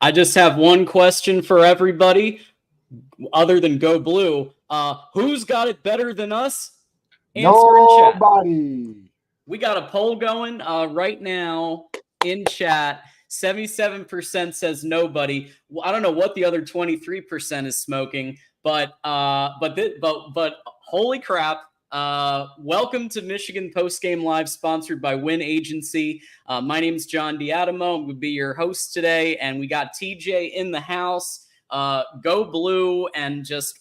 I just have one question for everybody, other than Go Blue. Who's got it better than us? Answer in chat. Nobody. We got a poll going right now in chat. 77% says nobody. Well, I don't know what the other 23% is smoking, but holy crap! Welcome to Michigan Postgame Live, sponsored by Win Agency. My name is John Diadamo. I'm going to be your host today, and we got TJ in the house. Go Blue, and just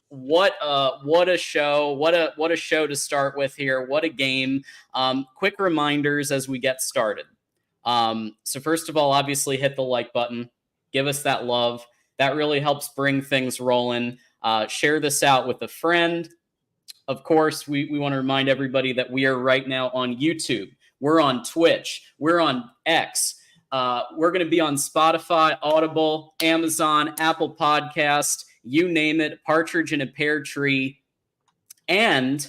what a show! What a show to start with here! What a game! Quick reminders as we get started. So first of all, obviously hit the like button, give us that love. That really helps bring things rolling. Share this out with a friend. Of course, we want to remind everybody that we are right now on YouTube. We're on Twitch. We're on X. We're going to be on Spotify, Audible, Amazon, Apple Podcast, you name it, partridge in a pear tree. And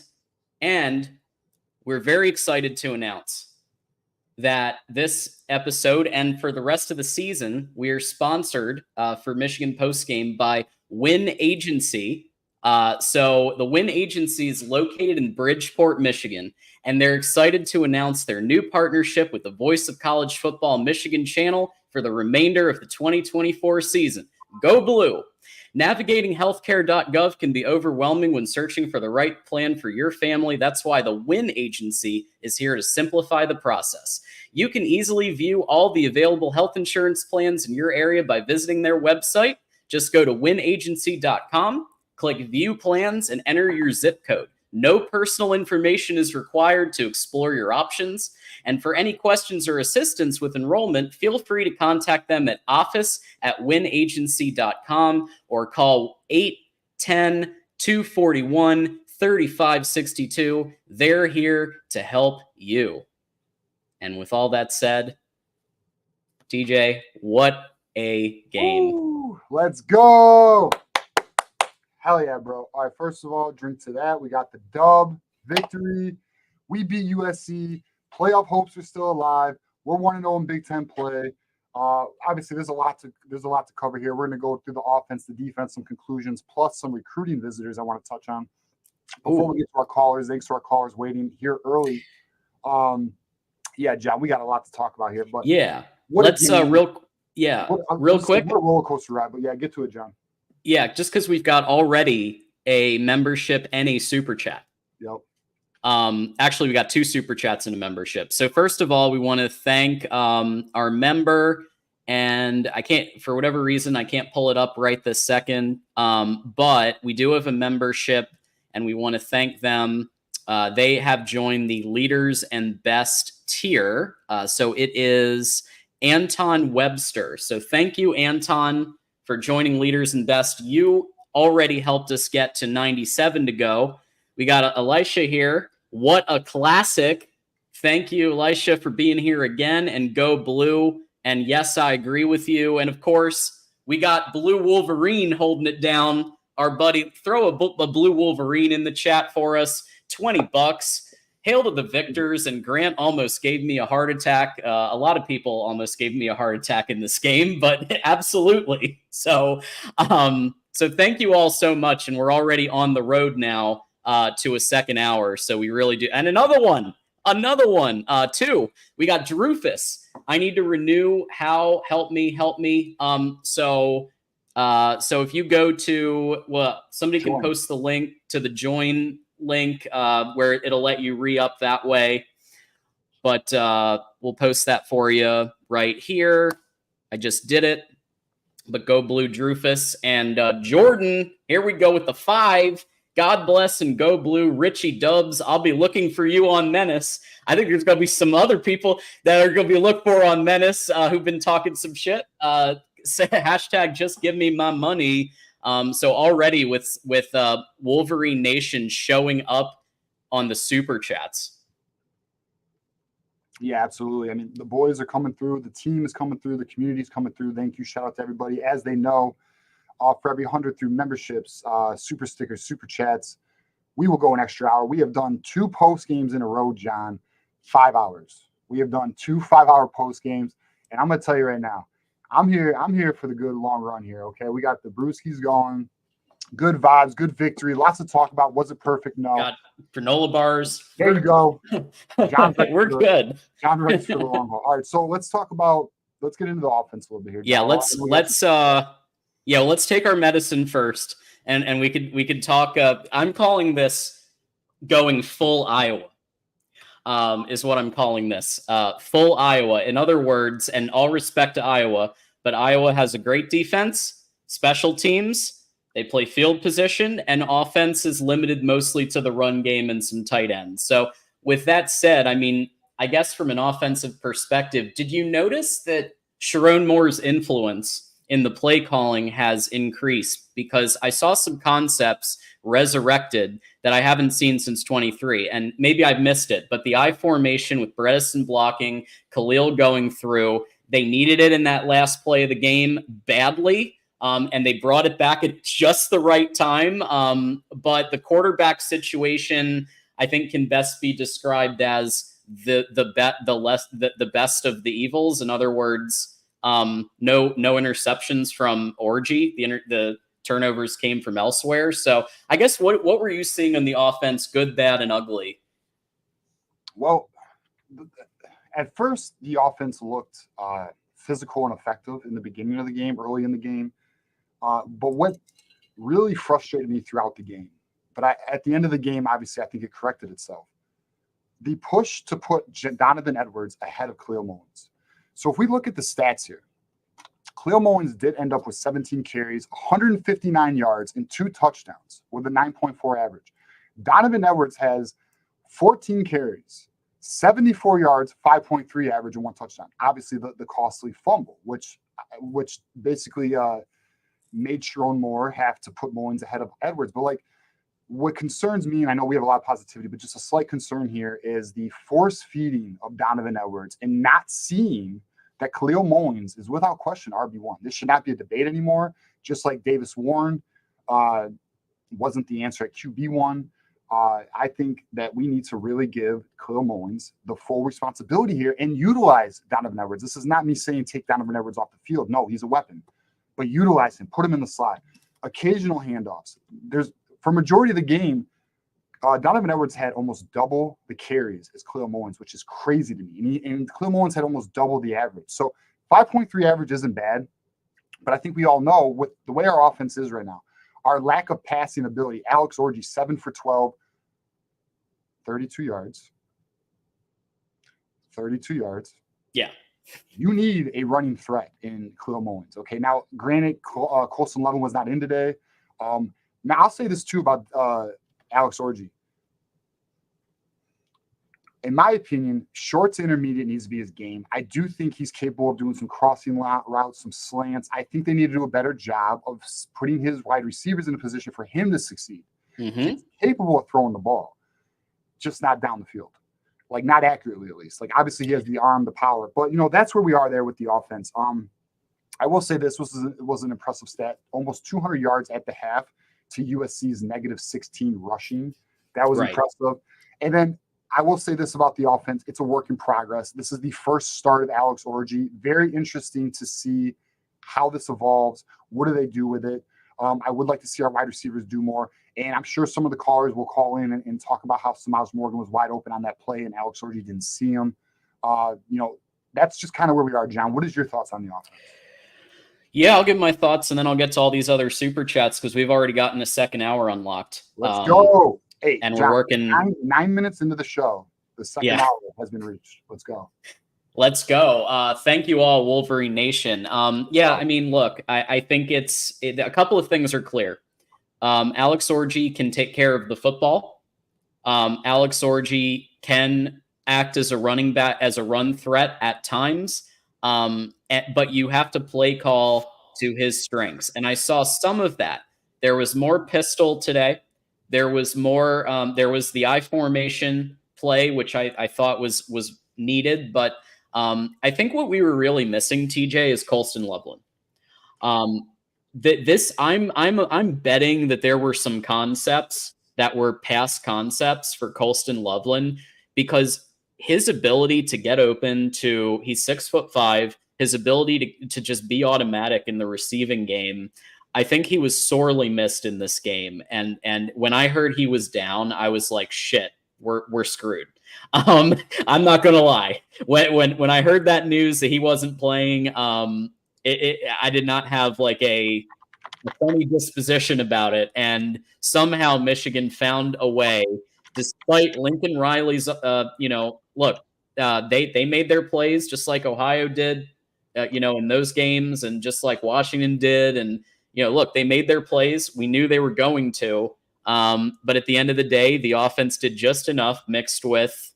we're very excited to announce that this episode and for the rest of the season, we are sponsored for Michigan Postgame by Win Agency. So the Win Agency is located in Bridgeport, Michigan, and they're excited to announce their new partnership with the Voice of College Football Michigan channel for the remainder of the 2024 season. Go Blue! Navigating healthcare.gov can be overwhelming when searching for the right plan for your family. That's why the Win Agency is here to simplify the process. You can easily view all the available health insurance plans in your area by visiting their website. Just go to winagency.com, click View Plans, and enter your zip code. No personal information is required to explore your options. And for any questions or assistance with enrollment, feel free to contact them at office@winagency.com or call 810-241-3562. They're here to help you. And with all that said, TJ, what a game. Ooh, let's go. Hell yeah, bro. All right, first of all, drink to that. We got the dub, victory. We beat USC. Playoff hopes are still alive. We're 1-0 in Big Ten play. Obviously, there's a lot to cover here. We're going to go through the offense, the defense, some conclusions, plus some recruiting visitors I want to touch on. Before we get to our callers, thanks to our callers waiting here early. Yeah, John, we got a lot to talk about here. But yeah, let's real quick. What a roller coaster ride. But yeah, get to it, John. Yeah, just because we've got already a membership and a super chat. Yep. Actually, we got 2 super chats and a membership. So first of all, we want to thank our member, and for whatever reason, I can't pull it up right this second. But we do have a membership, and we want to thank them. They have joined the Leaders and Best tier. So it is Anton Webster. So thank you, Anton, for joining Leaders and Best. You already helped us get to 97 to go. We got Elisha here. What a classic. Thank you, Elisha, for being here again, and Go Blue. And yes, I agree with you. And of course, we got Blue Wolverine holding it down. Our buddy, throw a Blue Wolverine in the chat for us. $20. Hail to the victors, and Grant almost gave me a heart attack. A lot of people almost gave me a heart attack in this game, but absolutely. So thank you all so much, and we're already on the road now to a second hour, so we really do. And another one, too. We got Drufus. I need to renew how, help me. So if you go to, somebody can post the link to the join link where it'll let you re-up that way, but we'll post that for you right here. I just did it. But Go Blue, Drufus, and Jordan, here we go with the 5. God bless and Go Blue, Richie Dubs. I'll be looking for you on Menace. I think there's going to be some other people that are going to be looked for on Menace who've been talking some shit. Say hashtag just give me my money. So already with Wolverine Nation showing up on the super chats. Yeah, absolutely. I mean, the boys are coming through. The team is coming through. The community is coming through. Thank you. Shout out to everybody. As they know, for every 100 through memberships, super stickers, super chats, we will go an extra hour. We have done 2 post games in a row, John, 5 hours. We have done 2 5-hour post games. And I'm going to tell you right now, I'm here for the good long run here. Okay, we got the Brewskis going. Good vibes, good victory. Lots to talk about. Was it perfect? No. Got granola bars. There you go. John's ready We're good. John's ready for the long haul. All right, so let's get into the offense a little bit here. Yeah, John. let's take our medicine first, and we could talk. I'm calling this going full Iowa. Is what I'm calling this. Full Iowa. In other words, and all respect to Iowa, but Iowa has a great defense, special teams. They play field position, and offense is limited mostly to the run game and some tight ends. So with that said, I mean, I guess from an offensive perspective, did you notice that Sharon Moore's influence in the play calling has increased? Because I saw some concepts resurrected that I haven't seen since 23, and maybe I've missed it, but the I formation with Bredesen blocking, Khalil going through, they needed it in that last play of the game badly. And they brought it back at just the right time. But the quarterback situation, I think, can best be described as the best of the evils. In other words, no interceptions from Orgy. The turnovers came from elsewhere. So I guess what were you seeing in the offense, good, bad, and ugly? Well, at first, the offense looked physical and effective in the beginning of the game, early in the game. But what really frustrated me throughout the game, but at the end of the game, obviously, I think it corrected itself. The push to put Donovan Edwards ahead of Khalil Mullins. So if we look at the stats here, Khalil Mullins did end up with 17 carries, 159 yards, and 2 touchdowns with a 9.4 average. Donovan Edwards has 14 carries, 74 yards, 5.3 average, and 1 touchdown. Obviously, the costly fumble, which basically made Sharon Moore have to put Mullins ahead of Edwards. But like, what concerns me, and I know we have a lot of positivity, but just a slight concern here is the force feeding of Donovan Edwards and not seeing that Khalil Mullins is without question RB1. This should not be a debate anymore. Just like Davis Warren wasn't the answer at QB1. I think that we need to really give Khalil Mullins the full responsibility here and utilize Donovan Edwards. This is not me saying take Donovan Edwards off the field. No, he's a weapon. But utilize him, put him in the slot. Occasional handoffs. For majority of the game, Donovan Edwards had almost double the carries as Khalil Mullins, which is crazy to me. And Khalil Mullins had almost double the average. So 5.3 average isn't bad, but I think we all know with the way our offense is right now, our lack of passing ability. Alex Orgy, 7 for 12, 32 yards. 32 yards. Yeah. You need a running threat in Khalil Mullins. Okay, now granted, Colson Levin was not in today. Now I'll say this too about Alex Orgy. In my opinion, short to intermediate needs to be his game. I do think he's capable of doing some crossing routes, some slants. I think they need to do a better job of putting his wide receivers in a position for him to succeed. Mm-hmm. He's capable of throwing the ball, just not down the field. Like, not accurately, at least. Like, obviously, he has the arm, the power. But, that's where we are there with the offense. I will say this was an impressive stat. Almost 200 yards at the half to USC's negative 16 rushing. That was impressive. And then I will say this about the offense. It's a work in progress. This is the first start of Alex Orgy. Very interesting to see how this evolves. What do they do with it? I would like to see our wide receivers do more. And I'm sure some of the callers will call in and talk about how Samaje Morgan was wide open on that play and Alex Orgy didn't see him. That's just kind of where we are, John. What is your thoughts on the offense? Yeah, I'll give my thoughts, and then I'll get to all these other super chats because we've already gotten a second hour unlocked. Let's go. Hey, and John, we're working 9 minutes into the show. The second hour has been reached. Let's go. Let's go. Thank you all, Wolverine Nation. I mean, look, I think a couple of things are clear. Alex Orgy can take care of the football. Alex Orgy can act as a running back, as a run threat at times. But you have to play call to his strengths. And I saw some of that. There was more pistol today. There was more, there was the I formation play, which I thought was needed. But I think what we were really missing, TJ, is Colston Loveland. I'm betting that there were some concepts that were past concepts for Colston Loveland, because his ability to get open he's 6'5", his ability to just be automatic in the receiving game, I think he was sorely missed in this game. And when I heard he was down, I was like, shit, we're screwed. I'm not gonna lie. When I heard that news that he wasn't playing, I did not have like a funny disposition about it. And somehow Michigan found a way, despite Lincoln Riley's, look, they made their plays just like Ohio did, in those games, and just like Washington did. And, look, they made their plays. We knew they were going to. But at the end of the day, the offense did just enough mixed with,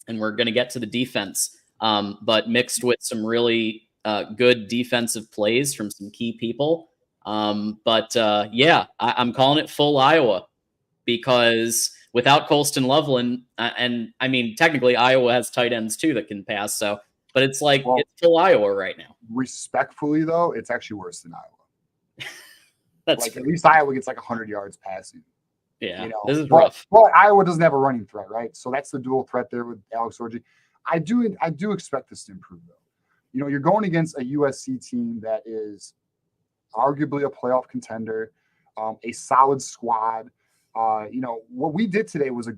and we're going to get to the defense, but mixed with some really good defensive plays from some key people. I'm calling it full Iowa, because without Colston Loveland, and I mean, technically Iowa has tight ends too that can pass. So, but it's like, it's full Iowa right now. Respectfully though, it's actually worse than Iowa. That's like, at least Iowa gets like 100 yards passing. Yeah, this is rough. But Iowa doesn't have a running threat, right? So that's the dual threat there with Alex Orji. I do expect this to improve though. You're going against a USC team that is arguably a playoff contender, a solid squad. What we did today was a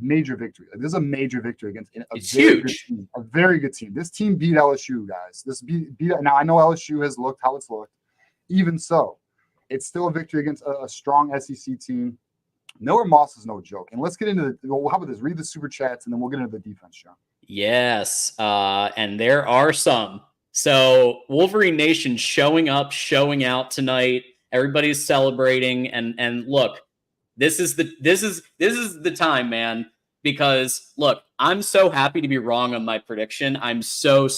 major victory. Like, this is a major victory against good team, a very good team. This team beat LSU, guys. Now I know LSU has looked how it's looked. Even so, it's still a victory against a strong SEC team. Miller Moss is no joke. And let's get into how about this? Read the super chats, and then we'll get into the defense, John. Yes, and there are some. So Wolverine Nation showing up, showing out tonight. Everybody's celebrating, and look, this is the time, man. Because look, I'm so happy to be wrong on my prediction. I'm so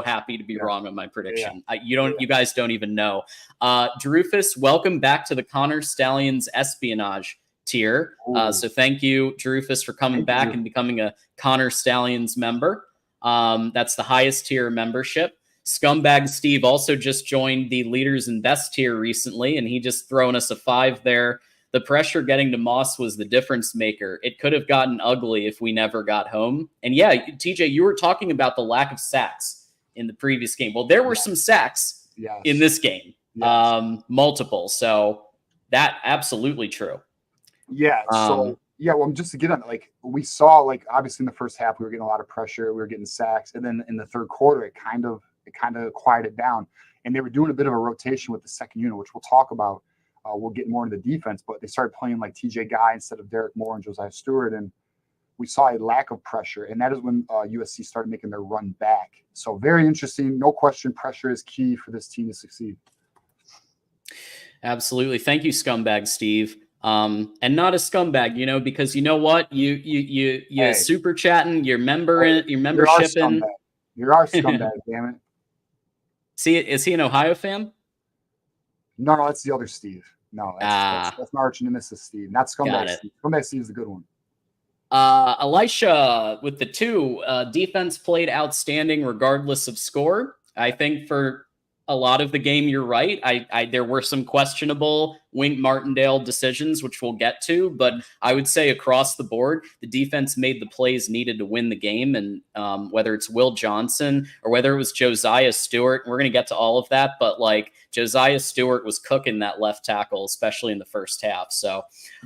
happy to be wrong on my prediction. Yeah. You guys don't even know. Drufus, welcome back to the Connor Stallions espionage tier. So thank you, Drufus, for coming back and becoming a Connor Stallions member. That's the highest tier membership. Scumbag Steve also just joined the Leaders and Best tier recently, and he just thrown us a 5 there. The pressure getting to Moss was the difference maker. It could have gotten ugly if we never got home. And yeah, TJ, you were talking about the lack of sacks in the previous game. Well, there were some sacks in this game, multiple. So that absolutely true. Yeah. Well, just to get on, like, we saw, like, obviously in the first half, we were getting a lot of pressure. We were getting sacks. And then in the third quarter, it kind of quieted down. And they were doing a bit of a rotation with the second unit, which we'll talk about. We'll get more into the defense, but they started playing like TJ Guy instead of Derek Moore and Josiah Stewart. And we saw a lack of pressure. And that is when USC started making their run back. So very interesting. No question, pressure is key for this team to succeed. Absolutely. Thank you, Scumbag Steve. And not a scumbag, because you know what? You super chatting, your membership. You're our scumbag, damn it. See, is he an Ohio fan? No, that's the other Steve. No, that's my arch nemesis, Steve. Not Scumbag Steve. Scumbag Steve's a good one. Elisha with the 2. Defense played outstanding regardless of score. I think for a lot of the game, you're right. There were some questionable Wink Martindale decisions, which we'll get to, but I would say across the board, the defense made the plays needed to win the game. And whether it's Will Johnson or whether it was Josiah Stewart, we're going to get to all of that. But like, Josiah Stewart was cooking that left tackle, especially in the first half. So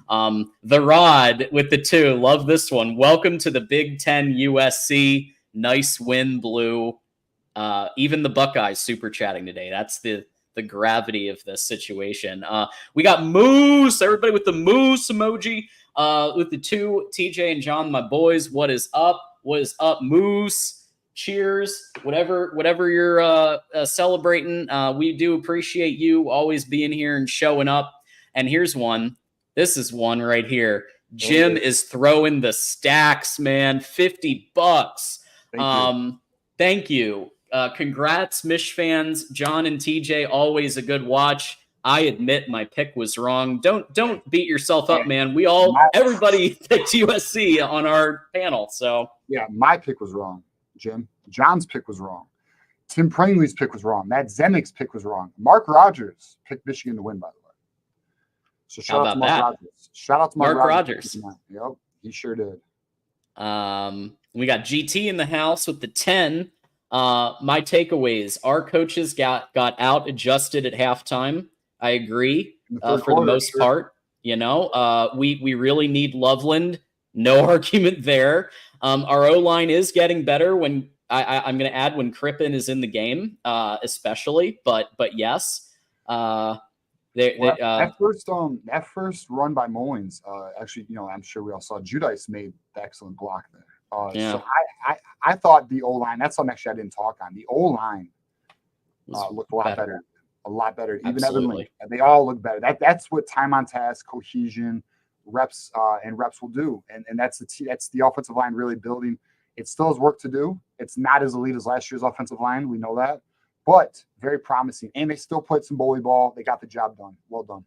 the Rod with the 2, love this one. Welcome to the Big Ten USC. Nice win, Blue. Even the Buckeyes super chatting today. That's the gravity of this situation. We got Moose, everybody with the Moose emoji, with the 2, TJ and John, my boys. What is up? What is up, Moose? Cheers. Whatever you're celebrating. We do appreciate you always being here and showing up. And here's one. This is one right here. Jim is throwing the stacks, man. $50. Thank you. Congrats, Mish fans. John and TJ, always a good watch. I admit my pick was wrong. Don't beat yourself up, man. Everybody picked USC on our panel. So yeah, my pick was wrong, Jim. John's pick was wrong. Tim Prangley's pick was wrong. Matt Zenick's pick was wrong. Mark Rogers picked Michigan to win, by the way. So shout out to Mark Rogers. Shout out to Mark Rogers. Yep, he sure did. We got GT in the house with the 10. My takeaways: our coaches got out adjusted at halftime. I agree In the third for the quarter, most sure. part. We really need Loveland. No argument there. Our O line is getting better when I'm going to add when Crippen is in the game, especially. But yes, that first run by Mullins, actually, I'm sure we all saw Judice made the excellent block there. Yeah. So I thought the O line. That's something actually I didn't talk on. The O line looked a lot better. A lot better. Even Evan Link, they all look better. That's what time on task, cohesion, reps will do. And that's the offensive line really building. It still has work to do. It's not as elite as last year's offensive line. We know that, but very promising. And they still played some bully ball. They got the job done. Well done.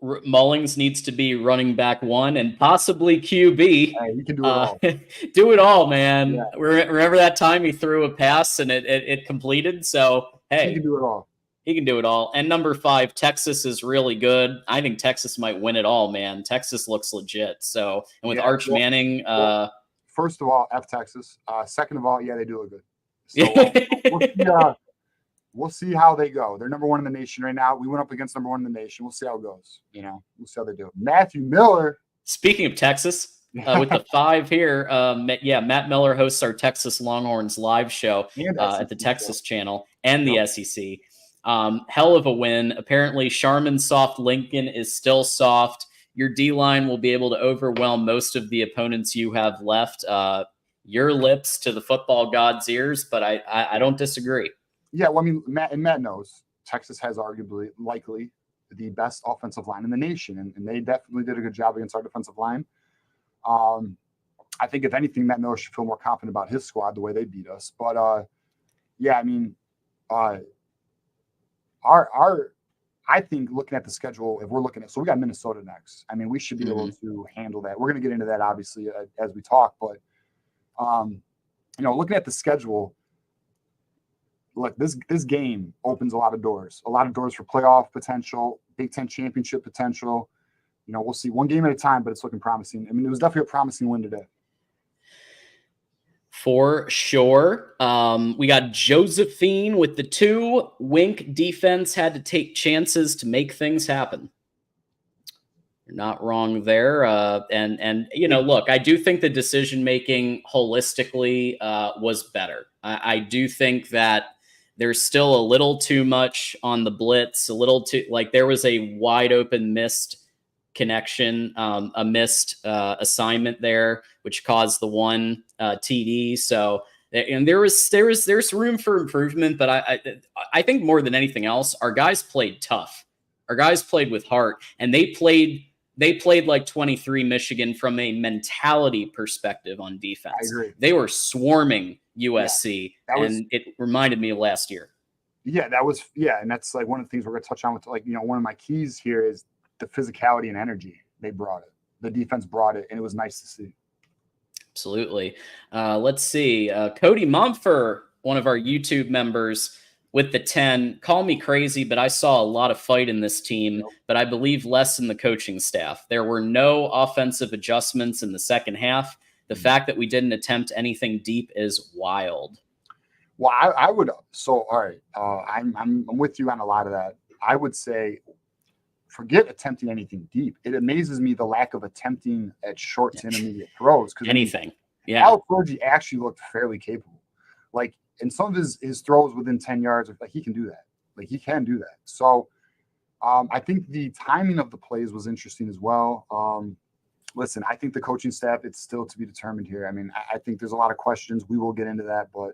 Mullings needs to be running back 1 and possibly QB. Hey, he can do it all. Do it all, man. Yeah. Remember that time he threw a pass and it completed? So, hey. He can do it all. He can do it all. And number 5, Texas is really good. I think Texas might win it all, man. Texas looks legit. So, and with Arch Manning. First of all, F Texas. Second of all, yeah, they do look good. So we'll see how they go. They're number 1 in the nation right now. We went up against number 1 in the nation. We'll see how it goes. We'll see how they do. Matthew Miller. Speaking of Texas, with the 5 here, Matt Miller hosts our Texas Longhorns live show at the Texas channel and the SEC. Hell of a win. Apparently, Charmin soft Lincoln is still soft. Your D-line will be able to overwhelm most of the opponents you have left. Your lips to the football god's ears, but I don't disagree. Yeah, well, I mean, Matt knows Texas has likely the best offensive line in the nation, and they definitely did a good job against our defensive line. I think if anything, Matt Miller should feel more confident about his squad the way they beat us. But yeah, I mean, I think looking at the schedule, if we're looking at, so we got Minnesota next. I mean, we should be able to handle that. We're going to get into that obviously as we talk, but looking at the schedule, look, this game opens a lot of doors for playoff potential, Big Ten championship potential. We'll see one game at a time, but it's looking promising. I mean, it was definitely a promising win today. For sure. We got Josephine with the 2. Wink defense had to take chances to make things happen. You're not wrong there. And look, I do think the decision-making holistically was better. I do think that there's still a little too much on the blitz, a little too, there was a wide open missed connection, a missed assignment there, which caused the 1 TD. So, and there's room for improvement, but I think more than anything else, our guys played tough. Our guys played with heart, and they played like 23 Michigan from a mentality perspective on defense. I agree. They were swarming USC, and it reminded me of last year. Yeah, and that's like one of the things we're going to touch on with one of my keys here is the physicality and energy. They brought it. The defense brought it, and it was nice to see. Absolutely. Let's see. Cody Mumford, one of our YouTube members, with the 10. Call me crazy, but I saw a lot of fight in this team, but I believe less in the coaching staff. There were no offensive adjustments in the second half. The fact that we didn't attempt anything deep is wild. Well, I would. So, all right. I'm with you on a lot of that. I would say, forget attempting anything deep. It amazes me the lack of attempting at short to intermediate throws. Anything. Alex Rogie actually looked fairly capable. And some of his throws within 10 yards, he can do that. He can do that. So I think the timing of the plays was interesting as well. Listen, I think the coaching staff, it's still to be determined here. I mean, I think there's a lot of questions. We will get into that, but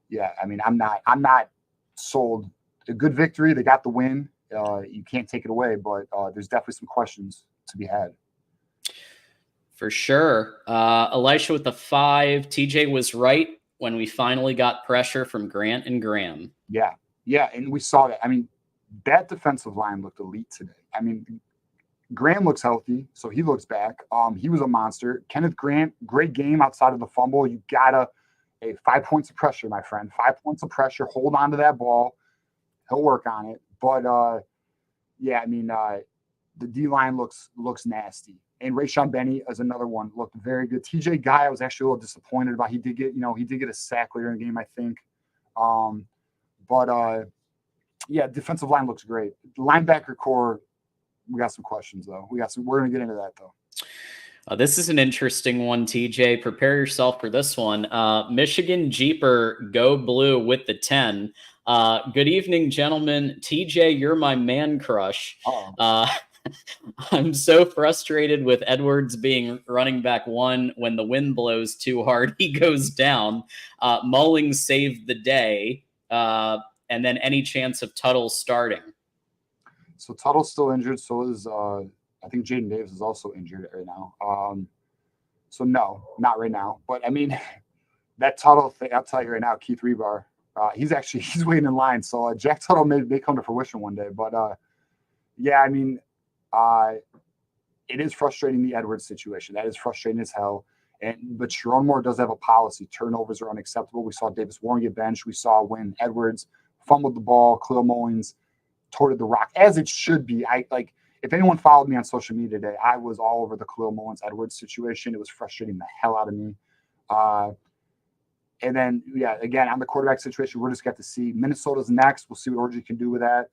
yeah, I mean, I'm not sold. A good victory. They got the win. You can't take it away, but there's definitely some questions to be had. For sure. Elisha with the 5. TJ was right when we finally got pressure from Grant and Graham. Yeah, and we saw that. I mean, that defensive line looked elite today. I mean, Graham looks healthy, so he looks back. He was a monster. Kenneth Grant, great game outside of the fumble. You gotta 5 points of pressure, my friend. 5 points of pressure. Hold on to that ball. He'll work on it. But yeah, I mean, The D-line looks nasty. And Rayshon Benny is another one, looked very good. TJ Guy, I was actually a little disappointed about. He did get a sack later in the game, I think. Yeah, defensive line looks great. The linebacker core, we got some questions though. We're gonna get into that though. This is an interesting one, TJ. Prepare yourself for this one. Michigan Jeeper, go blue with the 10. Good evening, gentlemen. TJ, you're my man crush. I'm so frustrated with Edwards being running back 1. When the wind blows too hard, he goes down. Mullings saved the day. And then any chance of Tuttle starting? So Tuttle's still injured. So is I think Jaden Davis is also injured right now. So no, not right now. But I mean, that Tuttle thing, I'll tell you right now, Keith Rebar, he's waiting in line. So Jack Tuttle may come to fruition one day. But yeah, I mean, it is frustrating, the Edwards situation. That is frustrating as hell. But Sharon Moore does have a policy. Turnovers are unacceptable. We saw Davis Warren get benched. We saw when Edwards fumbled the ball, Khalil Mullings toted the rock, as it should be. If anyone followed me on social media today, I was all over the Khalil Mullins Edwards situation. It was frustrating the hell out of me. And then, yeah, again, on the quarterback situation, we're just got to see. Minnesota's next. We'll see what Orgy can do with that.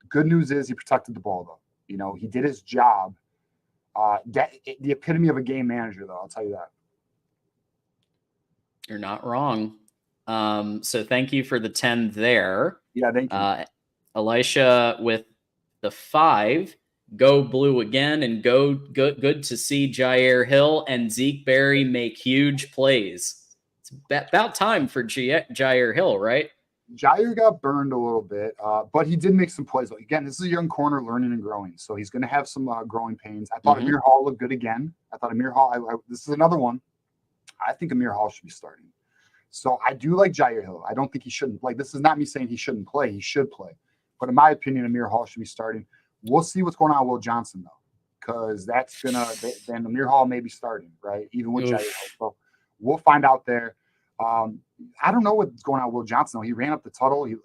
Good news is he protected the ball, though. You know, he did his job. The epitome of a game manager, though, I'll tell you that. You're not wrong. So thank you for the 10 there. Yeah, thank you. Elisha with the 5. Go blue again, and good to see Jair Hill and Zeke Berry make huge plays. It's about time for Jair Hill, right? Jair got burned a little bit, but he did make some plays. Again, this is a young corner learning and growing, so he's going to have some growing pains. I thought Amir Hall looked good again. I thought Amir Hall, this is another one. I think Amir Hall should be starting. So I do like Jair Hill. I don't think he shouldn't play. This is not me saying he shouldn't play. He should play. But in my opinion, Amir Hall should be starting. We'll see what's going on with Will Johnson, though, because that's going to – then Amir Hall may be starting, right, even with Jair Hill. So we'll find out there. I don't know what's going on with Will Johnson, though. He ran up the tunnel. He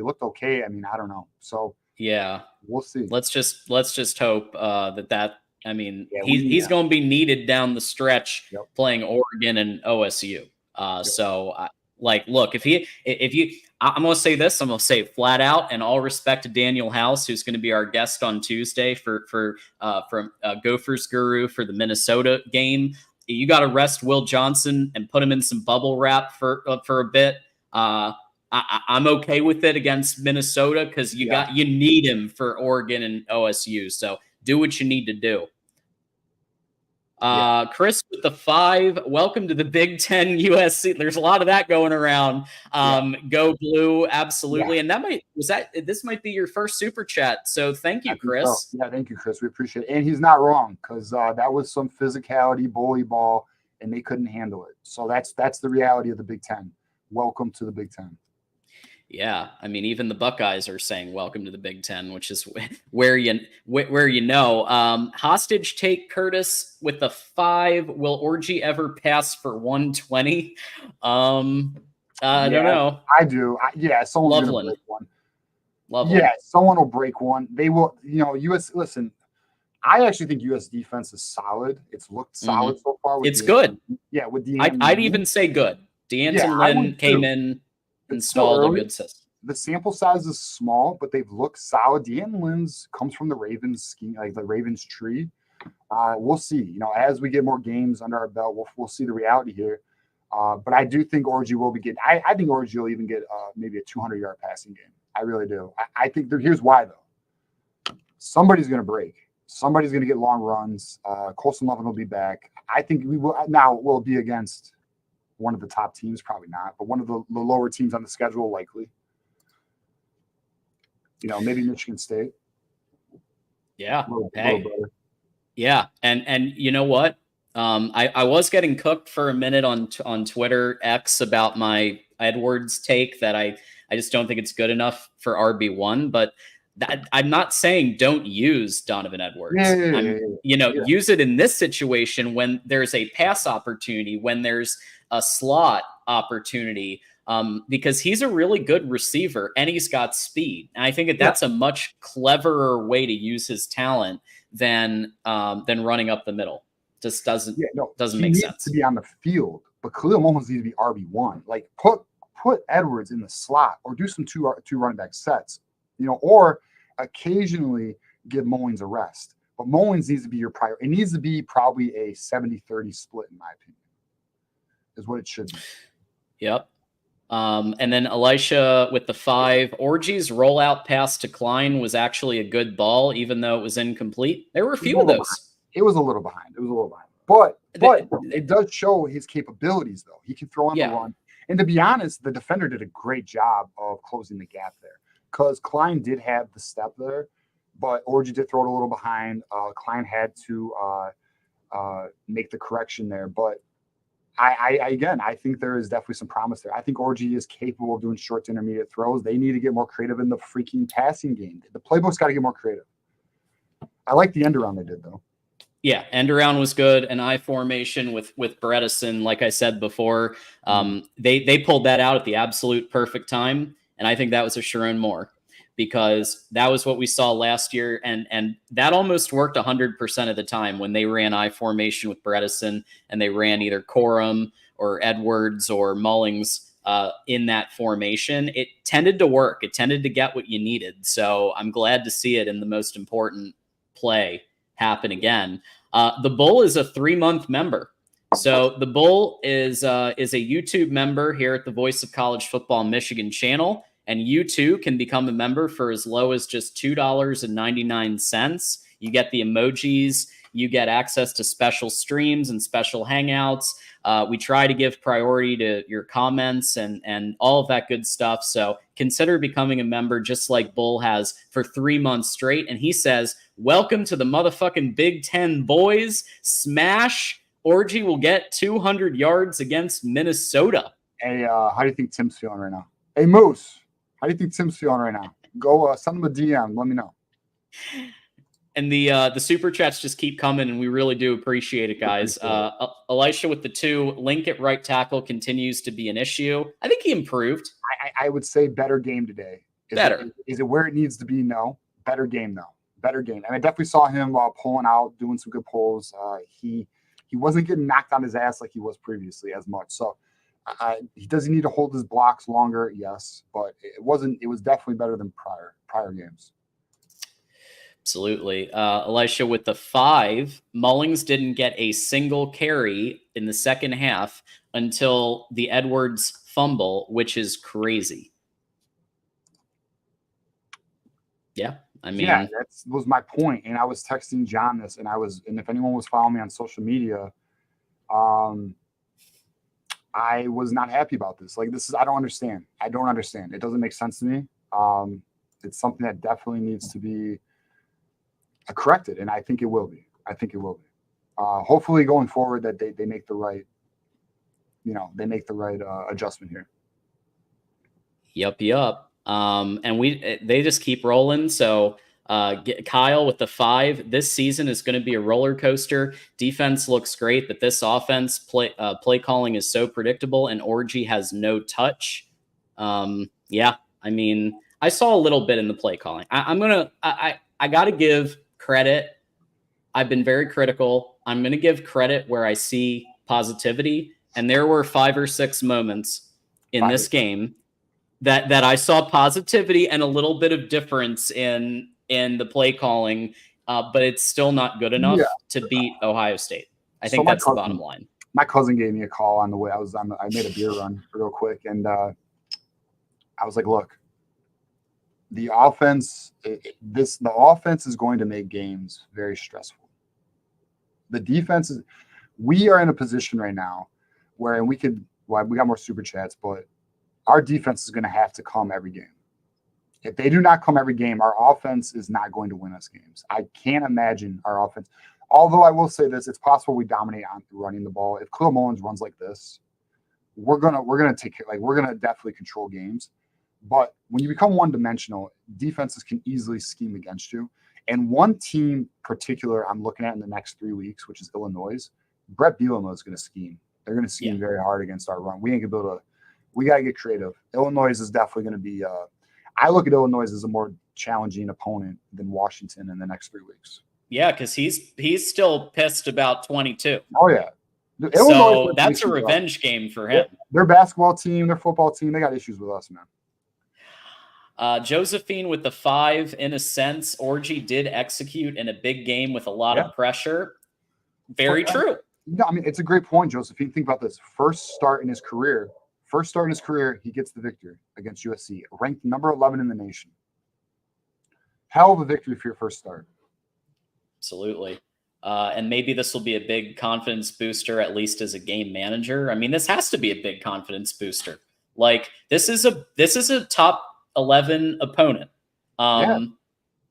looked okay. I mean, I don't know. So yeah, we'll see. Let's just hope that I mean, he's going to be needed down the stretch playing Oregon and OSU. So look, I'm going to say this, I'm going to say it flat out, and all respect to Daniel House, who's going to be our guest on Tuesday from Gophers Guru for the Minnesota game. You got to rest Will Johnson and put him in some bubble wrap for a bit. I'm okay with it against Minnesota because you need him for Oregon and OSU. So do what you need to do. Chris with the 5. Welcome to the Big Ten USC. There's a lot of that going around. Go blue, absolutely. And this might be your first super chat. So thank you, Chris. So. Yeah, thank you, Chris. We appreciate it. And he's not wrong, because that was some physicality, bully ball, and they couldn't handle it. So that's the reality of the Big Ten. Welcome to the Big Ten. Yeah, I mean, even the Buckeyes are saying welcome to the Big Ten, which is where you know. Hostage take Curtis with the 5. Will Orgy ever pass for 120? I don't know. I do. Someone's going to break one. Loveland. Yeah, someone will break one. They will. You know, listen, I actually think U.S. defense is solid. It's looked solid so far. It's good. Yeah, with I'd even say good. D'Anton Lynn came in. Installed a good system. The sample size is small, but they've looked solid. D'Anton Lynn's comes from the Ravens scheme, like the Ravens tree. We'll see. You know, as we get more games under our belt, we'll see the reality here. But I do think Orgy will be getting. I think Orgy will even get maybe a 200-yard passing game. I really do. I think here's why though. Somebody's going to break. Somebody's going to get long runs. Colson Lovin will be back. I think we will. Now we'll be against one of the top teams, probably not, but one of the lower teams on the schedule, likely. You know, maybe Michigan State. Yeah. Yeah. And you know what? I was getting cooked for a minute on Twitter X about my Edwards take that I just don't think it's good enough for RB1, but I'm not saying don't use Donovan Edwards. Use it in this situation when there's a pass opportunity, when there's a slot opportunity. because he's a really good receiver and he's got speed. And I think that's a much cleverer way to use his talent than running up the middle. Just doesn't make sense. To be on the field, but Khalil Mullins needs to be RB1. Like put Edwards in the slot or do some two running back sets, or occasionally give Mullins a rest. But Mullins needs to be your priority. It needs to be probably a 70-30 split, in my opinion, is what it should be. Yep. And then Elisha with the 5. Orgy's rollout pass to Klein was actually a good ball, even though it was incomplete. There were a few of those. It was a little behind. But it does show his capabilities, though. He can throw on the run. And to be honest, the defender did a great job of closing the gap there because Klein did have the step there, but Orgy did throw it a little behind. Klein had to make the correction there. But I think there is definitely some promise there. I think Orgy is capable of doing short to intermediate throws. They need to get more creative in the freaking passing game. The playbook's got to get more creative. I like the end around they did, though. Yeah, end around was good. An I formation with Bredesen, like I said before, they pulled that out at the absolute perfect time, and I think that was a Sharon Moore because that was what we saw last year, and that almost worked 100% of the time when they ran I formation with Bredesen and they ran either Corum or Edwards or Mullings in that formation. It tended to work. It tended to get what you needed. So I'm glad to see it in the most important play happen again. The Bull is a 3-month member. So the Bull is a YouTube member here at the Voice of College Football Michigan channel, and you too can become a member for as low as just $2.99. You get the emojis, you get access to special streams and special hangouts. We try to give priority to your comments and all of that good stuff. So consider becoming a member just like Bull has for 3 months straight. And he says, welcome to the motherfucking Big Ten, boys. Smash. Orgy will get 200 yards against Minnesota. Hey, how do you think Tim's feeling right now? Hey, Moose, how do you think Tim's feeling right now? Go send him a DM. Let me know. And the super chats just keep coming, and we really do appreciate it, guys. Elisha with the 2, Link at right tackle continues to be an issue. I think he improved. I would say better game today. Is it where it needs to be? No. Better game, though. Better game. And I definitely saw him pulling out, doing some good pulls. He wasn't getting knocked on his ass like he was previously as much. So does he need to hold his blocks longer? Yes, but it was definitely better than prior games. Absolutely. Elisha with the 5, Mullings didn't get a single carry in the second half until the Edwards fumble, which is crazy. Yeah. I mean, that was my point. And I was texting John this, and if anyone was following me on social media, I was not happy about this. Like, I don't understand. I don't understand. It doesn't make sense to me. It's something that definitely needs to be corrected, and I think it will be. Hopefully, going forward, that they make the right, adjustment here. Yup. And they just keep rolling. So Kyle with the 5. This season is going to be a roller coaster. Defense looks great, but this offense play calling is so predictable, and Orgy has no touch. Yeah, I mean, I saw a little bit in the play calling. I got to give credit. I've been very critical. I'm going to give credit where I see positivity. And there were 5 or 6 moments in this game that I saw positivity and a little bit of difference in the play calling, but it's still not good enough to beat Ohio State. I think that's the bottom line. My cousin gave me a call on the way. I made a beer run real quick, and I was like, look, the offense is going to make games very stressful. The defense we are in a position right now where we got more super chats, but our defense is going to have to come every game. If they do not come every game, our offense is not going to win us games. I can't imagine our offense. Although I will say this, it's possible we dominate on running the ball. If Khalil Mullins runs like this, we're gonna take care. Like, we're gonna definitely control games. But when you become one-dimensional, defenses can easily scheme against you. And one team particular I'm looking at in the next 3 weeks, which is Illinois, Brett Bielema is going to scheme. They're going to scheme very hard against our run. We ain't going to be able to We got to get creative. Illinois is definitely going to be. I look at Illinois as a more challenging opponent than Washington in the next 3 weeks. Yeah, because he's still pissed about 22. Oh yeah, So that's a revenge game for him. Their basketball team, their football team, they got issues with us, man. Josephine with the 5. In a sense, Orgy did execute in a big game with a lot of pressure. Very true. No, I mean, it's a great point, Josephine. Think about this. First start in his career, he gets the victory against USC, ranked number 11 in the nation. Hell of a victory for your first start. Absolutely. And maybe this will be a big confidence booster, at least as a game manager. I mean, this has to be a big confidence booster. Like, this is a top 11 opponent.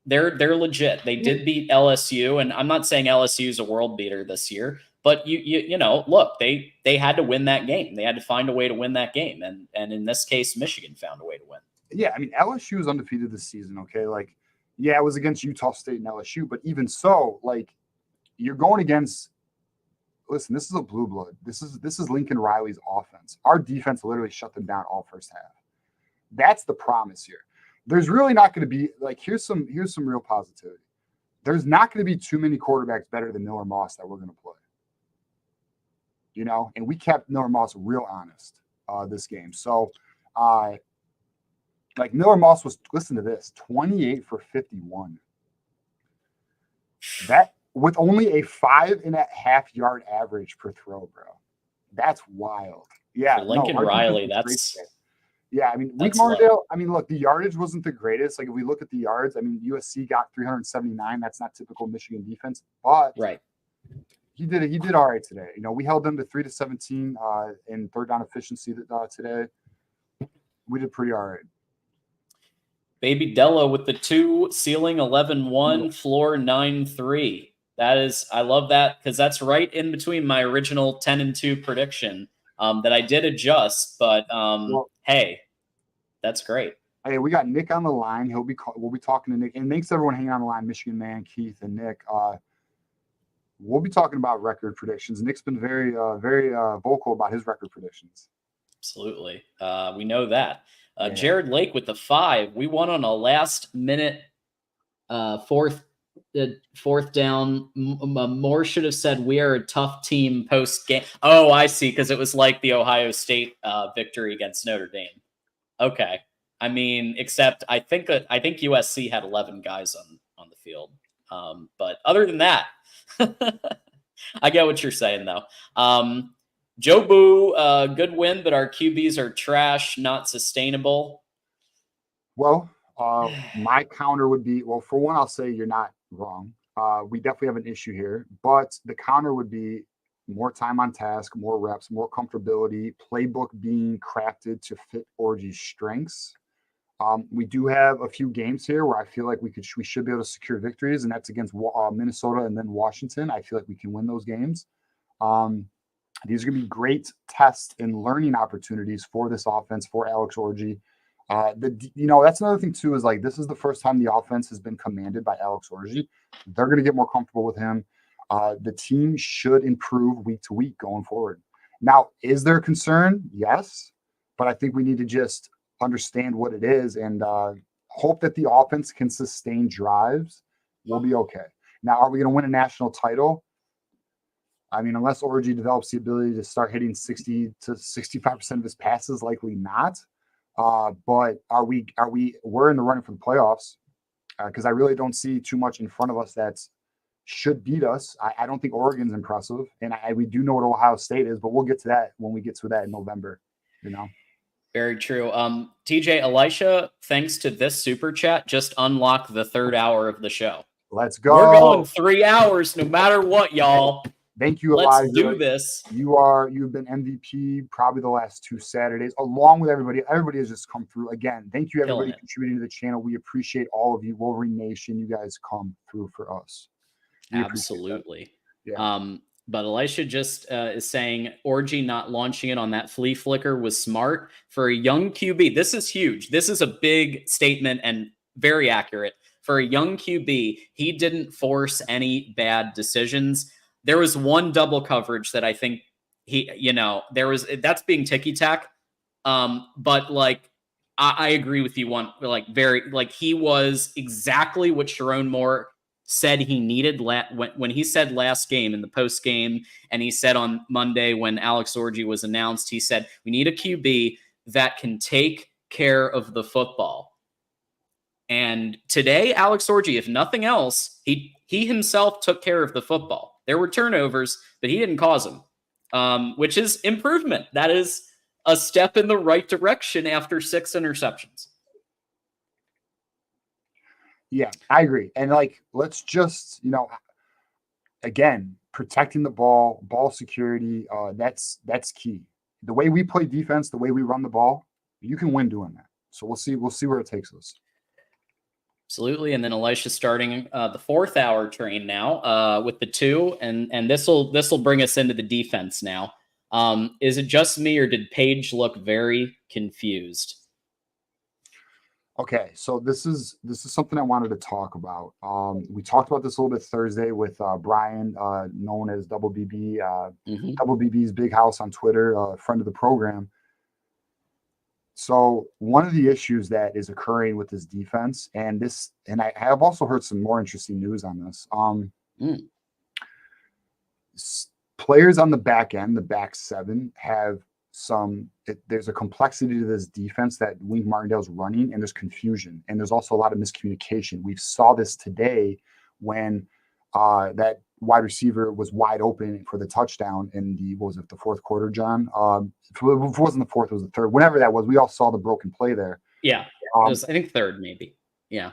They're legit. They did beat LSU, and I'm not saying LSU is a world beater this year, but you know, look, they had to win that game. They had to find a way to win that game, and in this case, Michigan found a way to win. Yeah, I mean, LSU is undefeated this season. Okay, like, yeah, it was against Utah State and LSU, but even so, like, you're going against. Listen, this is a blue blood. This is Lincoln Riley's offense. Our defense literally shut them down all first half. That's the promise here. There's really not going to be, like, here's some real positivity. There's not going to be too many quarterbacks better than Miller Moss that we're going to play. You know, and we kept Miller Moss real honest this game. So, like, Miller Moss was, listen to this, 28 for 51. That with only a 5.5 yard average per throw, bro. That's wild. Yeah, for Lincoln Riley, that's. Yeah, I mean, Wink Martindale, I mean, look, the yardage wasn't the greatest. Like, if we look at the yards, I mean, USC got 379. That's not typical Michigan defense. But he did all right today. You know, we held them to 3 to 17 in third down efficiency today. We did pretty all right. Baby Della with the 2, ceiling 11-1, floor 9-3. That is, I love that, because that's right in between my original 10-2 prediction that I did adjust. But hey, that's great. Hey, we got Nick on the line. We'll be talking to Nick, and thanks to everyone hanging on the line, Michigan Man, Keith, and Nick. We'll be talking about record predictions. Nick's been very vocal about his record predictions. Absolutely, we know that. Jared Lake with the 5. We won on a last-minute fourth down. Moore should have said we are a tough team post-game. Oh, I see, because it was like the Ohio State victory against Notre Dame. Okay. I mean, except I think USC had 11 guys on the field. But other than that, I get what you're saying, though. Joe Boo, good win, but our QBs are trash, not sustainable. Well, my counter would be, well, for one, I'll say you're not wrong. We definitely have an issue here, but the counter would be more time on task, more reps, more comfortability, playbook being crafted to fit Orgy's strengths. We do have a few games here where I feel like we should be able to secure victories, and that's against Minnesota and then Washington. I feel like we can win those games. These are going to be great tests and learning opportunities for this offense, for Alex Orgy. That's another thing too, is like, this is the first time the offense has been commanded by Alex Orgy. They're going to get more comfortable with him. The team should improve week to week going forward. Now, is there a concern? Yes, but I think we need to just understand what it is and hope that the offense can sustain drives. We'll be okay. Now, are we going to win a national title? I mean, unless Orgy develops the ability to start hitting 60 to 65% of his passes, likely not. But we're in the running for the playoffs because I really don't see too much in front of us that should beat us. I don't think Oregon's impressive, and we do know what Ohio State is, but we'll get to that when we get to that in November, you know? Very true. TJ, Elisha, thanks to this super chat, just unlock the 3rd hour of the show. Let's go. We're going 3 hours no matter what, y'all. Thank you, Let's Elijah. do this. You've been MVP probably the last 2 Saturdays, along with everybody. Everybody has just come through. Again, thank you, everybody contributing to the channel. We appreciate all of you. Wolverine Nation, you guys come through for us. Absolutely. Yeah. But Elisha just is saying Orgy not launching it on that flea flicker was smart for a young QB. This is huge. This is a big statement and very accurate. For a young QB, he didn't force any bad decisions. There was one double coverage that I think that's being ticky-tack. But like, I agree with you he was exactly what Sharon Moore said he needed when he said last game in the post game, and he said on Monday when Alex Orji was announced, he said, we need a QB that can take care of the football. And today, Alex Orji, if nothing else, he himself took care of the football. There were turnovers, but he didn't cause them, which is improvement. That is a step in the right direction after 6 interceptions. Yeah, I agree. And like, let's just, again, protecting the ball security, that's key. The way we play defense, the way we run the ball, you can win doing that. So we'll see where it takes us. Absolutely. And then Elisha starting the 4th hour train now with the 2, and this will bring us into the defense now. Is it just me, or did Paige look very confused? Okay, so this is something I wanted to talk about. We talked about this a little bit Thursday with Brian, known as Double BB, Double BB's Big House on Twitter, friend of the program. So one of the issues that is occurring with this defense, and I have also heard some more interesting news on this. Players on the back end, the back 7, have there's a complexity to this defense that Wink Martindale's running, and there's confusion, and there's also a lot of miscommunication. We saw this today when that wide receiver was wide open for the touchdown in the 4th quarter, John? If it wasn't the 4th, it was the 3rd. Whenever that was, we all saw the broken play there. Yeah, it was, I think 3rd maybe. Yeah.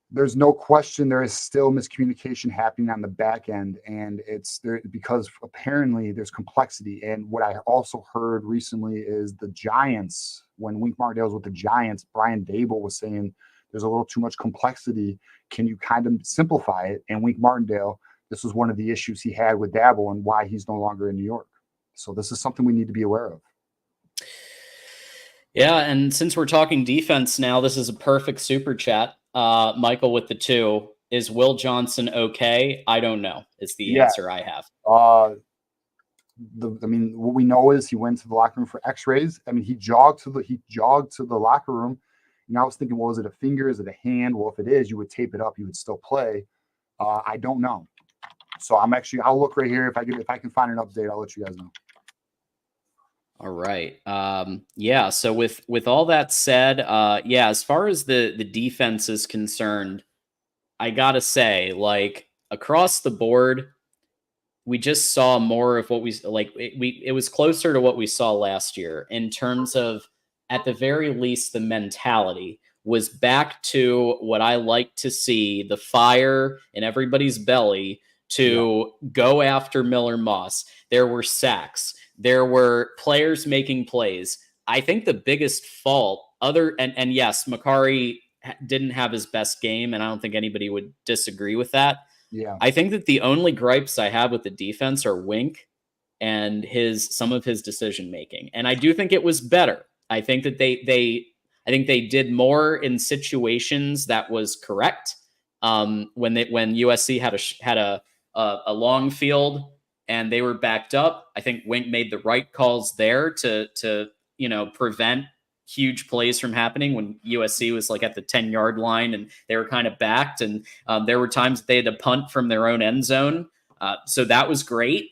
There's no question there is still miscommunication happening on the back end, and it's there because apparently there's complexity. And what I also heard recently is the Giants, when Wink Martindale's with the Giants, Brian Dable was saying there's a little too much complexity. Can you kind of simplify it? And Wink Martindale, this was one of the issues he had with Dable and why he's no longer in New York. So this is something we need to be aware of. Yeah, and since we're talking defense now, this is a perfect super chat. Michael with the 2. Is Will Johnson okay? I don't know. It's the answer I have. What we know is he went to the locker room for X-rays. I mean, he jogged to the locker room. I was thinking, well, is it a finger? Is it a hand? Well, if it is, you would tape it up. You would still play. I don't know. So I'll look right here. If I can find an update, I'll let you guys know. All right. Yeah. So with all that said, as far as the defense is concerned, I gotta say, like, across the board, we just saw more of what it was closer to what we saw last year in terms of, at the very least, the mentality was back to what I like to see, the fire in everybody's belly to go after Miller Moss. There were sacks. There were players making plays. I think the biggest fault, and yes, Makari didn't have his best game, and I don't think anybody would disagree with that. Yeah. I think that the only gripes I have with the defense are Wink and some of his decision making. And I do think it was better. I think that they did more in situations that was correct. When USC had a long field and they were backed up, I think Wink made the right calls there to prevent huge plays from happening when USC was like at the 10-yard line and they were kind of backed, and there were times that they had to punt from their own end zone. So that was great.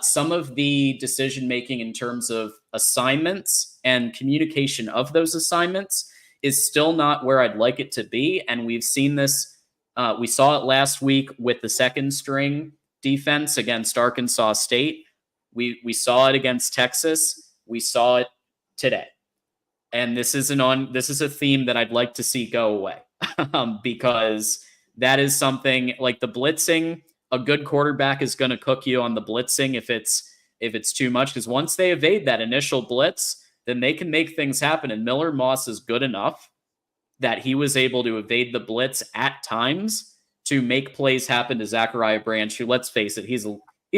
Some of the decision making in terms of assignments and communication of those assignments is still not where I'd like it to be, and we've seen this. We saw it last week with the second string defense against Arkansas State. We saw it against Texas. We saw it today. And this is a theme that I'd like to see go away because that is something like the blitzing. A good quarterback is going to cook you on the blitzing if it's too much, because once they evade that initial blitz, then they can make things happen. And Miller Moss is good enough that he was able to evade the blitz at times to make plays happen to Zachariah Branch, who, let's face it, he's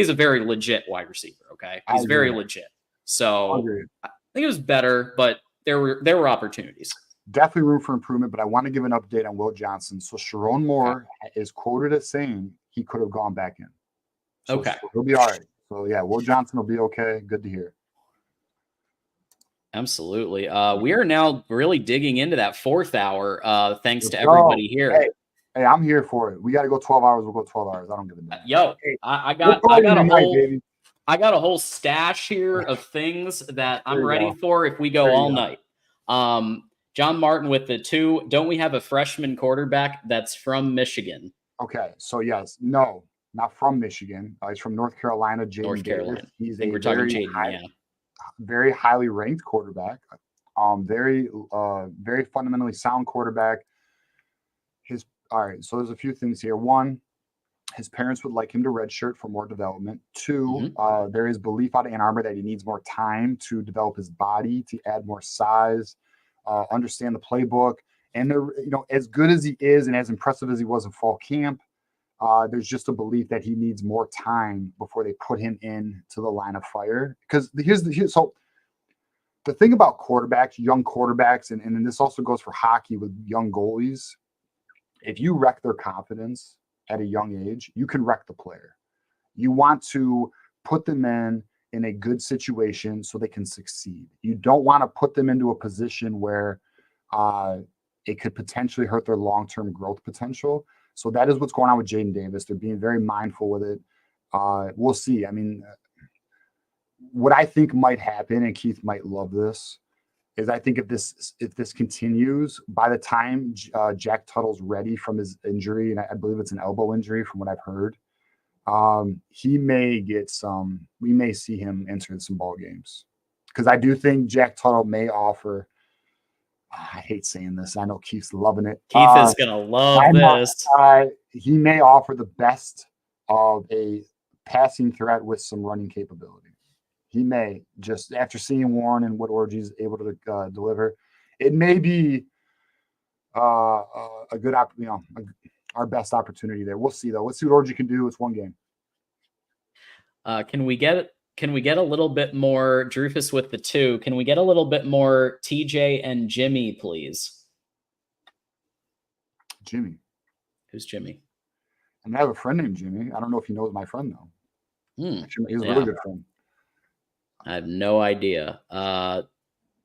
a very legit wide receiver. Okay, he's very legit. So I think it was better, but there were opportunities. Definitely room for improvement, but I want to give an update on Will Johnson. So Sharon Moore is quoted as saying he could have gone back in. So he'll be all right. So yeah, Will Johnson will be okay. Good to hear. Absolutely. We are now really digging into that 4th hour, thanks Let's to go. everybody here. Hey, I'm here for it. We got to go 12 hours. We'll go 12 hours. I don't give a damn. Yo, Hey, I we're got partying a tonight, whole baby. I got a whole stash here of things that I'm There you ready go. for if we go There you all go. night. John Martin with the 2. Don't we have a freshman quarterback that's from Michigan? Okay, so yes, no, not from Michigan. He's from North Carolina, Jaden North Davis. Carolina. He's I think a we're talking Jaden, yeah. very highly ranked quarterback. Very fundamentally sound quarterback. All right, so there's a few things here. One, his parents would like him to redshirt for more development. Two, there is belief out of Ann Arbor that he needs more time to develop his body, to add more size, understand the playbook. And as good as he is and as impressive as he was in fall camp, there's just a belief that he needs more time before they put him into the line of fire. Because so the thing about quarterbacks, young quarterbacks, and this also goes for hockey with young goalies. If you wreck their confidence at a young age, you can wreck the player. You want to put them in a good situation so they can succeed. You don't want to put them into a position where it could potentially hurt their long-term growth potential. So that is what's going on with Jaden Davis. They're being very mindful with it. We'll see. I mean, what I think might happen, and Keith might love this, is I think if this continues, by the time Jack Tuttle's ready from his injury, and I believe it's an elbow injury from what I've heard, he may get some. We may see him enter some ball games, because I do think Jack Tuttle may offer. I hate saying this. I know Keith's loving it. Keith is gonna love this. He may offer the best of a passing threat with some running capability. He may, just after seeing Warren and what Orgy's able to deliver, it may be a good our best opportunity there. We'll see though. Let's see what Orgy can do. It's one game. Can we get a little bit more Drufus with the 2? Can we get a little bit more TJ and Jimmy, please? Jimmy. Who's Jimmy? And I have a friend named Jimmy. I don't know if he knows my friend though. He's a really good friend. I have no idea.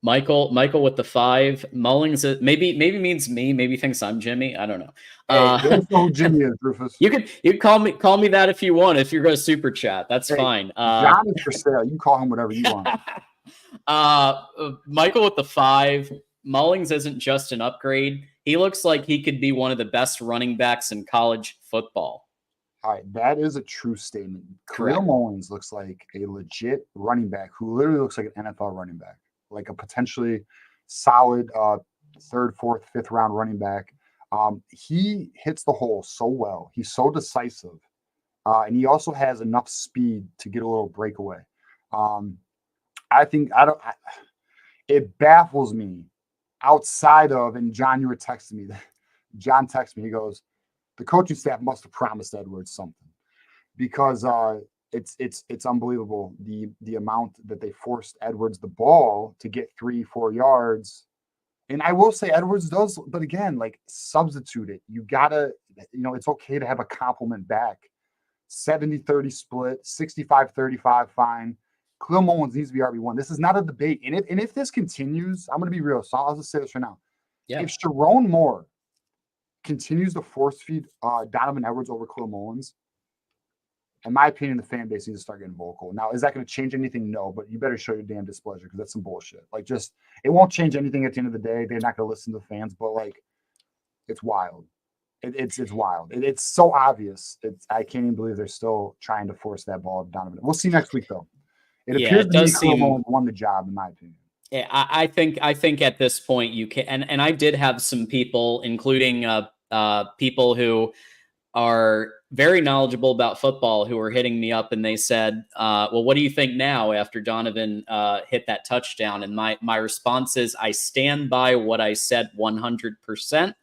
Michael with the 5. Mullings maybe means me. Maybe thinks I'm Jimmy. I don't know. Don't know who Jimmy is, Rufus. You can call me that if you want. If you're going to super chat, that's fine. John is for sale. You can call him whatever you want. Michael with the 5. Mullings isn't just an upgrade. He looks like he could be one of the best running backs in college football. All right, that is a true statement. Khalil Mullins looks like a legit running back who literally looks like an NFL running back, like a potentially solid 3rd, 4th, 5th round running back. He hits the hole so well. He's so decisive, and he also has enough speed to get a little breakaway. It baffles me outside of, and John, you were texting me. John texted me. He goes, the coaching staff must have promised Edwards something, because it's unbelievable the amount that they forced Edwards the ball to get 3-4 yards. And I will say Edwards does, but again, like, substitute it. You gotta, it's okay to have a compliment back. 70-30 split, 65-35, fine. Khalil Mullins needs to be RB1. This is not a debate. And if this continues, I'm gonna be real. So I'll just say this right now. Yeah. If Sharon Moore continues to force feed Donovan Edwards over Khalil Mullins, in my opinion, the fan base needs to start getting vocal. Now, is that going to change anything? No, but you better show your damn displeasure, because that's some bullshit. Like, just, it won't change anything at the end of the day. They're not going to listen to the fans, but like, it's wild. It's wild. It's so obvious. I can't even believe they're still trying to force that ball to Donovan. We'll see next week though. It appears to me Khalil Mullins won the job, in my opinion. Yeah, I think at this point you can, and I did have some people, including people who are very knowledgeable about football, who were hitting me up, and they said, well, what do you think now after Donovan hit that touchdown? And my response is, I stand by what I said 100%,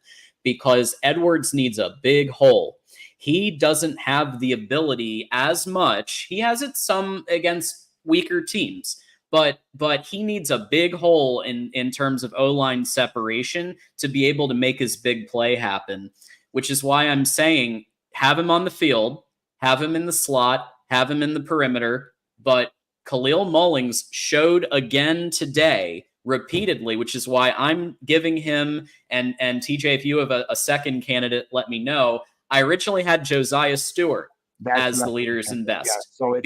because Edwards needs a big hole. He doesn't have the ability as much. He has it some against weaker teams, but he needs a big hole in terms of O-line separation to be able to make his big play happen, which is why I'm saying have him on the field, have him in the slot, have him in the perimeter. But Khalil Mullins showed again today repeatedly, which is why I'm giving him, and TJ, if you have a second candidate, let me know. I originally had Josiah Stewart as the leaders in best, yeah, so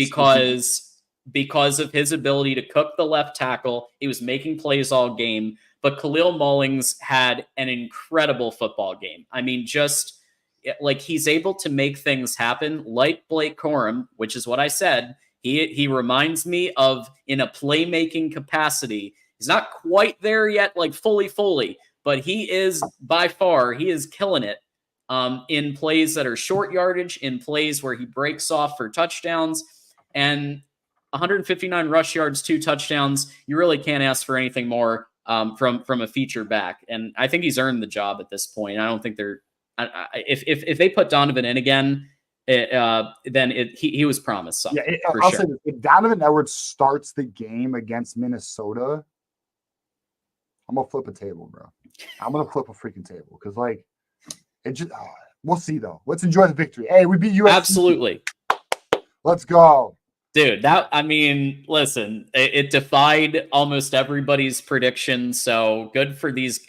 because of his ability to cook the left tackle. He was making plays all game, but Khalil Mullings had an incredible football game. I mean, just like he's able to make things happen like Blake Corum, which is what I said. He reminds me of, in a playmaking capacity. He's not quite there yet, like fully, but he is by far, he is killing it in plays that are short yardage, in plays where he breaks off for touchdowns, and 159 rush yards, 2 touchdowns. You really can't ask for anything more from a feature back, and I think he's earned the job at this point. I don't think they're if they put Donovan in again, then he was promised something. Yeah, I'll say this. If Donovan Edwards starts the game against Minnesota, I'm gonna flip a table, bro. I'm gonna flip a freaking table because, like, it just we'll see though. Let's enjoy the victory. Hey, we beat USC. Absolutely. Let's go. Dude, I mean, listen, it defied almost everybody's predictions. So good for these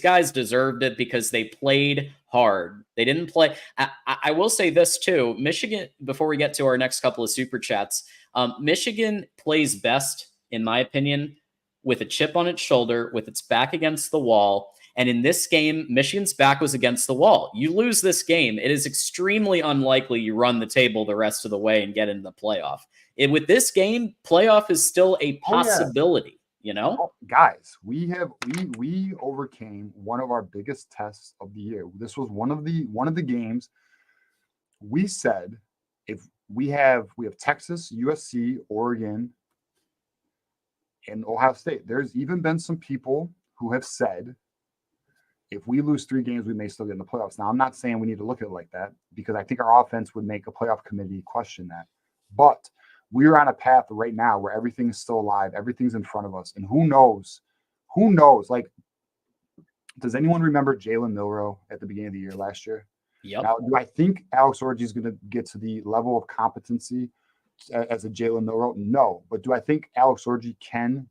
guys. Deserved it because they played hard. They didn't play. I will say this too. Michigan, before we get to our next couple of super chats, Michigan plays best, in my opinion, with a chip on its shoulder, with its back against the wall. And in this game, Michigan's back was against the wall. You lose this game, it is extremely unlikely you run the table the rest of the way and get into the playoff. With this game, playoff is still a possibility, you know? Oh, guys, we overcame one of our biggest tests of the year. This was one of the games we said, if we have Texas, USC, Oregon, and Ohio State. There's even been some people who have said, if we lose 3 games, we may still get in the playoffs. Now, I'm not saying we need to look at it like that because I think our offense would make a playoff committee question that. But we're on a path right now where everything is still alive. Everything's in front of us. And who knows? Like, does anyone remember Jalen Milroe at the beginning of the year last year? Yep. Now, do I think Alex Orji is going to get to the level of competency as a Jalen Milroe? No. But do I think Alex Orji can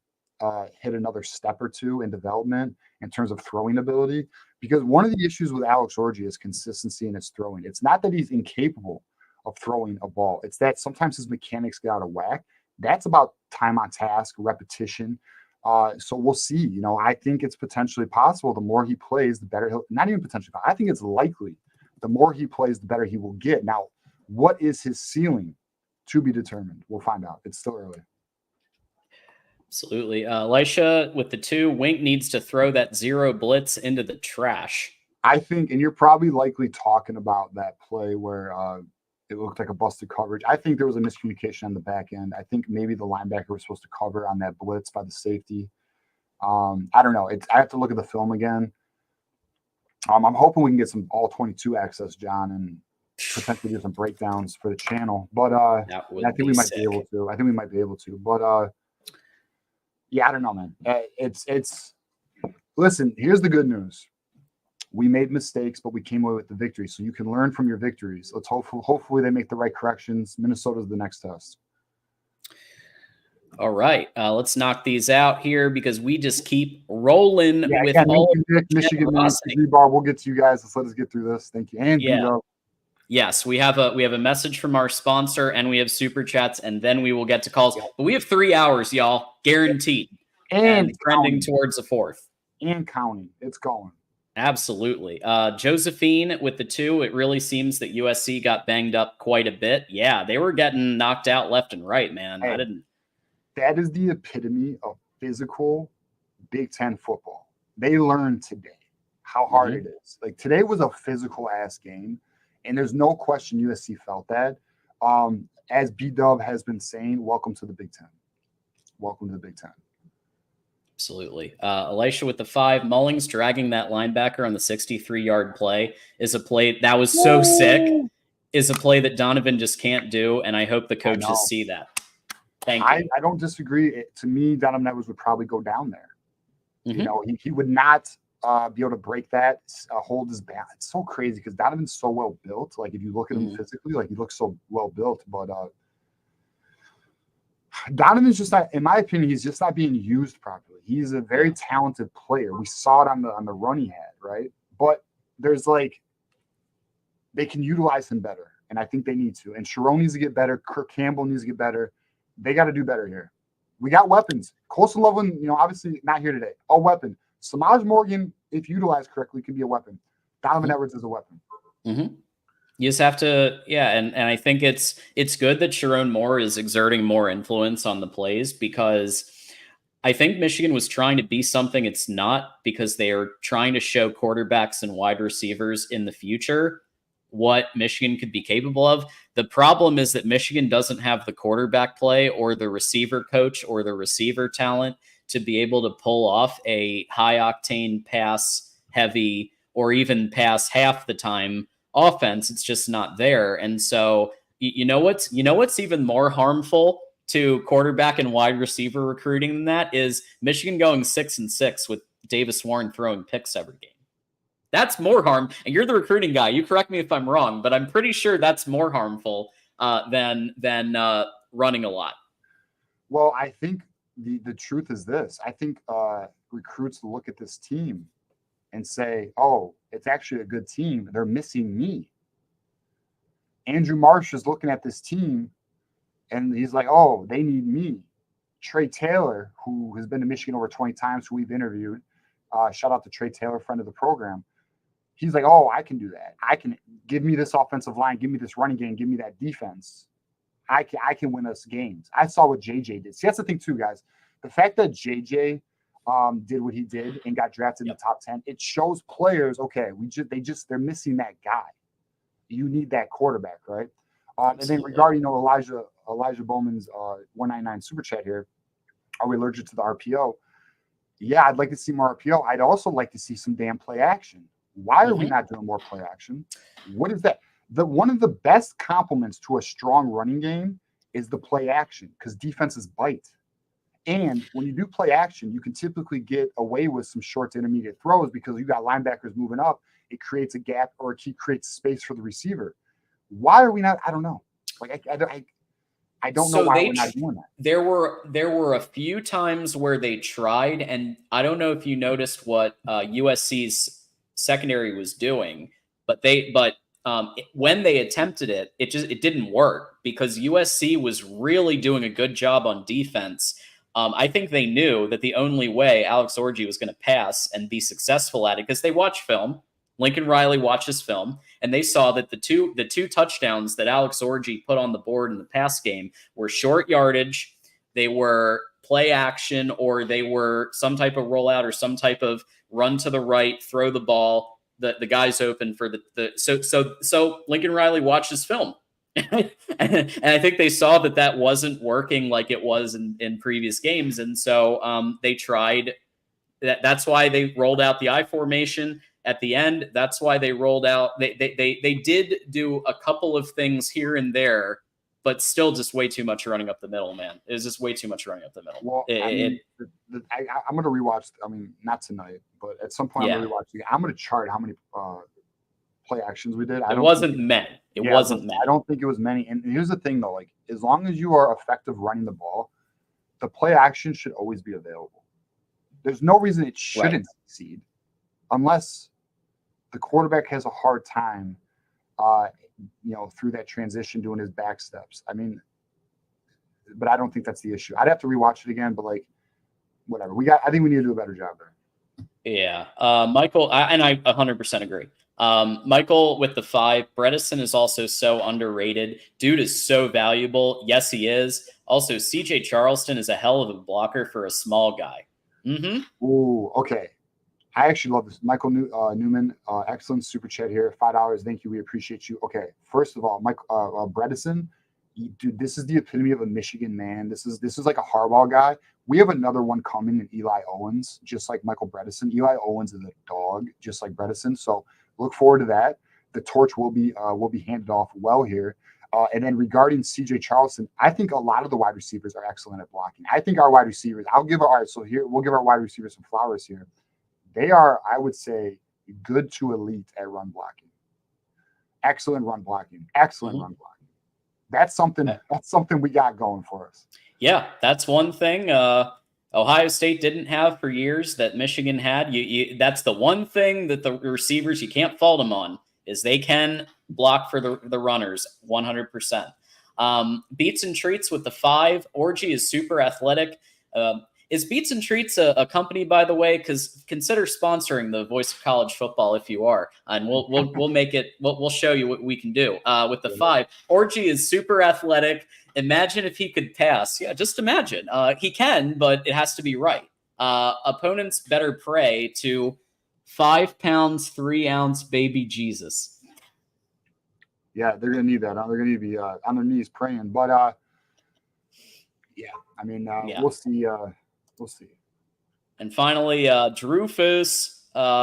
hit another step or two in development in terms of throwing ability? Because one of the issues with Alex Orji is consistency in his throwing. It's not that he's incapable of throwing a ball. It's that sometimes his mechanics get out of whack. That's about time on task, repetition. So we'll see. You know, I think it's potentially possible. The more he plays, the better he'll. Not even potentially. I think it's likely. The more he plays, the better he will get. Now, what is his ceiling? To be determined. We'll find out. It's still early. Absolutely. Elisha with the 2. Wink needs to throw that 0 blitz into the trash. I think, and you're probably likely talking about that play where it looked like a busted coverage. I think there was a miscommunication on the back end. I think maybe the linebacker was supposed to cover on that blitz by the safety. I don't know. I have to look at the film again. I'm hoping we can get some all 22 access, John, and potentially do some breakdowns for the channel. But I think we might be able to. But yeah, I don't know, man. It's listen, here's the good news. We made mistakes, but we came away with the victory. So you can learn from your victories. Let's hopefully they make the right corrections. Minnesota's the next test. All right, let's knock these out here because we just keep rolling with all Michigan rebar. We'll get to you guys. Let us get through this. Thank you. And yes, we have a message from our sponsor, and we have super chats, and then we will get to calls. But we have 3 hours, y'all, guaranteed, and trending towards the 4th. And counting, it's going. Absolutely. Josephine with the 2. It really seems that USC got banged up quite a bit. Yeah, they were getting knocked out left and right, man. Hey, that is the epitome of physical Big Ten football. They learned today how hard it is. Like, today was a physical ass game, and there's no question USC felt that. As B-Dub has been saying, welcome to the Big Ten. Welcome to the Big Ten. Absolutely. Elisha with the 5. Mullings dragging that linebacker on the 63-yard play is a play that was so sick, is a play that Donovan just can't do, and I hope the coaches see that. Thank you. I don't disagree. To me, Donovan Edwards would probably go down there. You know, he would not be able to break that, hold his back. It's so crazy because Donovan's so well built. Like, if you look at him physically, like, he looks so well built. But Donovan's just not, in my opinion, he's just not being used properly. He's a very talented player. We saw it on the run he had, right? But there's like, they can utilize him better, and I think they need to. And Sharon needs to get better. Kirk Campbell needs to get better. They got to do better here. We got weapons. Colson Loveland, obviously not here today. A weapon. Samaj Morgan, if utilized correctly, can be a weapon. Donovan Edwards is a weapon. Mm-hmm. You just have to, and I think it's good that Sharon Moore is exerting more influence on the plays, because I think Michigan was trying to be something it's not, because they are trying to show quarterbacks and wide receivers in the future what Michigan could be capable of. The problem is that Michigan doesn't have the quarterback play or the receiver coach or the receiver talent to be able to pull off a high octane pass heavy or even pass half the time offense. It's just not there. And so you know what's even more harmful to quarterback and wide receiver recruiting than that is Michigan going 6-6 with Davis Warren throwing picks every game. That's more harm. And you're the recruiting guy. You correct me if I'm wrong, but I'm pretty sure that's more harmful than running a lot. Well, I think the truth is this. I think recruits look at this team and say, oh, it's actually a good team. They're missing me. Andrew Marsh is looking at this team and he's like, oh, they need me. Trey Taylor, who has been to Michigan over 20 times, who we've interviewed, shout out to Trey Taylor, friend of the program. He's like, oh, I can do that. I can give me this offensive line, give me this running game, give me that defense. I can win us games. I saw what JJ did. See, that's the thing too, guys. The fact that JJ did what he did and got drafted in the top 10, it shows players, okay, they're missing that guy. You need that quarterback, right? And then regarding Elijah Bowman's 199 super chat here, are we allergic to the RPO? Yeah, I'd like to see more RPO. I'd also like to see some damn play action. Why are we not doing more play action? What is that? One of the best compliments to a strong running game is the play action, because defenses bite. And when you do play action, you can typically get away with some short to intermediate throws because you got linebackers moving up. It creates a gap, or it creates space for the receiver. Why are we not? I don't know. Like I don't know why we're not doing that. There were a few times where they tried, and I don't know if you noticed what USC's secondary was doing, but when they attempted it, it didn't work because USC was really doing a good job on defense. I think they knew that the only way Alex Orji was going to pass and be successful at it, because they watch film. Lincoln Riley watches film, and they saw that the two touchdowns that Alex Orji put on the board in the pass game were short yardage. They were play action, or they were some type of rollout or some type of run to the right, throw the ball. The guy's open for so Lincoln Riley watches film. And I think they saw that wasn't working like it was in previous games. And so they tried that. That's why they rolled out the I formation at the end. That's why they rolled out. They did do a couple of things here and there, but still just way too much running up the middle, man. It was just way too much running up the middle. Well, I'm going to rewatch. I mean, not tonight, but at some point I'm going to rewatch. I'm going to chart how many play actions we did. It wasn't many. I don't think it was many. And here's the thing, though. Like, as long as you are effective running the ball, the play action should always be available. There's no reason it shouldn't succeed, unless the quarterback has a hard time, through that transition doing his back steps. I mean, but I don't think that's the issue. I'd have to rewatch it again, but whatever. I think we need to do a better job there. Yeah. Michael, I 100% agree. Michael with the 5, Bredesen is also so underrated. Dude is so valuable. Yes, he is. Also, CJ Charleston is a hell of a blocker for a small guy. Mm-hmm. Ooh, okay. I actually love this. Michael Newman, excellent super chat here. $5. Thank you. We appreciate you. Okay. First of all, Bredesen, dude, this is the epitome of a Michigan man. This is like a Harbaugh guy. We have another one coming in Eli Owens, just like Michael Bredesen. Eli Owens is a dog, just like Bredesen. So look forward to that. The torch will be handed off well here. And then regarding CJ Charleston, I think a lot of the wide receivers are excellent at blocking. I think our wide receivers, we'll give our wide receivers some flowers here. They are, I would say, good to elite at run blocking. Excellent run blocking. Excellent run blocking. That's something we got going for us. Yeah, that's one thing Ohio State didn't have for years that Michigan had. That's the one thing that the receivers, you can't fault them on, is they can block for the runners 100%. Beats and Treats with the 5. Orgy is super athletic. Is Beats and Treats a company, by the way? Because consider sponsoring the Voice of College Football if you are, and we'll make it. We'll show you what we can do with the 5. Orgy is super athletic. Imagine if he could pass. Yeah, just imagine. He can, but it has to be right. Opponents better pray to 5 pounds 3 ounce baby Jesus. Yeah, they're gonna need that. They're gonna need to be on their knees praying. But yeah, I mean, we'll see. We'll see. And finally, Drew Foos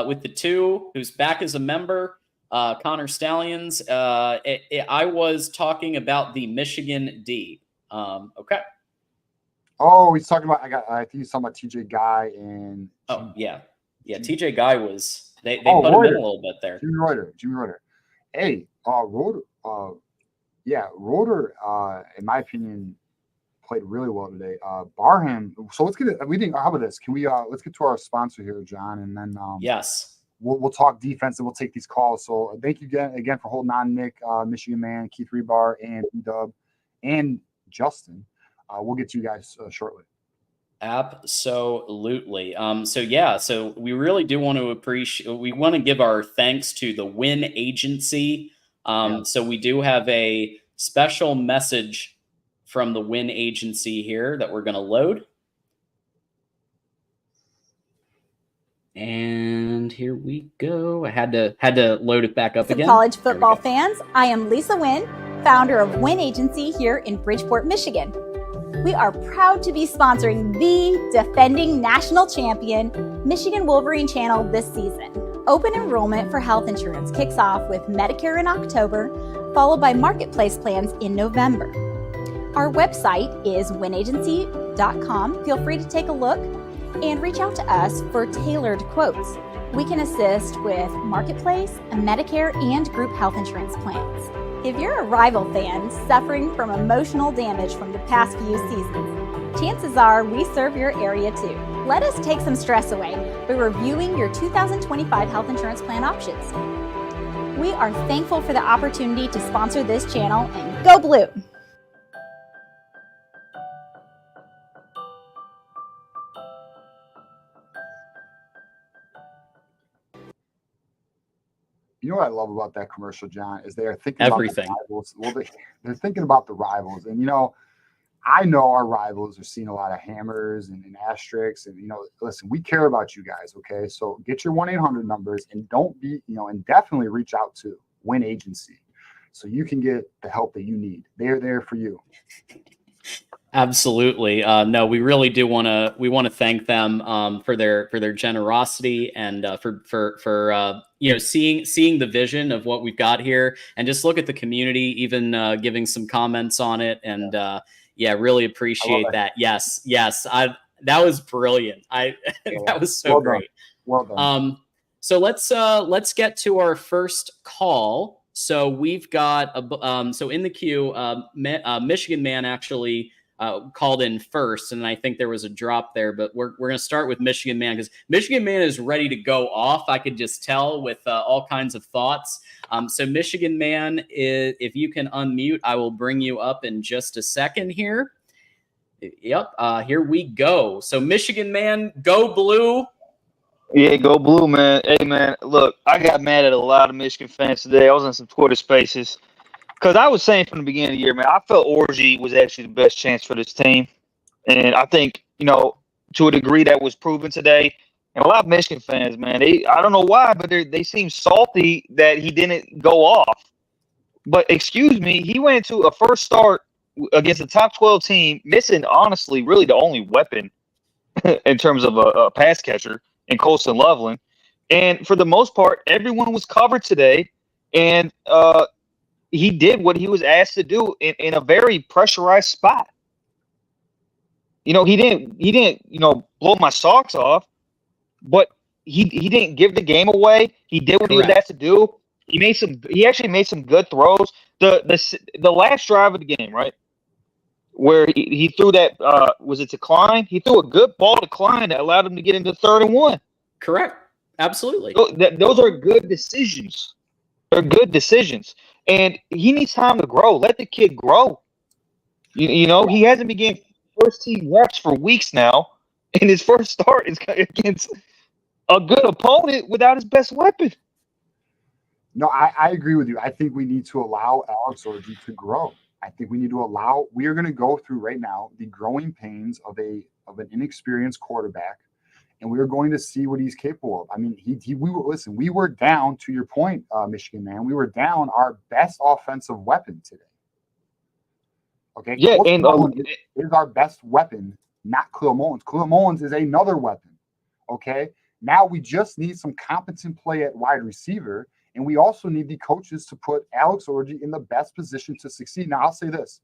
with the 2, who's back as a member. Connor Stallions. I was talking about the Michigan D. Okay. Oh, he's talking about. I think he's talking about TJ Guy and. Oh yeah. TJ Guy was. They put him in a little bit there. Jimmy Reuter. Hey, Roder. Roder. In my opinion, played really well today. Barham. So let's get it. How about this? Can we? Let's get to our sponsor here, John, and then. Yes. We'll talk defense and we'll take these calls. So thank you again for holding on, Nick, Michigan Man, Keith Rebar, and Dub, and Justin. We'll get to you guys shortly. Absolutely. So we really do want to appreciate. We want to give our thanks to the Win Agency. So we do have a special message from the Win Agency here that we're going to load. And here we go. I had to load it back up again. College football fans, I am Lisa Wynn, founder of Win Agency here in Bridgeport, Michigan. We are proud to be sponsoring the defending national champion Michigan Wolverine channel this season. Open enrollment for health insurance kicks off with Medicare in October, followed by marketplace plans in November. Our website is winagency.com. Feel free to take a look and reach out to us for tailored quotes. We can assist with marketplace, Medicare, and group health insurance plans. If you're a rival fan suffering from emotional damage from the past few seasons, chances are we serve your area too. Let us take some stress away by reviewing your 2025 health insurance plan options. We are thankful for the opportunity to sponsor this channel, and go Blue! You know what I love about that commercial, John, is they are thinking everything. About the rivals. Well, they're thinking about the rivals. And, I know our rivals are seeing a lot of hammers and asterisks. And, listen, we care about you guys, okay? So get your 1-800 numbers and don't be, and definitely reach out to Win Agency so you can get the help that you need. They're there for you. Absolutely. No, we really do want to thank them for their generosity and for seeing the vision of what we've got here, and just look at the community, even giving some comments on it, and really appreciate that. Yes, that was brilliant. That was so great. Well done. So let's get to our first call. So we've got so in the queue, Michigan Man actually called in first, and I think there was a drop there, but we're going to start with Michigan Man because Michigan Man is ready to go off. I could just tell with all kinds of thoughts. So Michigan Man, if you can unmute, I will bring you up in just a second here. Yep, here we go. So Michigan Man, go Blue. Yeah, go Blue, man. Hey, man, look, I got mad at a lot of Michigan fans today. I was in some Twitter spaces. Because I was saying from the beginning of the year, man, I felt Orgy was actually the best chance for this team. And I think, to a degree that was proven today. And a lot of Michigan fans, man, I don't know why, but they seem salty that he didn't go off. But excuse me, he went into a first start against a top 12 team, missing, honestly, really the only weapon in terms of a pass catcher in Colston Loveland. And for the most part, everyone was covered today. And he did what he was asked to do in a very pressurized spot. He didn't, blow my socks off, but he didn't give the game away. He did what he was asked to do. He actually made some good throws. The last drive of the game, right? where he threw that was it to Klein? He threw a good ball to Klein that allowed him to get into 3rd and 1. Correct. Absolutely. Those are good decisions. They're good decisions. And he needs time to grow. Let the kid grow. You know, he hasn't been getting first team reps for weeks now. And his first start is against a good opponent without his best weapon. No, I agree with you. I think we need to allow Alex Orji to grow. I think we need to allow. We are going to go through right now the growing pains of an inexperienced quarterback, and we are going to see what he's capable of. I mean, we were down, to your point, Michigan man. We were down our best offensive weapon today. Okay, yeah, Coach and Mullins is our best weapon, not Khalil Mullins. Khalil Mullins is another weapon. Okay, now we just need some competent play at wide receiver. And we also need the coaches to put Alex Orji in the best position to succeed. Now, I'll say this.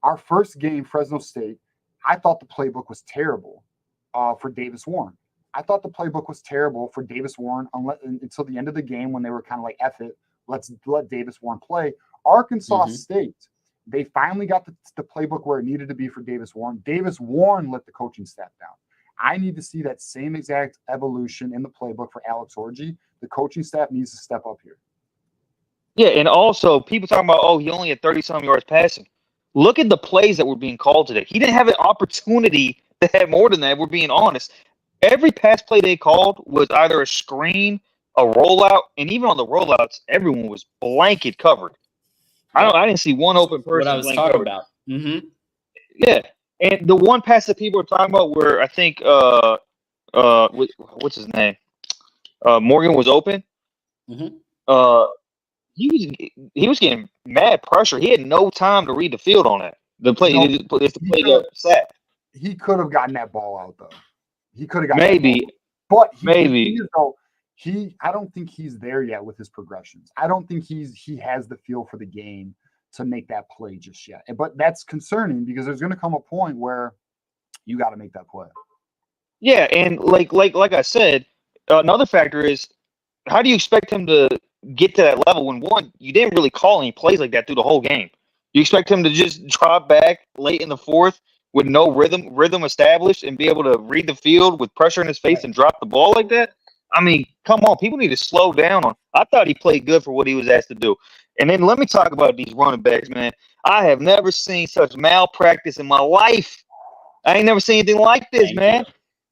Our first game, Fresno State, I thought the playbook was terrible for Davis Warren. I thought the playbook was terrible for Davis Warren until the end of the game when they were kind of like, F it, let's let Davis Warren play. Arkansas State, they finally got the playbook where it needed to be for Davis Warren. Davis Warren let the coaching staff down. I need to see that same exact evolution in the playbook for Alex Orji. The coaching staff needs to step up here. Yeah, and also people talking about, oh, he only had 30-some yards passing. Look at the plays that were being called today. He didn't have an opportunity to have more than that. We're being honest. Every pass play they called was either a screen, a rollout, and even on the rollouts, everyone was blanket covered. I didn't see one open person. What I was talking about. Mm-hmm. Yeah, and the one pass that people were talking about where I think what's his name? Morgan was open. Mm-hmm. He was getting mad pressure. He had no time to read the field on that. The play, the play got sacked. He could have gotten that ball out though. He could have gotten maybe, but maybe. I don't think he's there yet with his progressions. I don't think he has the feel for the game to make that play just yet. But that's concerning because there's going to come a point where you got to make that play. Yeah, and like I said, another factor is how do you expect him to get to that level when, one, you didn't really call any plays like that through the whole game? You expect him to just drop back late in the fourth with no rhythm established and be able to read the field with pressure in his face and drop the ball like that? I mean, come on, people need to slow down on. I thought he played good for what he was asked to do. And then let me talk about these running backs, man. I have never seen such malpractice in my life. I ain't never seen anything like this, man.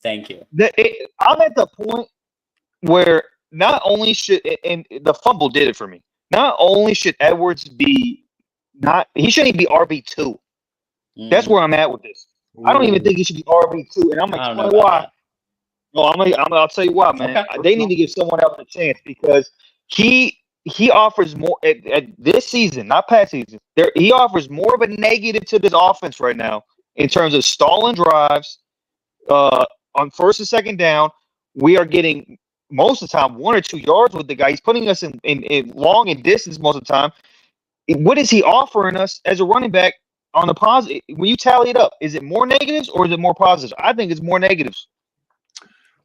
Thank you. I'm at the point where not only should, and the fumble did it for me, not only should Edwards be he shouldn't even be RB2. That's where I'm at with this. I don't even think he should be RB2. And I'm going to explain why. No, I'll tell you why, man. Okay. They need to give someone else a chance because he offers more at this season, not past season. He offers more of a negative to this offense right now in terms of stalling drives. On first and second down, we are getting most of the time 1 or 2 yards with the guy. He's putting us in long and distance most of the time. What is he offering us as a running back on the positive? When you tally it up, is it more negatives or is it more positives? I think it's more negatives.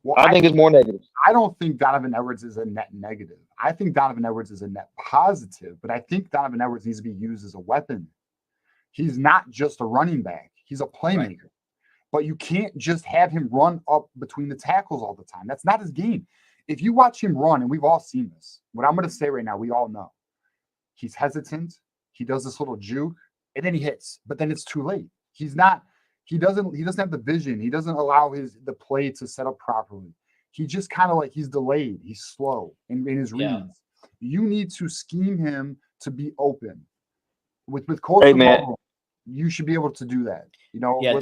Well, I think it's more negative. I don't think Donovan Edwards is a net negative. I think Donovan Edwards is a net positive, but I think Donovan Edwards needs to be used as a weapon. He's not just a running back. He's a playmaker. Right. But you can't just have him run up between the tackles all the time. That's not his game. If you watch him run, and we've all seen this, what I'm going to say right now, we all know. He's hesitant. He does this little juke, and then he hits. But then it's too late. He doesn't have the vision. He doesn't allow the play to set up properly. He just kind of he's delayed. He's slow in his reads. Yeah. You need to scheme him to be open. With Coach you should be able to do that. Yeah,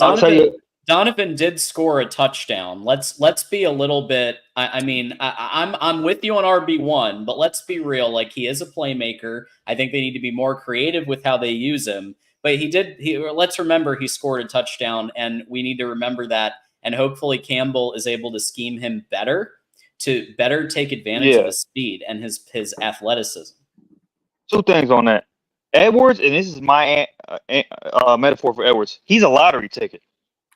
Donovan did score a touchdown. Let's be a little bit. I'm with you on RB1, but let's be real. He is a playmaker. I think they need to be more creative with how they use him. But let's remember he scored a touchdown, and we need to remember that. And hopefully Campbell is able to scheme him better to better take advantage of his speed and his athleticism. 2 things on that. Edwards, and this is my metaphor for Edwards. He's a lottery ticket.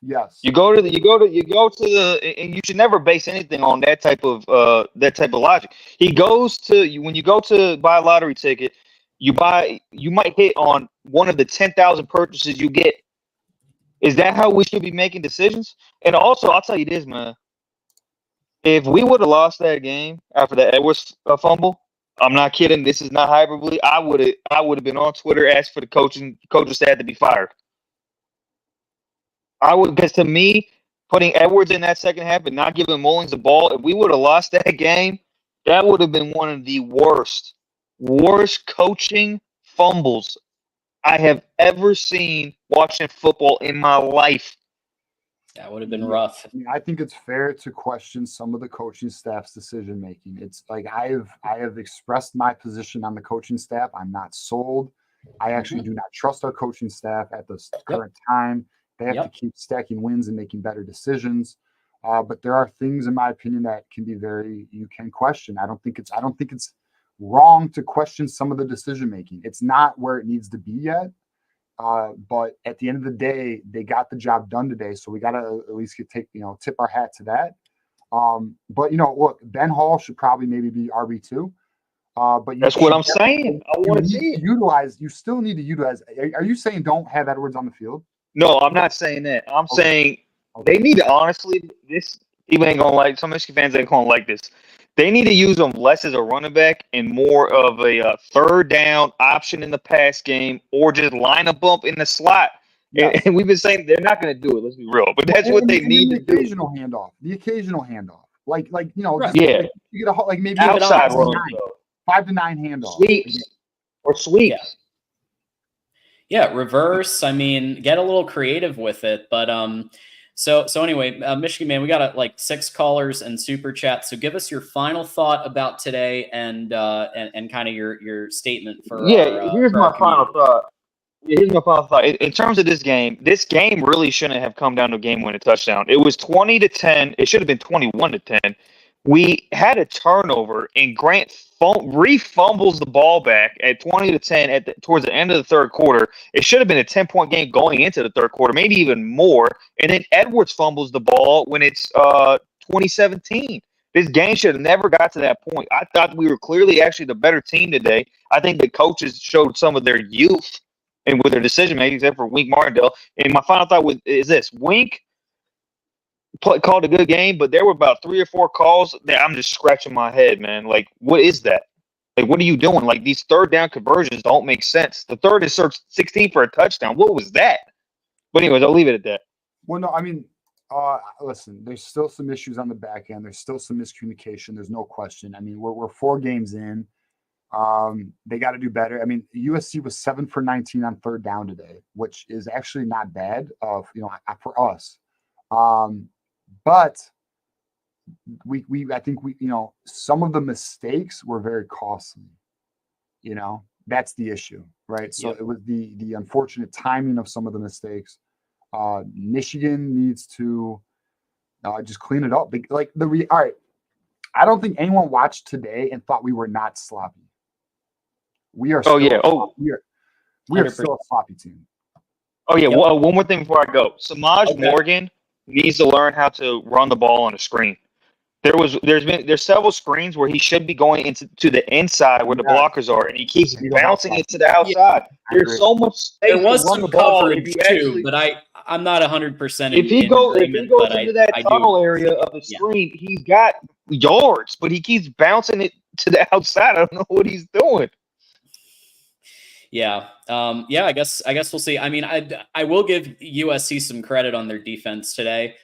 Yes. You go to the, and you should never base anything on that type of logic. He goes to when you go to buy a lottery ticket. You might hit on one of the 10,000 purchases you get. Is that how we should be making decisions? And also, I'll tell you this, man. If we would have lost that game after the Edwards fumble, I'm not kidding. This is not hyperbole. I would have been on Twitter asking for the coaching staff to be fired. Because to me, putting Edwards in that second half and not giving Mullings the ball, if we would have lost that game, that would have been one of the worst coaching fumbles I have ever seen watching football in my life. That would have been rough. I mean, I think it's fair to question some of the coaching staff's decision making. It's like I have expressed my position on the coaching staff. I'm not sold. I actually do not trust our coaching staff at this current time. They have to keep stacking wins and making better decisions. But there are things, in my opinion, that can be you can question. I don't think it's wrong to question some of the decision making. It's not where it needs to be yet. But at the end of the day, they got the job done today. So we got to at least tip our hat to that. But look, Ben Hall should probably maybe be RB2. But that's what I'm saying. I want to see it. You still need to utilize. Are you saying don't have Edwards on the field? No, I'm not saying that. I'm saying they need to honestly. This even ain't gonna like some Michigan fans ain't gonna like this. They need to use him less as a running back and more of a third down option in the pass game, or just line a bump in the slot. Yes. And we've been saying they're not going to do it. Let's be real, but that's what they need to do. The occasional handoff, like right. you get maybe outside run, 5 to 9 handoff, sweeps. Yeah, reverse. I mean, get a little creative with it. But so anyway, Michigan Man, we got 6 callers and super chat. So give us your final thought about today and kind of your statement for. Here's my final thought. In terms of this game really shouldn't have come down to a game-winning touchdown. It was 20-10. It should have been 21-10. We had a turnover, and Grant re-fumbles the ball back at 20-10 towards the end of the third quarter. It should have been a 10-point game going into the third quarter, maybe even more. And then Edwards fumbles the ball when it's 2017. This game should have never got to that point. I thought we were clearly actually the better team today. I think the coaches showed some of their youth and with their decision making, except for Wink Martindale. And my final thought is this: Wink called a good game, but there were about 3 or 4 calls that I'm just scratching my head, man. Like, what is that? Like, what are you doing? Like, these third down conversions don't make sense. The third is 16 for a touchdown. What was that? But anyways, I'll leave it at that. Well, no, I mean, listen, there's still some issues on the back end. There's still some miscommunication. There's no question. I mean, we're 4 games in. They got to do better. I mean, USC was 7 for 19 on third down today, which is actually not bad for us. But I think some of the mistakes were very costly. That's the issue, right? So it was the unfortunate timing of some of the mistakes. Michigan needs to just clean it up. All right. I don't think anyone watched today and thought we were not sloppy. We are. We are still a sloppy team. Oh yeah. Yep. Well, one more thing before I go. Samaj Morgan needs to learn how to run the ball on a screen. There's several screens where he should be going to the inside where the blockers are, and he keeps bouncing it to the outside. There's so much space. There was some coverage too, but I'm not 100%. If he goes into that tunnel area of the screen, he's got yards, but he keeps bouncing it to the outside. I don't know what he's doing. Yeah. I guess we'll see. I mean, I will give USC some credit on their defense today.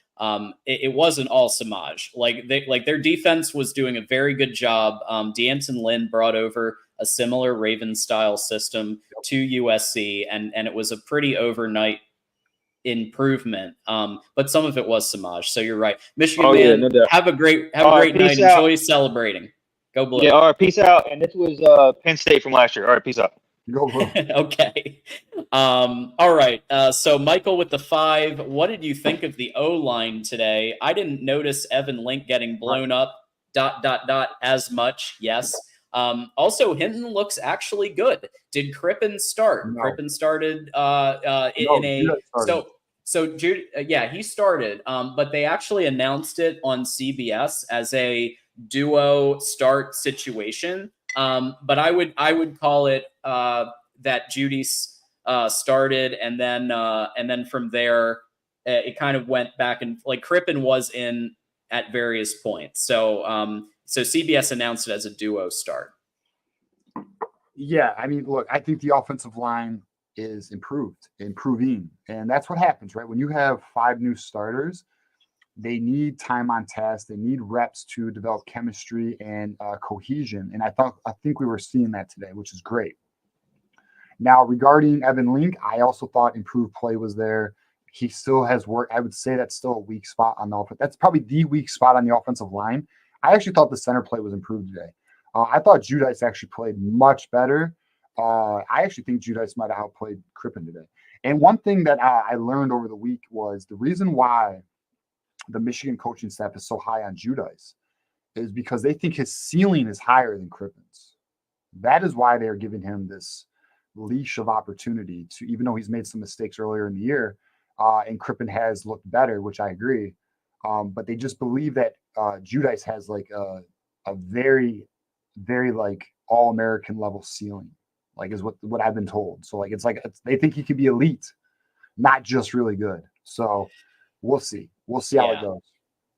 It wasn't all Samaj. Their defense was doing a very good job. D'Anton Lynn brought over a similar Raven style system to USC, and it was a pretty overnight improvement. But some of it was Samaj. So you're right. Michigan, man, have a great night. Enjoy celebrating. Go Blue. Yeah. All right. Peace out. And this was Penn State from last year. All right. Peace out. Go Blue. Okay. All right. So Michael with the 5. What did you think of the O-line today? I didn't notice Evan Link getting blown up as much. Yes. Also, Hinton looks actually good. Did Crippen start? No. Crippen started he started. But they actually announced it on CBS as a duo start situation. But I would call it that Judy's started, and then from there it kind of went back, and like Crippen was in at various points. So so CBS announced it as a duo start. Yeah, I mean, look, I think the offensive line is improving, and that's what happens, right? When you have 5 new starters, they need time on task, they need reps to develop chemistry and cohesion, and I think we were seeing that today, which is great. Now, regarding Evan Link, I also thought improved play was there. He still has work. I would say that's still a weak spot on the offense. That's probably the weak spot on the offensive line. I actually thought the center play was improved today. I thought Judice actually played much better. I actually think Judice might have outplayed Crippen today. And one thing that I learned over the week was the reason why the Michigan coaching staff is so high on Judice is because they think his ceiling is higher than Crippen's. That is why they are giving him this leash of opportunity to, even though he's made some mistakes earlier in the year, and Crippen has looked better, which I agree. But they just believe that Judice has like a very, very like all-American level ceiling, like is what I've been told. So like they think he could be elite, not just really good. So we'll see. We'll see how it goes.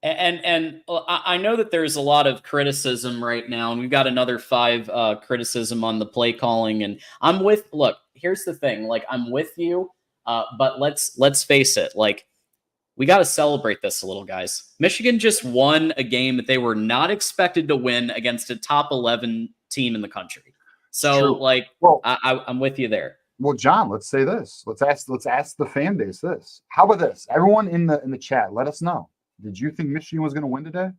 And I know that there's a lot of criticism right now, and we've got another 5 criticism on the play calling. And look, here's the thing, like I'm with you, but let's face it, like we got to celebrate this a little, guys. Michigan just won a game that they were not expected to win against a top 11 team in the country. So True. like, well, I'm with you there. Well, John, let's say this. Let's ask the fan base this. How about this? Everyone in the chat, let us know. Did you think Michigan was going to win today?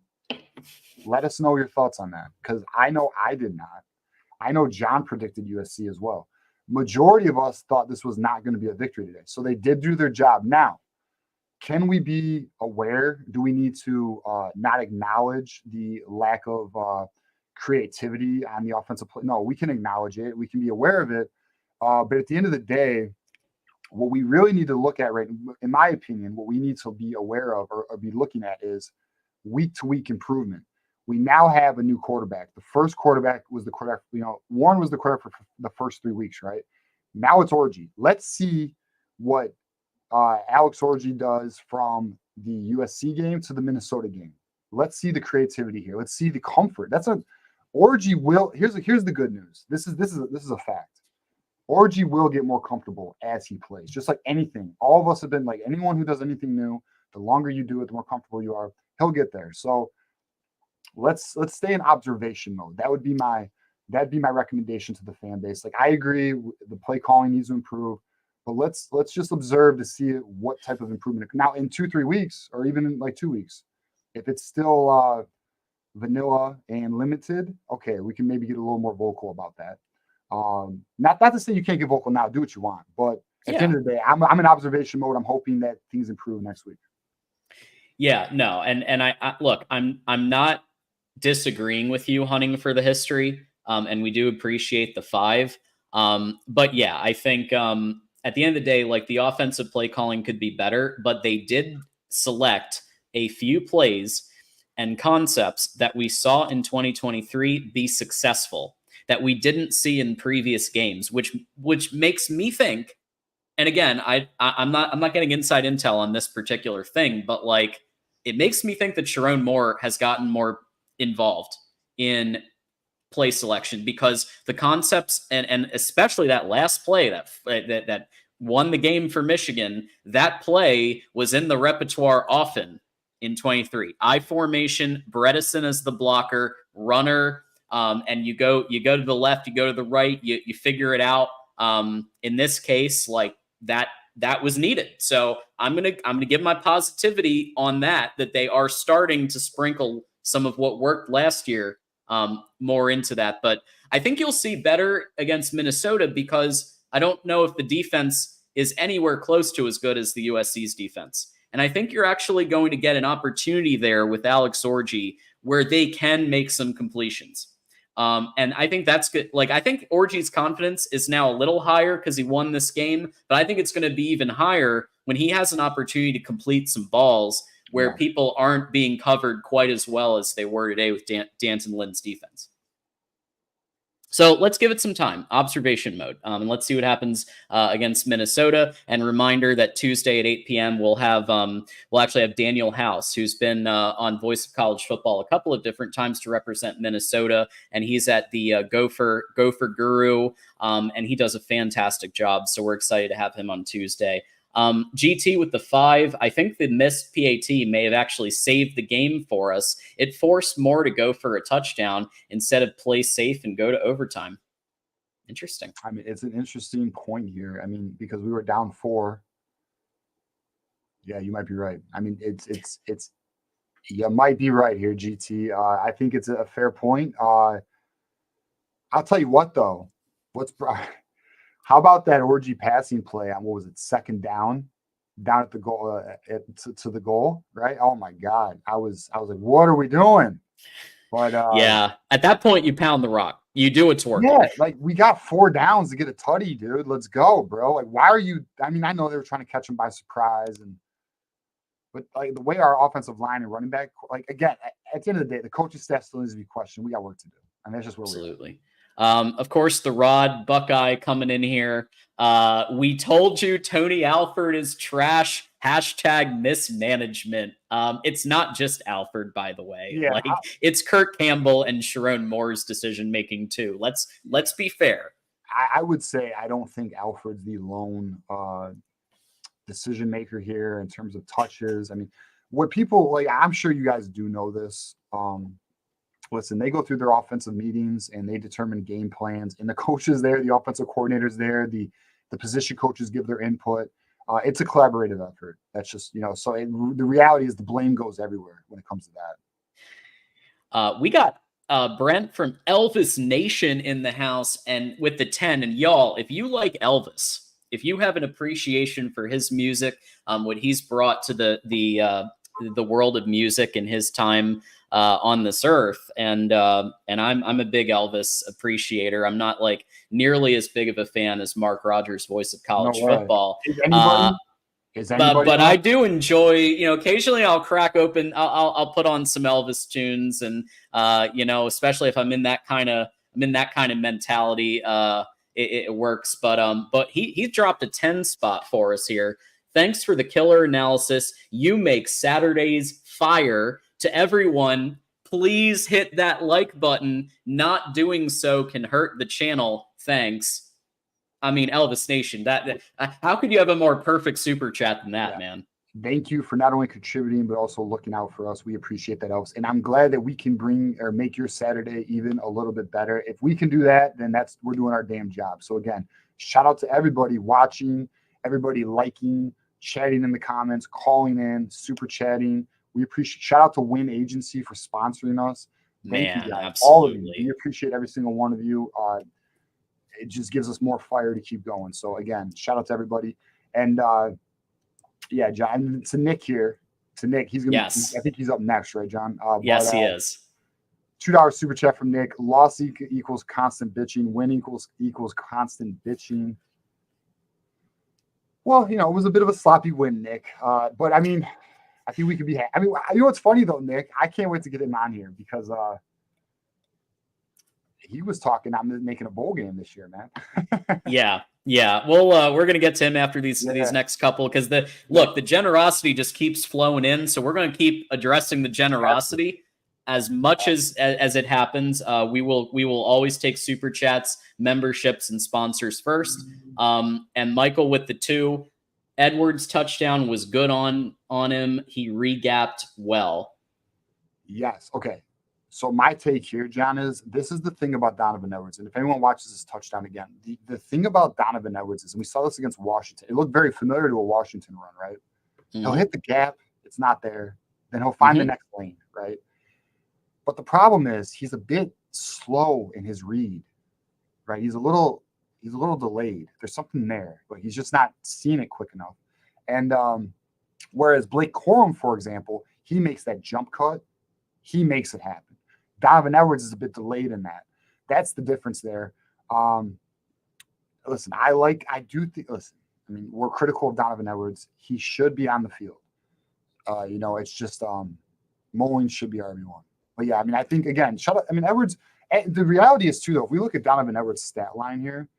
Let us know your thoughts on that, because I know I did not. I know John predicted USC as well. Majority of us thought this was not going to be a victory today. So they did do their job. Now, can we be aware? Do we need to not acknowledge the lack of creativity on the offensive play? No, we can acknowledge it. We can be aware of it. But at the end of the day, what we really need to look at, right, in my opinion, what we need to be aware of or be looking at is week-to-week improvement. We now have a new quarterback. The first quarterback was the quarterback, Warren was the quarterback for the first 3 weeks, right? Now it's Orji. Let's see what Alex Orji does from the USC game to the Minnesota game. Let's see the creativity here. Let's see the comfort. Orji will. Here's the good news. This is a fact. Orji will get more comfortable as he plays, just like anything. All of us have been like, anyone who does anything new, the longer you do it, the more comfortable you are. He'll get there. So let's stay in observation mode. That'd be my recommendation to the fan base. Like, I agree, the play calling needs to improve, but let's just observe to see what type of improvement. Now, in 2-3 weeks, or even in like 2 weeks, if it's still vanilla and limited, okay, we can maybe get a little more vocal about that. Not to say you can't get vocal now, do what you want, but at the end of the day, I'm in observation mode. I'm hoping that things improve next week. Yeah, no, and I look, I'm not disagreeing with you, hunting for the history, and we do appreciate the 5. But yeah, I think at the end of the day, like the offensive play calling could be better, but they did select a few plays and concepts that we saw in 2023 be successful, that we didn't see in previous games, which makes me think. And again, I'm not getting inside intel on this particular thing, but like it makes me think that Sharon Moore has gotten more involved in play selection, because the concepts and especially that last play that won the game for Michigan, that play was in the repertoire often in 23. I formation, Bredesen as the blocker, runner. And you go to the left, you go to the right, you figure it out. In this case, like that was needed. So I'm gonna give my positivity on that they are starting to sprinkle some of what worked last year more into that. But I think you'll see better against Minnesota, because I don't know if the defense is anywhere close to as good as the USC's defense. And I think you're actually going to get an opportunity there with Alex Orji where they can make some completions. And I think that's good. Like, I think Orji's confidence is now a little higher because he won this game, but I think it's going to be even higher when he has an opportunity to complete some balls where people aren't being covered quite as well as they were today with Danton Lynn's defense. So let's give it some time, observation mode, and let's see what happens against Minnesota. And reminder that Tuesday at 8 p.m. we'll actually have Daniel House, who's been on Voice of College Football a couple of different times to represent Minnesota, and he's at the Gopher Guru, and he does a fantastic job. So we're excited to have him on Tuesday. GT with the 5. I think the missed PAT may have actually saved the game for us. It forced Moore to go for a touchdown instead of play safe and go to overtime. Interesting. I mean, it's an interesting point here. I mean, because we were down 4. Yeah, you might be right. I mean, it's you might be right here, GT. I think it's a fair point. I'll tell you what, though. How about that orgy passing play on, what was it, second down at the goal, to the goal, right? Oh my God. I was like, what are we doing? But yeah, at that point you pound the rock. You do what's working. Yeah, like we got 4 downs to get a tutty, dude. Let's go, bro. Like, why are you? I mean, I know they were trying to catch him by surprise, but like the way our offensive line and running back, like again, at the end of the day, the coaching staff still needs to be questioned. We got work to do, and that's just where we're at. Absolutely. Of course, the Rod Buckeye coming in here. We told you Tony Alford is trash. # mismanagement. It's not just Alford, by the way. Yeah, like it's Kurt Campbell and Sharon Moore's decision making too. Let's be fair. I would say I don't think Alfred's the lone decision maker here in terms of touches. I mean, what people like, I'm sure you guys do know this. Listen, they go through their offensive meetings and they determine game plans, and the coaches there, the offensive coordinators there, the position coaches give their input. It's a collaborative effort. That's just, so the reality is the blame goes everywhere when it comes to that. We got Brent from Elvis Nation in the house and with the 10. And y'all, if you like Elvis, if you have an appreciation for his music, what he's brought to the world of music in his time on this earth, and I'm a big Elvis appreciator. I'm not like nearly as big of a fan as Mark Rogers, voice of college football. Is anybody but I do enjoy, occasionally I'll crack open, I'll put on some Elvis tunes, and especially if I'm in that kind of mentality, it works. But he dropped a 10 spot for us here. Thanks for the killer analysis. You make Saturdays fire. To everyone, please hit that like button. Not doing so can hurt the channel. Thanks. I mean, Elvis Nation, that how could you have a more perfect super chat than that, man? Thank you for not only contributing, but also looking out for us. We appreciate that, Elvis. And I'm glad that we can bring or make your Saturday even a little bit better. If we can do that, then we're doing our damn job. So again, shout out to everybody watching, everybody liking, chatting in the comments, calling in, super chatting. We appreciate, shout out to Win Agency for sponsoring us. Thank you guys, absolutely. all of you. We appreciate every single one of you. It just gives us more fire to keep going. So again, shout out to everybody. And yeah, John, to Nick here. To Nick, he's gonna. Yes. I think he's up next, right, John? Yes, he is. $2 super chat from Nick. Loss equals constant bitching. Win equals constant bitching. Well, it was a bit of a sloppy win, Nick. But I mean, I think we could be. I mean, what's funny though, Nick? I can't wait to get him on here because he was talking. I'm making a bowl game this year, man. Yeah. Well, we're gonna get to him after these next couple because the generosity just keeps flowing in. So we're gonna keep addressing the generosity as much as it happens. We will always take super chats, memberships, and sponsors first. And Michael with the 2. Edwards' touchdown was good on him. He regapped well. Yes. Okay. So my take here, John, is this is the thing about Donovan Edwards. And if anyone watches this touchdown again, the thing about Donovan Edwards is, and we saw this against Washington, it looked very familiar to a Washington run, right? Mm-hmm. He'll hit the gap. It's not there. Then he'll find the next lane, right? But the problem is he's a bit slow in his read, right? He's a little delayed. There's something there, but he's just not seeing it quick enough. And whereas Blake Corum, for example, he makes that jump cut. He makes it happen. Donovan Edwards is a bit delayed in that. That's the difference there. Listen, I mean, we're critical of Donovan Edwards. He should be on the field. It's just Mullins should be RB1. But yeah, I mean, I think again, Edwards And the reality is too, though, if we look at Donovan Edwards' stat line here,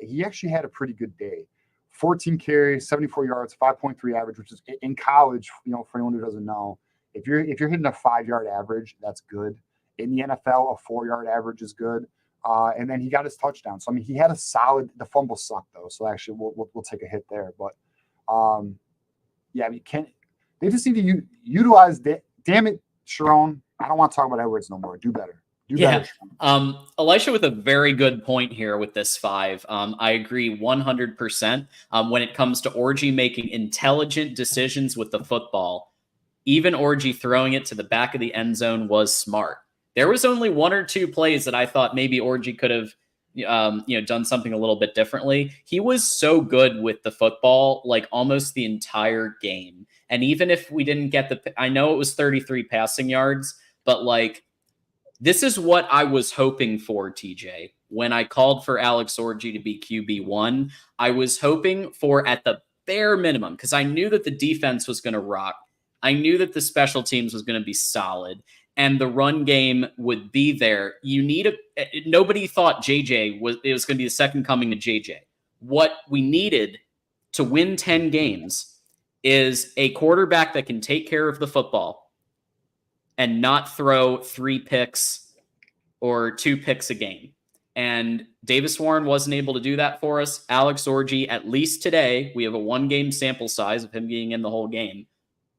he actually had a pretty good day. 14 carries, 74 yards, 5.3 average, which is in college, for anyone who doesn't know, if you're hitting a 5-yard average, that's good. In the NFL, a 4-yard average is good. And then he got his touchdown. So, I mean, he had a solid – the fumble sucked, though. So, actually, we'll take a hit there. But, yeah, I mean, they just need to utilize – damn it, Sharon. I don't want to talk about Edwards no more. Do better. Yeah. Elisha with a very good point here with this 5. I agree 100%. When it comes to Orji making intelligent decisions with the football, even Orji throwing it to the back of the end zone was smart. There was only 1 or 2 plays that I thought maybe Orji could have, done something a little bit differently. He was so good with the football, like almost the entire game. And even if we didn't get I know it was 33 passing yards, but like, this is what I was hoping for, TJ. When I called for Alex Orji to be QB1, I was hoping for, at the bare minimum, because I knew that the defense was going to rock. I knew that the special teams was going to be solid, and the run game would be there. Nobody thought it was going to be the second coming of JJ. What we needed to win 10 games is a quarterback that can take care of the football and not throw 3 picks or 2 picks a game. And Davis Warren wasn't able to do that for us. Alex Orji, at least today, we have a 1-game sample size of him being in the whole game,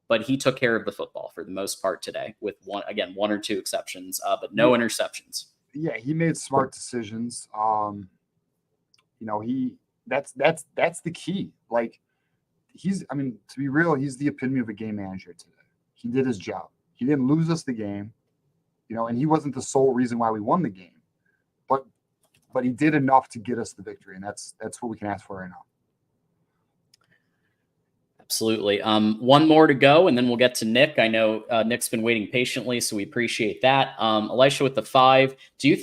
but he took care of the football for the most part today with 1 or 2 exceptions, but no interceptions. Yeah, he made smart decisions. That's the key. Like, to be real, he's the epitome of a game manager today. He did his job. He didn't lose us the game, and he wasn't the sole reason why we won the game, but he did enough to get us the victory, and that's what we can ask for right now. Absolutely. 1 more to go, and then we'll get to Nick. I know Nick's been waiting patiently, so we appreciate that. Elisha with the 5. Do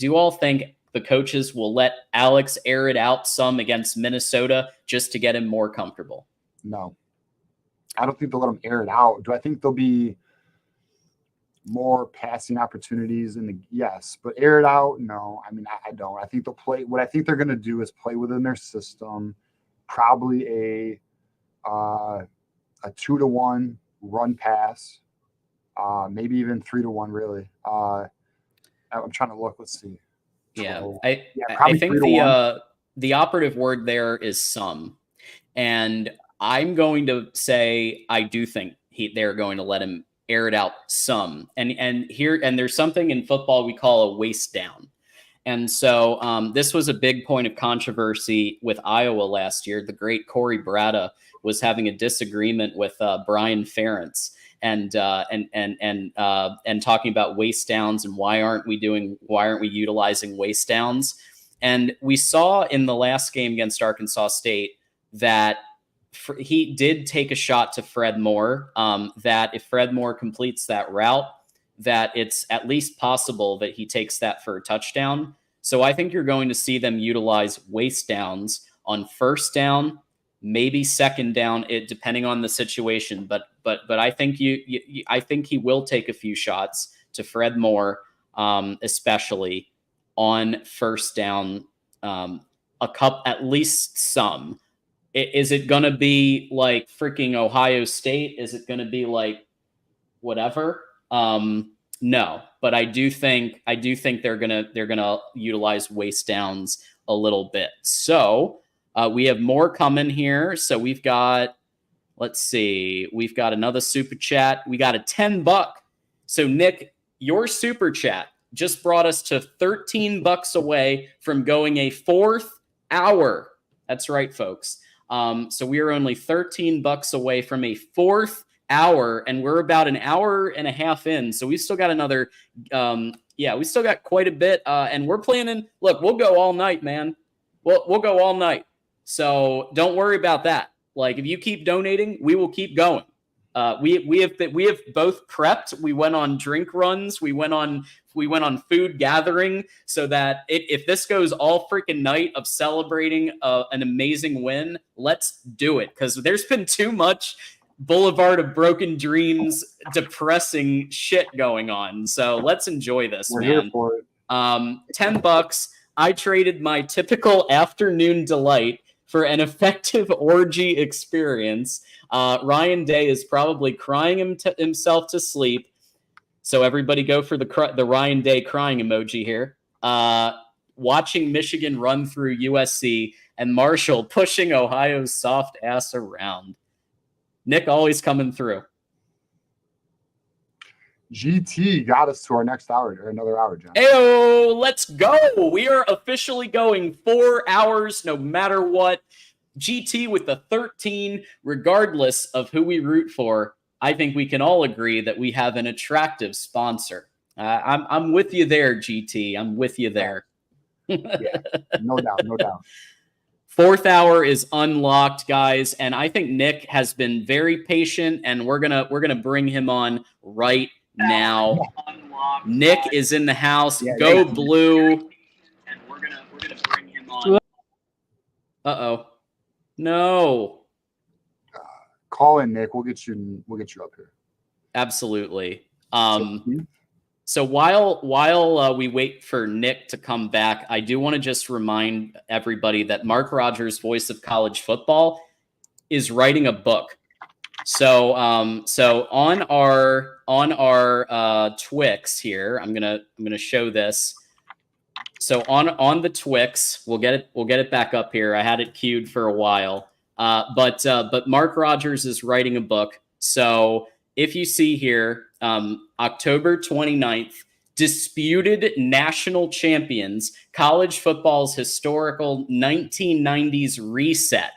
you all think the coaches will let Alex air it out some against Minnesota just to get him more comfortable? No. I don't think they'll let him air it out. Do I think there'll be more passing opportunities yes, but air it out? No. I mean, I don't. I think they'll play. What I think they're going to do is play within their system, probably a 2-to-1 run pass, maybe even 3-to-1. Really. I'm trying to look. Let's see. Yeah, I think the operative word there is some, and I'm going to say I do think they're going to let him air it out some, and there's something in football we call a waist down, and so this was a big point of controversy with Iowa last year. The great Corey Bratta was having a disagreement with Brian Ferentz. And talking about waist downs and why aren't we utilizing waist downs? And we saw in the last game against Arkansas State that he did take a shot to Fred Moore, that if Fred Moore completes that route, that it's at least possible that he takes that for a touchdown. So I think you're going to see them utilize waist downs on first down, maybe second down, depending on the situation. But I think I think he will take a few shots to Fred Moore, especially on first down, at least some. Is it going to be like freaking Ohio State? Is it going to be like whatever? No, but I do think they're gonna utilize waist downs a little bit. So we have more coming here. So we've got, let's see, we've got another super chat. We got a $10. So Nick, your super chat just brought us to $13 away from going a 4th hour. That's right, folks. So we are only $13 away from a 4th hour, and we're about an hour and a half in. So we still got another, we still got quite a bit. And we're planning, look, we'll go all night, man. We'll go all night. So don't worry about that. Like, if you keep donating, we will keep going. We have both prepped. We went on drink runs. We went on food gathering, so that if this goes all freaking night of celebrating an amazing win, let's do it. Because there's been too much Boulevard of Broken Dreams, depressing shit going on. So let's enjoy this, We're man. here for it. $10. I traded my typical afternoon delight for an effective orgy experience. Ryan Day is probably crying himself to sleep. So everybody go for the Ryan Day crying emoji here. Watching Michigan run through USC and Marshall pushing Ohio's soft ass around. Nick always coming through. GT got us to our next hour, or another hour, John. Ayo, let's go. We are officially going 4 hours no matter what. GT with the 13, regardless of who we root for. I think we can all agree that we have an attractive sponsor. I'm with you there, GT. I'm with you there. Yeah, no doubt, no doubt. 4th hour is unlocked, guys, and I think Nick has been very patient, and we're gonna bring him on right now. Nick is in the house. Yeah, Go yeah. blue. And we're gonna bring him on. Uh-oh. No. Call in, Nick. We'll get you up here. Absolutely. So while we wait for Nick to come back, I do want to just remind everybody that Mark Rogers, voice of college football, is writing a book. So on our Twix here, I'm gonna show this. So on the Twix, we'll get it back up here. I had it queued for a while, but Mark Rogers is writing a book. So if you see here, October 29th, Disputed National Champions, College Football's Historical 1990s Reset.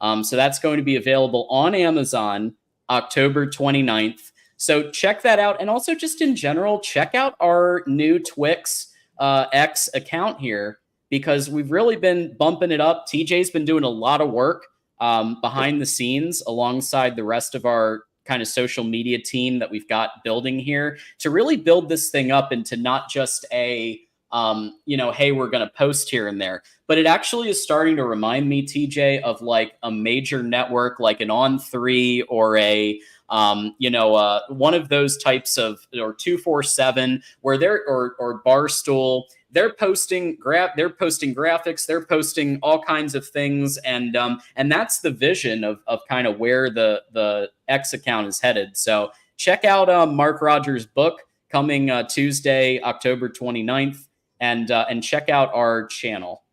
So that's going to be available on Amazon October 29th. So check that out. And also just in general, check out our new Twix X account here, because we've really been bumping it up. TJ's been doing a lot of work behind the scenes alongside the rest of our kind of social media team that we've got building here to really build this thing up into not just a, hey, we're going to post here and there, but it actually is starting to remind me, TJ, of like a major network, like an On3 or a, one of those types of, or 247 where or Barstool, they're posting graphics, they're posting all kinds of things. And that's the vision of kind of where the X account is headed. So check out Mark Rogers' book coming Tuesday, October 29th, and check out our channel.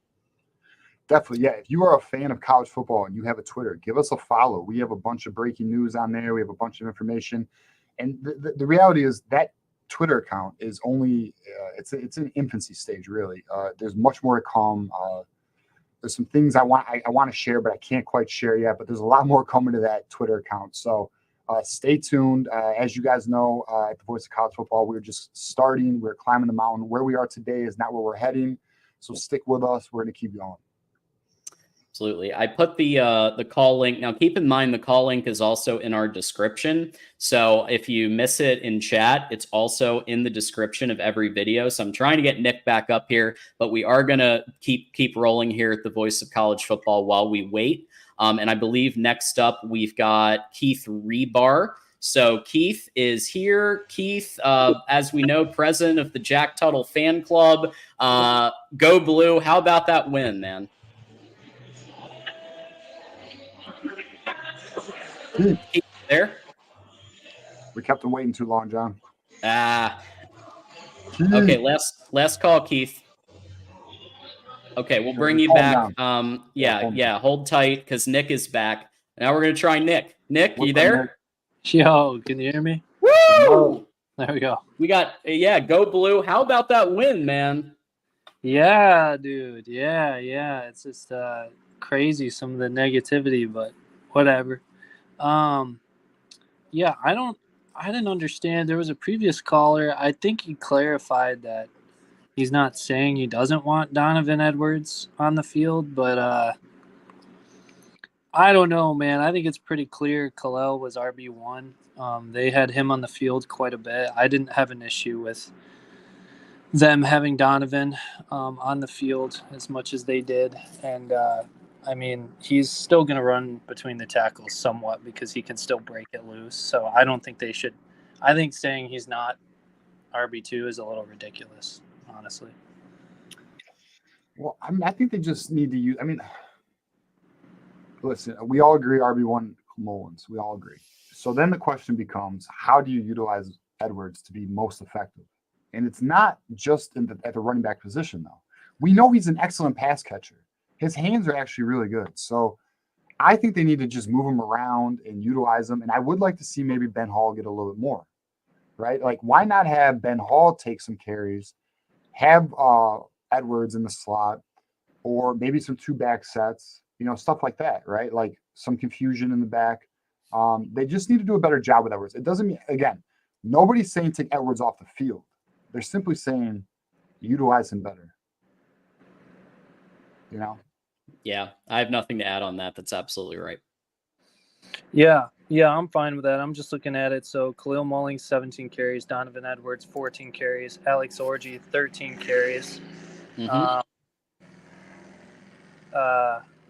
Definitely, yeah. If you are a fan of college football and you have a Twitter, give us a follow. We have a bunch of breaking news on there. We have a bunch of information. And the reality is that Twitter account is only it's an infancy stage, really. There's much more to come. There's some things I want to share, but I can't quite share yet. But there's a lot more coming to that Twitter account. So stay tuned. As you guys know, at the Voice of College Football, we're just starting. We're climbing the mountain. Where we are today is not where we're heading. So stick with us. We're going to keep going. Absolutely. I put the call link. Now, keep in mind, the call link is also in our description. So if you miss it in chat, it's also in the description of every video. So I'm trying to get Nick back up here, but we are going to keep rolling here at the Voice of College Football while we wait. And I believe next up, we've got Keith Rebar. So Keith is here. Keith, as we know, president of the Jack Tuttle fan club. Go Blue. How about that win, man? Keith, there? We kept him waiting too long, John. Okay, last call, Keith. Okay, we'll bring you back. Yeah, hold tight because Nick is back. Now we're gonna try Nick. Nick, you there? Yo, can you hear me? Woo! There we go. We got Go Blue. How about that win, man? Yeah, dude. Yeah. It's just crazy, some of the negativity, but whatever. Yeah, I didn't understand. There was a previous caller. I think he clarified that he's not saying he doesn't want Donovan Edwards on the field, but I don't know, man. I think it's pretty clear Khalil was RB1. They had him on the field quite a bit. I didn't have an issue with them having Donovan on the field as much as they did. And I mean, he's still going to run between the tackles somewhat because he can still break it loose. So I don't think they should. I think saying he's not RB2 is a little ridiculous, honestly. Well, I think they just need to use. Listen, we all agree RB1 Mullins. We all agree. So then the question becomes, how do you utilize Edwards to be most effective? And it's not just at the running back position, though. We know he's an excellent pass catcher. His hands are actually really good. So I think they need to just move him around and utilize him. And I would like to see maybe Ben Hall get a little bit more, right? Like, why not have Ben Hall take some carries, have Edwards in the slot, or maybe some 2-back sets, stuff like that, right? Like some confusion in the back. They just need to do a better job with Edwards. It doesn't mean, again, nobody's saying take Edwards off the field. They're simply saying utilize him better. Yeah, I have nothing to add on that. That's absolutely right. Yeah, I'm fine with that. I'm just looking at it. So Khalil Mullings, 17 carries. Donovan Edwards, 14 carries. Alex Orji, 13 carries. Mm-hmm.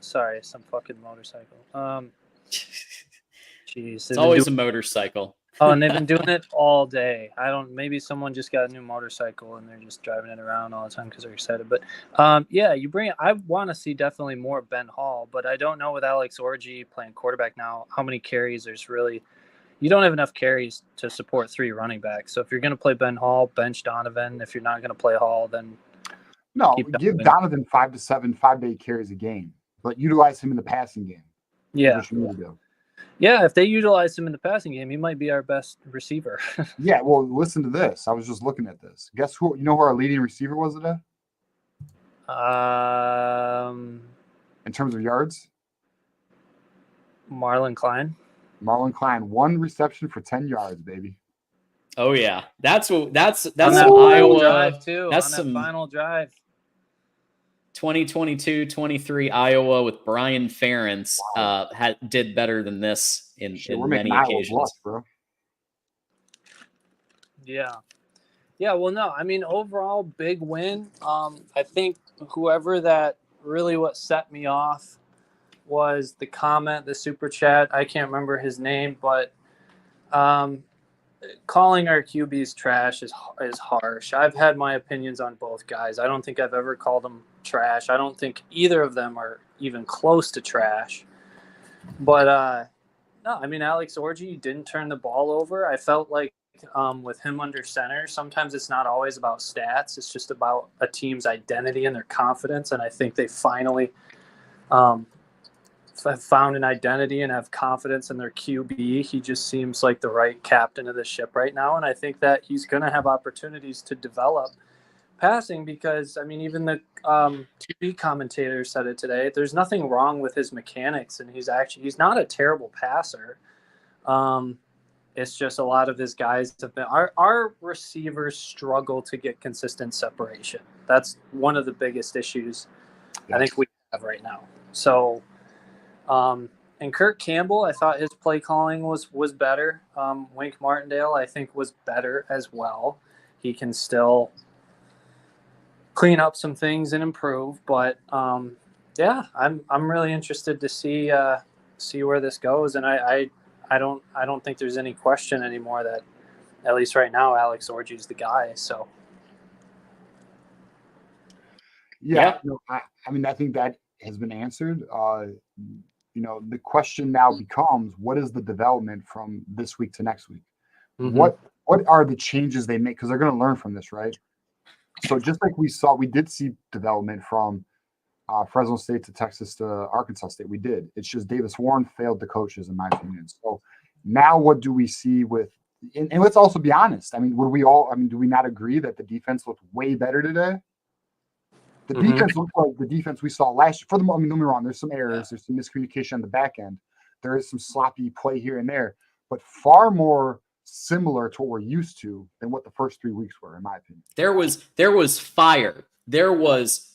Sorry, some fucking motorcycle. Jeez, it's always a motorcycle. Oh, and they've been doing it all day. Maybe someone just got a new motorcycle and they're just driving it around all the time because they're excited. But I want to see definitely more Ben Hall, but I don't know with Alex Orji playing quarterback now how many carries there's really. You don't have enough carries to support 3 running backs. So if you're going to play Ben Hall, bench Donovan. If you're not going to play Hall, then give Donovan 5 to 8 carries a game, but utilize him in the passing game. Yeah. Yeah, if they utilize him in the passing game, he might be our best receiver. Yeah, well, listen to this. I was just looking at this. Guess who? You know who our leading receiver was today? In terms of yards? Marlon Klein. 1 reception for 10 yards, baby. Oh yeah, that's some Iowa drive too. That's some final drive. 2022-23 Iowa with Brian Ferentz did better than this in many occasions. Blush, bro. Yeah. Well, no, I mean, overall big win. I think whoever that really what set me off was the comment, the super chat. I can't remember his name, but calling our QBs trash is harsh. I've had my opinions on both guys. I don't think I've ever called them trash. I don't think either of them are even close to trash. But no, I mean, Alex Orji didn't turn the ball over. I felt like with him under center, sometimes it's not always about stats. It's just about a team's identity and their confidence. And I think they finally have found an identity and have confidence in their QB. He just seems like the right captain of the ship right now. And I think that he's going to have opportunities to develop passing because, I mean, even the TV commentator said it today. There's nothing wrong with his mechanics, and he's not a terrible passer. It's just a lot of his guys have been our receivers struggle to get consistent separation. That's one of the biggest issues I think we have right now. So, and Kirk Campbell, I thought his play calling was better. Wink Martindale, I think, was better as well. He can still clean up some things and improve, but yeah, I'm really interested to see where this goes, and I don't think there's any question anymore that, at least right now, Alex Orji is the guy. So yeah. No, I mean, I think that has been answered. The question now becomes, what is the development from this week to next week? Mm-hmm. What are the changes they make? Because they're going to learn from this, right? So just like we did see development from Fresno State to Texas to Arkansas State. We did. It's just Davis Warren failed the coaches, in my opinion. So now what do we see with – and let's also be honest. I mean, do we not agree that the defense looked way better today? The defense looked like the defense we saw last year. Don't get me wrong. There's some errors. There's some miscommunication on the back end. There is some sloppy play here and there, but far more similar to what we're used to than what the first 3 weeks were, in my opinion. There was fire. There was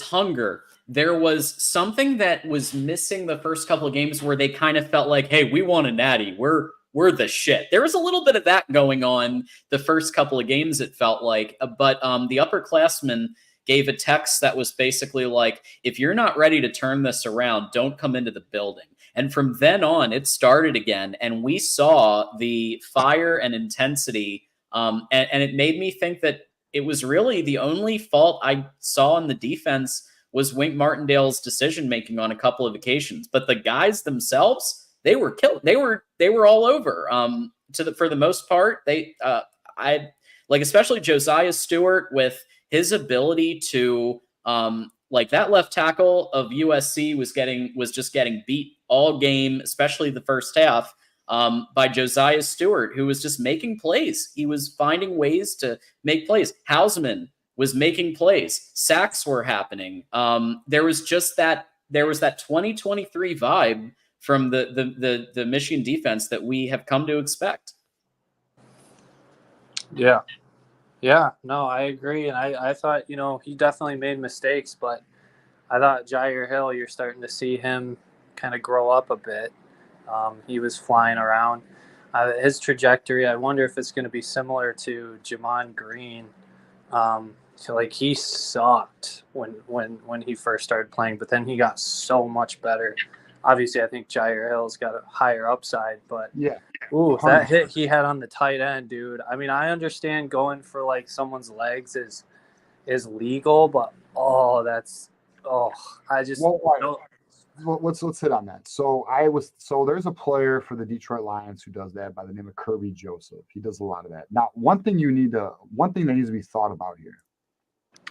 hunger. There was something that was missing the first couple of games where they kind of felt like, hey, we won a natty. We're the shit. There was a little bit of that going on the first couple of games, it felt like. But the upperclassmen, gave a text that was basically like, if you're not ready to turn this around, don't come into the building. And from then on, it started again. And we saw the fire and intensity. And it made me think that it was really the only fault I saw in the defense was Wink Martindale's decision making on a couple of occasions. But the guys themselves, they were killed. They were all over. For the most part, I like, especially Josiah Stewart with his ability to like, that left tackle of USC was just getting beat all game, especially the first half, by Josiah Stewart, who was just making plays. He was finding ways to make plays. Hausman was making plays. Sacks were happening. There was that 2023 vibe from the Michigan defense that we have come to expect. Yeah. Yeah, no, I agree. And I thought, he definitely made mistakes, but I thought Jair Hill, you're starting to see him kind of grow up a bit. He was flying around. His trajectory, I wonder if it's going to be similar to Jamon Green. So like, he sucked when he first started playing, but then he got so much better. Obviously, I think Jair Hill's got a higher upside, but Yeah. Ooh, that hit he had on the tight end, dude. I mean, I understand going for like someone's legs is legal, but I just let's hit on that. So there's a player for the Detroit Lions who does that by the name of Kirby Joseph. He does a lot of that. Now, one thing that needs to be thought about here.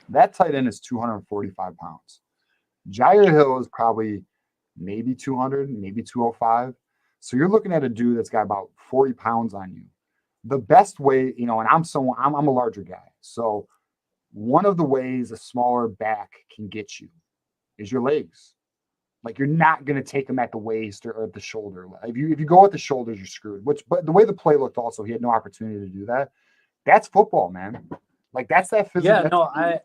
That tight end is 245 pounds. Jair Hill is probably maybe 200, maybe 205. So you're looking at a dude that's got about 40 pounds on you. The best way, and I'm a larger guy. So one of the ways a smaller back can get you is your legs. Like, you're not going to take him at the waist or at the shoulder. If you go at the shoulders, you're screwed. But the way the play looked, also, he had no opportunity to do that. That's football, man. Like, that's that physical. Yeah, no, I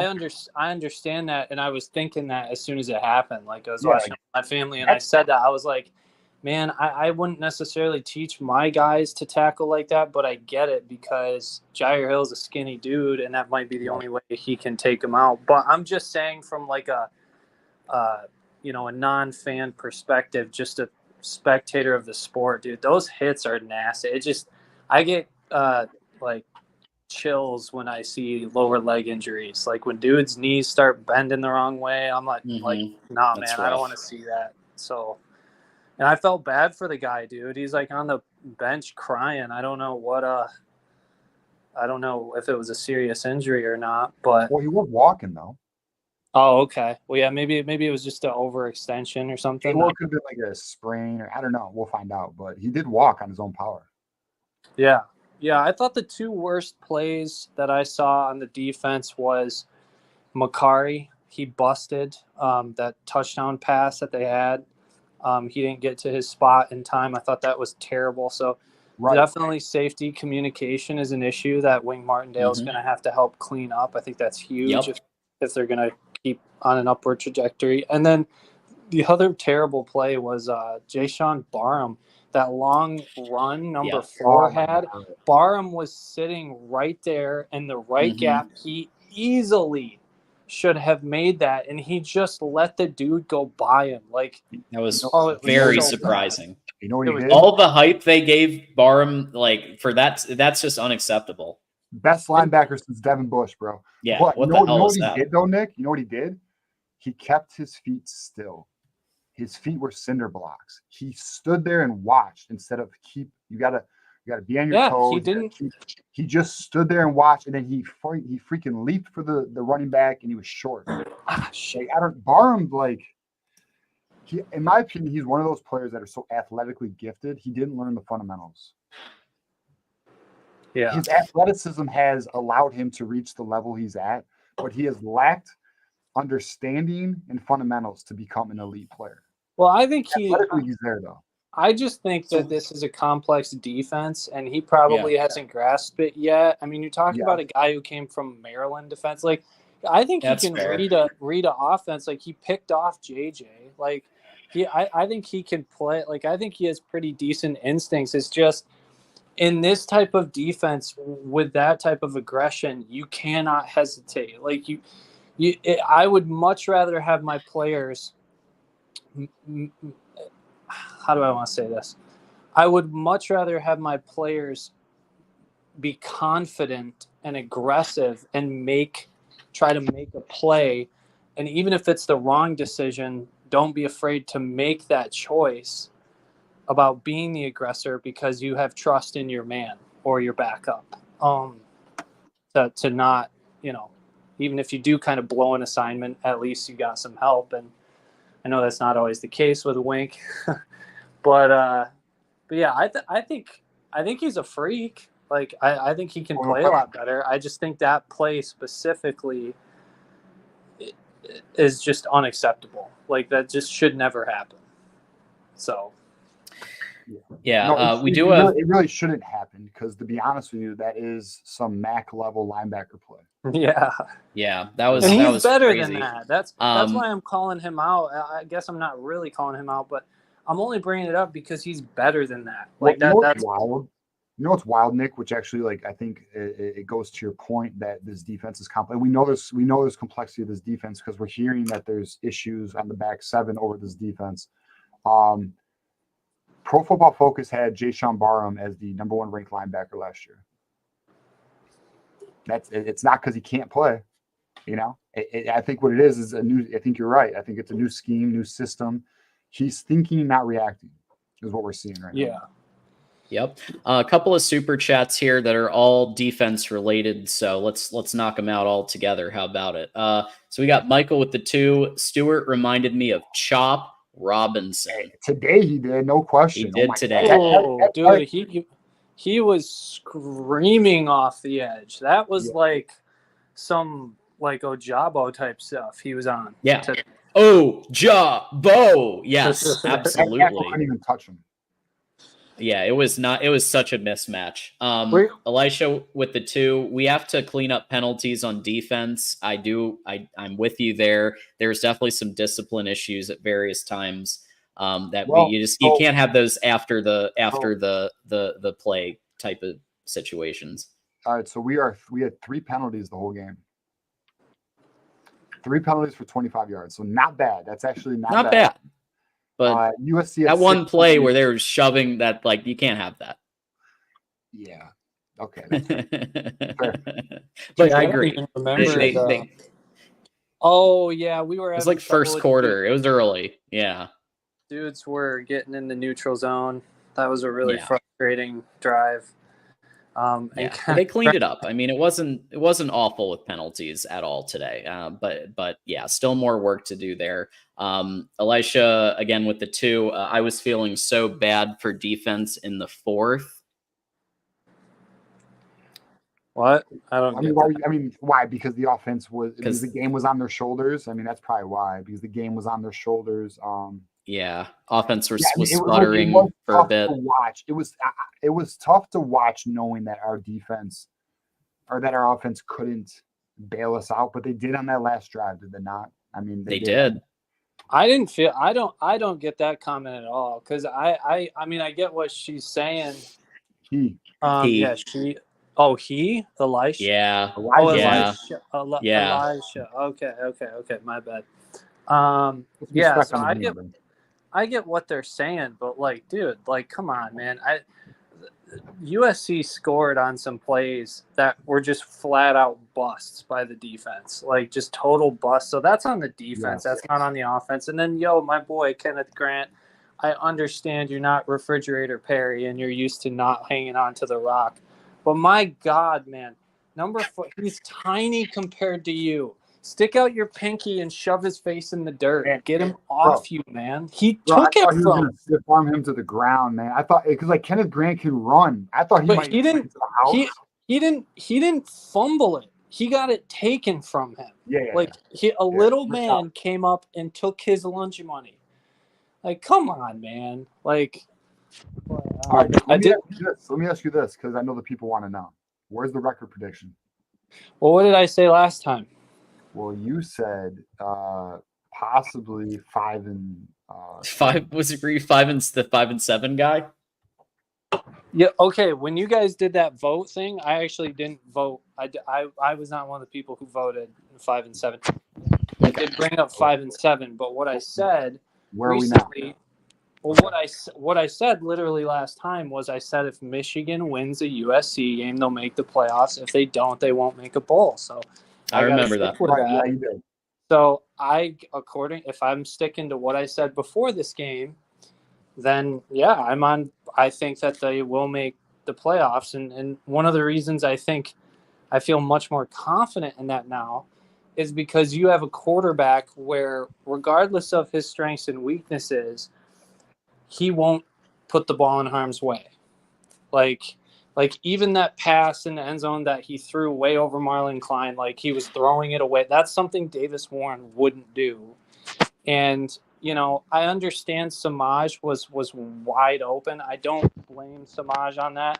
understand that, and I was thinking that as soon as it happened. Like, I was watching my family, and I said that. I was like, man, I wouldn't necessarily teach my guys to tackle like that, but I get it because Jair Hill's a skinny dude, and that might be the only way he can take him out. But I'm just saying, from like a non-fan perspective, just a spectator of the sport, dude, those hits are nasty. I get like chills when I see lower leg injuries. Like, when dudes' knees start bending the wrong way, I'm like, nah, That's man, rough. I don't want to see that. So. And I felt bad for the guy, dude. He's like on the bench crying. I don't know if it was a serious injury or not, but he was walking though. Oh, okay. Well, yeah, maybe it was just an overextension or something. It could have been like a sprain, or I don't know. We'll find out. But he did walk on his own power. Yeah. I thought the two worst plays that I saw on the defense was Makari. He busted that touchdown pass that they had. He didn't get to his spot in time. I thought that was terrible. So definitely safety communication is an issue that Wink Martindale is going to have to help clean up. I think that's huge if they're going to keep on an upward trajectory. And then the other terrible play was Jayshawn Barham. That long run number 4 had. Barham was sitting right there in the right gap. He easily should have made that, and he just let the dude go by him. Like, that was very surprising. You know what he did? All the hype they gave Barham, like, for that's just unacceptable. Best linebacker since Devin Bush, bro. Yeah. But what you the know hell what is he that? did though, Nick? You know what he did? He kept his feet still. His feet were cinder blocks. He stood there and watched instead of you gotta be on your toes. He didn't. He just stood there and watched, and then he freaking leaped for the running back, and he was short. Shit. Barham, like, in my opinion, he's one of those players that are so athletically gifted. He didn't learn the fundamentals. Yeah. His athleticism has allowed him to reach the level he's at, but he has lacked understanding and fundamentals to become an elite player. Well, I think athletically he's there though. I just think that this is a complex defense, and he probably hasn't grasped it yet. I mean, you're talking about a guy who came from Maryland defense. Like, I think he can read a offense. Like, he picked off JJ. Like, I think he can play. Like, I think he has pretty decent instincts. It's just in this type of defense with that type of aggression, you cannot hesitate. Like I would much rather have my players. How do I want to say this? I would much rather have my players be confident and aggressive and try to make a play. And even if it's the wrong decision, don't be afraid to make that choice about being the aggressor because you have trust in your man or your backup. To not, even if you do kind of blow an assignment, at least you got some help. And I know that's not always the case with Wink, but yeah, I think he's a freak. Like I think he can play a lot better. I just think that play specifically is just unacceptable. Like that just should never happen. So. Yeah, it really shouldn't happen because, to be honest with you, that is some MAC level linebacker play. Yeah, that was. And he's that was better crazy. than that. That's why I'm calling him out. I guess I'm not really calling him out, but I'm only bringing it up because he's better than that. Like that's wild. You know what's wild, Nick? Which actually, like, I think it goes to your point that this defense is complex. We know there's complexity of this defense because we're hearing that there's issues on the back seven over this defense. Pro Football Focus had Jayshon Barham as the number 1 ranked linebacker last year. It's not because he can't play, I think what it is a new. I think you're right. I think it's a new scheme, new system. He's thinking, not reacting, is what we're seeing right now. Yep. A couple of super chats here that are all defense related. So let's knock them out all together. How about it? So we got Michael with the 2. Stewart reminded me of Chop Robinson. Today he did, no question. He did today. Dude, he was screaming off the edge. That was like some Ojabo type stuff he was on. Yeah. Ojabo. Yes, absolutely. I couldn't even touch him. Yeah, it was such a mismatch. Elisha with the 2, we have to clean up penalties on defense. I'm with you there. There's definitely some discipline issues at various times you can't have those after the play type of situations. All right, so we had 3 penalties the whole game. 3 penalties for 25 yards. So not bad. That's actually not bad. But USC that one play where they were shoving that, like, you can't have that. Yeah. Okay. That's fair. But I agree. We were. It was like first quarter. It was early. Yeah. Dudes were getting in the neutral zone. That was a really frustrating drive. They cleaned it up. I mean, it wasn't awful with penalties at all today. But yeah, still more work to do there. Elisha again with the 2. I was feeling so bad for defense in the 4th. What? I don't. Why? Because the offense because the game was on their shoulders. I mean, that's probably why. Because the game was on their shoulders. Yeah, offense was sputtering for a bit. It was tough to watch, knowing that our defense or that our offense couldn't bail us out, but they did on that last drive, did they not? I mean, they did. I didn't feel. I don't get that comment at all because I mean I get what she's saying. He. Yeah, she. Oh, he? Elisha? Yeah. Elisha. Yeah. Elisha. Okay. My bad. Yeah. So I get what they're saying, but like, dude, like, come on, man. USC scored on some plays that were just flat out busts by the defense, like just total busts. So that's on the defense. That's not on the offense. And then, my boy, Kenneth Grant, I understand you're not Refrigerator Perry and you're used to not hanging on to the rock. But my God, man, number 4, he's tiny compared to you. Stick out your pinky and shove his face in the dirt. Man, get him off you, man. He took it from. Going to stiff arm him to the ground, man. I thought because like Kenneth Grant can run. I thought he didn't. He didn't fumble it. He got it taken from him. Little man came up and took his lunch money. Like, come on, man. Like, all right. Let me ask you this because I know the people want to know. Where's the record prediction? Well, what did I say last time? Well, you said possibly 5 and 5. Was it 5 and the 5 and 7 guy? Yeah. Okay. When you guys did that vote thing, I actually didn't vote. I was not one of the people who voted 5 and 7. I did bring up 5 and 7, but what I said Where are we now? recently, well, what I said literally last time was I said if Michigan wins a USC game, they'll make the playoffs. If they don't, they won't make a bowl. So I gotta remember stick that. with Right, that. yeah, you did. So if I'm sticking to what I said before this game, then yeah, I think that they will make the playoffs. And one of the reasons I feel much more confident in that now is because you have a quarterback where, regardless of his strengths and weaknesses, he won't put the ball in harm's way. Like even that pass in the end zone that he threw way over Marlon Klein, like he was throwing it away. That's something Davis Warren wouldn't do. And I understand Samaj was wide open. I don't blame Samaj on that.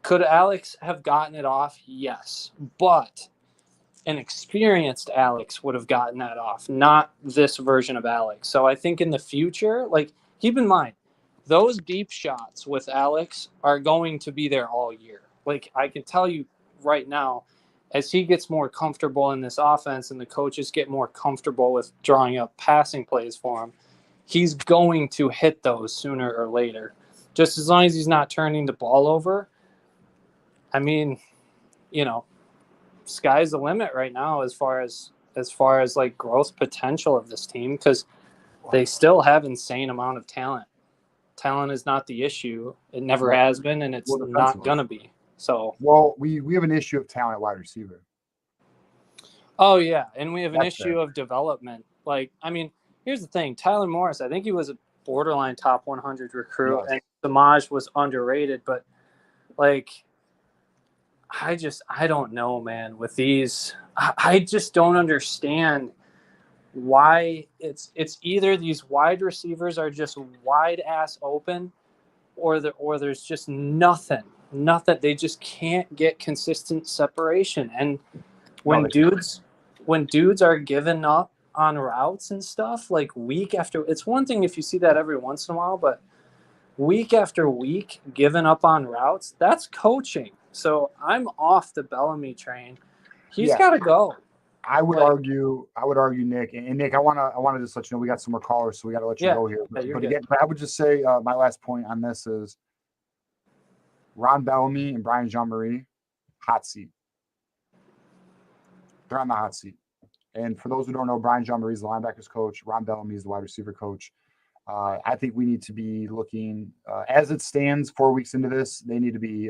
Could Alex have gotten it off? Yes, but an experienced Alex would have gotten that off, not this version of Alex. So I think in the future, like, keep in mind, those deep shots with Alex are going to be there all year. Like, I can tell you right now, as he gets more comfortable in this offense and the coaches get more comfortable with drawing up passing plays for him, he's going to hit those sooner or later. Just as long as he's not turning the ball over. I mean, sky's the limit right now as far as like growth potential of this team, because they still have insane amount of talent. Talent is not the issue. It never has been, and it's not gonna be. So we have an issue of talent at wide receiver. Oh yeah, and we have an issue of development. Like, I mean, here's the thing: Tyler Morris, I think he was a borderline top 100 recruit, and Samaj was underrated. But like, I don't know, man. With these, I just don't understand why it's either these wide receivers are just wide ass open, or there's just nothing. They just can't get consistent separation. And when dudes are giving up on routes and stuff, like week after, it's one thing if you see that every once in a while, but week after week giving up on routes, that's coaching. So I'm off the Bellamy train. He's got to go. I would argue, Nick, and Nick, I want to just let you know we got some more callers, so we got to let you go here. But again, I would just say my last point on this is Ron Bellamy and Brian Jean-Marie, hot seat. They're on the hot seat. And for those who don't know, Brian Jean-Marie is the linebackers coach. Ron Bellamy is the wide receiver coach. I think we need to be looking, as it stands 4 weeks into this, they need to be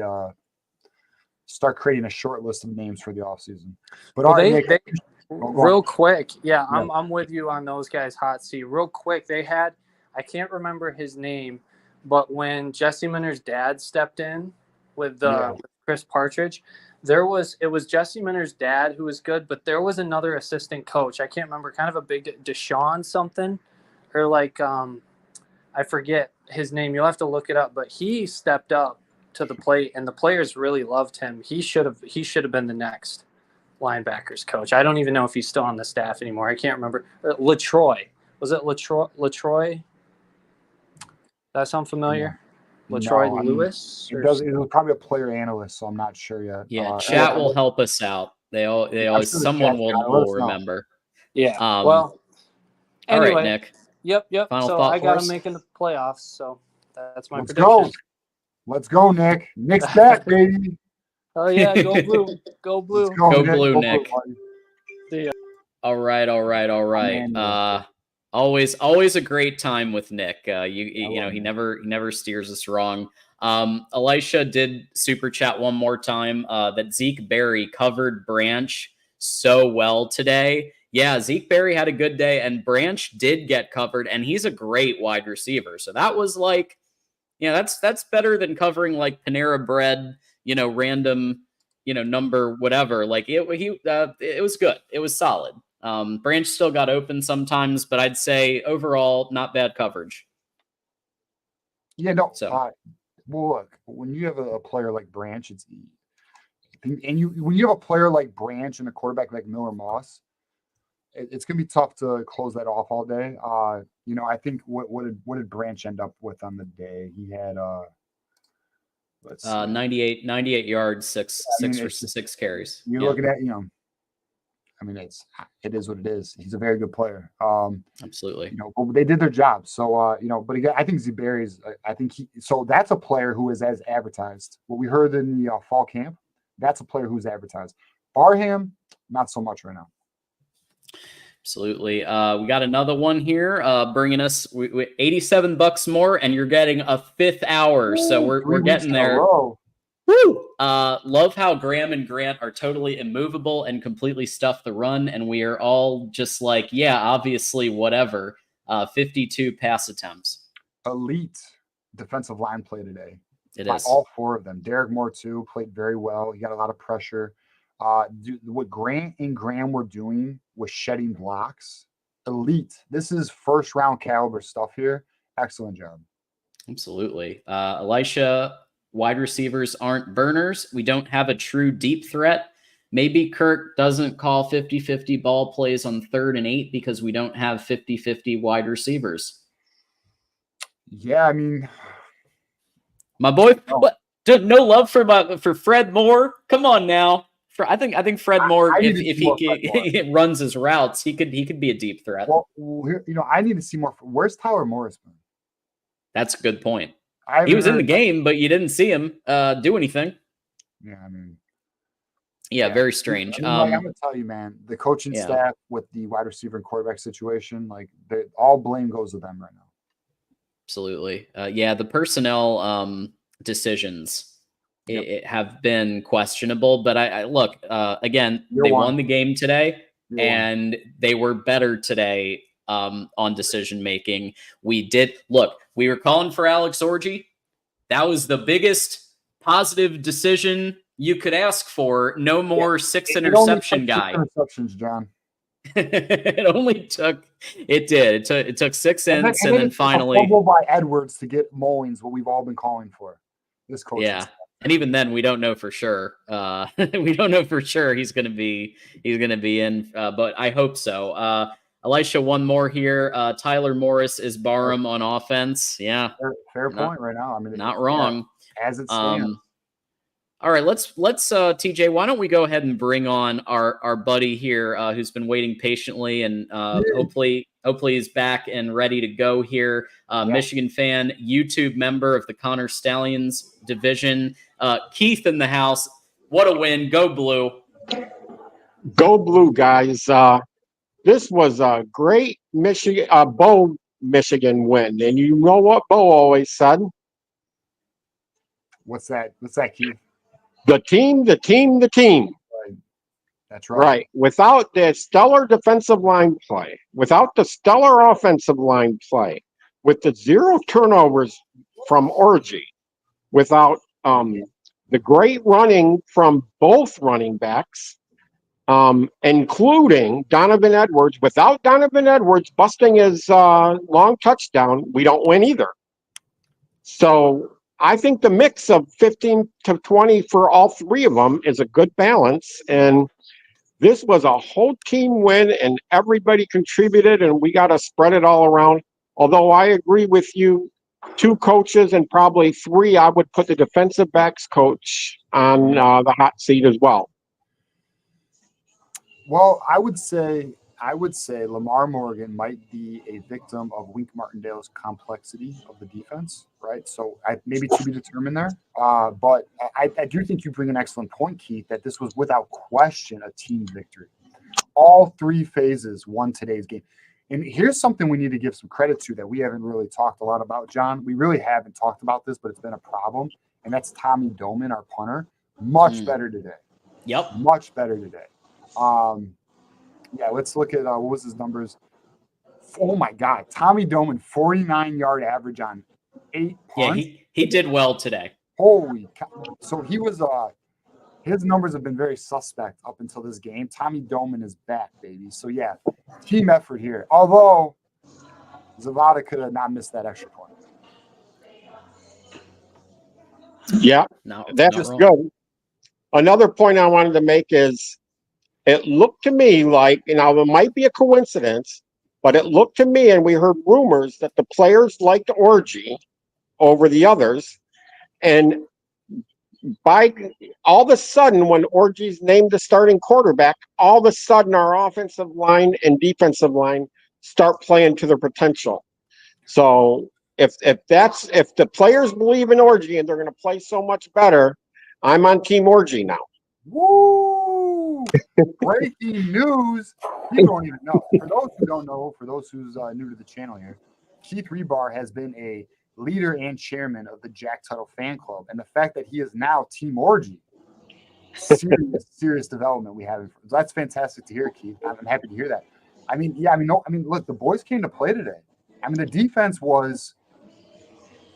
start creating a short list of names for the offseason. But Nick, real quick, I'm with you on those guys' hot seat. Real quick, they had, I can't remember his name, but when Jesse Minter's dad stepped in with Chris Partridge, it was Jesse Minter's dad who was good, but there was another assistant coach. I can't remember, kind of a big Deshaun something, or like I forget his name. You'll have to look it up, but he stepped up to the plate, and the players really loved him. He should have been the next linebackers coach. I don't even know if he's still on the staff anymore. I can't remember. LaTroy. Was it LaTroy? That sound familiar? LaTroy Lewis? It was probably a player analyst, so I'm not sure yet. Yeah, chat will help us out. They always someone will remember. Yeah. Well, anyway, all right, Nick. Yep. Final so thought I got horse? them making the playoffs, so that's my Let's prediction. Let's go, Nick. Nick's back, baby. Oh yeah, go blue. Go blue. Go blue, Nick. See ya. All right. Always a great time with Nick. He never steers us wrong. Elisha did super chat one more time that Zeke Berry covered Branch so well today. Yeah, Zeke Berry had a good day, and Branch did get covered, and he's a great wide receiver. So that was like, that's better than covering like Panera Bread, random, number whatever. Like it was good. It was solid. Branch still got open sometimes, but I'd say overall not bad coverage. Yeah, no. So. Well, look, when you have a player like Branch, when you have a player like Branch and a quarterback like Miller Moss, it's gonna be tough to close that off all day. I think what did Branch end up with on the day? He had Let's see. 98 yards, six for 6 carries. You're looking at, I mean, it is what it is. He's a very good player. Absolutely. But they did their job. So, but again, I think Zuberi's, so that's a player who is as advertised. What we heard in the fall camp, that's a player who's advertised. Barham, not so much right now. Absolutely. We got another one here, bringing us $87 more, and you're getting a 5th hour. So we're getting there. Woo! Love how Graham and Grant are totally immovable and completely stuff the run, and we are all just like, yeah, obviously, whatever. 52 pass attempts. Elite defensive line play today. It is. All 4 of them. Derek Moore, too, played very well. He got a lot of pressure. What Grant and Graham were doing was shedding blocks. Elite. This is first-round caliber stuff here. Excellent job. Absolutely. Elisha, wide receivers aren't burners. We don't have a true deep threat. Maybe Kirk doesn't call 50-50 ball plays on 3rd and 8 because we don't have 50-50 wide receivers. Yeah, I mean, my boy, what? No love for Fred Moore? Come on now. I think Fred Moore, if he runs his routes, he could be a deep threat. Well, I need to see more. Where's Tyler Morris been? That's a good point. He was in the game, but you didn't see him do anything. Yeah, I mean, very strange. I'm gonna tell you, man, the coaching staff with the wide receiver and quarterback situation, like all blame goes to them right now. Absolutely. The personnel decisions it have been questionable, but I look, again, they won the game today, and they were better today on decision making. We were calling for Alex Orji. That was the biggest positive decision you could ask for. No more 6 interception guy. Interceptions, John. It took 6 ends, and then finally fumble by Edwards to get Mullings, what we've all been calling for. This coach. Yeah. And even then, we don't know for sure. We don't know for sure he's going to be in, but I hope so. Elisha, one more here. Tyler Morris is Barham on offense. Yeah, fair point right now. I mean, not wrong as it stands. All right, let's TJ. Why don't we go ahead and bring on our buddy here, who's been waiting patiently, and hopefully he's back and ready to go here. Michigan fan, YouTube member of the Connor Stallions division. Keith in the house. What a win! Go Blue! Go Blue, guys! This was a great Michigan win, and you know what Bo always said? What's that, Keith? The team. Right. That's right. Right. Without the stellar defensive line play, without the stellar offensive line play, with the 0 turnovers from Orji, without the great running from both running backs, including Donovan Edwards. Without Donovan Edwards busting his long touchdown, we don't win either. So I think the mix of 15 to 20 for all 3 of them is a good balance. And this was a whole team win, and everybody contributed, and we got to spread it all around. Although I agree with you, 2 coaches and probably 3, I would put the defensive backs coach on the hot seat as well. Well, I would say Lamar Morgan might be a victim of Wink Martindale's complexity of the defense, right? So maybe to be determined there. But I do think you bring an excellent point, Keith, that this was without question a team victory. All 3 phases won today's game. And here's something we need to give some credit to that we haven't really talked a lot about, John. We really haven't talked about this, but it's been a problem. And that's Tommy Doman, our punter. Much better today. Yep. Much better today. Let's look at what was his numbers. Oh my God, Tommy Doman, 49-yard average on 8 punts. Yeah, he did well today. Holy cow. So he was his numbers have been very suspect up until this game. Tommy Doman is back, baby. So yeah, team effort here. Although Zavada could have not missed that extra point. Yeah, that's just good. Another point I wanted to make is it looked to me like, it might be a coincidence, but it looked to me, and we heard rumors that the players liked Orji over the others, and by all of a sudden, when Orgy's named the starting quarterback, all of a sudden our offensive line and defensive line start playing to their potential. So if the players believe in Orgy and they're going to play so much better, I'm on Team Orgy now. Woo! Breaking news. People don't even know. For those who don't know, for those who's new to the channel here, Keith Rebar has been a leader and chairman of the Jack Tuttle fan club, and the fact that he is now Team Orgy, serious development we have. So that's fantastic to hear, Keith. I'm happy to hear that. Look, the boys came to play today. I mean, the defense was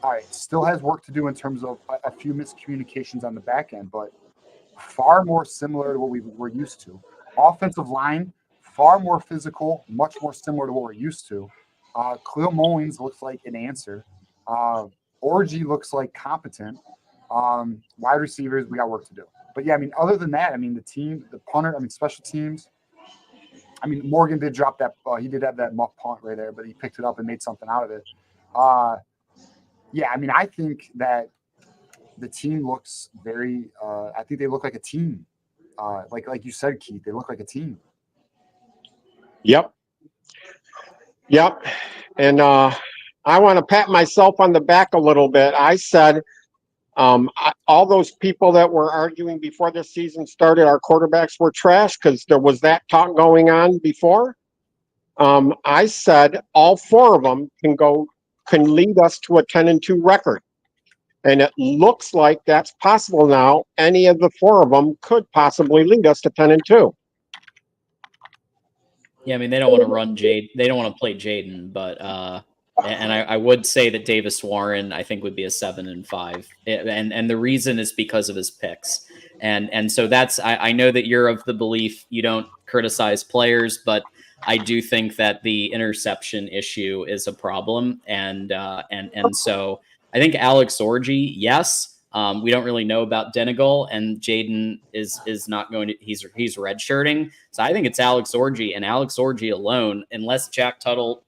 all right. Still has work to do in terms of a few miscommunications on the back end, but far more similar to what we were used to. Offensive line, far more physical, much more similar to what we're used to. Khalil Mullins looks like an answer. Orgy looks like competent. Wide receivers, we got work to do. But yeah, I mean, other than that, I mean, the team, the punter, I mean, special teams. I mean, Morgan did drop that. He did have that muff punt right there, but he picked it up and made something out of it. Yeah, I mean, I think that the team looks very. I think they look like a team. Like you said, Keith, they look like a team. Yep. And I want to pat myself on the back a little bit. I said all those people that were arguing before the season started, our quarterbacks were trash because there was that talk going on before. I said all four of them can lead us to a 10-2 record. And it looks like that's possible now. Any of the four of them could possibly lead us to 10-2. Yeah, I mean, they don't want to run Jade. They don't want to play Jaden, but and I would say that Davis Warren, I think, would be a 7-5, and the reason is because of his picks, and so that's I know that you're of the belief you don't criticize players, but I do think that the interception issue is a problem, and so I think Alex Orgy, yes. We don't really know about Denegal, and Jaden is not going to. He's redshirting, so I think it's Alex Orgy and Alex Orgy alone, unless Jack Tuttle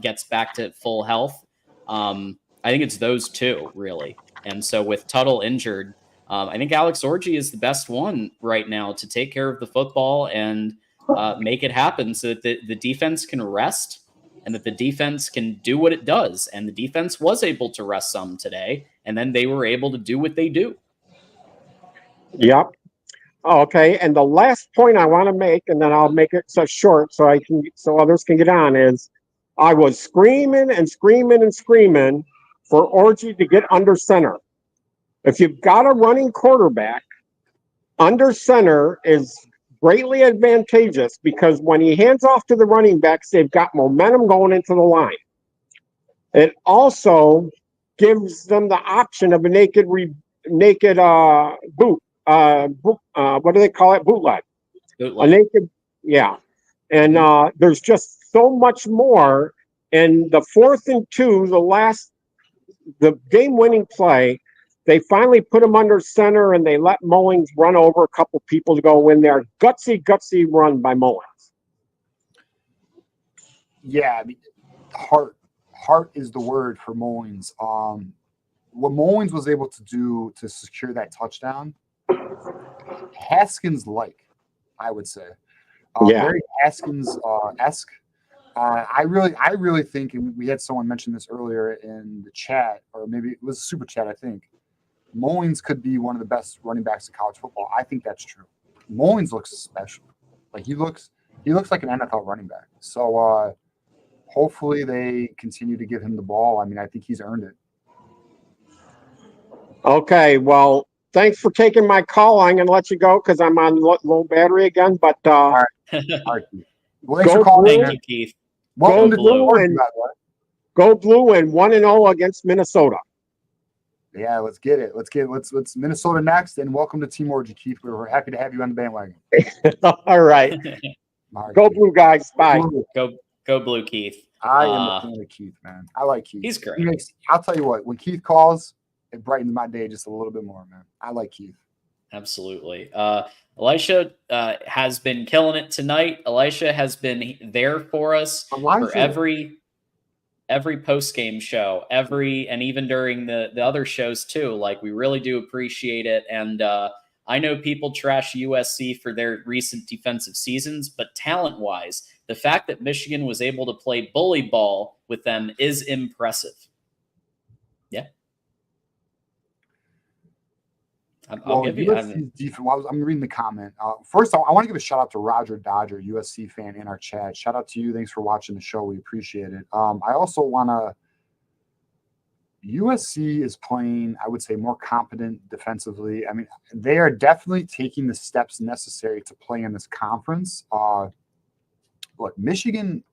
gets back to full health. I think it's those two really, and so with Tuttle injured, I think Alex Orgy is the best one right now to take care of the football and make it happen, so that the defense can rest. And that the defense can do what it does. And the defense was able to rest some today. And then they were able to do what they do. Yep. Okay. And the last point I want to make, and then I'll make it so short so others can get on, is I was screaming for Orgy to get under center. If you've got a running quarterback, under center is greatly advantageous because when he hands off to the running backs, they've got momentum going into the line. It also gives them the option of a naked boot. What do they call it? Bootleg. A naked, yeah. And there's just so much more. And the 4th and 2, the game-winning play, they finally put him under center, and they let Mullins run over a couple people to go in there. Gutsy run by Mullins. Yeah, I mean, heart is the word for Mullins. What Mullins was able to do to secure that touchdown, Haskins-like, I would say. Very Haskins-esque. I really think, and we had someone mention this earlier in the chat, or maybe it was a super chat, I think. Mullins could be one of the best running backs in college football. I think that's true. Mullins looks special. Like he looks like an NFL running back. So hopefully they continue to give him the ball. I mean, I think he's earned it. Okay, well, thanks for taking my call. I'm going to let you go because I'm on low battery again. But all right. Keith. Well, thanks for calling. Thank you, Keith. Welcome to Blue and go Blue and 1-0 against Minnesota. Yeah, let's get it. Let's Minnesota next, and welcome to Team Orgy, Keith. We're happy to have you on the bandwagon. All right. Go Blue, guys. Bye. Go Blue, Keith. I am a fan of Keith, man. I like Keith. He's great. I'll tell you what, when Keith calls, it brightens my day just a little bit more, man. I like Keith. Absolutely. Elisha has been killing it tonight. Elisha has been there for us for every every post-game show, and even during the other shows too. Like, we really do appreciate it. And I know people trash USC for their recent defensive seasons, but talent-wise, the fact that Michigan was able to play bully ball with them is impressive. Yeah. I'll give you. USC's defense. Well, I'm reading the comment. First, I want to give a shout out to Roger Dodger, USC fan in our chat. Shout out to you. Thanks for watching the show. We appreciate it. I also want to. USC is playing, I would say, more competent defensively. I mean, they are definitely taking the steps necessary to play in this conference. Look, Michigan.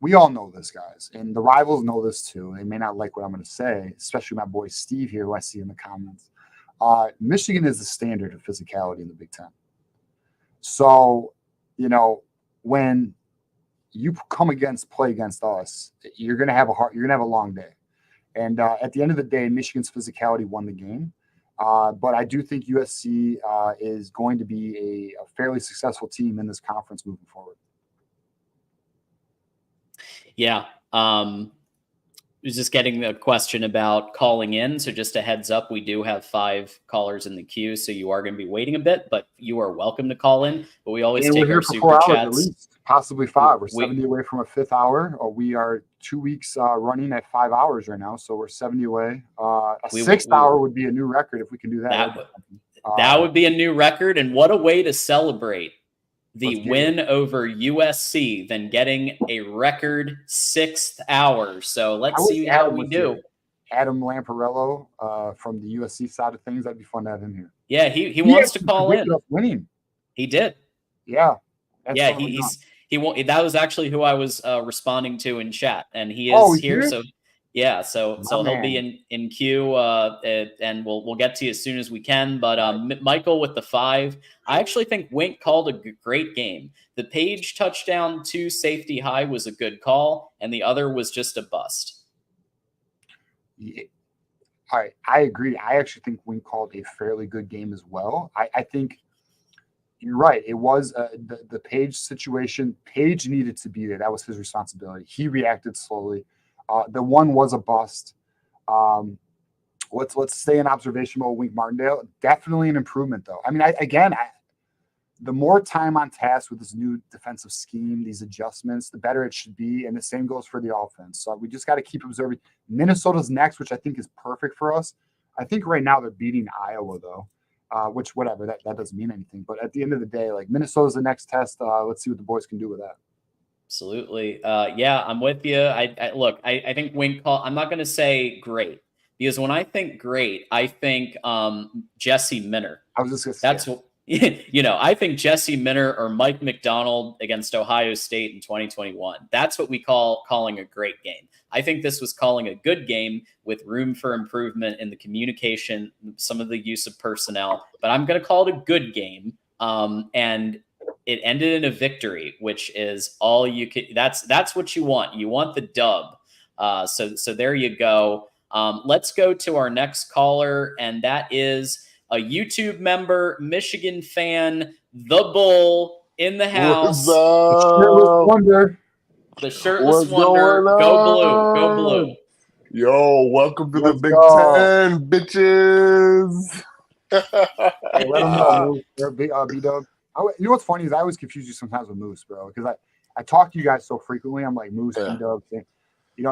We all know this, guys, and the rivals know this too. They may not like what I'm going to say, especially my boy Steve here, who I see in the comments. Michigan is the standard of physicality in the Big Ten. So, when you play against us, you're going to have a long day. And at the end of the day, Michigan's physicality won the game. But I do think USC is going to be a fairly successful team in this conference moving forward. Yeah. Was just getting a question about calling in. So just a heads up, we do have 5 callers in the queue. So you are going to be waiting a bit, but you are welcome to call in. But we always take our super chats. At least, possibly 5. We're 70 away from a 5th hour. We are 2 weeks running at 5 hours right now. So we're 70 away. A 6th hour would be a new record if we can do that. That would be a new record. And what a way to celebrate the win over USC than getting a record 6th hour. So let's see how we do. Adam Lamparello from the USC side of things. That'd be fun to have him here. Yeah, he wants to call in. Winning. He did. Yeah. Yeah, he won't. That was actually who I was responding to in chat, and he is here. So yeah, so he'll be in queue, and we'll get to you as soon as we can. But Michael with the 5, I actually think Wink called a great game. The Page touchdown to safety high was a good call, and the other was just a bust. Yeah. All right, I agree. I actually think Wink called a fairly good game as well. I think you're right. It was the Page situation. Page needed to be there. That was his responsibility. He reacted slowly. The one was a bust. Let's stay in observation mode. Wink Martindale, definitely an improvement though. I mean, the more time on task with this new defensive scheme, these adjustments, the better it should be. And the same goes for the offense. So we just got to keep observing. Minnesota's next, which I think is perfect for us. I think right now they're beating Iowa though, which whatever, that doesn't mean anything. But at the end of the day, like Minnesota's the next test. Let's see what the boys can do with that. Absolutely. Yeah, I'm with you. I think Wink call. I'm not going to say great because when I think great, I think Jesse Minner. I was just going to say that's what I think Jesse Minner or Mike McDonald against Ohio State in 2021. That's what we call calling a great game. I think this was calling a good game with room for improvement in the communication, some of the use of personnel. But I'm going to call it a good game. And it ended in a victory, which is all you can. That's what you want. You want the dub. So there you go. Let's go to our next caller, and that is a YouTube member, Michigan fan, the Bull in the house. The shirtless wonder. The shirtless wonder. Go blue. Go blue. Yo, welcome to the Big Ten, bitches. Hey, let them know. B-Dub. You know what's funny is I always confuse you sometimes with Moose, bro, because I talk to you guys so frequently. I'm like Moose, B-Dub. And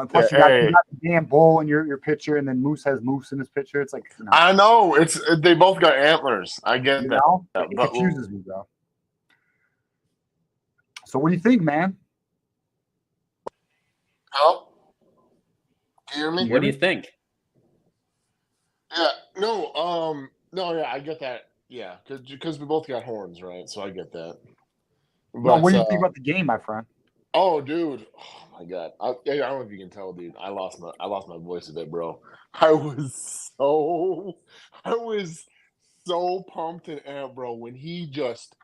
plus you got the damn Bull in your picture, and then Moose has Moose in his picture. It's like I know they both got antlers. I get that. It confuses me, bro. So what do you think, man? Hello? Can you hear me? What do you think? Yeah. No. Yeah, I get that. Yeah, because we both got horns, right? So I get that. But what do you think about the game, my friend? Oh, dude! Oh my god! I don't know if you can tell, dude. I lost my voice a bit, bro. I was so pumped and amped, bro. When he just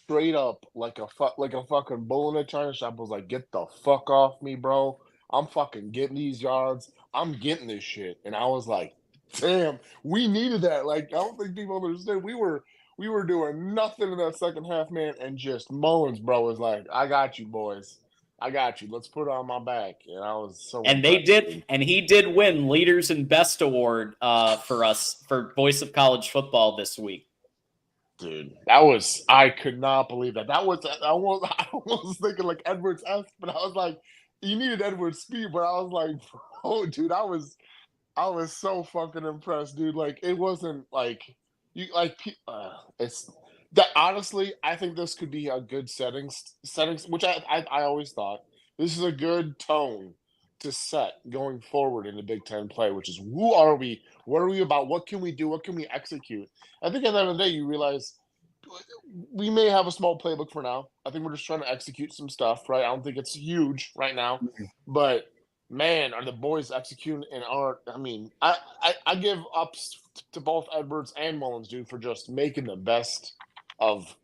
straight up like a fucking bull in a china shop was like, "Get the fuck off me, bro! I'm fucking getting these yards. I'm getting this shit." And I was like, damn, we needed that. Like, I don't think people understand. We were doing nothing in that second half, man, and just Mullins, bro, was like, I got you, boys. I got you. Let's put it on my back. And I was so And they impressed, did, and he did win Leaders and Best Award for us for Voice of College Football this week. dude. That was I could not believe that. I was thinking like Edwards-esque, but I was like, you needed Edwards speed, but I was like, bro, dude, I was so fucking impressed, dude. Like it wasn't like it's that honestly, I think this could be a good settings, which I always thought this is a good tone to set going forward in the Big Ten play, which is who are we? What are we about? What can we do? What can we execute? I think at the end of the day, you realize we may have a small playbook for now. I think we're just trying to execute some stuff, right? I don't think it's huge right now, but man, are the boys executing and are I mean, I give ups to both Edwards and Mullins, dude, for just making the best of,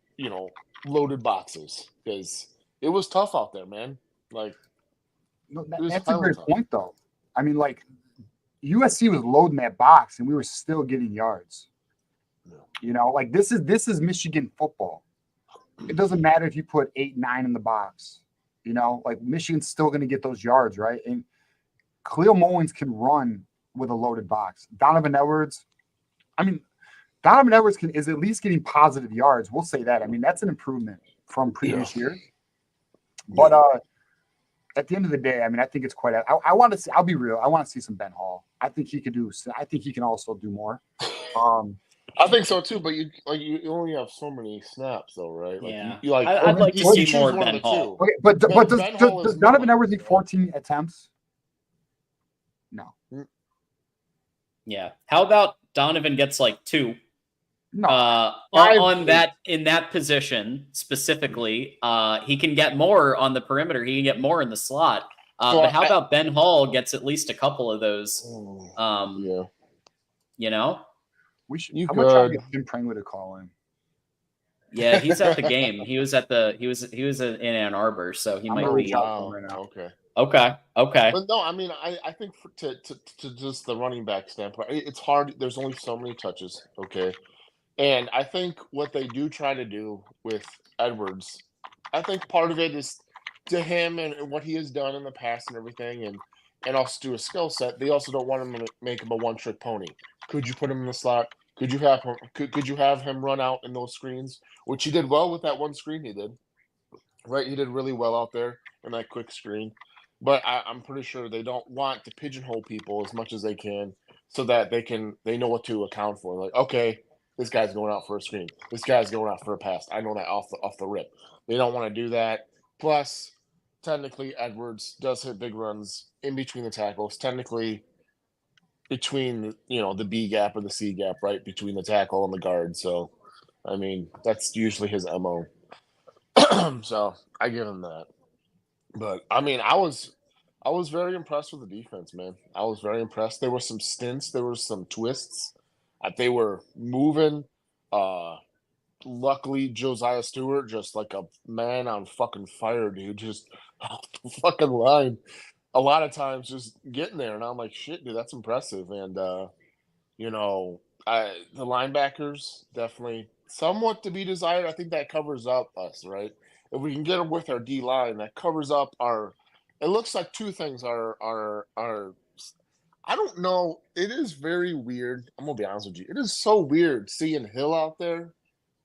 loaded boxes because it was tough out there, man. Like No, it was that's a hella great tough. point, though. I mean, like USC was loading that box, and we were still getting yards. Like this is Michigan football. It doesn't matter if you put 8, 9 in the box. Like Michigan's still going to get those yards, right? And Khalil Mullins can run with a loaded box. Donovan Edwards is at least getting positive yards. We'll say that. I mean, that's an improvement from previous years. But at the end of the day, I mean, I think it's quite. I want to see. I'll be real. I want to see some Ben Hall. I think he could do. I think he can also do more. I think so too, but you only have so many snaps, though, right? Like Yeah. you like. I'd like to you see choose more one of Ben the Hall. two. Okay, but Ben Hall does is Donovan more Edwards need right? 14 attempts? No. Yeah. How about Donovan gets like 2? No. On that in that position specifically, he can get more on the perimeter. He can get more in the slot. But how about Ben Hall gets at least a couple of those? Yeah. We should. You I'm gonna try to could. get Jim Pringler to call in. Yeah, he's at the game. He was in Ann Arbor, so he I'm might gonna be. reach out to him right now. Okay. Okay. But no, I mean, I think to just the running back standpoint, it's hard. There's only so many touches, okay? And I think what they do try to do with Edwards, I think part of it is to him and what he has done in the past and everything, and also to his skill set. They also don't want him to make him a one-trick pony. Could you put him in the slot? Could you have him run out in those screens, which he did well with that one screen he did, right? He did really well out there in that quick screen. But I'm pretty sure they don't want to pigeonhole people as much as they can, so that they know what to account for. Like, okay, this guy's going out for a screen. This guy's going out for a pass. I know that off the rip. They don't want to do that. Plus, technically, Edwards does hit big runs in between the tackles. Technically, between the B gap or the C gap, right between the tackle and the guard. So, I mean, that's usually his MO. So I give him that. But I mean, I was very impressed with the defense, man. I was very impressed. There were some stints, there were some twists. They were moving. Luckily, Josiah Stewart, just like a man on fucking fire, dude, just off the fucking line. A lot of times, just getting there, and I'm like, shit, dude, that's impressive. And the linebackers definitely somewhat to be desired. I think that covers up us, right? If we can get them with our D line, that covers up our. It looks like two things are. I don't know. It is very weird. I'm gonna be honest with you. It is so weird seeing Hill out there.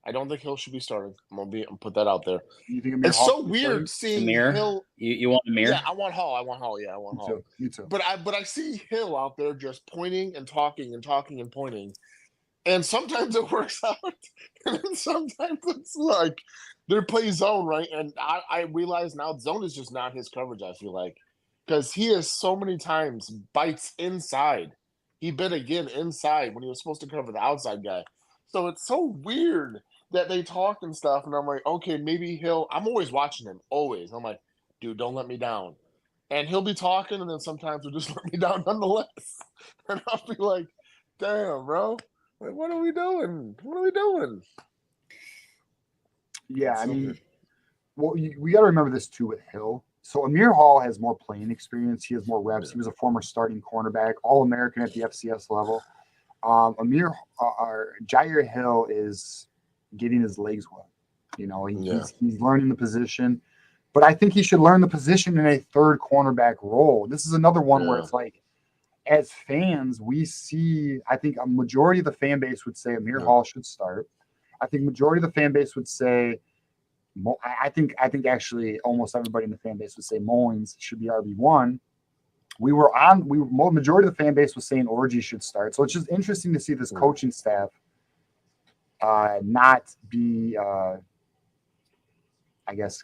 I don't think Hill should be starting. I'm gonna put that out there. You think Amir It's Hall so should be weird seeing Amir? Hill. You want Amir? Yeah, I want Hall. Yeah, I want Hall. Me too. But I see Hill out there just pointing and talking and talking and pointing. And sometimes it works out, and then sometimes it's like they're play zone, right? And I realize now zone is just not his coverage, I feel like. Because he has so many times bites inside. He bit again inside when he was supposed to cover the outside guy. So it's so weird that they talk and stuff, and I'm like, okay, maybe I'm always watching him, always. I'm like, dude, don't let me down. And he'll be talking, and then sometimes he'll just let me down nonetheless. And I'll be like, damn, bro. Like, what are we doing? What are we doing? Yeah, I mean, well, we got to remember this too with Hill. So Amir Hall has more playing experience. He has more reps. He was a former starting cornerback, All-American at the FCS level. Jair Hill is getting his legs wet. He's learning the position. but I think he should learn the position in a third cornerback role. This is another one where it's like, as fans, we see, I think a majority of the fan base would say Amir Hall should start. I think majority of the fan base would say, I think actually almost everybody in the fan base would say Mullins should be RB1. Majority of the fan base was saying Orji should start. So it's just interesting to see this coaching staff not be, I guess,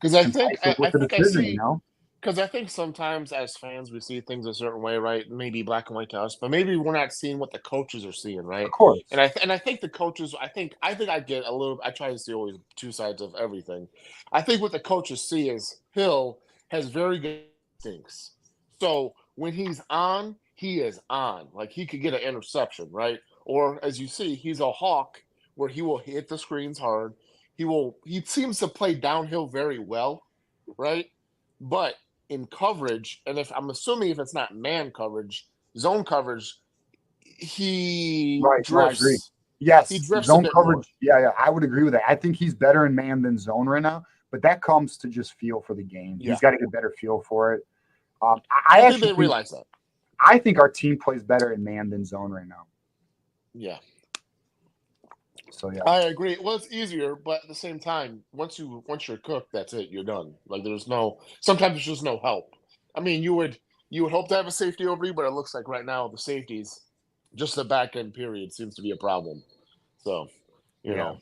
because I think I see. You know? Because I think sometimes as fans we see things a certain way, right? Maybe black and white to us, but maybe we're not seeing what the coaches are seeing, right? Of course. And I think the coaches, I think I get a little. I try to see always two sides of everything. I think what the coaches see is Hill has very good instincts. So when he's on, he is on. Like he could get an interception, right? Or as you see, he's a hawk where he will hit the screens hard. He seems to play downhill very well, right? But in coverage, and if it's not man coverage, zone coverage, he drifts. No, I agree. Yes, he drifts zone coverage. More. Yeah, I would agree with that. I think he's better in man than zone right now, but that comes to just feel for the game. Yeah. He's got to get a better feel for it. I think they realize that. I think our team plays better in man than zone right now. Yeah. So yeah, I agree. Well, it's easier, but at the same time, once you're cooked, that's it. You're done. Like sometimes there's just no help. I mean, you would hope to have a safety over you, but it looks like right now the safeties, just the back end period seems to be a problem. So, you know,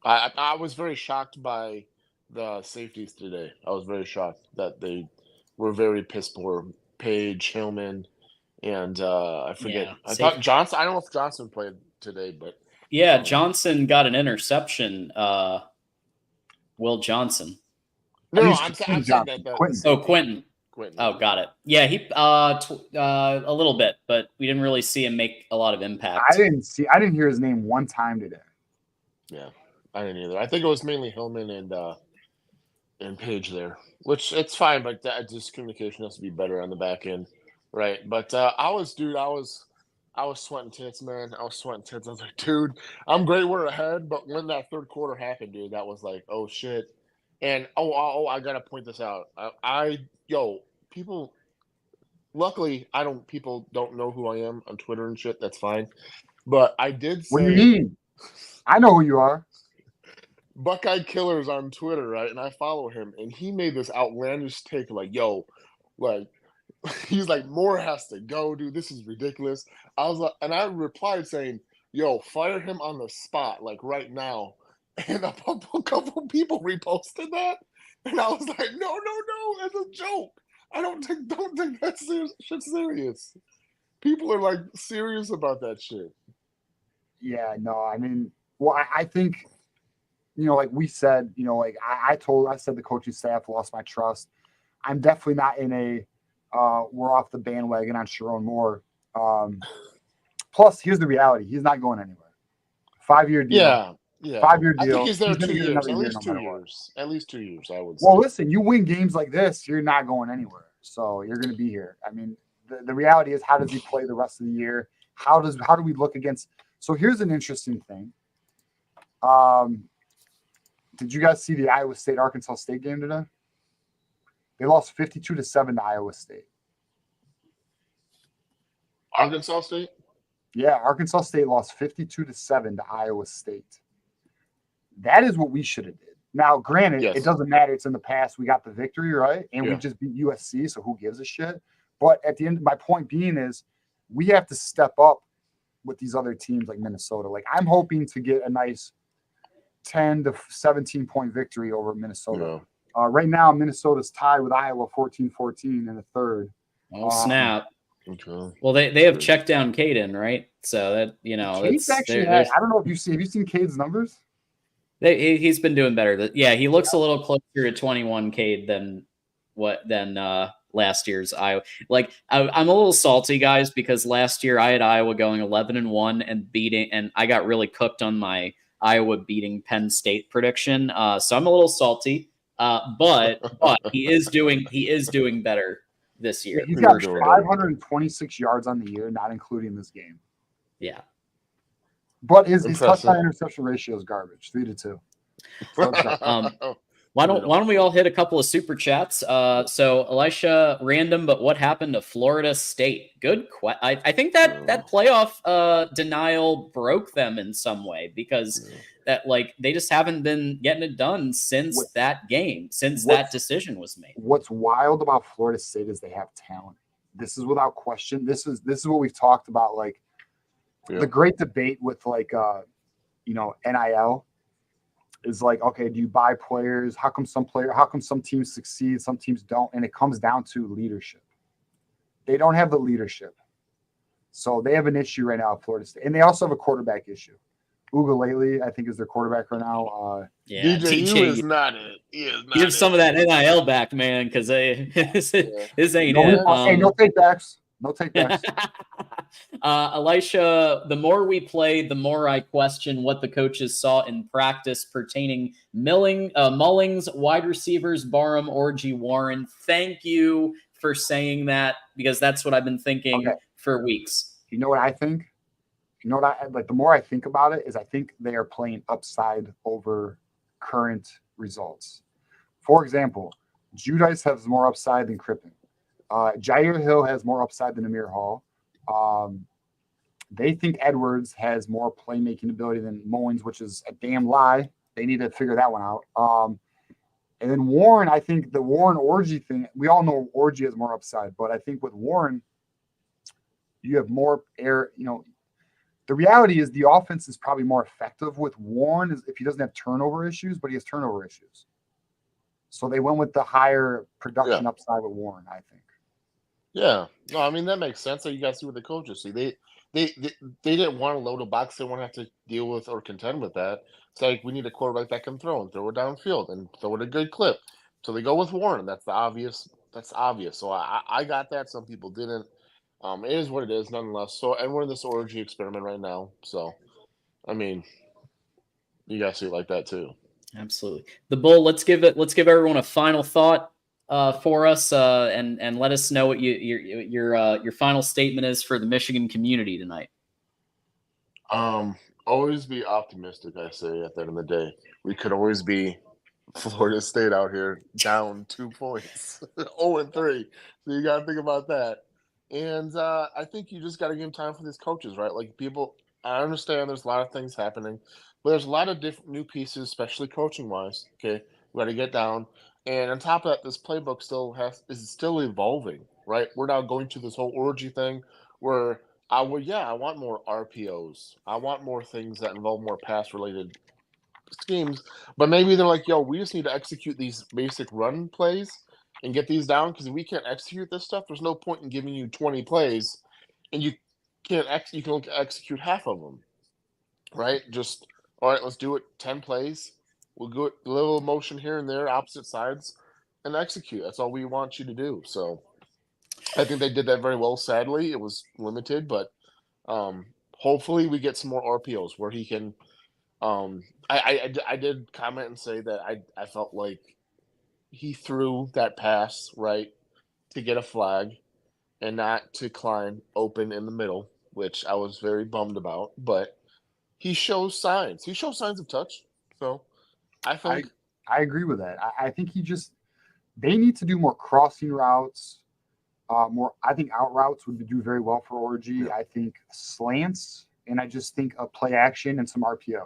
I was very shocked by the safeties today. I was very shocked that they were very piss poor. Page, Hillman, and I forget. Yeah, I thought Johnson. I don't know if Johnson played today, but. Yeah, Johnson got an interception. Will Johnson. No, I'm saying that. Quentin. Oh, got it. Yeah, he a little bit, but we didn't really see him make a lot of impact. I didn't hear his name one time today. Yeah, I didn't either. I think it was mainly Hillman and Page there, which it's fine, but that just communication has to be better on the back end, right? But I was sweating tits, man. I was sweating tits. I was like, dude, I'm great. We're ahead. But when that third quarter happened, dude, that was like, oh, shit. And, I got to point this out. People, luckily, people don't know who I am on Twitter and shit. That's fine. But I did say. What do you mean? I know who you are. Buckeye Killer's on Twitter, right? And I follow him. And he made this outlandish take like, he's like, Moore has to go, dude. This is ridiculous. I was like, and I replied saying, yo, fire him on the spot, like right now. And a couple people reposted that. And I was like, no, it's a joke. I don't think that's shit serious. People are like serious about that shit. Yeah, no, I mean, well, I think, like we said, like I said the coaching staff lost my trust. I'm definitely not in a we're off the bandwagon on Sharon Moore. Plus, here's the reality. He's not going anywhere. 5-year deal. Yeah. 5-year deal. I think he's there 2 years. At least 2 years, I would say. Well, listen, you win games like this, you're not going anywhere. So you're going to be here. I mean, the reality is, how does he play the rest of the year? How do we look against? So here's an interesting thing. Did you guys see the Iowa State-Arkansas State game today? They lost 52-7 to Iowa State. Arkansas State? Yeah, Arkansas State lost 52-7 to Iowa State. That is what we should have did. Now, granted, It doesn't matter. It's in the past. We got the victory, right? And we just beat USC, so who gives a shit? But at the end, my point being is we have to step up with these other teams like Minnesota. Like, I'm hoping to get a nice 10 to 17 point victory over Minnesota. Yeah. Right now, Minnesota's tied with Iowa 14-14 in the third. Oh, snap. Okay. Well, they have checked down Caden, right? So that, Cade's actually I don't know if have you seen Cade's numbers? He's been doing better. Yeah, he looks a little closer to 21 Cade than last year's Iowa. Like, I'm a little salty, guys, because last year I had Iowa going 11-1 and I got really cooked on my Iowa beating Penn State prediction. So I'm a little salty. But he is doing better this year. Yeah, he's got 526 yards on the year, not including this game. Yeah. But his touchdown interception ratio is garbage, 3-2. Why don't we all hit a couple of super chats? So Elisha, random, but what happened to Florida State? Good question. I think that playoff denial broke them in some way because that they just haven't been getting it done since that game, since that decision was made. What's wild about Florida State is they have talent. This is without question. This is what we've talked about, the great debate with NIL. Is okay, do you buy players? How come some teams succeed, some teams don't? And it comes down to leadership. They don't have the leadership. So they have an issue right now at Florida State. And they also have a quarterback issue. Ugalele, I think, is their quarterback right now. DJ is not it. He is not Give some of that NIL back, man, because this ain't it. Hey, no take backs. No take backs. Elisha, the more we play, the more I question what the coaches saw in practice pertaining Mullings, wide receivers, Barham, Orji, Warren. Thank you for saying that, because that's what I've been thinking for weeks. You know what I think? You know what the more I think about it is I think they are playing upside over current results. For example, Judice has more upside than Crippen. Jair Hill has more upside than Amir Hall. They think Edwards has more playmaking ability than Mullins, which is a damn lie. They need to figure that one out. And then Warren, I think the Warren-Orji thing, we all know Orji has more upside, but I think with Warren, you have more air. The reality is the offense is probably more effective with Warren if he doesn't have turnover issues, but he has turnover issues. So they went with the higher production upside with Warren, I think. Yeah, no, I mean that makes sense. So you guys see what the coaches see. They didn't want to load a box. They won't have to deal with or contend with that. It's we need a quarterback that can throw it downfield and throw it a good clip. So they go with Warren. That's the obvious. That's obvious. So I got that. Some people didn't. It is what it is, nonetheless. So and we're in this orgy experiment right now. So, I mean, you guys see it like that too. Absolutely. The Bull. Let's give everyone a final thought for us, and let us know what your final statement is for the Michigan community tonight. Always be optimistic. I say at the end of the day, we could always be Florida State out here down 2 points, 0-3. So you got to think about that. And I think you just got to give time for these coaches, right? I understand there's a lot of things happening, but there's a lot of different new pieces, especially coaching wise. Okay, we got to get down. And on top of that, this playbook is still evolving, right? We're now going to this whole orgy thing where I want more RPOs. I want more things that involve more pass-related schemes. But maybe they're like, we just need to execute these basic run plays and get these down, because if we can't execute this stuff, there's no point in giving you 20 plays and you can execute half of them, right? Just, all right, let's do it 10 plays. We'll go a little motion here and there, opposite sides, and execute. That's all we want you to do. So I think they did that very well. Sadly, it was limited, but hopefully we get some more RPOs where he can I did comment and say that I felt like he threw that pass right to get a flag and not to Klein open in the middle, which I was very bummed about. But he shows signs. He shows signs of touch. So I think I agree with that. I think they need to do more crossing routes. I think out routes would do very well for Orgy. Yeah. I think slants, and I just think a play action and some RPO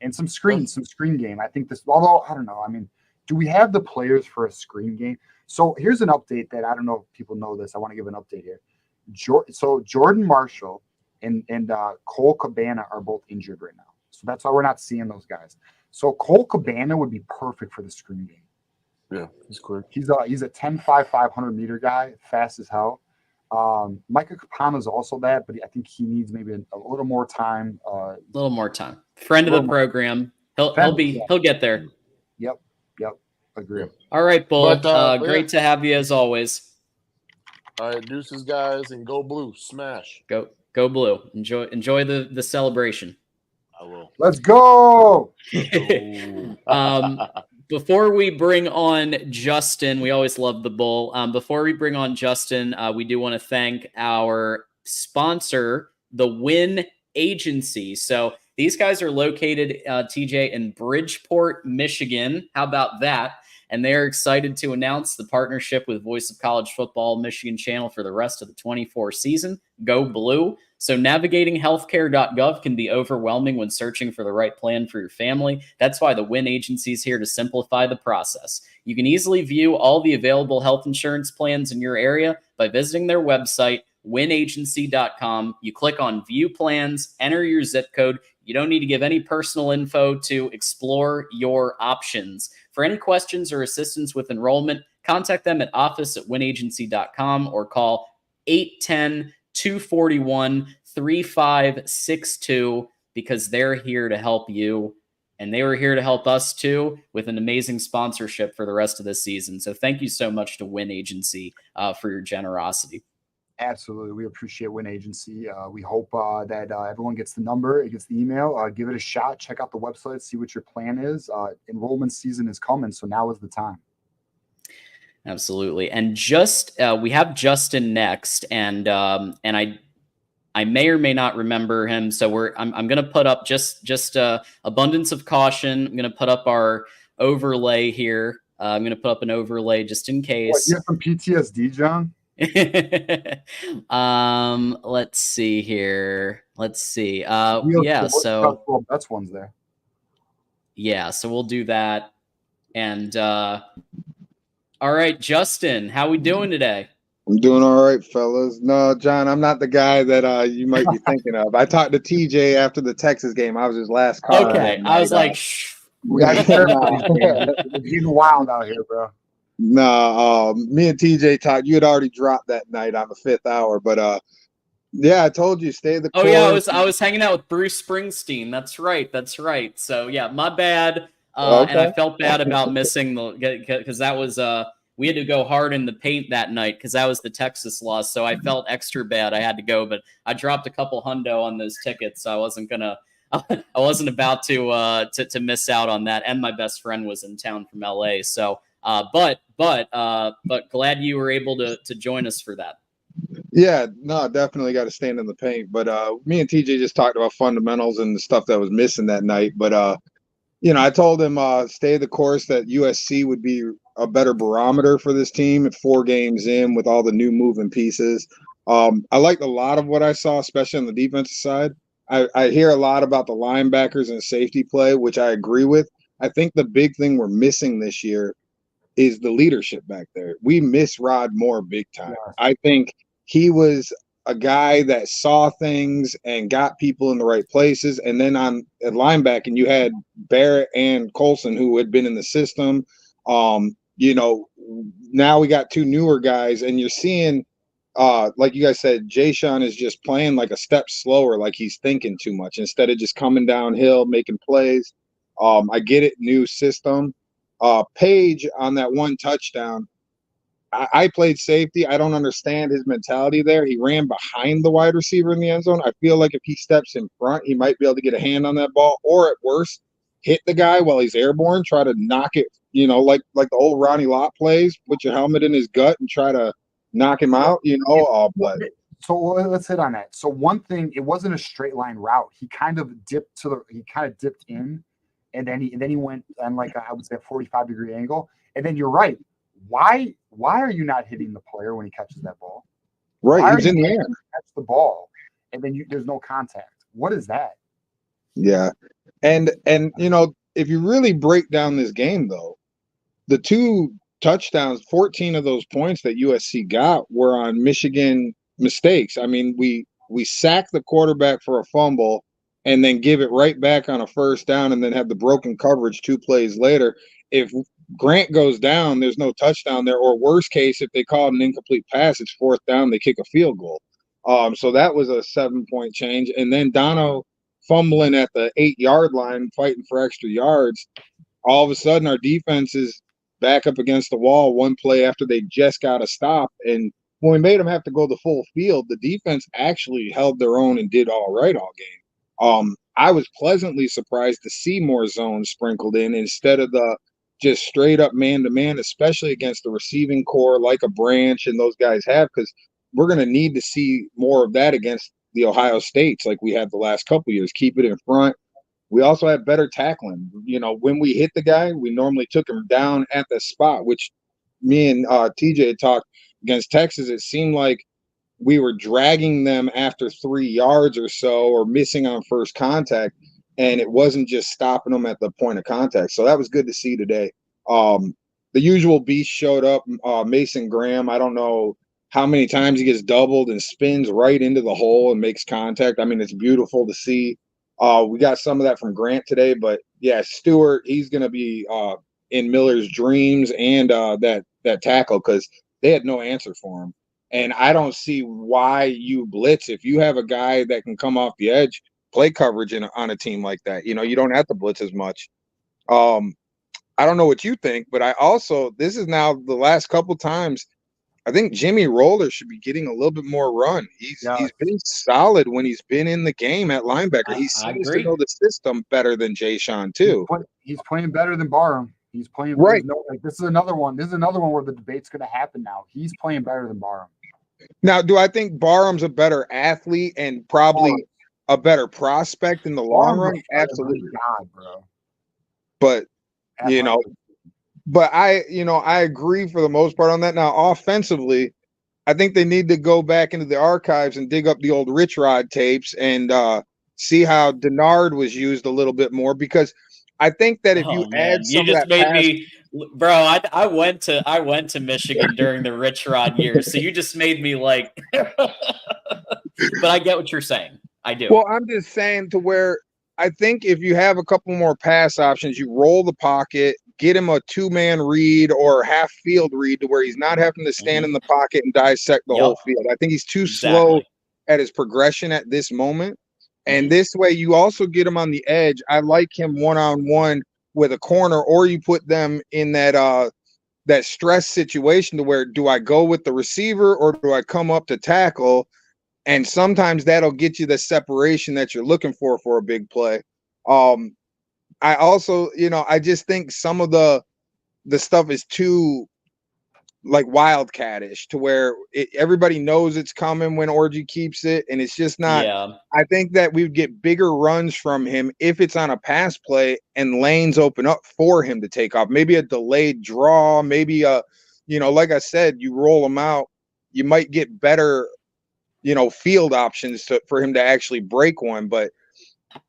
and some screen game. I think although I don't know. I mean, do we have the players for a screen game? So here's an update that I don't know if people know this. I want to give an update here. So Jordan Marshall and Cole Cabana are both injured right now. So that's why we're not seeing those guys. So Cole Cabana would be perfect for the screen game. Yeah, he's quick. He's a 10.5, 500-meter guy, fast as hell. Micah Capana is also that, but I think he needs maybe a little more time. A little more time. Friend of the program. He'll get there. Yep. Agree. Yep. All right, Bull. Great to have you as always. All right, deuces, guys, and go blue. Smash. Go blue. Enjoy the celebration. I will. Let's go. Before we bring on Justin, we always love the Bull. Before we bring on Justin, we do want to thank our sponsor, the Win Agency. So these guys are located, TJ, in Bridgeport, Michigan. How about that? And they're excited to announce the partnership with Voice of College Football Michigan channel for the rest of the 24 season. Go Blue. So navigating healthcare.gov can be overwhelming when searching for the right plan for your family. That's why the WIN agency is here to simplify the process. You can easily view all the available health insurance plans in your area by visiting their website, winagency.com. You click on View Plans, enter your zip code. You don't need to give any personal info to explore your options. For any questions or assistance with enrollment, contact them at office@winagency.com or call 810-241-3562 because they're here to help you. And they were here to help us too with an amazing sponsorship for the rest of the season. So thank you so much to WIN Agency for your generosity. Absolutely. We appreciate WIN Agency. We hope that everyone gets the number, it gets the email, give it a shot, check out the website, see what your plan is. Enrollment season is coming, so now is the time. Absolutely. And just we have Justin next, and I may or may not remember him, so I'm going to put up just abundance of caution. I'm going to put up our overlay here. I'm going to put up an overlay just in case. What, you have some PTSD, John? Let's see here. Let's see. Yeah, so that's one's there. Yeah, so we'll do that. And all right, Justin, how we doing today? I'm doing all right, fellas. No, John, I'm not the guy that you might be thinking of. I talked to TJ after the Texas game. I was his last call. Okay, I was like, shh. We got it's getting wild out here, bro. No, me and TJ talked. You had already dropped that night on the 5th hour, but yeah, I told you stay the course. Oh yeah, I was hanging out with Bruce Springsteen. That's right. So yeah, my bad. Okay. And I felt bad about missing because that was we had to go hard in the paint that night because that was the Texas loss. So I felt extra bad. I had to go, but I dropped a couple hundo on those tickets. So I wasn't about to miss out on that. And my best friend was in town from LA. So. But glad you were able to join us for that. Yeah, no, definitely got to stand in the paint. But me and TJ just talked about fundamentals and the stuff that was missing that night. But I told him stay the course, that USC would be a better barometer for this team at 4 games in with all the new moving pieces. I liked a lot of what I saw, especially on the defensive side. I hear a lot about the linebackers and safety play, which I agree with. I think the big thing we're missing this year is the leadership back there. We miss Rod Moore big time. Yeah. I think he was a guy that saw things and got people in the right places. And then at linebacking, you had Barrett and Colson, who had been in the system. Now we got 2 newer guys, and you're seeing, like you guys said, Jay-Sean is just playing like a step slower, like he's thinking too much instead of just coming downhill, making plays. I get it, new system. Page on that one touchdown, I played safety. I don't understand his mentality there. He ran behind the wide receiver in the end zone. I feel like if he steps in front, he might be able to get a hand on that ball, or at worst, hit the guy while he's airborne, try to knock it, like the old Ronnie Lott plays, put your helmet in his gut and try to knock him out, but so let's hit on that. So one thing, it wasn't a straight line route. He kind of dipped in. And then he went on like I would say a 45-degree angle. And then you're right. Why are you not hitting the player when he catches that ball? Right, he's in the air. Catch the ball, and then there's no contact. What is that? Yeah, and if you really break down this game, though, the 2 touchdowns, 14 of those points that USC got were on Michigan mistakes. I mean, we sacked the quarterback for a fumble, and then give it right back on a first down and then have the broken coverage 2 plays later. If Grant goes down, there's no touchdown there, or worst case, if they call it an incomplete pass, it's 4th down, they kick a field goal. So that was a 7-point change. And then Dono fumbling at the 8-yard line, fighting for extra yards. All of a sudden, our defense is back up against the wall 1 play after they just got a stop. And when we made them have to go the full field, the defense actually held their own and did all right all game. I was pleasantly surprised to see more zones sprinkled in instead of the just straight up man-to-man, especially against the receiving core like a Branch and those guys have, because we're going to need to see more of that against the Ohio States like we had the last couple years. Keep it in front, We also had better tackling. When we hit the guy, we normally took him down at the spot, which me and TJ had talked against Texas. It seemed like we were dragging them after 3 yards or so, or missing on first contact, and it wasn't just stopping them at the point of contact. So that was good to see today. The usual beast showed up, Mason Graham. I don't know how many times he gets doubled and spins right into the hole and makes contact. I mean, it's beautiful to see. We got some of that from Grant today, but yeah, Stewart, he's going to be in Miller's dreams, and that tackle, because they had no answer for him. And I don't see why you blitz if you have a guy that can come off the edge, play coverage on a team like that. You don't have to blitz as much. I don't know what you think, but this is now the last couple times. I think Jimmy Roller should be getting a little bit more run. He's been solid when he's been in the game at linebacker. He seems to know the system better than Jay Sean too. He's playing better than Barham. He's playing right. This is another one. This is another one where the debate's going to happen now. He's playing better than Barham. Now, do I think Barham's a better athlete and probably a better prospect in the long run? Absolutely, God, bro. But but I agree for the most part on that. Now, offensively, I think they need to go back into the archives and dig up the old Rich Rod tapes and see how Denard was used a little bit more, because I think that if you add some you just of that bro, I went to Michigan during the Rich Rod years, so you just made me like but I get what you're saying. I do. Well, I'm just saying to where I think if you have a couple more pass options, you roll the pocket, get him a 2-man read or half field read to where he's not having to stand in the pocket and dissect the whole field. I think he's too slow at his progression at this moment. And this way you also get him on the edge. I like him one-on-one with a corner, or you put them in that stress situation to where, do I go with the receiver or do I come up to tackle? And sometimes that'll get you the separation that you're looking for a big play. I also, I just think some of the stuff is too like wildcatish to where everybody knows it's coming when Orgy keeps it, and it's just not. Yeah. I think that we would get bigger runs from him if it's on a pass play and lanes open up for him to take off. Maybe a delayed draw, maybe like I said, you roll him out, you might get better, field options for him to actually break one. But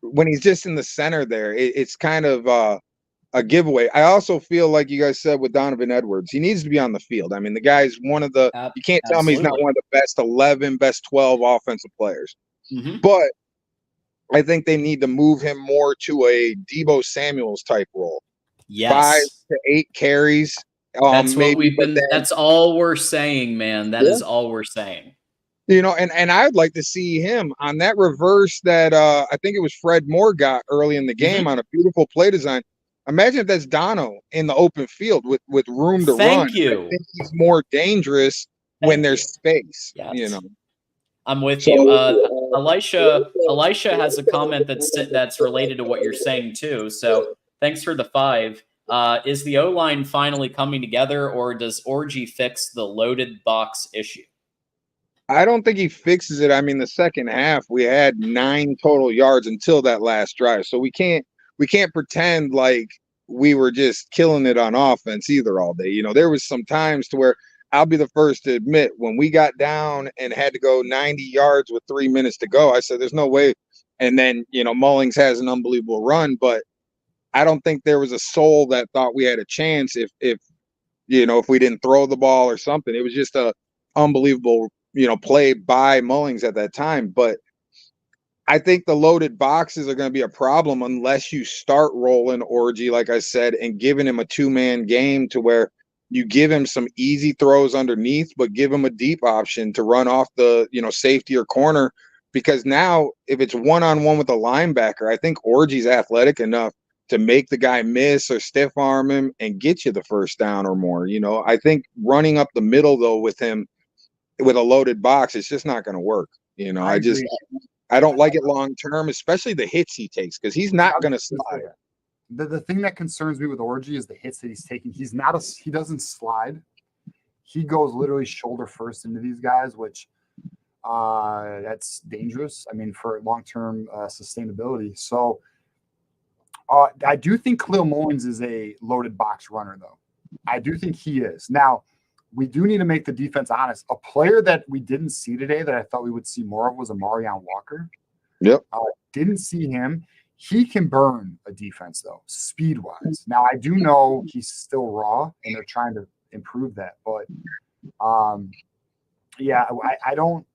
when he's just in the center there, it's kind of a giveaway. I also feel like you guys said with Donovan Edwards, he needs to be on the field. I mean, the guy's one of the you can't tell me he's not one of the best 11, best 12 offensive players. But I think they need to move him more to a Deebo Samuels type role. Yes. 5 to 8 carries. That's what we've been. That's all we're saying, man. That is all we're saying. And I'd like to see him on that reverse that I think it was Fred Moore got early in the game on a beautiful play design. Imagine if that's Dono in the open field with room to run. Thank you. I think he's more dangerous when there's space. Yes. I'm with you. Elisha has a comment that's related to what you're saying too. So thanks for the 5. Is the O-line finally coming together, or does Orgy fix the loaded box issue? I don't think he fixes it. I mean, the second half we had 9 total yards until that last drive. So we can't pretend like we were just killing it on offense either all day. There was some times to where I'll be the first to admit when we got down and had to go 90 yards with 3 minutes to go, I said, there's no way. And then, Mullings has an unbelievable run, but I don't think there was a soul that thought we had a chance if we didn't throw the ball or something. It was just a unbelievable, play by Mullings at that time. But I think the loaded boxes are going to be a problem unless you start rolling Orgy, like I said, and giving him a 2-man game to where you give him some easy throws underneath, but give him a deep option to run off the, safety or corner. Because now if it's one-on-one with a linebacker, I think Orgy's athletic enough to make the guy miss or stiff arm him and get you the first down or more. I think running up the middle though with him with a loaded box, it's just not going to work. I don't like it long term, especially the hits he takes, because he's not going to slide. The thing that concerns me with Orgy is the hits that he's taking. He doesn't slide. He goes literally shoulder first into these guys, which that's dangerous. I mean, for long term sustainability. So I do think Khalil Mullins is a loaded box runner, though. I do think he is. Now, we do need to make the defense honest. A player that we didn't see today that I thought we would see more of was Amarion Walker. Yep. Didn't see him. He can burn a defense, though, speed-wise. Now, I do know he's still raw, and they're trying to improve that. But, yeah, I don't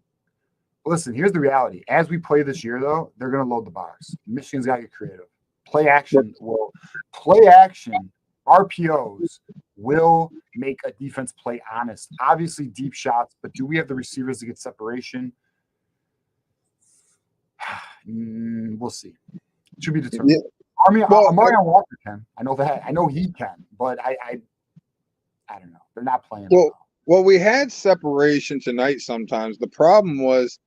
– listen, here's the reality. As we play this year, though, they're going to load the box. Michigan's got to get creative. Play action, RPOs will make a defense play honest. Obviously, deep shots, but do we have the receivers to get separation? We'll see. It should be determined. Yeah. I mean, Amarion Walker can. I know that. I know he can, but I don't know. They're not playing. Well, we had separation tonight sometimes. The problem was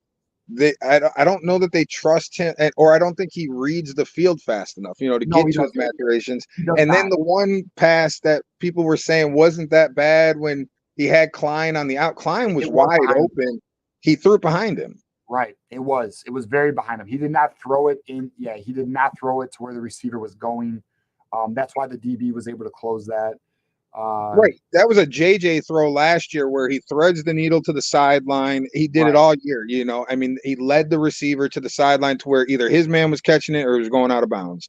I don't know that they trust him, or I don't think he reads the field fast enough, to get to his maturations. And then the one pass that people were saying wasn't that bad when he had Klein on the out. Klein was wide open. He threw it behind him. Right. It was very behind him. He did not throw it in. Yeah, he did not throw it to where the receiver was going. That's why the DB was able to close that. Right. That was a JJ throw last year where he threads the needle to the sideline. He did it all year, I mean, he led the receiver to the sideline to where either his man was catching it or it was going out of bounds.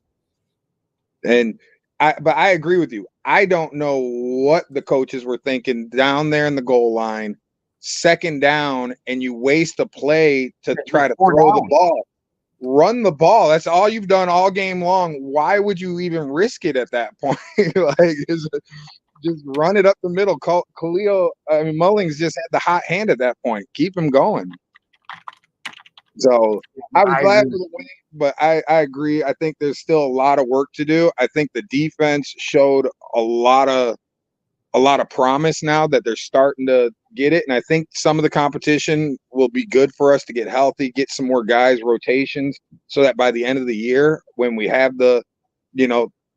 But I agree with you. I don't know what the coaches were thinking down there in the goal line, second down, and you waste a play to try to throw the ball. Run the ball. That's all you've done all game long. Why would you even risk it at that point? Just run it up the middle. Mullings just had the hot hand at that point. Keep him going. So I was glad for the win, but I agree. I think there's still a lot of work to do. I think the defense showed a lot of promise now that they're starting to get it. And I think some of the competition will be good for us to get healthy, get some more guys, rotations, so that by the end of the year, when we have the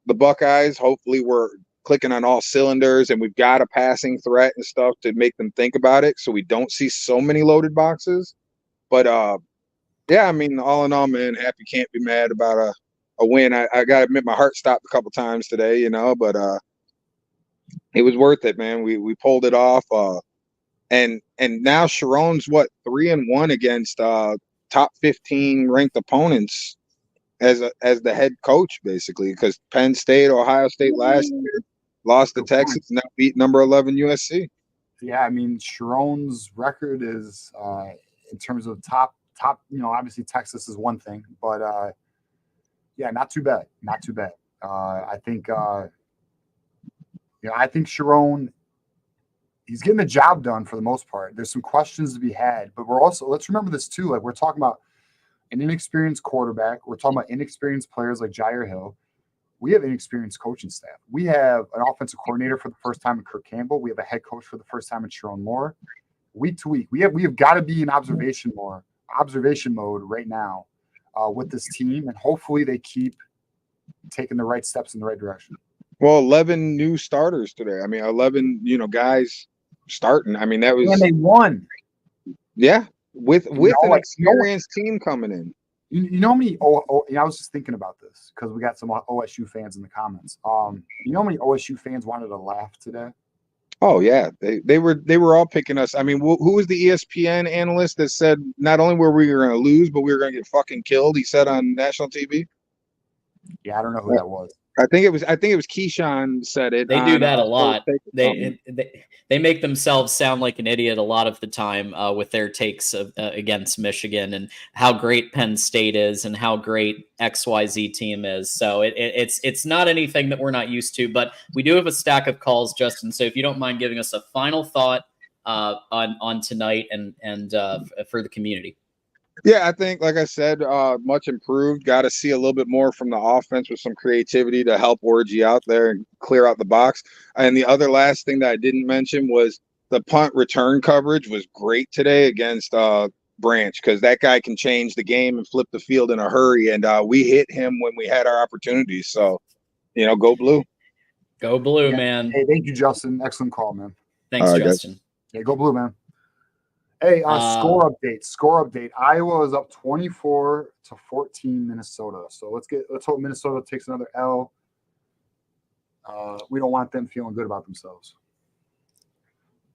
Buckeyes, hopefully we're clicking on all cylinders and we've got a passing threat and stuff to make them think about it, so we don't see so many loaded boxes. But yeah, I mean, all in all, man, happy can't be mad about a win. I gotta admit my heart stopped a couple times today, but it was worth it, man. We pulled it off. And now Sharon's 3-1 against top 15 ranked opponents as the head coach, basically, because Penn State, Ohio State last year lost to Texas, now beat number 11 USC. Yeah, I mean, Sharon's record is in terms of top. Obviously Texas is one thing, but yeah, not too bad. Not too bad. I think Sharon, he's getting the job done for the most part. There's some questions to be had, but let's remember this too. Like, we're talking about an inexperienced quarterback. We're talking about inexperienced players like Jair Hill. We have inexperienced coaching staff. We have an offensive coordinator for the first time in Kirk Campbell. We have a head coach for the first time in Sharon Moore. Week to week, we have got to be in observation mode right now with this team, and hopefully they keep taking the right steps in the right direction. Well, 11 new starters today. I mean, 11, guys starting. I mean, that was. And they won. Yeah, with an experienced team coming in. You know how many? I was just thinking about this because we got some OSU fans in the comments. You know how many OSU fans wanted to laugh today? Oh yeah, they were all picking us. I mean, who was the ESPN analyst that said not only were we going to lose, but we were going to get fucking killed? He said on national TV. Yeah, I don't know who that was. I think it was Keyshawn said it. They do that a lot. They make themselves sound like an idiot a lot of the time with their takes against Michigan and how great Penn State is and how great XYZ team is. So it's not anything that we're not used to, but we do have a stack of calls, Justin. So if you don't mind giving us a final thought on tonight and for the community. Yeah, I think, like I said, much improved. Got to see a little bit more from the offense with some creativity to help Orgy out there and clear out the box. And the other last thing that I didn't mention was the punt return coverage was great today against Branch, because that guy can change the game and flip the field in a hurry. And we hit him when we had our opportunities. So, go blue. Go blue, man. Hey, thank you, Justin. Excellent call, man. Thanks, Justin. Yeah, go blue, man. Hey, score update. Iowa is up 24-14 Minnesota. So let's hope Minnesota takes another L. We don't want them feeling good about themselves.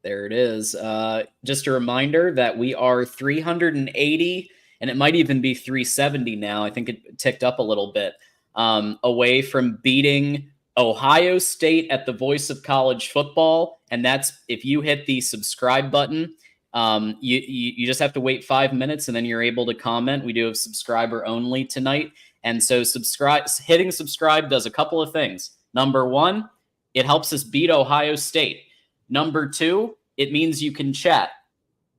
There it is. Just a reminder that we are 380, and it might even be 370 now. I think it ticked up a little bit, away from beating Ohio State at the Voice of College Football. And that's if you hit the subscribe button. You just have to wait 5 minutes, and then you're able to comment. We do have subscriber only tonight. And so hitting subscribe does a couple of things. Number one, it helps us beat Ohio State. Number two, it means you can chat.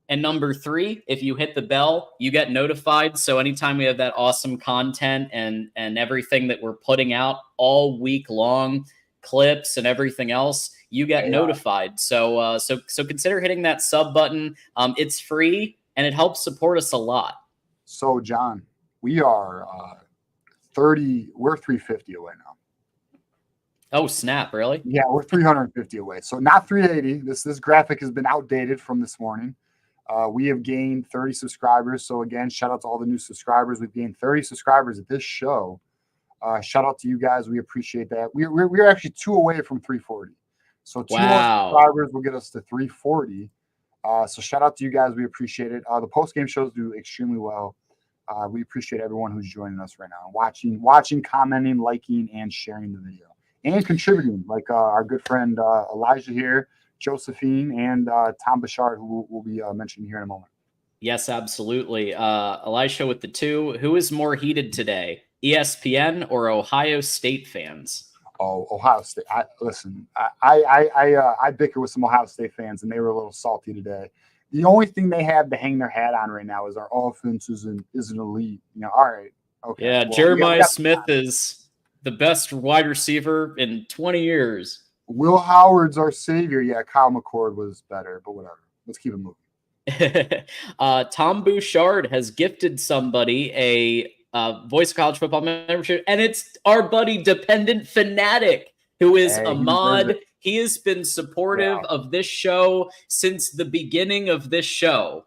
And number three, if you hit the bell, you get notified. So anytime we have that awesome content and everything that we're putting out all week long, clips and everything else, you get notified. So consider hitting that sub button. It's free and it helps support us a lot. So John, we are 350 away now. Oh, snap, really? Yeah, we're 350 away. So not 380. This graphic has been outdated from this morning. We have gained 30 subscribers. So again, shout out to all the new subscribers. We've gained 30 subscribers at this show. Shout out to you guys. We appreciate that. We're actually 2 away from 340. So 2 more subscribers will get us to 340. So shout out to you guys. We appreciate it. The post-game shows do extremely well. We appreciate everyone who's joining us right now, watching, commenting, liking, and sharing the video. And contributing, like our good friend Elijah here, Josephine, and Tom Bouchard, who we'll be mentioning here in a moment. Yes, absolutely. Elisha with the 2. Who is more heated today, ESPN or Ohio State fans? Oh, Ohio State. I bicker with some Ohio State fans, and they were a little salty today. The only thing they have to hang their hat on right now is our offense isn't elite. All right. Okay. Yeah, well, Jeremiah Smith is the best wide receiver in 20 years. Will Howard's our savior. Yeah, Kyle McCord was better, but whatever. Let's keep it moving. Tom Bouchard has gifted somebody a Voice of College Football membership, and it's our buddy Dependent Fanatic, who is a mod. He has been supportive of this show since the beginning of this show,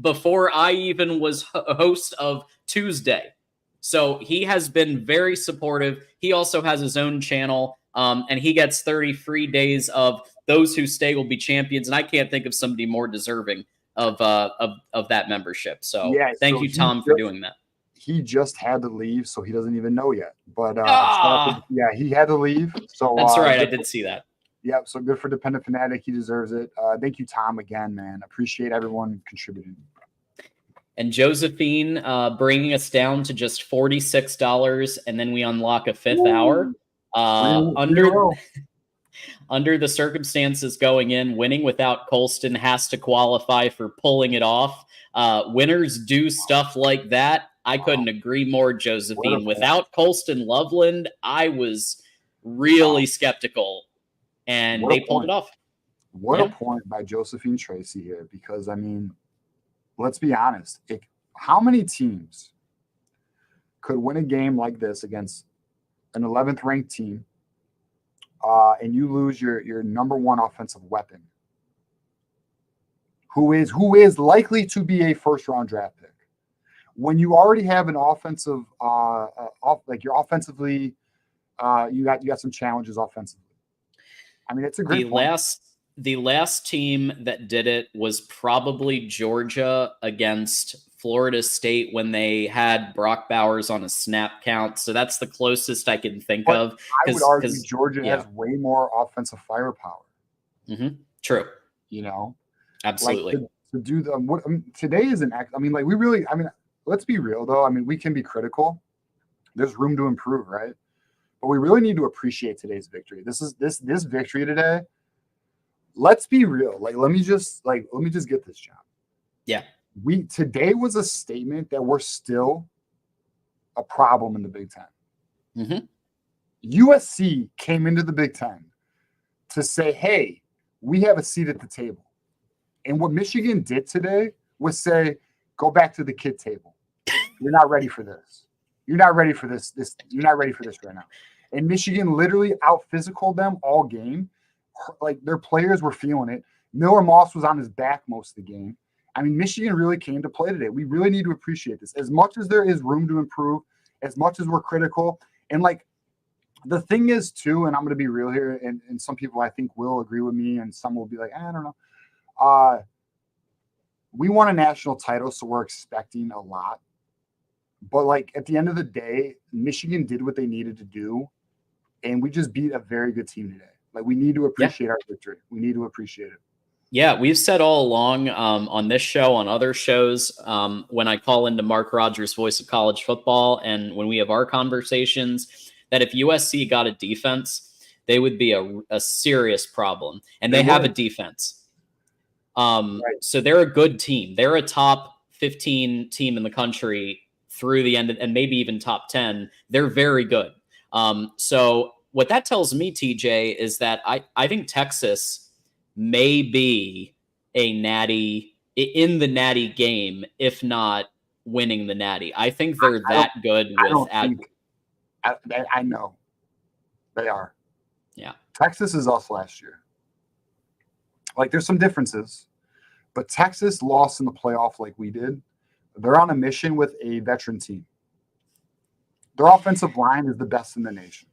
before I even was a host of Tuesday. So he has been very supportive. He also has his own channel, and he gets 30 free days of Those Who Stay Will Be Champions. And I can't think of somebody more deserving of that membership. So thank you, Tom, for doing that. He just had to leave, so he doesn't even know yet. But he had to leave. So that's right. I did see that. Yeah, so good for Dependent Fanatic. He deserves it. Thank you, Tom, again, man. Appreciate everyone contributing. And Josephine bringing us down to just $46, and then we unlock a 5th hour. Under the circumstances going in, winning without Colston has to qualify for pulling it off. Winners do stuff like that. I couldn't agree more, Josephine. Without Colston Loveland, I was really skeptical, and they pulled it off. What a point by Josephine Tracy here, because, I mean, let's be honest. How many teams could win a game like this against an 11th ranked team, and you lose your number one offensive weapon, who is likely to be a first-round draft pick, when you already have an offensive, you're offensively, you got some challenges offensively. I mean, it's a great point. The last team that did it was probably Georgia against Florida State when they had Brock Bowers on a snap count. So that's the closest I can think of. I would argue Georgia has way more offensive firepower. Mm-hmm. True. Like Absolutely. to do today is an act. I mean, like let's be real though. I mean, we can be critical. There's room to improve, right? But we really need to appreciate today's victory. This victory today. Let's be real. Let me just get this, John. Yeah. Today was a statement that we're still a problem in the Big Ten. Mm-hmm. USC came into the Big Ten to say, hey, we have a seat at the table. And what Michigan did today was say, go back to the kid table. You're not ready for this. You're not ready for this. You're not ready for this right now. And Michigan literally out-physicaled them all game. Like, their players were feeling it. Miller Moss was on his back most of the game. I mean, Michigan really came to play today. We really need to appreciate this. As much as there is room to improve, as much as we're critical, and like the thing is too, and I'm going to be real here, and some people I think will agree with me, and some will be like, I don't know. We won a national title, so we're expecting a lot. But like at the end of the day, Michigan did what they needed to do, and we just beat a very good team today. Like we need to appreciate our victory. We need to appreciate it. Yeah, we've said all along on this show, on other shows, when I call into Mark Rogers' Voice of College Football, and when we have our conversations, that if USC got a defense, they would be a serious problem. And they have a defense. So they're a good team. They're a top 15 team in the country through the end, and maybe even top 10. They're very good. So what that tells me, TJ, is that I think Texas may be a natty in the natty game, if not winning the natty. I think they're that good with I know they are. Yeah. Texas is us last year. Like there's some differences, but Texas lost in the playoff like we did. They're on a mission with a veteran team. Their offensive line is the best in the nation.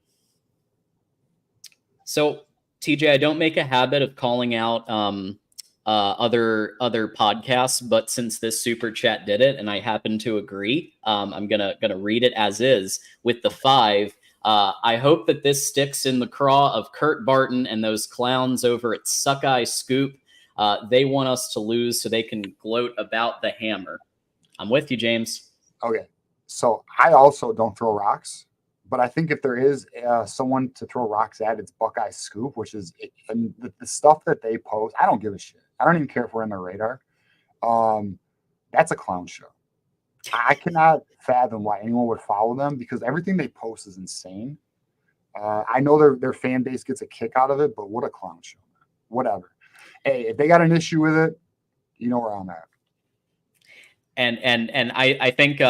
So TJ, I don't make a habit of calling out other podcasts, but since this super chat did it, and I happen to agree, I'm gonna read it as is with the 5. I hope that this sticks in the craw of Kurt Barton and those clowns over at Suckeye Scoop. They want us to lose so they can gloat about the hammer. I'm with you, James. Okay, so I also don't throw rocks. But I think if there is someone to throw rocks at, it's Buckeye Scoop, which is and the stuff that they post. I don't give a shit. I don't even care if we're in their radar. That's a clown show. I cannot fathom why anyone would follow them because everything they post is insane. I know their fan base gets a kick out of it, but what a clown show. Whatever. Hey, if they got an issue with it, you know where I'm at. And I think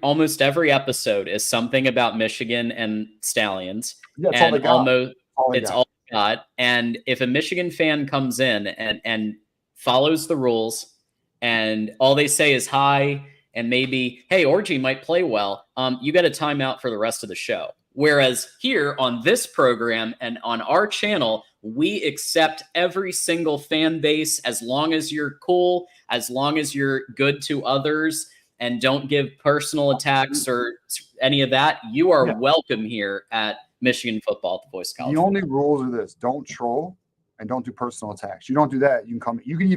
almost every episode is something about Michigan and Stallions. Yeah, it's and all they got. All they got. And if a Michigan fan comes in and follows the rules and all they say is hi and maybe, hey, Orgy might play well, you get a timeout for the rest of the show. Whereas here on this program and on our channel, we accept every single fan base as long as you're cool, as long as you're good to others and don't give personal attacks or any of that. You are welcome here at Michigan Football at the Voice College. The only rules are this: don't troll and don't do personal attacks. You don't do that, you can come. You can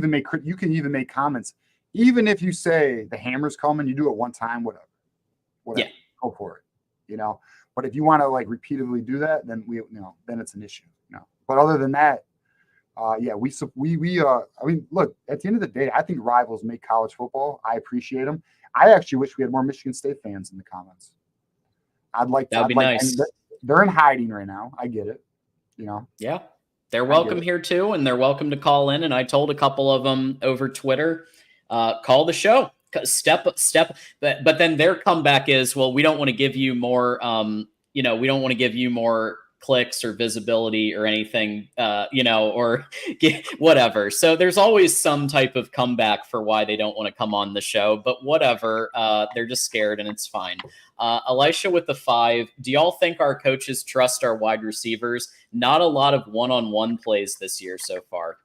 even make comments. Even if you say the hammer's coming, you do it one time, whatever. Yeah, go for it. You know. But if you want to like repeatedly do that, then then it's an issue. But other than that, I mean, look, at the end of the day, I think rivals make college football. I appreciate them. I actually wish we had more Michigan State fans in the comments. That'd be nice. They're in hiding right now. I get it. Yeah, they're welcome here too, and they're welcome to call in. And I told a couple of them over Twitter, call the show. Step, but then their comeback is, well, we don't want to give you more, we don't want to give you more clicks or visibility or anything, or whatever. So there's always some type of comeback for why they don't want to come on the show, but whatever. They're just scared and it's fine. Elisha with the 5. Do y'all think our coaches trust our wide receivers? Not a lot of one-on-one plays this year so far.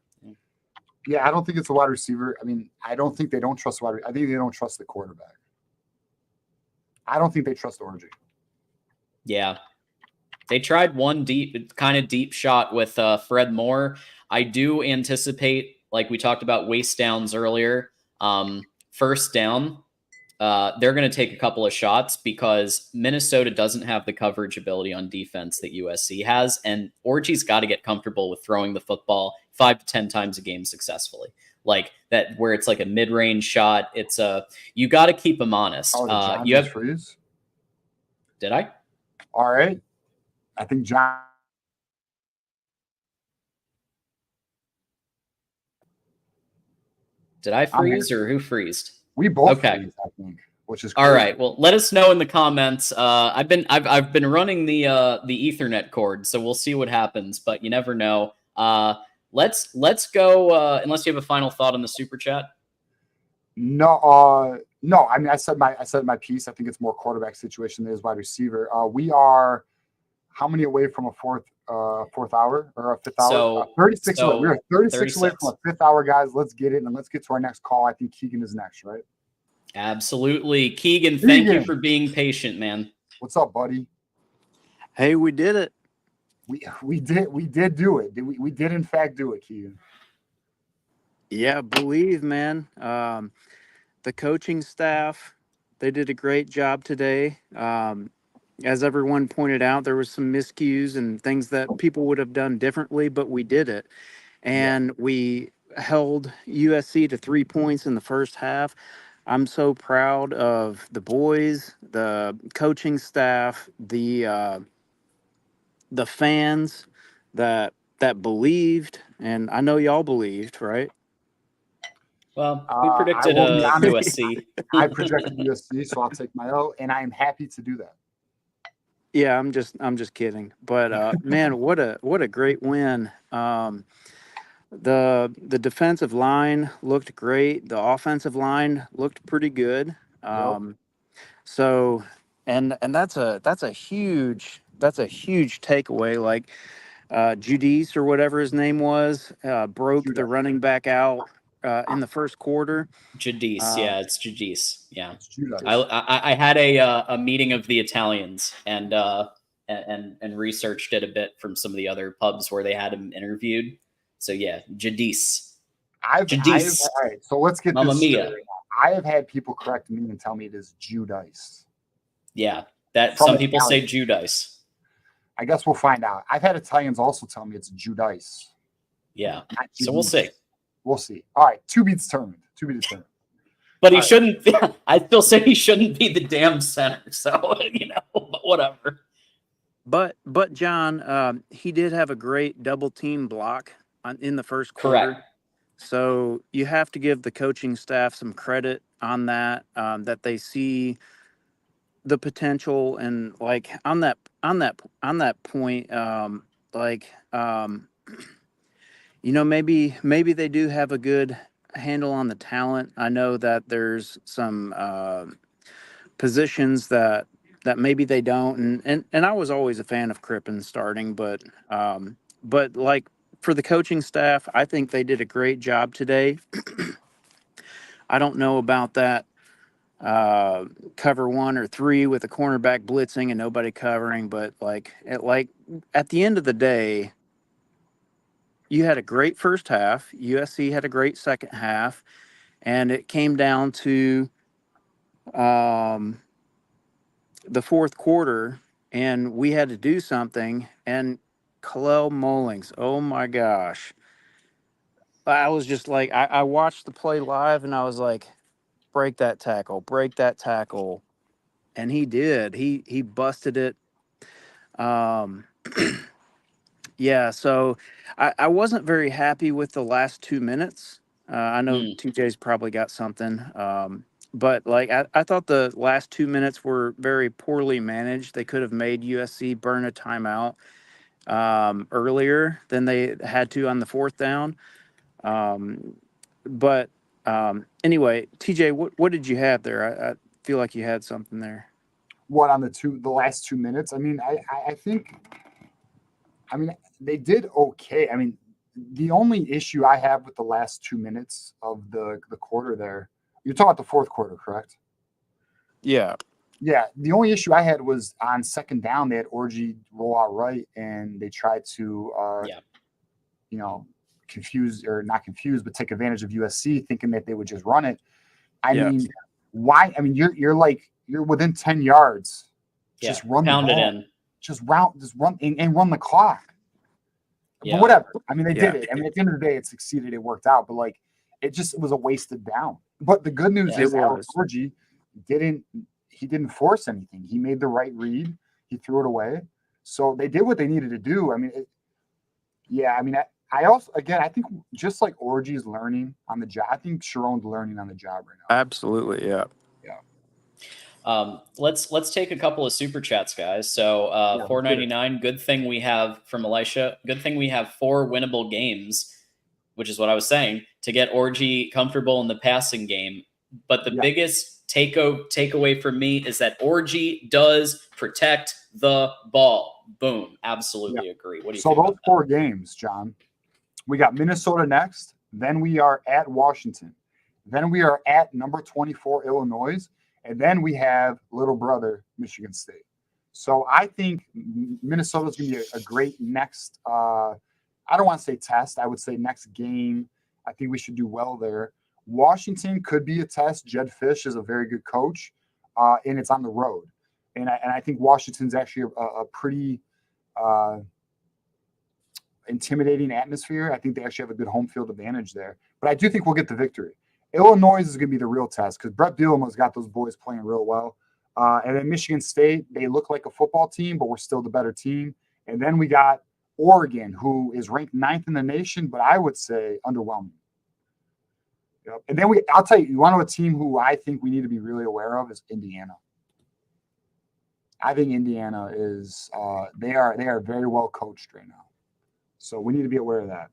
Yeah, I don't think it's a wide receiver. I mean, I don't think they don't trust I think they don't trust the quarterback. I don't think they trust Orgy. Yeah. They tried one kind of deep shot with Fred Moore. I do anticipate, like we talked about waste downs earlier, first down, they're going to take a couple of shots because Minnesota doesn't have the coverage ability on defense that USC has, and Orgy's got to get comfortable with throwing the football 5 to 10 times a game successfully. Like that, where it's like a mid-range shot. It's you got to keep him honest. You have freeze. Did I? All right. I think John. Did I freeze or who freezed? We both freeze, I think, which is crazy. All right. Well, let us know in the comments. I've been running the Ethernet cord, so we'll see what happens. But you never know. Let's go. Unless you have a final thought on the super chat. No. I mean, I said my piece. I think it's more quarterback situation than it is wide receiver. We are how many away from a fourth hour or a fifth hour? So 36 away. We are 36 away 36. from a fifth hour, guys. Let's get it, and let's get to our next call. I think Keegan is next, right? Absolutely. Keegan, thank you Keegan. for being patient, man. What's up, buddy? Hey, we did it. We did do it. We did in fact do it, Keegan. Yeah, believe, man. The coaching staff, they did a great job today. As everyone pointed out, there was some miscues and things that people would have done differently, but we did it. And we held USC to 3 points in the first half. I'm so proud of the boys, the coaching staff, the fans that believed, and I know y'all believed, right? Well, we predicted I will be honest. USC. I projected USC, so I'll take my O, and I am happy to do that. Yeah, I'm just kidding. But man, what a great win. The defensive line looked great. The offensive line looked pretty good. So and that's a huge takeaway. Like Judice or whatever his name was broke the running back out in the first quarter. Jadice, yeah, it's Jadice. Yeah, It's Judice. I had a meeting of the Italians and researched it a bit from some of the other pubs where they had him interviewed. So yeah, Jadice. All right, so let's get Mamma this mia. straight. I have had people correct me and tell me it is Judice. Yeah, that From some people say Italian. Judice. I guess we'll find out. I've had Italians also tell me it's Judice. Yeah, not so we'll Judice. see. We'll see. All right, to be determined. But he All right. shouldn't. I still say he shouldn't be the damn center. So but whatever. But John, he did have a great double team block in the first quarter. Correct. So you have to give the coaching staff some credit on that. That they see the potential, and like on that point, maybe they do have a good handle on the talent. I know that there's some positions that maybe they don't, and I was always a fan of Crippen starting, but like for the coaching staff, I think they did a great job today. I don't know about that cover 1 or 3 with a cornerback blitzing and nobody covering, but at the end of the day, you had a great first half. USC had a great second half, and it came down to the fourth quarter, and we had to do something. And Kalel Mullings, oh my gosh. I was just like, I watched the play live, and I was like, break that tackle. And he did. He busted it. Yeah, so I wasn't very happy with the last 2 minutes. I know TJ's probably got something. But like I thought the last 2 minutes were very poorly managed. They could have made USC burn a timeout earlier than they had to on the fourth down. But anyway, TJ, what did you have there? I feel like you had something there. What on the last 2 minutes? I mean, I think. I mean, they did okay. I mean, the only issue I have with the last 2 minutes of the quarter there, you're talking about the fourth quarter, correct? Yeah. Yeah. The only issue I had was on second down, they had Orgy roll out right, and they tried to, confuse or not confuse, but take advantage of USC, thinking that they would just run it. I mean, why? I mean, you're within 10 yards. Just run the ball. Pound it in. Just run and run the clock. Yeah. But whatever. I mean, they did it. I mean, at the end of the day, it succeeded. It worked out. But like, it was a wasted down. But the good news is Alex Orgy didn't force anything. He made the right read. He threw it away. So they did what they needed to do. I mean, I also, again, I think just like Orgy's learning on the job, I think Sharon's learning on the job right now. Absolutely, yeah. Let's take a couple of super chats, guys. So $4.99. Good thing we have from Elisha. Good thing we have 4 winnable games, which is what I was saying, to get Orgy comfortable in the passing game. But the biggest takeaway from me is that Orgy does protect the ball. Boom. Absolutely agree. What do you think? So those 4 games, John, we got Minnesota next. Then we are at Washington. Then we are at number 24, Illinois. And then we have little brother, Michigan State. So I think Minnesota's going to be a great next, I don't want to say test. I would say next game. I think we should do well there. Washington could be a test. Jed Fish is a very good coach, and it's on the road. And I think Washington's actually a pretty intimidating atmosphere. I think they actually have a good home field advantage there. But I do think we'll get the victory. Illinois is going to be the real test because Brett Bielema's got those boys playing real well. And then Michigan State, they look like a football team, but we're still the better team. And then we got Oregon, who is ranked 9th in the nation, but I would say underwhelming. Yep. And then I'll tell you, you want to know a team who I think we need to be really aware of is Indiana. I think Indiana is they are very well coached right now. So we need to be aware of that.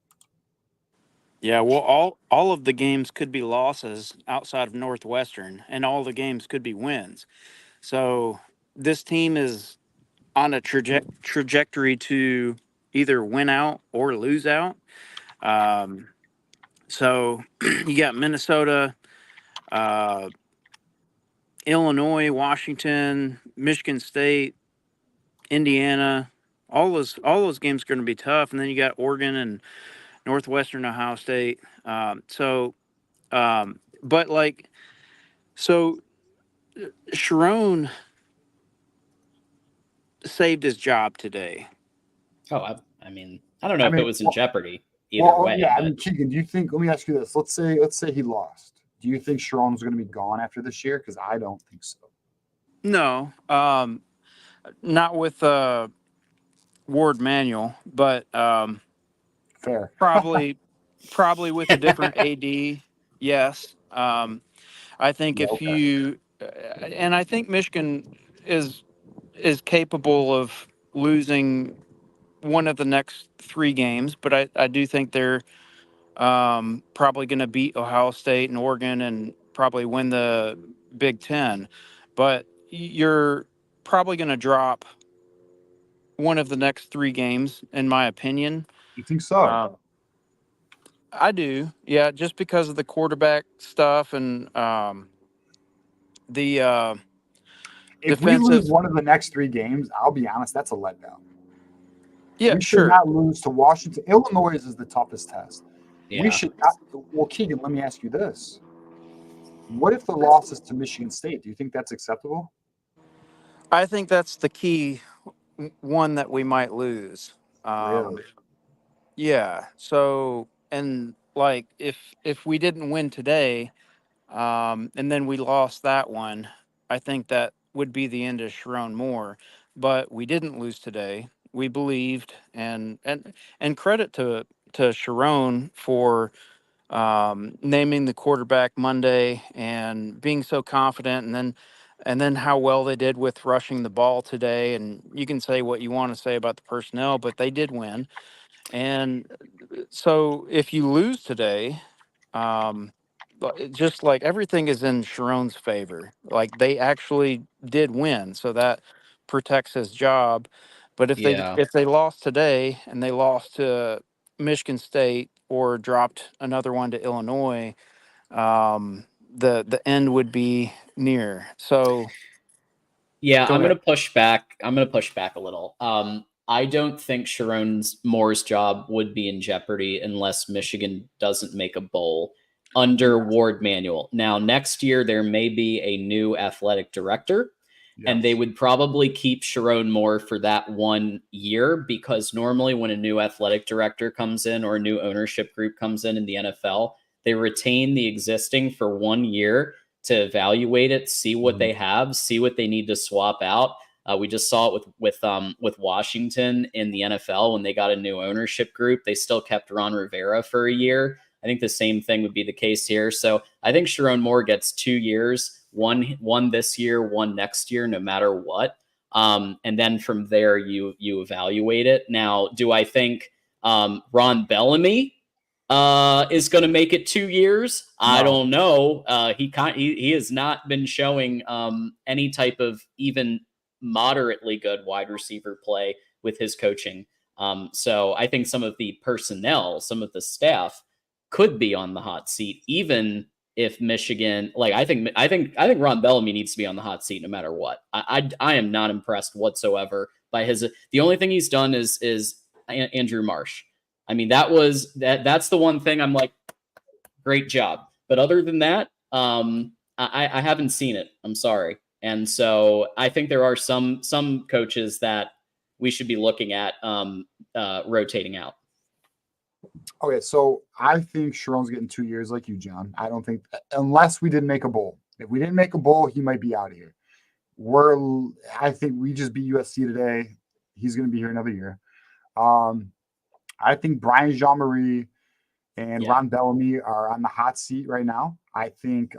Yeah, well, all of the games could be losses outside of Northwestern, and all the games could be wins. So this team is on a trajectory to either win out or lose out. So you got Minnesota, Illinois, Washington, Michigan State, Indiana. All those games are going to be tough, and then you got Oregon and Northwestern Ohio State. But like, so Sharon saved his job today. Oh, I mean, I don't know if it was in jeopardy either way. Yeah, but... I mean, Keegan, do you think? Let me ask you this. Let's say he lost. Do you think Sharon's going to be gone after this year? Because I don't think so. No, not with Ward Manuel, but fair. probably with a different AD. Yes, I think if you and I think Michigan is capable of losing one of the next 3 games, but I do think they're probably going to beat Ohio State and Oregon and probably win the Big Ten. But you're probably going to drop one of the next 3 games, in my opinion. You think so? I do. Yeah, just because of the quarterback stuff and the if defensive. we lose one of the next 3 games, I'll be honest, that's a letdown. Yeah, we should not lose to Washington. Illinois is the toughest test. Yeah. We should not. Well, Keegan, let me ask you this. What if the loss is to Michigan State? Do you think that's acceptable? I think that's the key one that we might lose. Really? Yeah. So, and like if we didn't win today, and then we lost that one, I think that would be the end of Sharon Moore. But we didn't lose today. We believed, and credit to Sharon for naming the quarterback Monday and being so confident, and then how well they did with rushing the ball today. And you can say what you want to say about the personnel, but they did win. And so if you lose today, just like everything is in Sharon's favor. Like they actually did win, so that protects his job. But if they lost today and they lost to Michigan State or dropped another one to Illinois, the end would be near. So yeah, I'm going to push back. I'm going to push back a little. I don't think Sharon Moore's job would be in jeopardy unless Michigan doesn't make a bowl under Ward Manuel. Now, next year, there may be a new athletic director, and they would probably keep Sharon Moore for that 1 year, because normally when a new athletic director comes in or a new ownership group comes in the NFL, they retain the existing for 1 year to evaluate it, see what they have, see what they need to swap out. We just saw it with Washington in the NFL when they got a new ownership group. They still kept Ron Rivera for a year. I think the same thing would be the case here. So I think Sharon Moore gets 2 years, one this year, one next year, no matter what. And then from there, you evaluate it. Now, do I think Ron Bellamy Is going to make it 2 years. I No. don't know. He has not been showing any type of even moderately good wide receiver play with his coaching. So I think some of the personnel, some of the staff could be on the hot seat, even if Michigan, like I think Ron Bellamy needs to be on the hot seat no matter what. I am not impressed whatsoever by his. The only thing he's done is Andrew Marsh. I mean, that's the one thing I'm like, great job. But other than that, I haven't seen it. I'm sorry. And so I think there are some coaches that we should be looking at rotating out. Okay, so I think Sharon's getting 2 years like you, John. I don't think, unless we didn't make a bowl. If we didn't make a bowl, he might be out of here. I think we just beat USC today. He's going to be here another year. I think Brian Jean-Marie and Ron Bellamy are on the hot seat right now. I think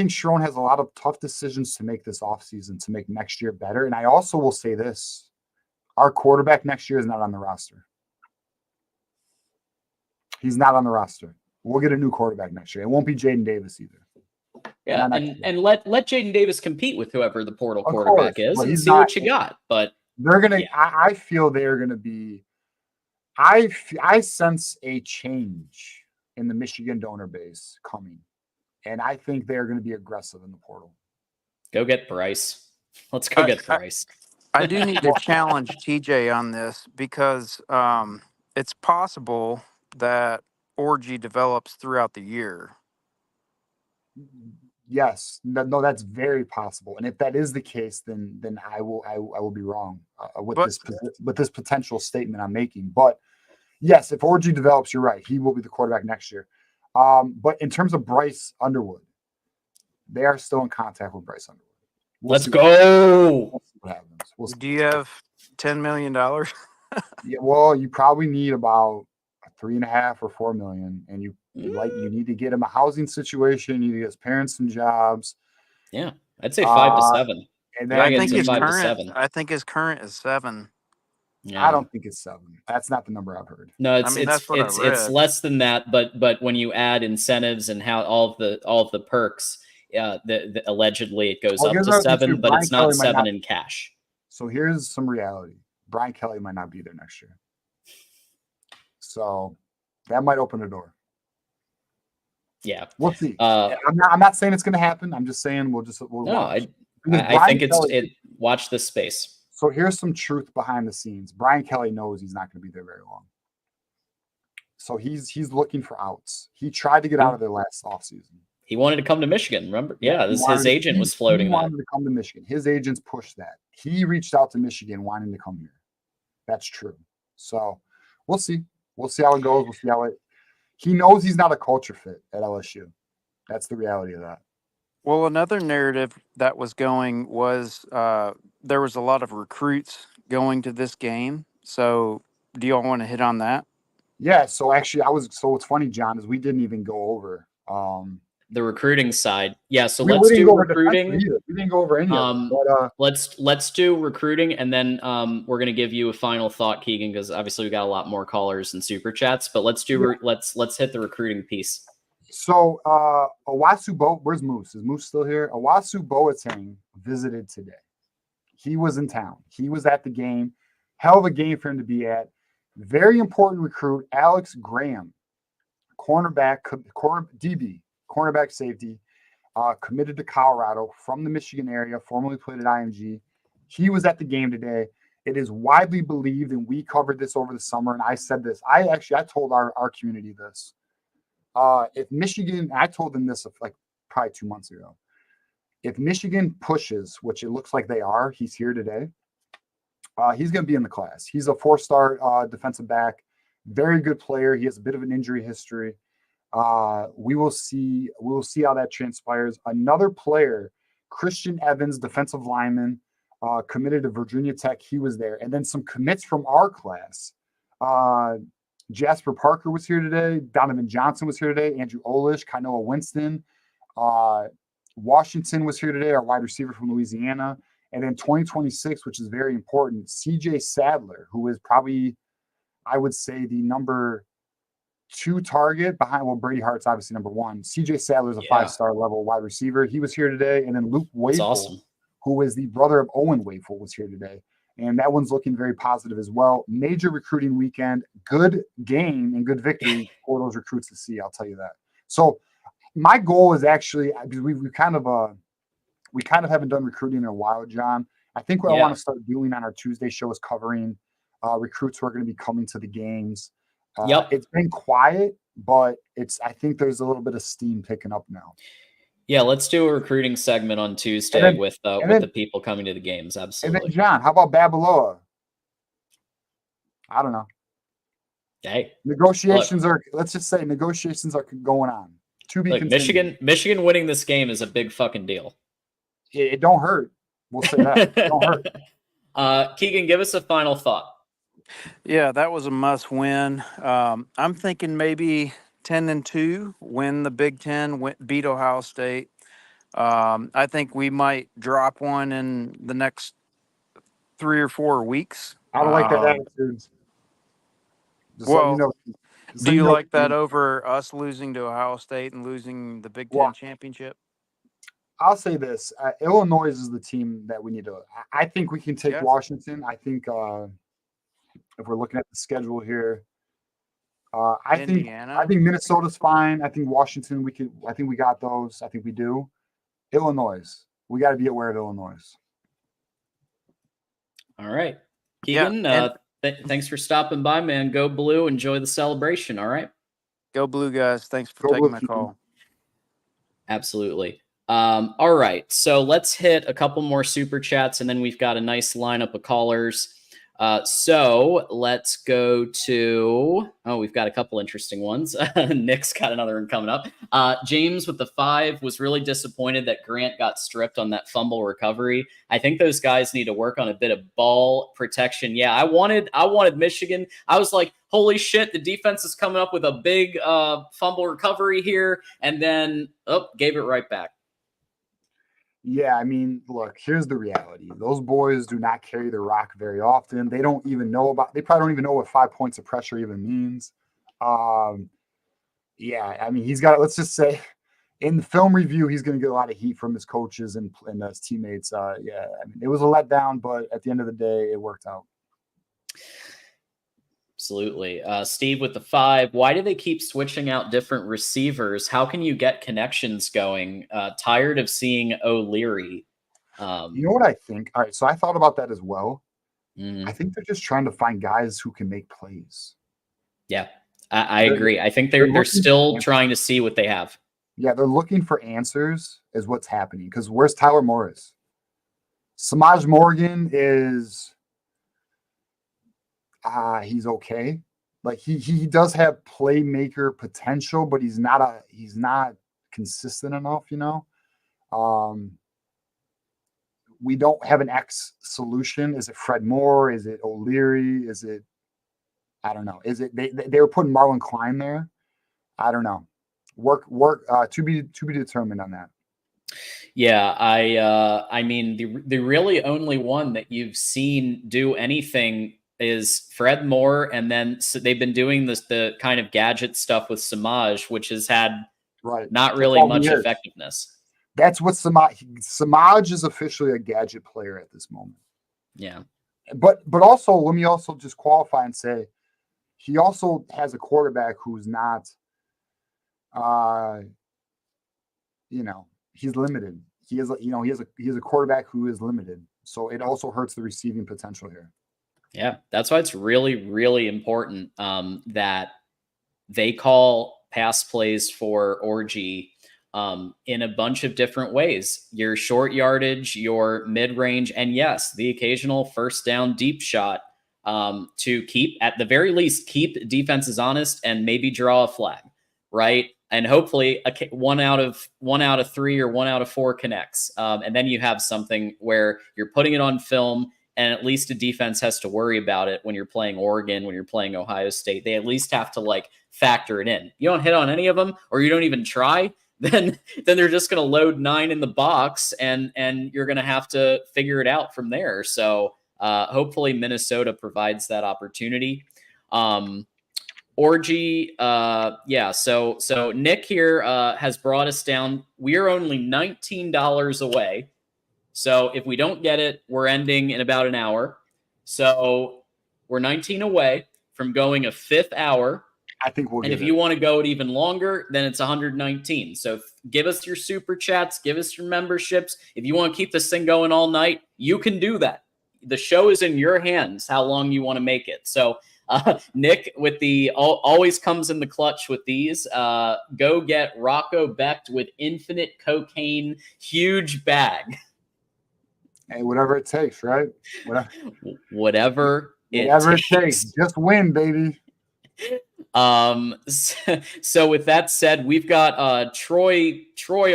Sharon has a lot of tough decisions to make this offseason to make next year better. And I also will say this. Our quarterback next year is not on the roster. He's not on the roster. We'll get a new quarterback next year. It won't be Jaden Davis either. Yeah, and let Jaden Davis compete with whoever the portal quarterback is and see what you got. But they're gonna. I feel they're gonna be. I sense a change in the Michigan donor base coming, and I think they're going to be aggressive in the portal. Go get Bryce. Let's go get Bryce. I do need to challenge TJ on this because it's possible that orgy develops throughout the year. Yes, no, that's very possible. And if that is the case, then I will be wrong with this potential statement I'm making. But yes, if Orgy develops, you're right. He will be the quarterback next year. But in terms of Bryce Underwood, they are still in contact with Bryce Underwood. Let's go. We'll see what happens. Do you have $10 million? Yeah, well, you probably need about 3.5 or 4 million, and you need to get him a housing situation. You need to get his parents some jobs. Yeah, I'd say 5 to 7. And then I think his current is 7. Yeah. I don't think it's 7. That's not the number I've heard. No, it's less than that. But when you add incentives and how all of the perks, allegedly it goes up to 7, but it's not 7 in cash. So here's some reality: Brian Kelly might not be there next year. So that might open a door. Yeah, we'll see. I'm not saying it's going to happen. I'm just saying we'll watch. I think watch this space. So here's some truth behind the scenes. Brian Kelly knows he's not going to be there very long. So he's looking for outs. He tried to get out of there last offseason. He wanted to come to Michigan, remember? Yeah, his agent was floating that. He wanted to come to Michigan. His agents pushed that. He reached out to Michigan wanting to come here. That's true. So we'll see. We'll see how it goes. We'll see how it. He knows he's not a culture fit at LSU. That's the reality of that. Well, another narrative that was going was there was a lot of recruits going to this game. So do y'all want to hit on that? Yeah. So actually, what's funny, John, is we didn't even go over the recruiting side. Yeah. So let's do recruiting. We didn't go over any of it. But, let's do recruiting, and then we're gonna give you a final thought, Keegan, because obviously we got a lot more callers and super chats. But let's do let's hit the recruiting piece. So Owasu where's Moose? Is Moose still here? Owasu Boateng visited today. He was in town. He was at the game. Hell of a game for him to be at. Very important recruit, Alex Graham, cornerback safety, committed to Colorado from the Michigan area, formerly played at IMG. He was at the game today. It is widely believed, and we covered this over the summer, and I said this. I told our community this. If Michigan, I told them this like probably 2 months ago. If Michigan pushes, which it looks like they are, he's here today. He's going to be in the class. He's a 4-star defensive back, very good player. He has a bit of an injury history. We will see how that transpires. Another player, Christian Evans, defensive lineman, committed to Virginia Tech. He was there, and then some commits from our class. Jasper Parker was here today. Donovan Johnson was here today. Andrew Olish, Kainoa Winston. Washington was here today, our wide receiver from Louisiana. And then 2026, which is very important, CJ Sadler, who is probably, I would say, the number 2 target behind. Well, Brady Hart's obviously number 1. CJ Sadler's a 5-star level wide receiver. He was here today, and then Luke That's Wafel, awesome. who is the brother of Owen Wafel, was here today. And that one's looking very positive as well. Major recruiting weekend, good game and good victory for those recruits to see. I'll tell you that. So my goal is actually, because we kind of haven't done recruiting in a while, John. I think what I want to start doing on our Tuesday show is covering recruits who are going to be coming to the games. It's been quiet, but I think there's a little bit of steam picking up now. Yeah, let's do a recruiting segment on Tuesday with the people coming to the games. Absolutely. And then, John, how about Babaloa? I don't know. Hey, negotiations are going on. To be continued. Michigan winning this game is a big fucking deal. It don't hurt. We'll say that. It don't hurt. Keegan, give us a final thought. Yeah, that was a must win. I'm thinking maybe 10-2, win the Big Ten, beat Ohio State. I think we might drop one in the next 3 or 4 weeks. I don't like that attitude. Well, do you like that over us losing to Ohio State and losing the Big Ten championship? I'll say this. Illinois is the team that we need to – I think we can take Washington. I think if we're looking at the schedule here, I think Minnesota's fine. I think Washington, I think we got those. I think we do. Illinois. We got to be aware of Illinois. All right. Keegan, thanks for stopping by, man. Go Blue. Enjoy the celebration. All right. Go Blue, guys. Thanks for taking my call. Absolutely. All right. So let's hit a couple more super chats, and then we've got a nice lineup of callers. So let's go to, we've got a couple interesting ones. Nick's got another one coming up. James with the 5 was really disappointed that Grant got stripped on that fumble recovery. I think those guys need to work on a bit of ball protection. Yeah, I wanted Michigan. I was like, holy shit, the defense is coming up with a big fumble recovery here, and then gave it right back. Yeah, I mean, look, here's the reality. Those boys do not carry the rock very often. They probably don't even know what 5 points of pressure even means. Yeah, I mean, let's just say in the film review, he's going to get a lot of heat from his coaches and his teammates. Yeah, I mean, it was a letdown, but at the end of the day, it worked out. Absolutely. Steve with the 5. Why do they keep switching out different receivers? How can you get connections going? Tired of seeing O'Leary. You know what I think? All right, so I thought about that as well. I think they're just trying to find guys who can make plays. Yeah, I agree. I think they're still trying to see what they have. Yeah, they're looking for answers is what's happening. Because where's Tyler Morris? Samaj Morgan is... he's okay. Like he does have playmaker potential, but he's not consistent enough, you know. We don't have an X solution. Is it Fred Moore? Is it O'Leary? Is it I don't know. Is it they were putting Marlon Klein there? I don't know. Work to be determined on that. Yeah, I mean the really only one that you've seen do anything is Fred Moore, and then they've been doing the kind of gadget stuff with Samaj, which has had not really much effectiveness. That's what Samaj is officially a gadget player at this moment. Yeah. But also, let me also just qualify and say he also has a quarterback who's not he's limited. He has a quarterback who is limited. So it also hurts the receiving potential here. Yeah, that's why it's really, really important that they call pass plays for Orgy in a bunch of different ways. Your short yardage, your mid-range, and yes, the occasional first down deep shot to keep, at the very least, keep defenses honest and maybe draw a flag, right? And hopefully 1 out of 3 or 1 out of 4 connects. And then you have something where you're putting it on film, and at least a defense has to worry about it when you're playing Oregon, when you're playing Ohio State. They at least have to factor it in. You don't hit on any of them, or you don't even try, then they're just going to load 9 in the box, and you're going to have to figure it out from there. So hopefully Minnesota provides that opportunity. Orgy, yeah. So Nick here has brought us down. We are only $19 away. So if we don't get it, we're ending in about an hour. So we're 19 away from going a fifth hour. I think we'll And get if it. you want to go it even longer, then it's 119. So give us your super chats, give us your memberships. If you want to keep this thing going all night, you can do that. The show is in your hands, how long you want to make it. So Nick with the always comes in the clutch with these. Go get Rocco Becht with infinite cocaine, huge bag. Hey, whatever it takes, right? Whatever it takes. Just win, baby. So with that said, we've got Troy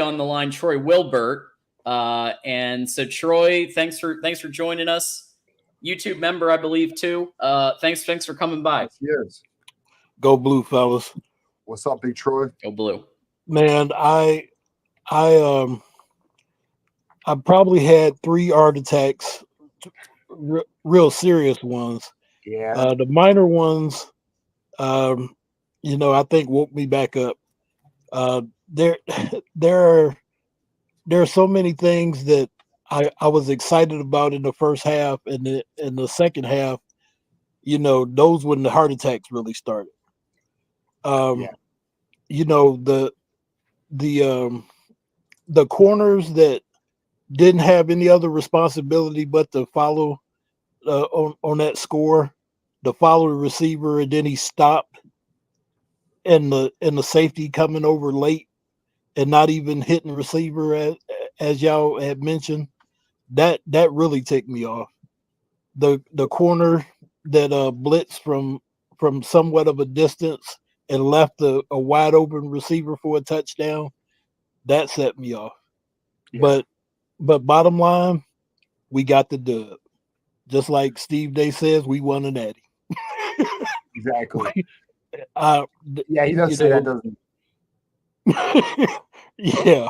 on the line, Troy Wilbert. And so Troy, thanks for joining us. YouTube member, I believe, too. Thanks for coming by. Yes. Go Blue, fellas. What's up, Big Troy? Go Blue. Man, I probably had 3 heart attacks, real serious ones. Yeah. The minor ones, I think woke me back up. There are so many things that I was excited about in the first half, and in the second half, those when the heart attacks really started. The corners that didn't have any other responsibility but to follow on that score, to follow the receiver, and then he stopped, and the safety coming over late and not even hitting the receiver as y'all had mentioned, that really ticked me off. The corner that blitzed from somewhat of a distance and left a wide open receiver for a touchdown, that set me off. Yeah. But bottom line, we got the dub. Just like Steve Day says, we won an Natty. Exactly. Yeah, he does say that, doesn't he? Yeah.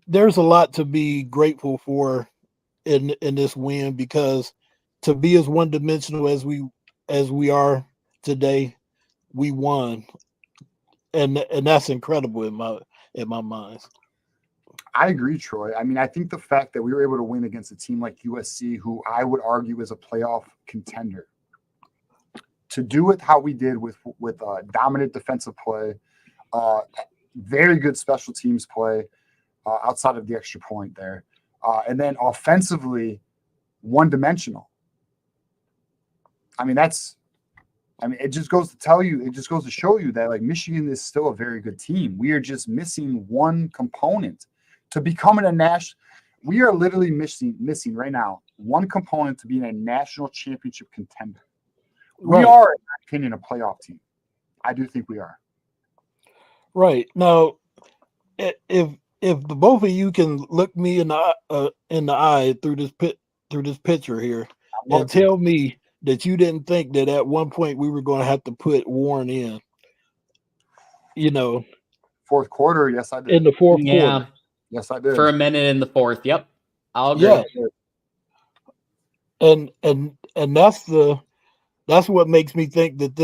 There's a lot to be grateful for in this win, because to be as one-dimensional as we are today, we won, and that's incredible in my mind. I agree, Troy. I mean, I think the fact that we were able to win against a team like USC, who I would argue is a playoff contender, to do it how we did with dominant defensive play, very good special teams play outside of the extra point there, and then offensively one-dimensional. I mean, it just goes to show you that like Michigan is still a very good team. We are just missing one component to becoming a national. We are literally missing right now one component to being a national championship contender. Right. We are, in my opinion, a playoff team. I do think we are. Right. Now, if the both of you can look me in the eye through this picture here and tell me that you didn't think that at one point we were going to have to put Warren in, fourth quarter. Yes, I did. In the fourth quarter. Yes, I did. For a minute in the fourth. Yep. I'll agree. Yes. And that's what makes me think that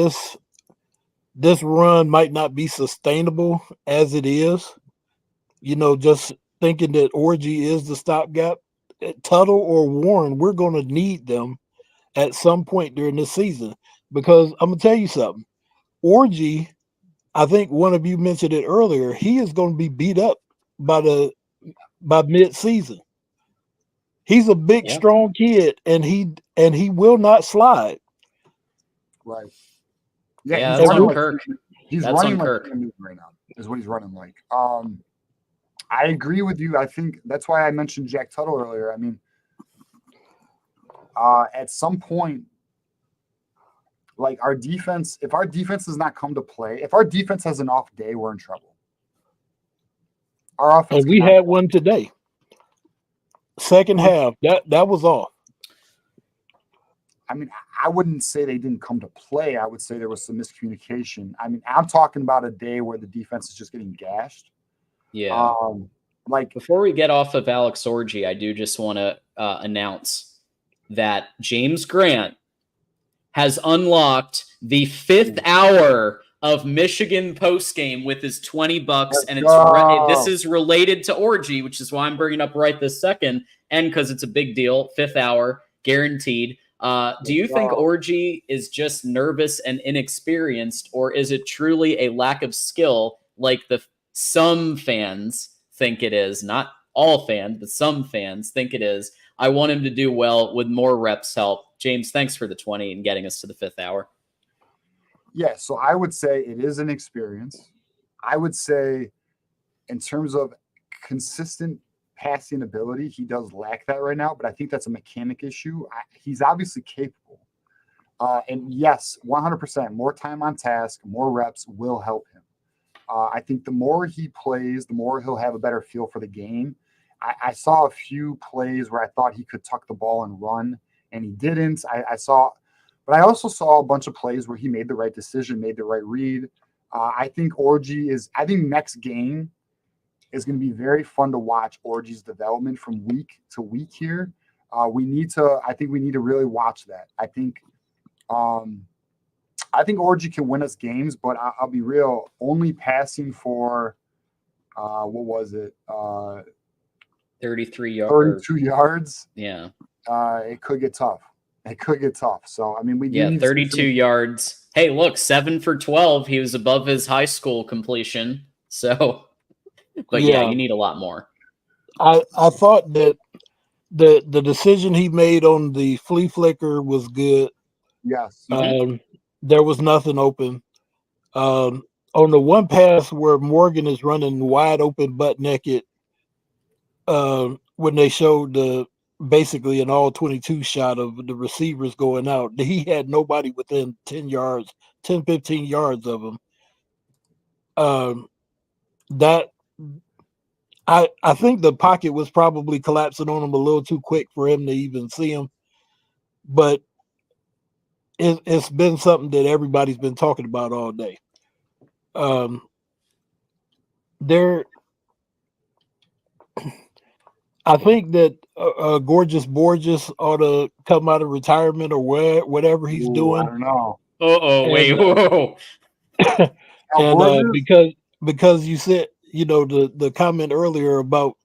this run might not be sustainable as it is. Just thinking that Orgy is the stopgap. Tuttle or Warren, we're going to need them at some point during this season, because I'm going to tell you something. Orgy, I think one of you mentioned it earlier, he is going to be beat up by mid-season. He's a big, strong kid, and he will not slide. Right. Yeah, that's on Kirk. He's running like right now, is what he's running like. I agree with you. I think that's why I mentioned Jack Tuttle earlier. I mean, at some point, like our defense, if our defense does not come to play, if our defense has an off day, we're in trouble. Our offense, and we had one today. Second half, that was off. I mean, I wouldn't say they didn't come to play. I would say there was some miscommunication. I mean, I'm talking about a day where the defense is just getting gashed. Yeah. Like before we get off of Alex Orgy, I do just want to announce that James Grant has unlocked the 5th hour of Michigan postgame with his $20, and this is related to Orgy, which is why I'm bringing up right this second, and because it's a big deal. 5th hour, guaranteed. Do you think Orgy is just nervous and inexperienced, or is it truly a lack of skill like some fans think it is? Not all fans, but some fans think it is. I want him to do well with more reps help. James, thanks for the 20 and getting us to the 5th hour. Yeah, so I would say it is an experience. I would say in terms of consistent passing ability, he does lack that right now, but I think that's a mechanic issue. He's obviously capable. And yes, 100%, more time on task, more reps will help him. I think the more he plays, the more he'll have a better feel for the game. I saw a few plays where I thought he could tuck the ball and run, and he didn't. But I also saw a bunch of plays where he made the right decision, made the right read. I think next game is going to be very fun to watch Orgy's development from week to week here. I think we need to really watch that. I think Orgy can win us games, but I'll be real, only passing for, what was it? 32 yards. Yeah. It could get tough. So, I mean, we need 32 yards. Hey, look, 7 for 12. He was above his high school completion. So, but yeah, you need a lot more. I thought that the decision he made on the flea flicker was good. Yes. There was nothing open. On the one pass where Morgan is running wide open, butt naked, when they showed basically an all 22 shot of the receivers going out, he had nobody within 10 yards, 10, 15 yards of him. I think the pocket was probably collapsing on him a little too quick for him to even see him. But it's been something that everybody's been talking about all day. I think that Gorgeous Borges ought to come out of retirement or whatever he's doing. I don't know. Wait, whoa. And because you said, the comment earlier about,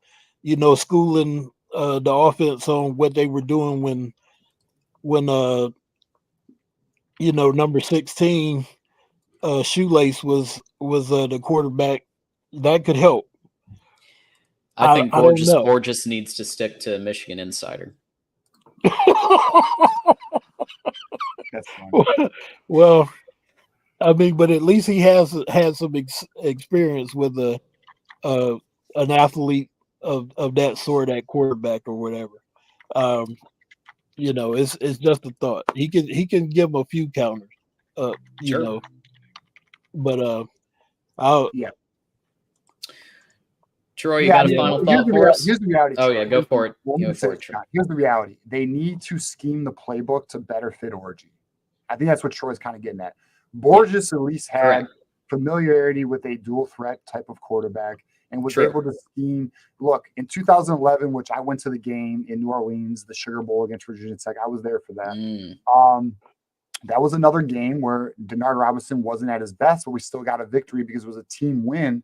schooling the offense on what they were doing when number 16 Shoelace was the quarterback, that could help. I think Borges needs to stick to Michigan Insider. That's funny. Well, I mean, but at least he has some experience with an athlete of that sort at quarterback or whatever. It's just a thought. He can give him a few counters, Sure. But yeah. Troy, you got a final thought for us? Here's the reality. Oh, yeah, go for it. Here's the reality. They need to scheme the playbook to better fit Orgy. I think that's what Troy's kind of getting at. Borges at least had familiarity with a dual threat type of quarterback and was able to scheme. Look, in 2011, which I went to the game in New Orleans, the Sugar Bowl against Virginia Tech, I was there for that. That was another game where Denard Robinson wasn't at his best, but we still got a victory because it was a team win.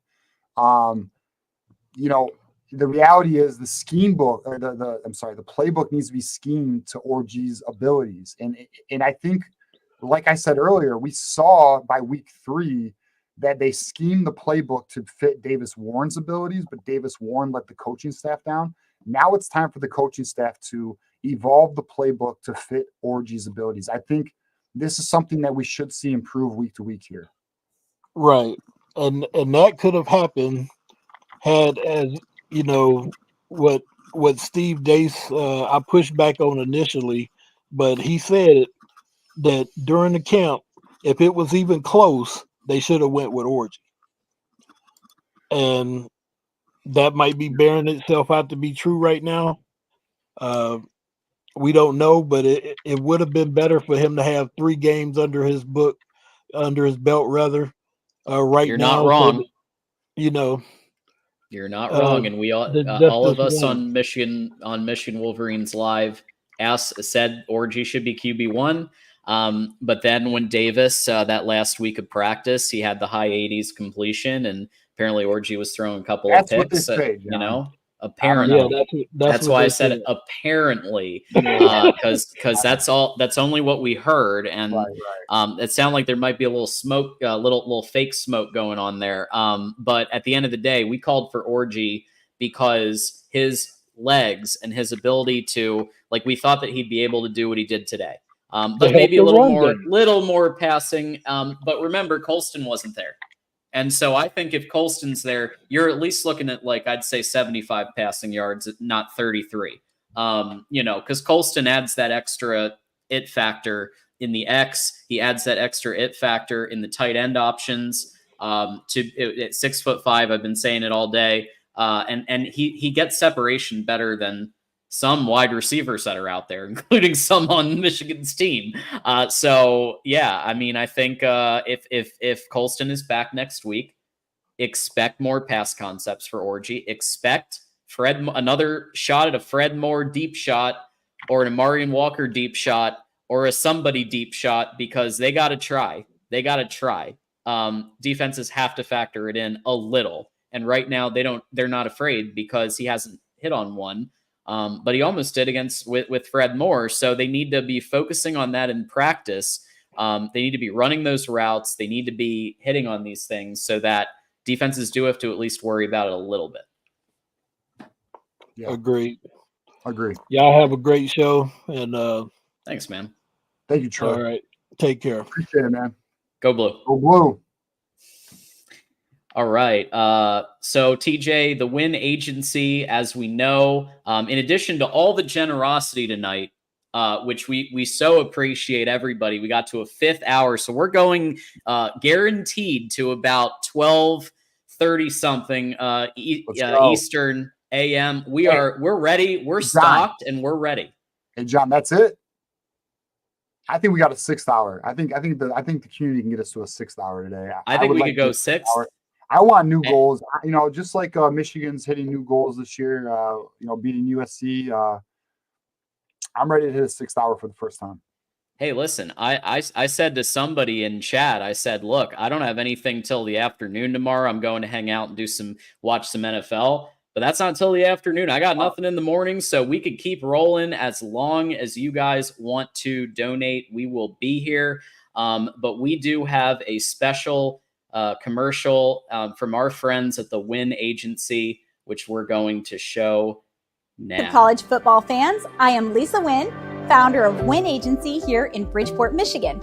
The reality is the scheme book, or the playbook needs to be schemed to Orgy's abilities. And I think, like I said earlier, we saw by week 3 that they schemed the playbook to fit Davis Warren's abilities, but Davis Warren let the coaching staff down. Now it's time for the coaching staff to evolve the playbook to fit Orgy's abilities. I think this is something that we should see improve week to week here. Right. And that could have happened had, as what Steve Dace I pushed back on initially, but he said that during the camp, if it was even close, they should have went with Orgy. And that might be bearing itself out to be true right now. We don't know, but it would have been better for him to have 3 games under his belt rather. Right You're now, not wrong. You're not wrong, and we all of us on Michigan Wolverines Live said Orgy should be QB1. But then when Davis, that last week of practice, he had the high 80s completion, and apparently Orgy was throwing a couple That's of what they picks. say, You John. know, I apparently. don't Yeah, know. that's That's what why I they said said. apparently, Yeah. because that's all. That's only what we heard, and Right. it sounded like there might be a little smoke, a little fake smoke going on there. But at the end of the day, we called for Orgy because his legs and his ability to, like, we thought that he'd be able to do what he did today. But maybe a little more passing. But remember, Colston wasn't there. And so I think if Colston's there, you're at least looking at, like, I'd say 75 passing yards, not 33. You know, because Colston adds that extra it factor in the X. He adds that extra it factor in the tight end options. At 6'5", I've been saying it all day. And he gets separation better than some wide receivers that are out there, including some on Michigan's team. So yeah, I mean, I think if Colston is back next week, expect more pass concepts for Orgy. Expect another shot at a Fred Moore deep shot, or an Amarian Walker deep shot, or a somebody deep shot, because they got to try. They got to try. Defenses have to factor it in a little. And right now they're not afraid, because he hasn't hit on one. But he almost did with Fred Moore. So they need to be focusing on that in practice. They need to be running those routes. They need to be hitting on these things so that defenses do have to at least worry about it a little bit. Yeah. Agreed. Agree. Y'all have a great show. And thanks, man. Thank you, Troy. All right. Take care. Appreciate it, man. Go Blue. Go Blue. All right. So TJ, the Win Agency, as we know, in addition to all the generosity tonight, which we so appreciate everybody, we got to a 5th hour. So we're going guaranteed to about 12:30 something Eastern AM. We're ready. We're stocked and we're ready. Hey, John, that's it. I think we got a 6th hour. I think the community can get us to a 6th hour today. I think we could go 6th. I want new goals. You know, just like Michigan's hitting new goals this year. You know, beating USC. I'm ready to hit a 6th hour for the first time. Hey, listen, I said to somebody in chat, I said, look, I don't have anything till the afternoon tomorrow. I'm going to hang out and watch some NFL, but that's not till the afternoon. I got nothing in the morning, so we could keep rolling as long as you guys want to donate. We will be here. But we do have a special commercial from our friends at the Win Agency, which we're going to show now. College football fans, I am Lisa Wynn, founder of Win Agency here in Bridgeport, Michigan.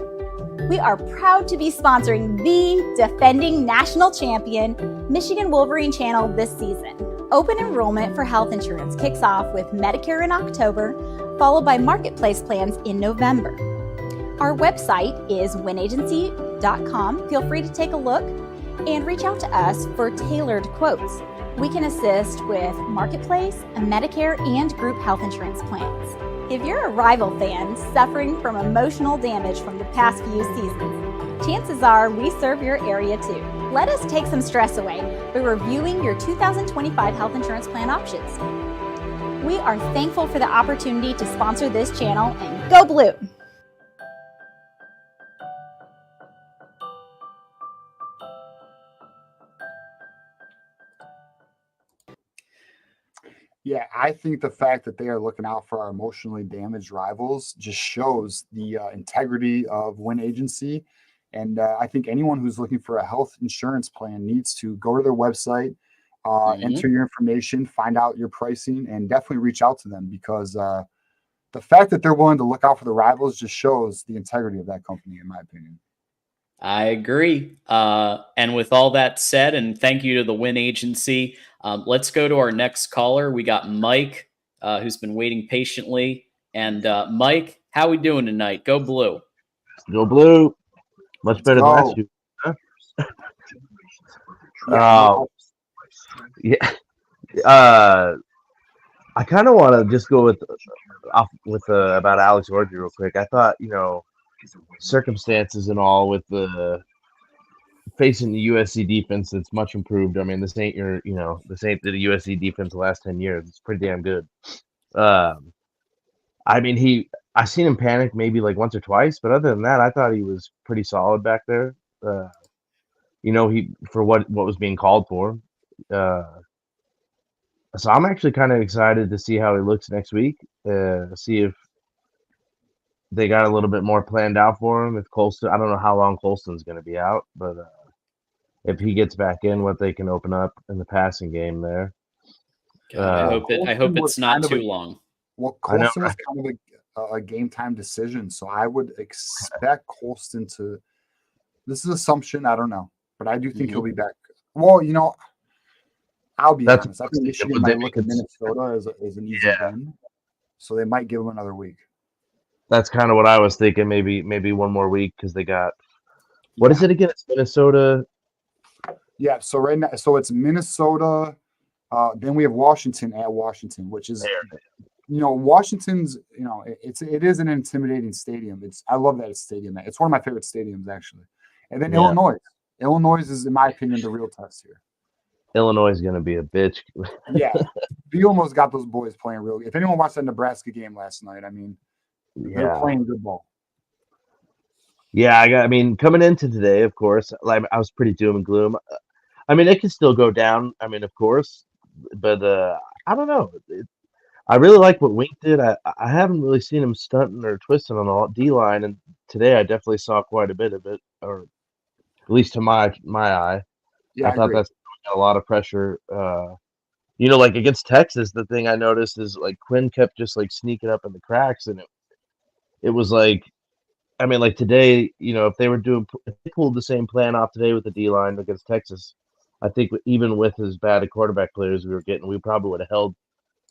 We are proud to be sponsoring the defending national champion Michigan Wolverine channel this season. Open enrollment for health insurance kicks off with Medicare in October, followed by marketplace plans in November. Our website is winagency.com. Feel free to take a look and reach out to us for tailored quotes. We can assist with marketplace, Medicare, and group health insurance plans. If you're a rival fan suffering from emotional damage from the past few seasons, chances are we serve your area too. Let us take some stress away by reviewing your 2025 health insurance plan options. We are thankful for the opportunity to sponsor this channel, and go Blue! Yeah, I think the fact that they are looking out for our emotionally damaged rivals just shows the integrity of Win Agency. And I think anyone who's looking for a health insurance plan needs to go to their website, enter your information, find out your pricing, and definitely reach out to them, because the fact that they're willing to look out for the rivals just shows the integrity of that company, in my opinion. I agree. And with all that said, and thank you to the Win Agency, let's go to our next caller. We got Mike, who's been waiting patiently. And Mike, how we doing tonight? Go Blue. Go Blue. Much better than last year. I kind of want to just go with about Alex Orgy real quick. I thought, circumstances and all with the facing the USC defense, it's much improved. I mean, this ain't the USC defense the last 10 years. It's pretty damn good. I mean, I seen him panic maybe like once or twice, but other than that, I thought he was pretty solid back there. He for what was being called for. So I'm actually kind of excited to see how he looks next week. See if they got a little bit more planned out for him. If Colston, I don't know how long Colston's going to be out, but if he gets back in, what they can open up in the passing game there. God, I hope it's not too long. Well, I know, Colston was kind of a game time decision, so I would expect Colston to. This is assumption, I don't know, but I do think he'll be back. Well, I'll be honest. I think Michigan might look at Minnesota as an easy win, so they might give him another week. That's kind of what I was thinking. Maybe one more week because they got what is it against Minnesota? Yeah. So right now, it's Minnesota. Then we have Washington at Washington, which is, Washington's. It is an intimidating stadium. I love that stadium. It's one of my favorite stadiums actually. And then Illinois. Illinois is, in my opinion, the real test here. Illinois is going to be a bitch. Yeah, we almost got those boys playing real. If anyone watched that Nebraska game last night, they're playing good ball. Yeah, coming into today, of course, I was pretty doom and gloom. It can still go down. Of course, but I don't know. I really like what Wink did. I haven't really seen him stunting or twisting on the D line, and today I definitely saw quite a bit of it, or at least to my eye. Yeah, I thought that's a lot of pressure. Like against Texas, the thing I noticed is like Quinn kept just like sneaking up in the cracks, and it was like, like today, if they pulled the same plan off today with the D line against Texas, I think even with as bad a quarterback players we were getting, we probably would have held.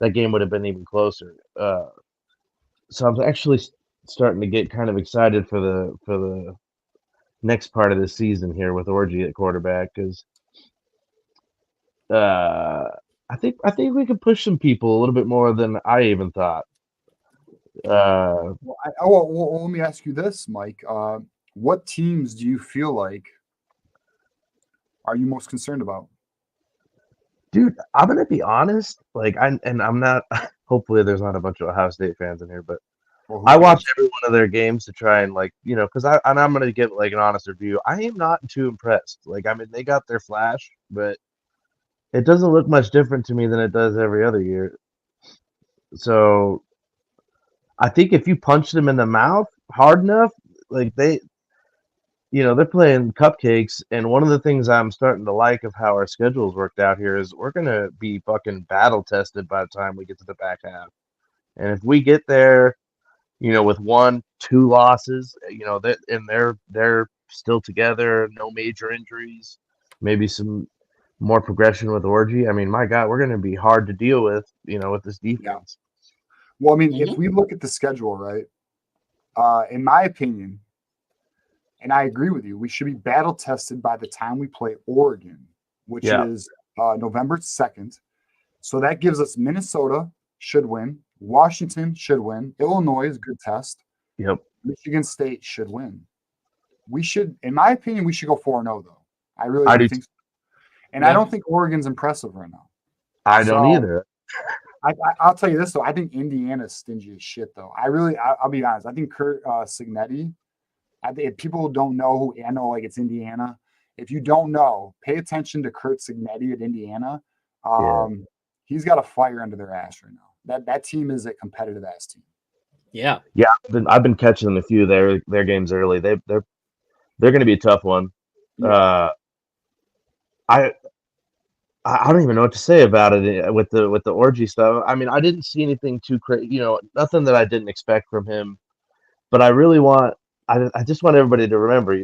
That game would have been even closer. So I'm actually starting to get kind of excited for the next part of the season here with Orgy at quarterback because I think we could push some people a little bit more than I even thought. Well, let me ask you this, Mike. What teams do you feel like are you most concerned about? Dude, I'm gonna be honest. I'm not. Hopefully, there's not a bunch of Ohio State fans in here, but I watch every one of their games to try and because I'm gonna give an honest review. I am not too impressed. They got their flash, but it doesn't look much different to me than it does every other year. So, I think if you punch them in the mouth hard enough, they're playing cupcakes, and one of the things I'm starting to like of how our schedule's worked out here is we're going to be fucking battle tested by the time we get to the back half. And if we get there, with 1-2 losses, they're still together, no major injuries, maybe some more progression with Orgy. My God, we're going to be hard to deal with, with this defense. Well, if we look at the schedule, right, in my opinion, and I agree with you, we should be battle tested by the time we play Oregon, which is November 2nd. So that gives us Minnesota should win, Washington should win, Illinois is a good test. Yep. Michigan State should win. We should, in my opinion, we should go 4-0 though. I really do think so. And I don't think Oregon's impressive right now. I don't either. I'll tell you this though. I think Indiana's stingy as shit though. I'll be honest. I think Kurt Signetti. If people don't know I know it's Indiana. If you don't know, pay attention to Kurt Signetti at Indiana. He's got a fire under their ass right now. That team is a competitive ass team. Yeah. I've been catching a few of their games early. They're going to be a tough one. Yeah. I don't even know what to say about it with the Orgy stuff. I didn't see anything too crazy. Nothing that I didn't expect from him. But I really want. I just want everybody to remember,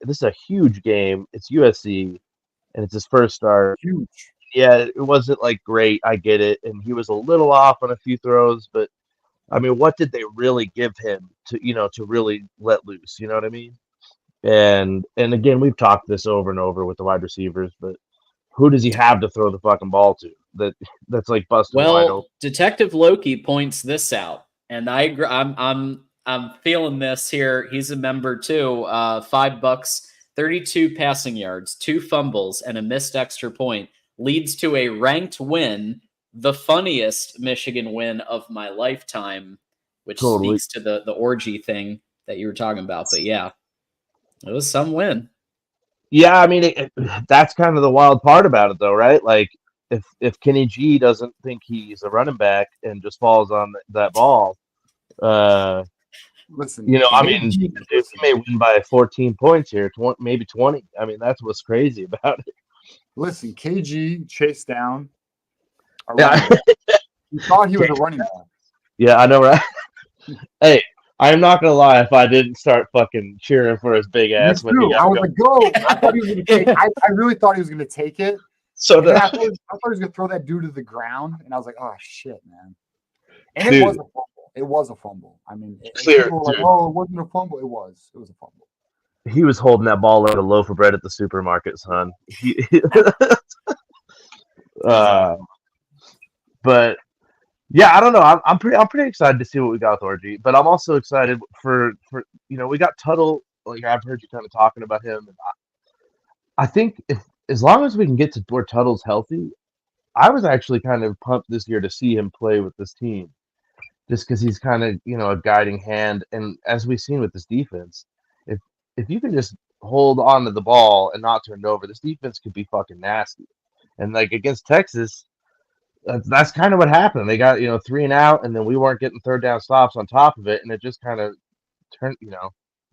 this is a huge game. It's USC, and it's his first start. Huge. Yeah, it wasn't great. I get it, and he was a little off on a few throws, but what did they really give him to really let loose? You know what I mean? And again, we've talked this over and over with the wide receivers, but who does he have to throw the fucking ball to? That's busted wide open. Detective Loki points this out, and I agree. I'm feeling this here. He's a member too. $5, 32 passing yards, 2 fumbles, and a missed extra point leads to a ranked win, the funniest Michigan win of my lifetime. which Totally. speaks to the orgy thing that you were talking about. But yeah, it was some win. Yeah, I mean, that's kind of the wild part about it, though, right? Like, if Kenny G doesn't think he's a running back and just falls on that ball, Listen, I mean, he listen, may win by 14 points here, maybe 20. I mean, that's what's crazy about it. listen, KG chased down a Yeah. running back. He thought he was a running back. Yeah, I know, right? Hey, I'm not gonna lie. If I didn't start fucking cheering for his big Me ass when he too. got I was going. like, go. I thought he was going to take I really thought he was going to take it. So And then I the, thought he was going to throw that dude to the ground. And I was like, oh, shit, man. And it Dude. was a fumble. It was a fumble. I mean, Clear, people were like, dude. oh, it wasn't a fumble. It was. It was a fumble. He was holding that ball like a loaf of bread at the supermarket, son. But yeah, I don't know. I'm pretty excited to see what we got with Orgy, but I'm also excited for we got Tuttle. Like, I've heard you kind of talking about him, and I think as long as we can get to where Tuttle's healthy, I was actually kind of pumped this year to see him play with this team, just because he's kind of a guiding hand, and as we've seen with this defense, if you can just hold on to the ball and not turn it over, this defense could be fucking nasty, and like against Texas. That's kind of what happened. They got 3 and out, and then we weren't getting third down stops on top of it, and it just kind of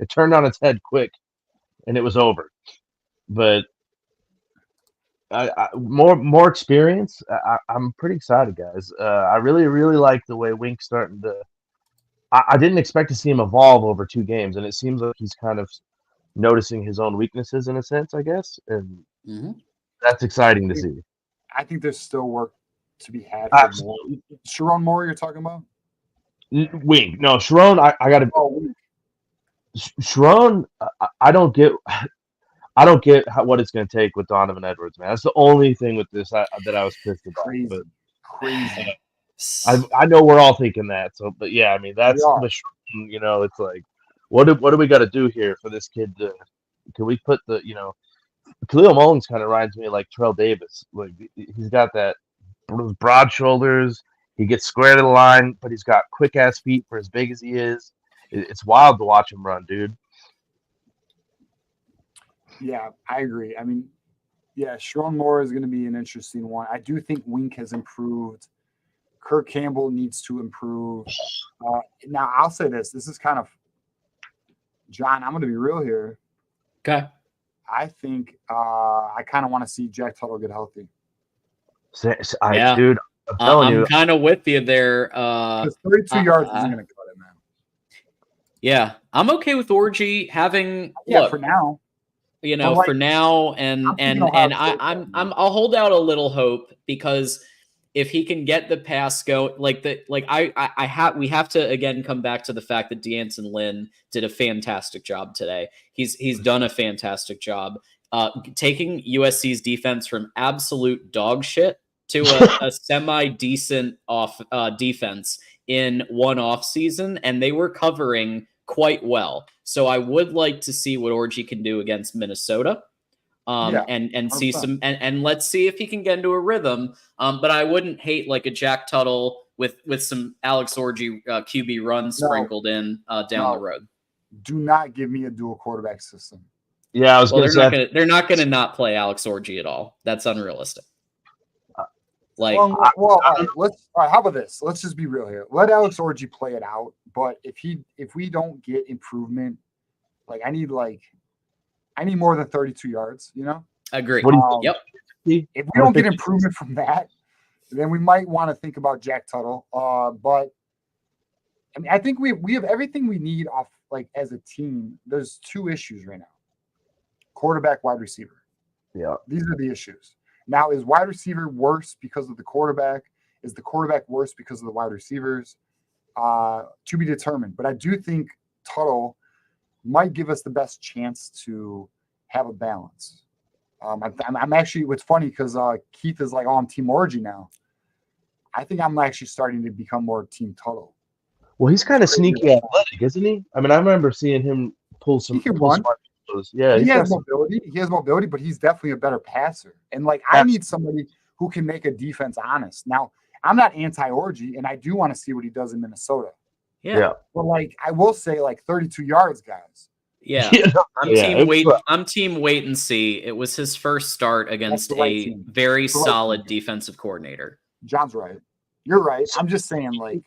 turned on its head quick, and it was over. But more experience. I'm pretty excited, guys. I really like the way Wink's starting to. I didn't expect to see him evolve over 2 games, and it seems like he's kind of noticing his own weaknesses in a sense, I guess, and that's exciting to see. I think there's still work to be had. Absolutely. Sharon Moore, you're talking about? Wink. No, Sharon, I got to. Oh, Sharon, I don't get what it's going to take with Donovan Edwards, man. That's the only thing with this that I was pissed about. Crazy. I know we're all thinking that. So, but yeah, I mean that's with Sharon, it's like, what do we got to do here for this kid to? Can we put the Khalil Mullins kind of reminds me of like Terrell Davis. Like, he's got that broad shoulders. He gets square to the line, but he's got quick ass feet for as big as he is. It's wild to watch him run, dude. Yeah, I agree. I mean, yeah, Sharon Moore is going to be an interesting one. I do think Wink has improved. Kirk Campbell needs to improve. Now, I'll say this. This is kind of – John, I'm going to be real here. Okay. I think I kind of want to see Jack Tuttle get healthy. Dude, I'm telling you. I'm kind of with you there. 32 yards isn't going to cut it, man. Yeah, I'm okay with Orgy having for now. For now, and I'll hold out a little hope, because if he can get the pass go, we have to again come back to the fact that Deanson Lynn did a fantastic job today. He's done a fantastic job taking USC's defense from absolute dog shit to a semi-decent defense in one off season, and they were covering quite well. So I would like to see what Orgy can do against Minnesota. And see and let's see if he can get into a rhythm. But I wouldn't hate like a Jack Tuttle with some Alex Orgy QB runs sprinkled in down the road. Do not give me a dual quarterback system. Yeah, I was going to say they're not going to not play Alex Orgy at all. That's unrealistic. All right, how about this? Let's just be real here. Let Alex Orgy play it out. But if we don't get improvement, I need more than 32 yards, Agree. Yep. If we don't get improvement from that, then we might want to think about Jack Tuttle. But I mean, I think we have everything we need off as a team. There's 2 issues right now. Quarterback, wide receiver. Yeah. These are the issues. Now, is wide receiver worse because of the quarterback? Is the quarterback worse because of the wide receivers? To be determined. But I do think Tuttle might give us the best chance to have a balance. I'm actually, what's funny, because Keith is like, oh, I'm Team Orgy now. I think I'm actually starting to become more Team Tuttle. Well, he's kind of sneaky athletic, isn't he? I mean, I remember seeing him pull some. He can run. Yeah, he has mobility. He has mobility, but he's definitely a better passer. And I need somebody who can make a defense honest. Now, I'm not anti-Orgy, and I do want to see what he does in Minnesota. Yeah. But like, I will say, like 32 yards, guys. Yeah. Yeah, I'm yeah, team it's wait. rough. I'm team wait and see. It was his first start against the right a team. very That's the right solid team. defensive coordinator. John's right. You're right. I'm just saying, like,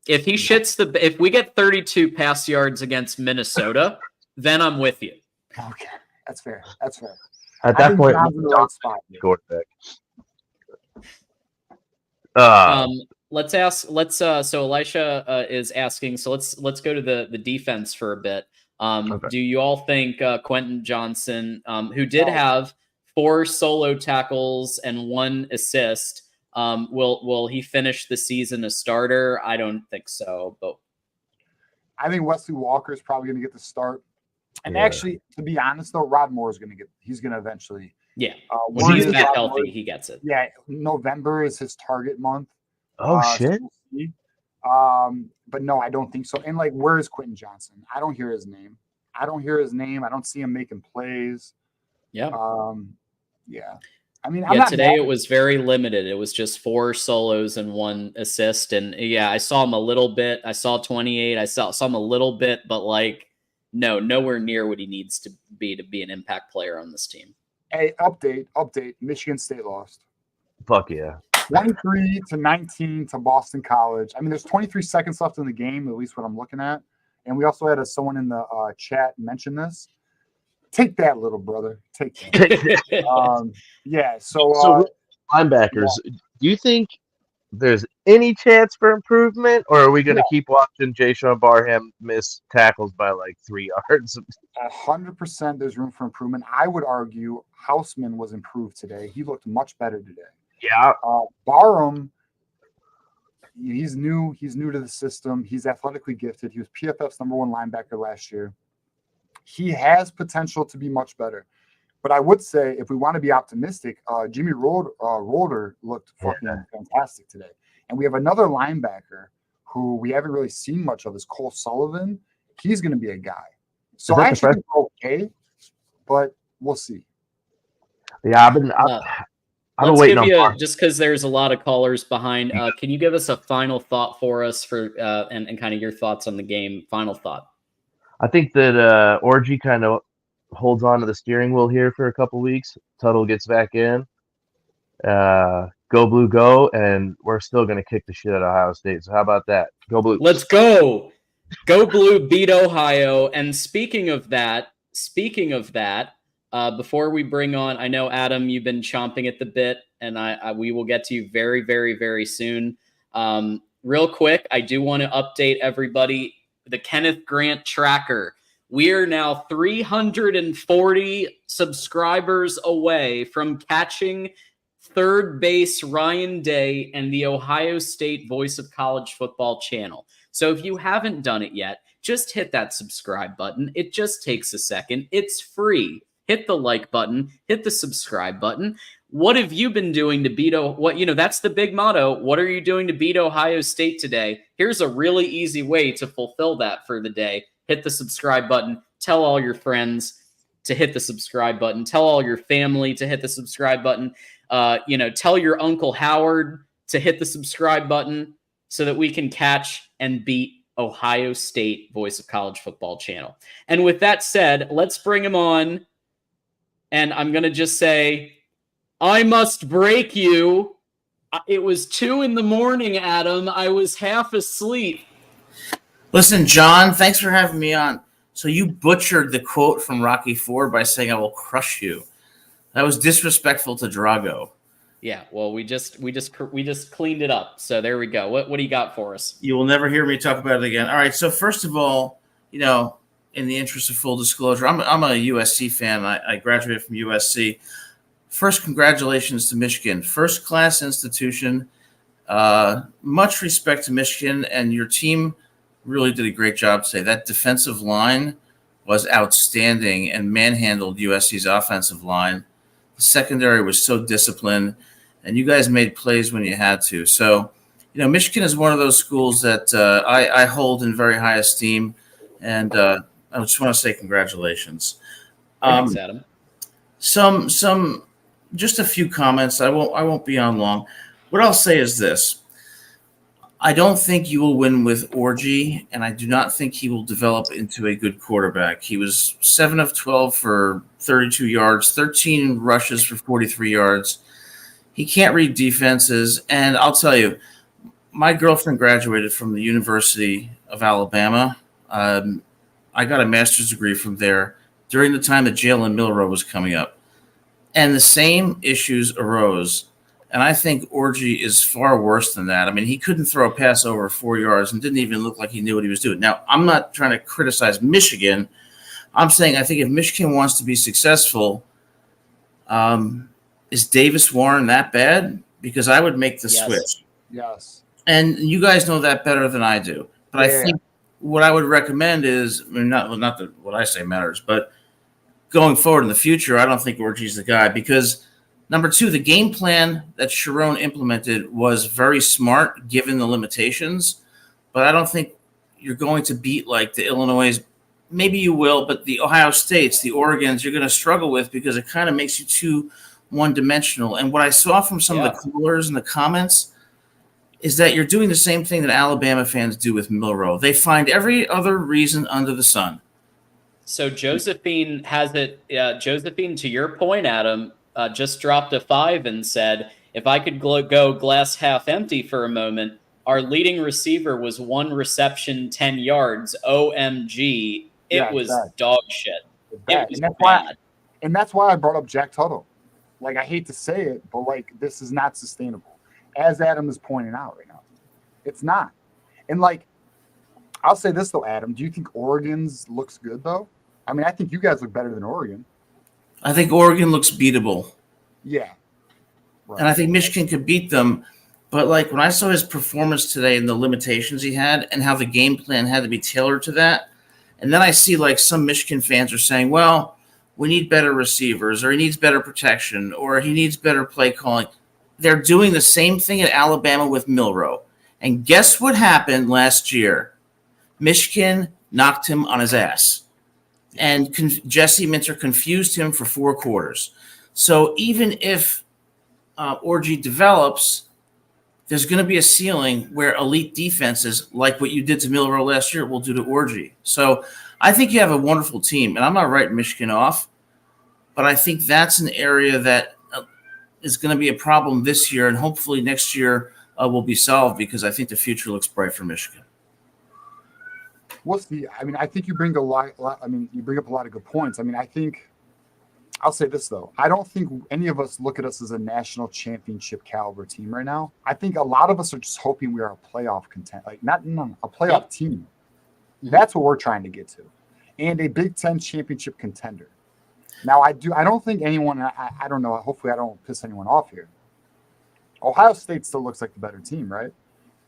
If he shits if we get 32 pass yards against Minnesota, then I'm with you. okay, that's fair. That's fair. At I that think point, John's in the right spot. quarterback. Let's ask. So Elisha is asking. So let's go to the defense for a bit. Okay. Do you all think Quentin Johnson, who did have 4 solo tackles and 1 assist, will he finish the season a starter? I don't think so, but I think Wesley Walker is probably going to get the start. And Yeah. actually, to be honest, though, Rod Moore is going to he's going to eventually. yeah, Word when he's is back Rod healthy, Moore- he gets it. Yeah, November is his target month. Oh So shit! we'll see. But no, I don't think so. And like, where is Quentin Johnson? I don't hear his name. I don't see him making plays. Yeah. Yeah. I mean, Yeah, today it was very limited. It was just 4 solos and 1 assist. And yeah, I saw him a little bit. I saw 28. I saw him a little bit, but like, no, nowhere near what he needs to be an impact player on this team. Hey, update. Michigan State lost. Fuck yeah! 23-19 to Boston College. I mean, there's 23 seconds left in the game, at least what I'm looking at. And we also had someone in the chat mention this. Take that, little brother. Take that. Yeah. So linebackers. Do you think there's any chance for improvement, or are we going to keep watching Jayshon Barham miss tackles by like 3 yards? 100% there's room for improvement. I would argue Houseman was improved today. He looked much better today. Yeah. Barham, he's new to the system. He's athletically gifted. He was PFF's #1 linebacker last year. He has potential to be much better. But I would say, if we want to be optimistic, Jimmy Roeder looked fucking fantastic today. And we have another linebacker who we haven't really seen much of, is Cole Sullivan. He's going to be a guy. So I actually think okay, but we'll see. Yeah, I've been waiting on just because there's a lot of callers behind. Can you give us a final thought for us and kind of your thoughts on the game? Final thought. I think that Orgy kind of holds on to the steering wheel here for a couple weeks. Tuttle gets back in. Go Blue, go, and we're still going to kick the shit out of Ohio State. So how about that? Go Blue. Let's go. Go Blue beat Ohio. And speaking of that, before we bring on, I know, Adam, you've been chomping at the bit, and we will get to you very, very, very soon. Real quick, I do want to update everybody. The Kenneth Grant tracker. We are now 340 subscribers away from catching third base Ryan Day and the Ohio State Voice of College Football channel. So if you haven't done it yet, just hit that subscribe button. It just takes a second. It's free. Hit the like button, hit the subscribe button. What have you been doing to beat that's the big motto. What are you doing to beat Ohio State today? Here's a really easy way to fulfill that for the day. Hit the subscribe button. Tell all your friends to hit the subscribe button. Tell all your family to hit the subscribe button. Tell your Uncle Howard to hit the subscribe button so that we can catch and beat Ohio State Voice of College Football channel. And with that said, let's bring him on. And I'm going to just say, I must break you. It was 2 a.m, Adam. I was half asleep. Listen, John, thanks for having me on. So you butchered the quote from Rocky IV by saying, "I will crush you." That was disrespectful to Drago. Yeah, well, we just cleaned it up. So there we go. What do you got for us? You will never hear me talk about it again. All right. So first of all, in the interest of full disclosure, I'm a USC fan. I graduated from USC. First, congratulations to Michigan. First class institution. Much respect to Michigan, and your team really did a great job today. That defensive line was outstanding and manhandled USC's offensive line. The secondary was so disciplined, and you guys made plays when you had to. So, Michigan is one of those schools that I hold in very high esteem, and I just want to say congratulations. Thanks, Adam. Just a few comments. I won't be on long. What I'll say is this. I don't think you will win with Orgy, and I do not think he will develop into a good quarterback. He was 7 of 12 for 32 yards, 13 rushes for 43 yards. He can't read defenses, and I'll tell you, my girlfriend graduated from the University of Alabama. I got a master's degree from there during the time that Jalen Milroe was coming up. And the same issues arose. And I think Orgy is far worse than that. I mean, he couldn't throw a pass over 4 yards and didn't even look like he knew what he was doing. Now, I'm not trying to criticize Michigan. I'm saying I think if Michigan wants to be successful, is Davis Warren that bad? Because I would make the switch. Yes. And you guys know that better than I do. But I think what I would recommend is, I mean, not that what I say matters, but going forward in the future, I don't think Orgy's the guy because, number two, the game plan that Sharon implemented was very smart given the limitations, but I don't think you're going to beat like the Illinois. Maybe you will, but the Ohio States, the Oregons, you're going to struggle with because it kind of makes you too one-dimensional. And what I saw from some of the callers and the comments is that you're doing the same thing that Alabama fans do with Milroe. They find every other reason under the sun. So Josephine has it. Josephine, to your point, Adam, just dropped a 5 and said, if I could go glass half empty for a moment, our leading receiver was 1 reception, 10 yards. OMG. It was dog shit. It was bad. And that's why I brought up Jack Tuttle. Like, I hate to say it, but, like, this is not sustainable. As Adam is pointing out right now. It's not. And, like, I'll say this, though, Adam. Do you think Oregon's looks good, though? I mean, I think you guys look better than Oregon. I think Oregon looks beatable. Yeah. Right. And I think Michigan could beat them. But, like, when I saw his performance today and the limitations he had and how the game plan had to be tailored to that, and then I see, like, some Michigan fans are saying, well, we need better receivers or he needs better protection or he needs better play calling. They're doing the same thing at Alabama with Milroe. And guess what happened last year? Michigan knocked him on his ass. And Jesse Minter confused him for 4 quarters. So even if Orgy develops, there's going to be a ceiling where elite defenses, like what you did to Milroe last year, will do to Orgy. So I think you have a wonderful team. And I'm not writing Michigan off, but I think that's an area that is going to be a problem this year, and hopefully next year will be solved because I think the future looks bright for Michigan. I mean, I think you bring you bring up a lot of good points. I mean, I think I'll say this though. I don't think any of us look at us as a national championship caliber team right now. I think a lot of us are just hoping we are a playoff a playoff team. That's what we're trying to get to, and a Big Ten championship contender. Now, I don't think anyone, I don't know, hopefully I don't piss anyone off here. Ohio State still looks like the better team, right?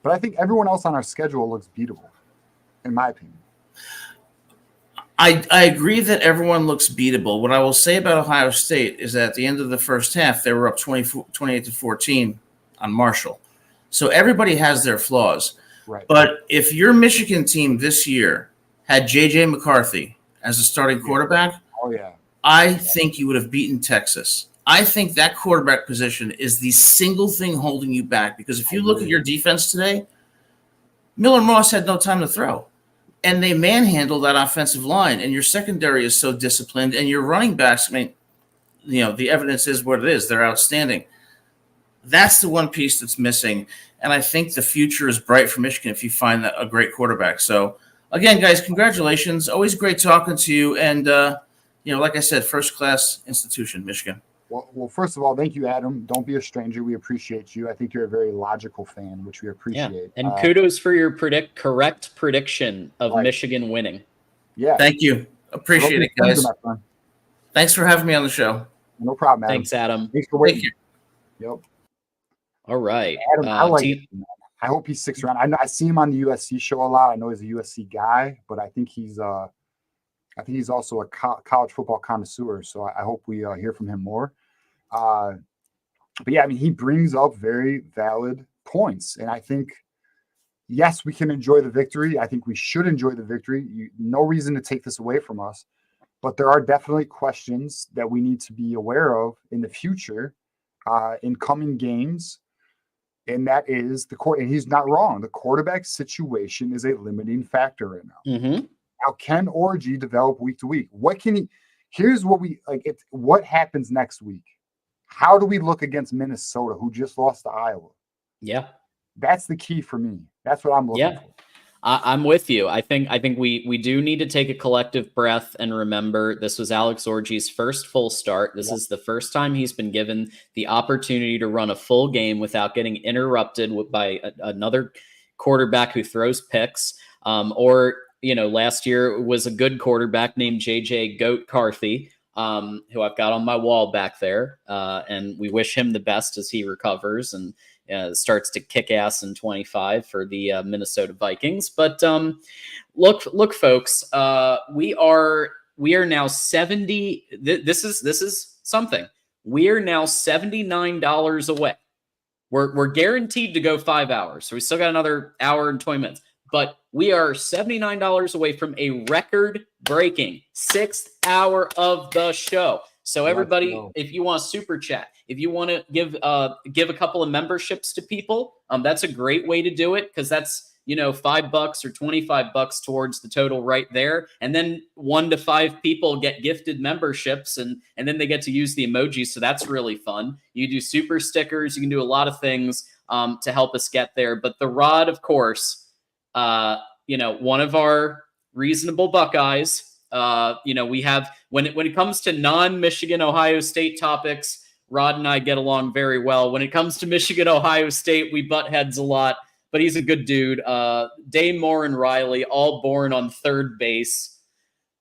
But I think everyone else on our schedule looks beatable, in my opinion. I agree that everyone looks beatable. What I will say about Ohio State is that at the end of the first half, they were up 28-14 on Marshall. So everybody has their flaws. Right. But if your Michigan team this year had J.J. McCarthy as a starting quarterback, I think you would have beaten Texas. I think that quarterback position is the single thing holding you back because if you look at your defense today, Miller Moss had no time to throw. And they manhandled that offensive line, and your secondary is so disciplined, and your running backs, I mean, the evidence is what it is. They're outstanding. That's the one piece that's missing, and I think the future is bright for Michigan if you find a great quarterback. So, again, guys, congratulations. Always great talking to you, and like I said, first-class institution, Michigan. Well, first of all, thank you, Adam. Don't be a stranger. We appreciate you. I think you're a very logical fan, which we appreciate. Yeah. And kudos for your correct prediction of Michigan winning. Yeah. Thank you. Appreciate it, guys. Thanks for having me on the show. No problem, Adam. Thanks, Adam. Thanks for waiting. Yep. All right. Adam, I like it, man. I hope he sticks around. I see him on the USC show a lot. I know he's a USC guy, but I think he's also a college football connoisseur, so I hope we hear from him more. But yeah, I mean, he brings up very valid points, and I think, yes, we can enjoy the victory. I think we should enjoy the victory. No reason to take this away from us, but there are definitely questions that we need to be aware of in the future, in coming games. and that is the court. And he's not wrong. The quarterback situation is a limiting factor right now. Mm-hmm. Now, can Orji develop week to week? What can he? Here's what we like. What happens next week? How do we look against Minnesota, who just lost to Iowa? Yeah, that's the key for me. That's what I'm looking for. I'm with you. I think we do need to take a collective breath and remember this was Alex Orji's first full start. This is the first time he's been given the opportunity to run a full game without getting interrupted by another quarterback who throws picks. Last year was a good quarterback named JJ Goat Carthy, who I've got on my wall back there. And we wish him the best as he recovers and starts to kick ass in 25 for the Minnesota Vikings. But look, folks, we are now 70. This is something. We are now $79 away. We're guaranteed to go 5 hours, so we still got another hour and 20 minutes. But we are $79 away from a record-breaking 6th hour of the show. So everybody, if you want to super chat, if you want to give a couple of memberships to people, that's a great way to do it, because that's $5 or $25 towards the total right there. And then 1 to 5 people get gifted memberships, and then they get to use the emojis. So that's really fun. You do super stickers. You can do a lot of things to help us get there. But the rod, of course, one of our reasonable Buckeyes. We have when it comes to non-Michigan Ohio State topics, Rod and I get along very well. When it comes to Michigan Ohio State, we butt heads a lot, but he's a good dude. Dame Moore and Riley, all born on third base.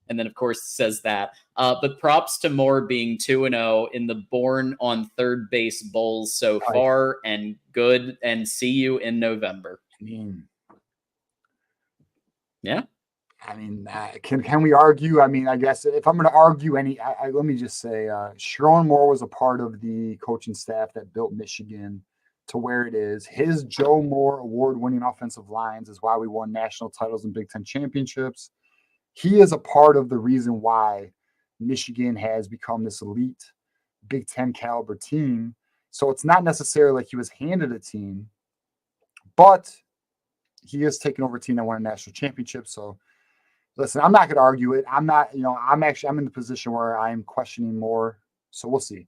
And then, of course, it says that. But props to Moore being 2-0 in the born on third base bowls so far, and good. And see you in November. Yeah. I mean, can we argue? I mean, I guess if I'm going to argue let me just say, Sharon Moore was a part of the coaching staff that built Michigan to where it is. His Joe Moore award-winning offensive lines is why we won national titles and Big Ten championships. He is a part of the reason why Michigan has become this elite Big Ten caliber team. So it's not necessarily like he was handed a team, but he has taken over a team that won a national championship. So listen, I'm not going to argue it. I'm not, I'm in the position where I'm questioning more. So we'll see.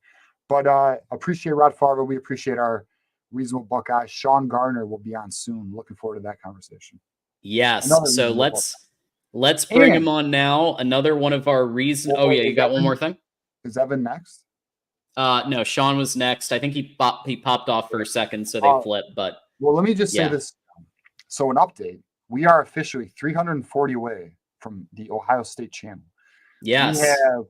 But appreciate Rod Fargo. We appreciate our reasonable Buckeyes. Sean Gardner will be on soon. Looking forward to that conversation. Yes. So let's bring him on now. Another one of our reasons. Oh yeah, you got one more thing? Is Evan next? No, Sean was next. I think he popped off for a second, so they flipped. But well, let me just say this. So an update. We are officially 340 away from the Ohio State channel. Yes. We have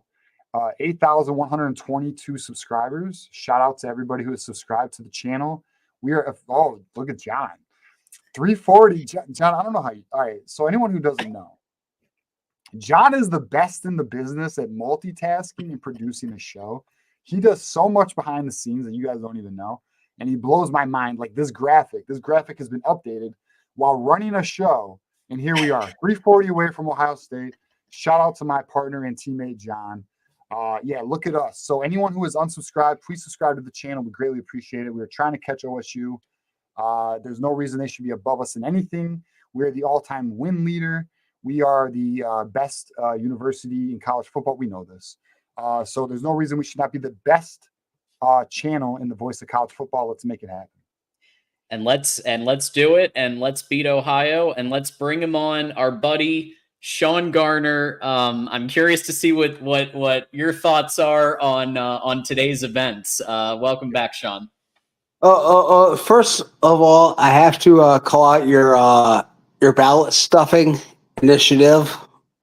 8,122 subscribers. Shout out to everybody who has subscribed to the channel. We are, look at John. 340. John, I don't know how you, all right. So anyone who doesn't know, John is the best in the business at multitasking and producing a show. He does so much behind the scenes that you guys don't even know. And he blows my mind. Like this graphic has been updated while running a show. And here we are, 340 away from Ohio State. Shout out to my partner and teammate, John. Look at us. So anyone who is unsubscribed, please subscribe to the channel. We greatly appreciate it. We are trying to catch OSU. There's no reason they should be above us in anything. We're the all-time win leader. We are the best university in college football. We know this. So there's no reason we should not be the best channel in the voice of college football. Let's make it happen. And let's do it, and let's beat Ohio, and let's bring him on, our buddy Sean Garner. I'm curious to see what your thoughts are on today's events. Welcome back, Sean. First of all, I have to call out your ballot stuffing initiative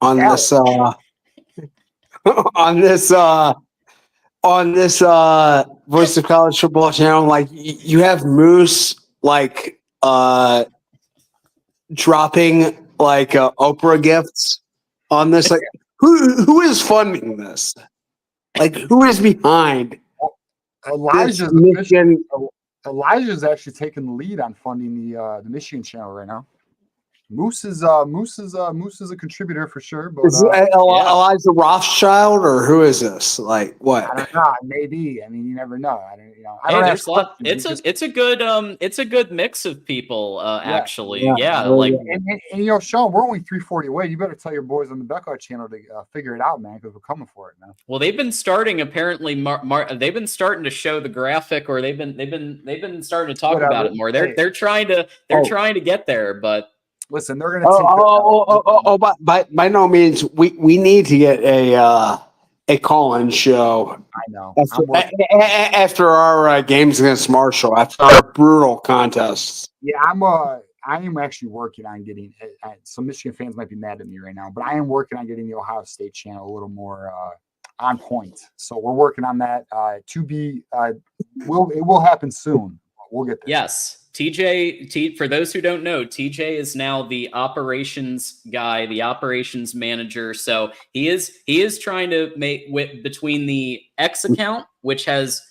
on this on this Voice of College Football channel. Like you have Moose dropping Oprah gifts on this. Like who is funding this? Like who is behind? Elijah's actually taking the lead on funding the Michigan channel right now. Moose is a contributor for sure, but Is it Elijah Rothschild or who is this? Like what? I don't know. Maybe. I mean, you never know. I Hey, don't there's ask a lot. questions. It's a good mix of people. Actually, yeah. And Sean, we're only 340 away. You better tell your boys on the Beckhart channel to figure it out, man, because we're coming for it, man. Well, they've been starting apparently. They've been starting to show the graphic, or they've been starting to talk about it more. They're trying to get there, but listen, they're going to by no means. We need to get a call-in show. I know. After our games against Marshall, after our brutal contests. Yeah, I am actually working on getting. Some Michigan fans might be mad at me right now, but I am working on getting the Ohio State channel a little more on point. So we're working on that. It will happen soon. We'll get there. Yes. TJ, for those who don't know, TJ is now the operations guy, the operations manager. So he is trying to make between the X account, which has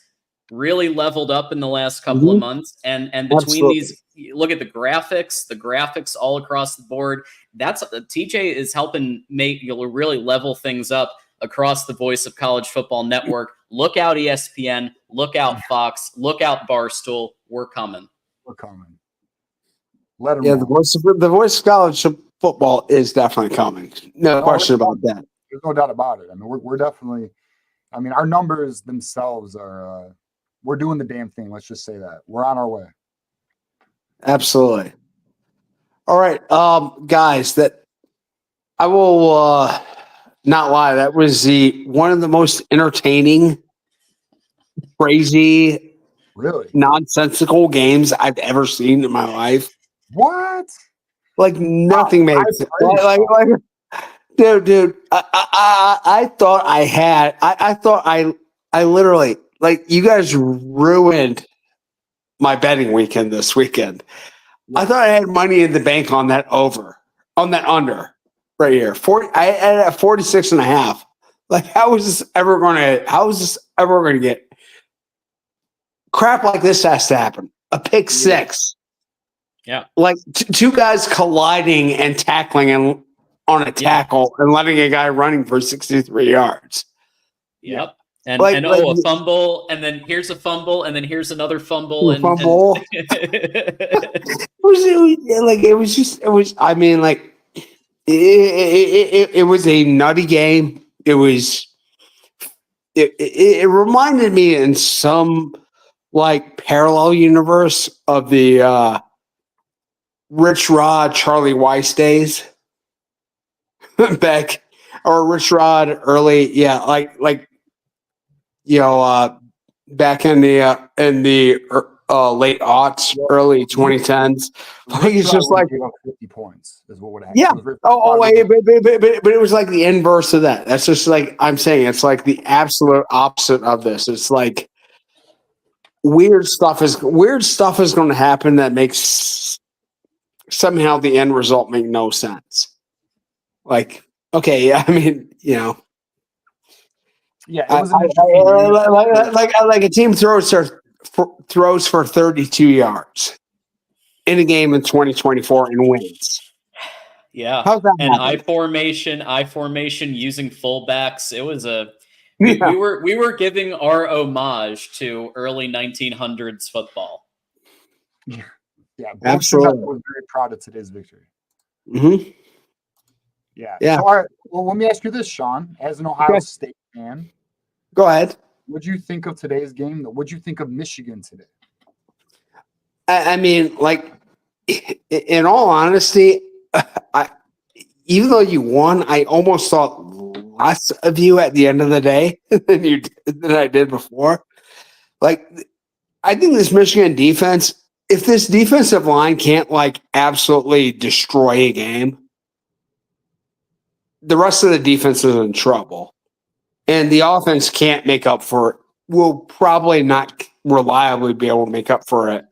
really leveled up in the last couple of months, and between these, look at the graphics all across the board. That's TJ is helping you'll really level things up across the Voice of College Football Network. Look out ESPN, look out Fox, look out Barstool. We're coming. We're coming. Let them know. The voice of college football is definitely coming. No question about that. There's no doubt about it. I mean, we're definitely. I mean, our numbers themselves are. We're doing the damn thing. Let's just say that we're on our way. Absolutely. All right, guys. That I will not lie. That was one of the most entertaining, crazy. Really nonsensical games I've ever seen in my life. What? Like nothing makes sense. Like, dude. I thought I had. I thought I literally like you guys ruined my betting weekend this weekend. I thought I had money in the bank on that under right here. 40. I had at 46.5. Like how is this ever going to get? Crap like this has to happen. A pick six. Yeah. Like two guys colliding and tackling on a tackle and letting a guy running for 63 yards. Yep. And a fumble, and then here's a fumble, and then here's another fumble. It was a nutty game. It reminded me in some like parallel universe of the Rich Rod, Charlie Weiss days back, or Rich Rod early, back in the late aughts, early 2010s. Like it's just like 50 points is what would happen. Yeah. But it was like the inverse of that. That's just like I'm saying. It's like the absolute opposite of this. It's like weird stuff is going to happen that makes somehow the end result make no sense. Like, okay, I mean, yeah, it was like a team throws for 32 yards in a game in 2024 and wins. Yeah, how's that? And I formation using fullbacks. It was we were giving our homage to early 1900s football. Yeah, absolutely. I was very proud of today's victory. Mm-hmm. Yeah. Yeah. So, all right. Well, let me ask you this, Sean, as an Ohio State fan. Go ahead. What do you think of today's game? What do you think of Michigan today? I mean, like, in all honesty, even though you won, I almost thought less of you at the end of the day than I did before. Like, I think this Michigan defense, if this defensive line can't like absolutely destroy a game, the rest of the defense is in trouble. And the offense can't make up for it. Will probably not reliably be able to make up for it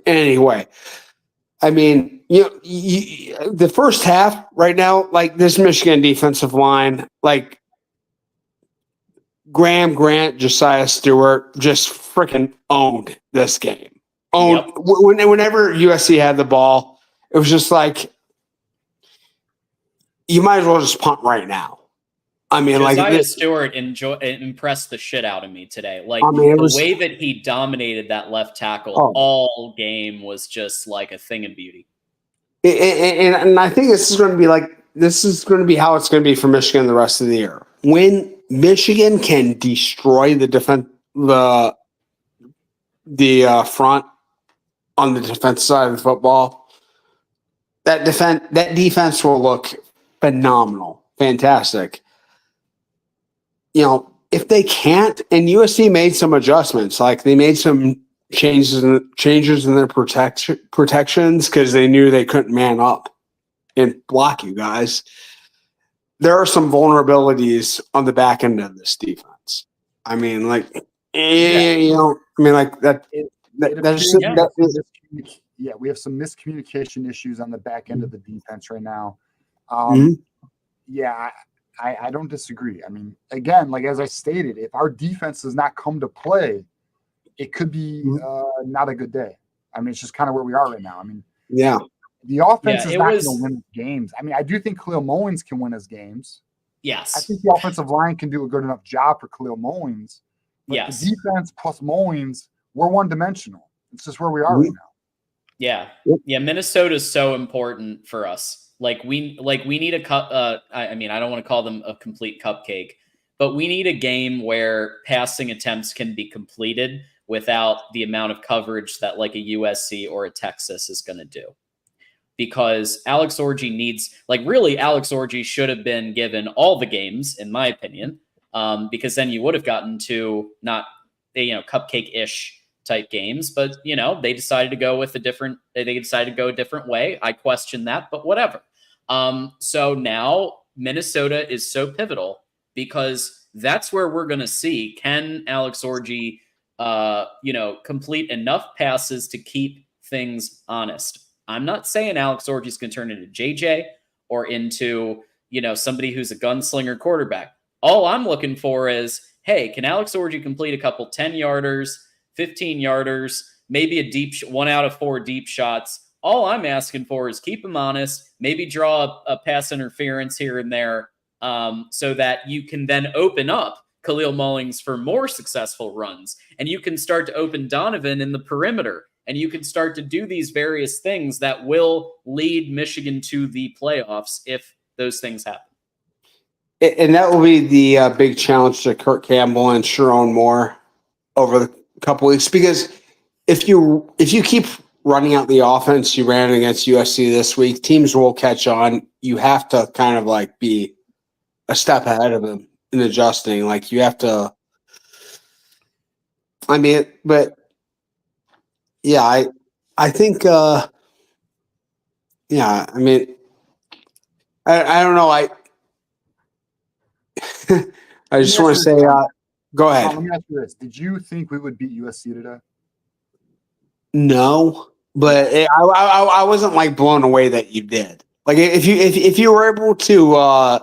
anyway. I mean, the first half right now, like this Michigan defensive line, like Graham Grant, Josiah Stewart just freaking owned this game. Whenever USC had the ball, it was just like, you might as well just punt right now. I mean, Josiah Stewart impressed the shit out of me today. Like, way that he dominated that left tackle all game was just like a thing of beauty. And I think this is going to be how it's going to be for Michigan the rest of the year. When Michigan can destroy the front on the defensive side of the football, that defense will look phenomenal, fantastic. You know, if they can't, and USC made some adjustments, like they made some changes in their protections because they knew they couldn't man up and block you guys. There are some vulnerabilities on the back end of this defense. I mean, like, you know, I mean, like that. Yeah, we have some miscommunication issues on the back end of the defense right now. Yeah, I don't disagree. I mean, again, like as I stated, if our defense does not come to play, it could be not a good day. I mean, it's just kind of where we are right now. I mean, the offense is not going to win games. I mean, I do think Khalil Mullins can win us games. Yes. I think the offensive line can do a good enough job for Khalil Mullins. But the defense plus Mullins, we're one-dimensional. It's just where we are right now. Yeah. Yeah, Minnesota is so important for us. Like we need a cup. I mean, I don't want to call them a complete cupcake, but we need a game where passing attempts can be completed without the amount of coverage that like a USC or a Texas is going to do. Because Alex Orji needs, like, really, Alex Orji should have been given all the games, in my opinion, because then you would have gotten to not, cupcake-ish type games. But, they decided to go with a different way. I question that, but whatever. So now Minnesota is so pivotal because that's where we're going to see, can Alex Orji, complete enough passes to keep things honest. I'm not saying Alex Orji is going to turn into JJ or into, somebody who's a gunslinger quarterback. All I'm looking for is, hey, can Alex Orji complete a couple 10-yarders, 15-yarders, maybe a deep 1 out of 4 deep shots? All I'm asking for is keep him honest, maybe draw a pass interference here and there, so that you can then open up Khalil Mullins for more successful runs. And you can start to open Donovan in the perimeter. And you can start to do these various things that will lead Michigan to the playoffs if those things happen. And that will be the big challenge to Kurt Campbell and Sharon Moore over the couple weeks. Because if you keep running out the offense you ran against USC this week, teams will catch on. You have to kind of like be a step ahead of them in adjusting. Like you have to. I mean, but. Yeah, I think I mean I don't know. I just want to say go ahead. Let me ask you this. Did you think we would beat USC today? No, but I wasn't like blown away that you did. Like if you were able to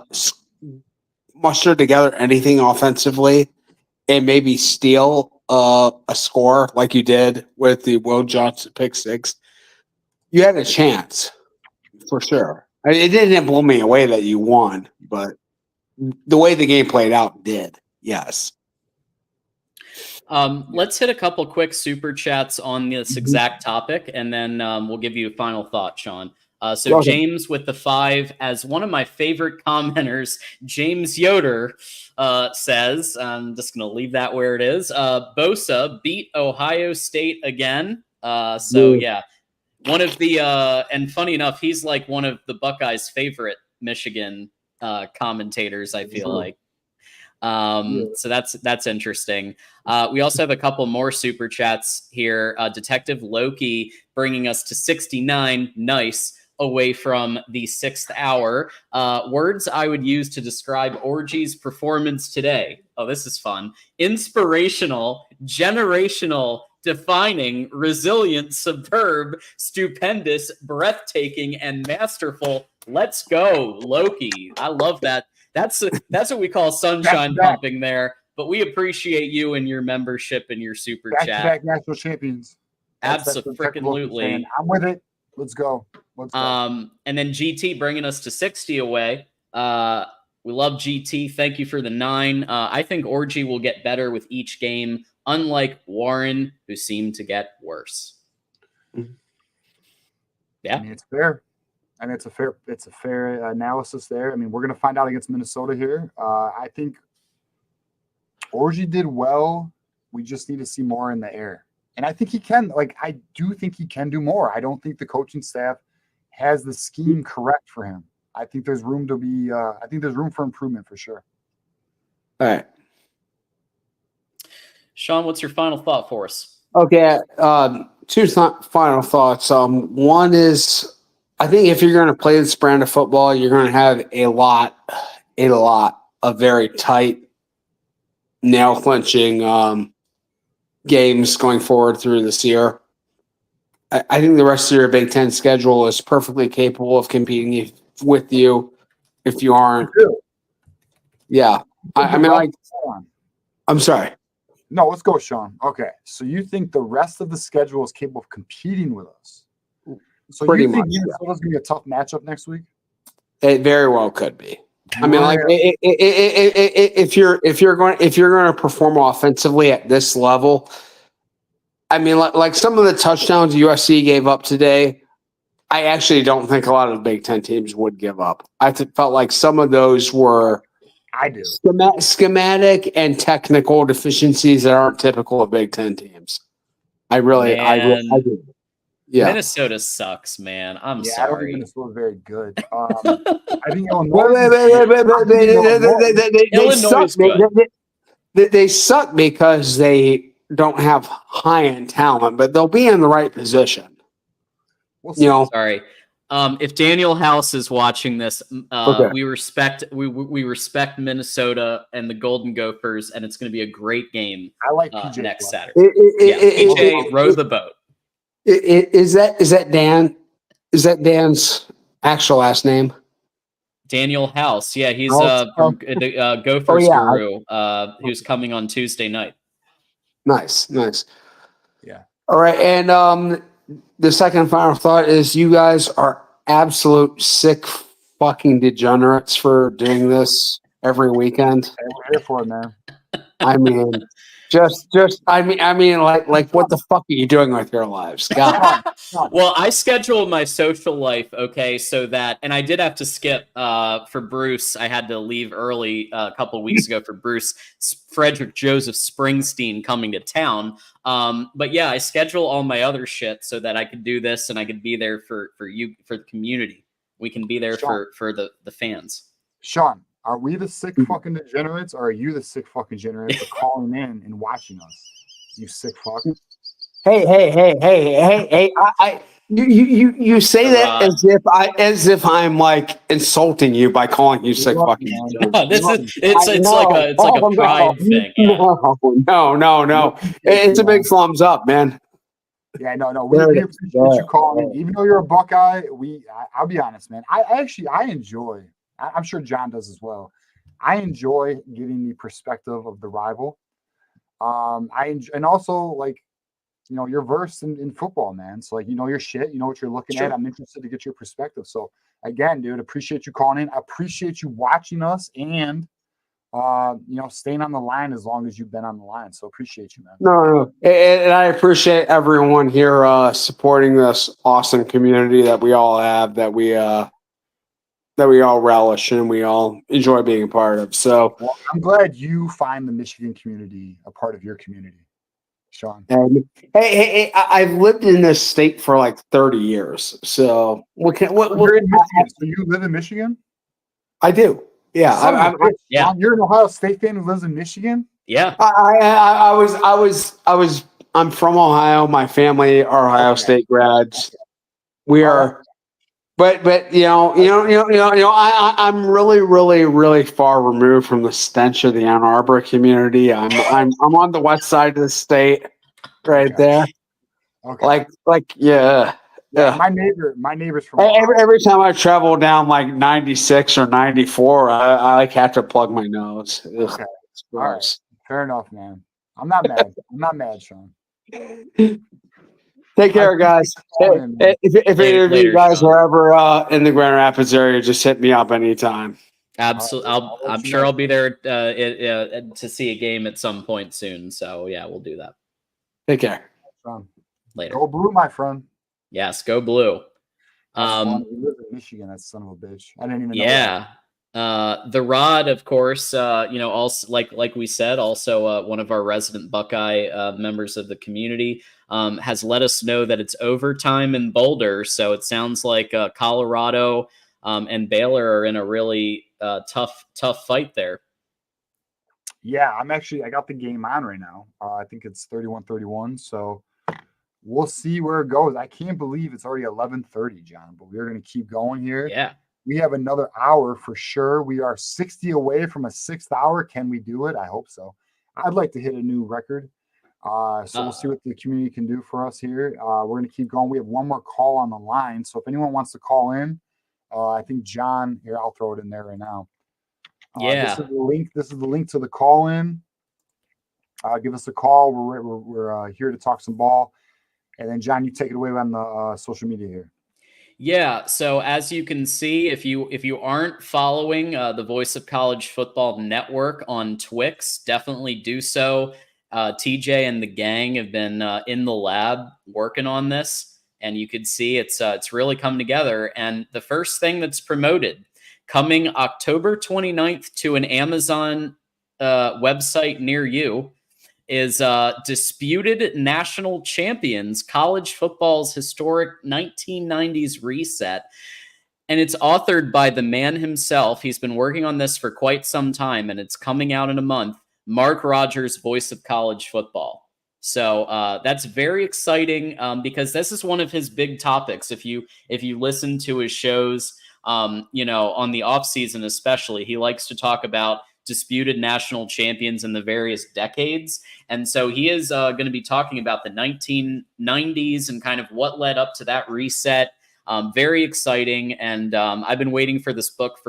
muster together anything offensively and maybe steal a score like you did with the Will Johnson pick 6, you had a chance for sure. It didn't blow me away that you won, but the way the game played out did. Yes. Let's hit a couple quick super chats on this exact topic, and then we'll give you a final thought, Sean. So James with the 5, as one of my favorite commenters, James Yoder, says, I'm just going to leave that where it is. Bosa beat Ohio State again. So yeah, one of the, and funny enough, he's like one of the Buckeyes' favorite Michigan commentators, I feel like. So that's interesting. We also have a couple more super chats here. Detective Loki bringing us to 69. Nice. Away from the 6th hour. Words I would use to describe Orji's performance today. Oh, this is fun. Inspirational, generational, defining, resilient, superb, stupendous, breathtaking, and masterful. Let's go, Loki. I love that. That's what we call sunshine pumping there. But we appreciate you and your membership and your super chat. Back-to-back national champions. Absolutely. I'm with it. Let's go. Let's go. And then GT bringing us to 60 away. We love GT. Thank you for the 9. I think Orgy will get better with each game, unlike Warren, who seemed to get worse. Yeah, I mean, it's fair. And it's a fair analysis there. I mean, we're going to find out against Minnesota here. I think Orgy did well. We just need to see more in the air. And I think he can. Like, I do think he can do more. I don't think the coaching staff has the scheme correct for him. I think there's room to be. I think there's room for improvement for sure. All right. Sean, what's your final thought for us? Okay. Two final thoughts. One is, I think if you're going to play this brand of football, you're going to have a lot of very tight, nail clinching games going forward through this year. I think the rest of your Big Ten schedule is perfectly capable of competing with you if you aren't. Yeah. I mean, like, I'm sorry. No, let's go, Sean. Okay. So you think the rest of the schedule is capable of competing with us? So Pretty you think much, Minnesota's going to be a tough matchup next week? It very well could be. I mean, like, if you're going to perform offensively at this level, I mean, like some of the touchdowns USC gave up today, I actually don't think a lot of the Big Ten teams would give up. I felt like some of those were schematic and technical deficiencies that aren't typical of Big Ten teams. I do. Yeah. Minnesota sucks, man. I'm sorry. I don't think Minnesota's very good. I think They suck because they don't have high-end talent, but they'll be in the right position. Sorry. If Daniel House is watching this, we respect Minnesota and the Golden Gophers, and it's going to be a great game. I like PJ next Saturday. PJ, row the boat. Is that Dan? Is that Dan's actual last name? Daniel House. Yeah, he's from the Gophers guru who's coming on Tuesday night. Nice. Yeah. All right, and the second final thought is you guys are absolute sick fucking degenerates for doing this every weekend. Hey, we're here for it, man. I mean, like what the fuck are you doing with your lives? God. Well, I scheduled my social life, okay, so that, and I did have to skip for Bruce. I had to leave early a couple of weeks ago for Bruce Frederick Joseph Springsteen coming to town. But yeah, I schedule all my other shit so that I could do this and I could be there for you, for the community. We can be there for the fans. Sean, are we the sick fucking degenerates, or are you the sick fucking degenerates for calling in and watching us? You sick fuck. Hey! You say that as if I'm like insulting you by calling you sick fucking. It's like a pride thing. Yeah. No. It's a big thumbs up, man. Yeah, no. We appreciate you calling in. Even though you're a Buckeye, I'll be honest, man. I enjoy. I'm sure John does as well. I enjoy getting the perspective of the rival. And also, like, you know, you're versed in football, man. So, like, you know your shit. You know what you're looking at. I'm interested to get your perspective. So, again, dude, appreciate you calling in. I appreciate you watching us and, staying on the line as long as you've been on the line. So, appreciate you, man. No. And I appreciate everyone here supporting this awesome community that we all have, that we all relish and we all enjoy being a part of. So I'm glad you find the Michigan community a part of your community, Sean. Hey, I've lived in this state for like 30 years. So you're in Michigan. So you live in Michigan? I do. Yeah. You're an Ohio State fan who lives in Michigan? Yeah. I'm from Ohio. My family are Ohio State grads. We are. But I'm really, really, really far removed from the stench of the Ann Arbor community. I'm on the west side of the state, right there. Okay. Yeah. My neighbor's from every time I travel down like 96 or 94, I like have to plug my nose. Okay. All right. Fair enough, man. I'm not mad. I'm not mad, Sean. Take care, guys. If any of you guys are ever in the Grand Rapids area, just hit me up anytime. Absolutely. I'm sure I'll be there to see a game at some point soon. So yeah, we'll do that. Take care. Later. Go blue, my friend. Yes, go blue. We live in Michigan. That son of a bitch. I didn't even know. Yeah. The Rod, of course, also like we said, also one of our resident Buckeye members of the community, has let us know that it's overtime in Boulder. So it sounds like Colorado and Baylor are in a really tough fight there. Yeah, I got the game on right now. I think it's 31-31. So we'll see where it goes. I can't believe it's already 11:30, John, but we're going to keep going here. Yeah. We have another hour for sure. We are 60 away from a 6th hour. Can we do it? I hope so. I'd like to hit a new record. So we'll see what the community can do for us here. We're going to keep going. We have one more call on the line. So if anyone wants to call in, I think John, here, I'll throw it in there right now. Yeah. This is the link. This is the link to the call in. Give us a call. We're here to talk some ball. And then John, you take it away on the social media here. Yeah, so as you can see, if you aren't following the Voice of College Football Network on Twix, definitely do so. TJ and the gang have been in the lab working on this, and you could see it's really come together. And the first thing that's promoted coming October 29th to an Amazon website near you is Disputed National Champions, College Football's Historic 1990s Reset. And it's authored by the man himself. He's been working on this for quite some time, and it's coming out in a month. Mark Rogers, Voice of College Football. So that's very exciting because this is one of his big topics. If you listen to his shows, on the off season especially, he likes to talk about disputed national champions in the various decades. And so he is going to be talking about the 1990s and kind of what led up to that reset. Very exciting. And I've been waiting for this book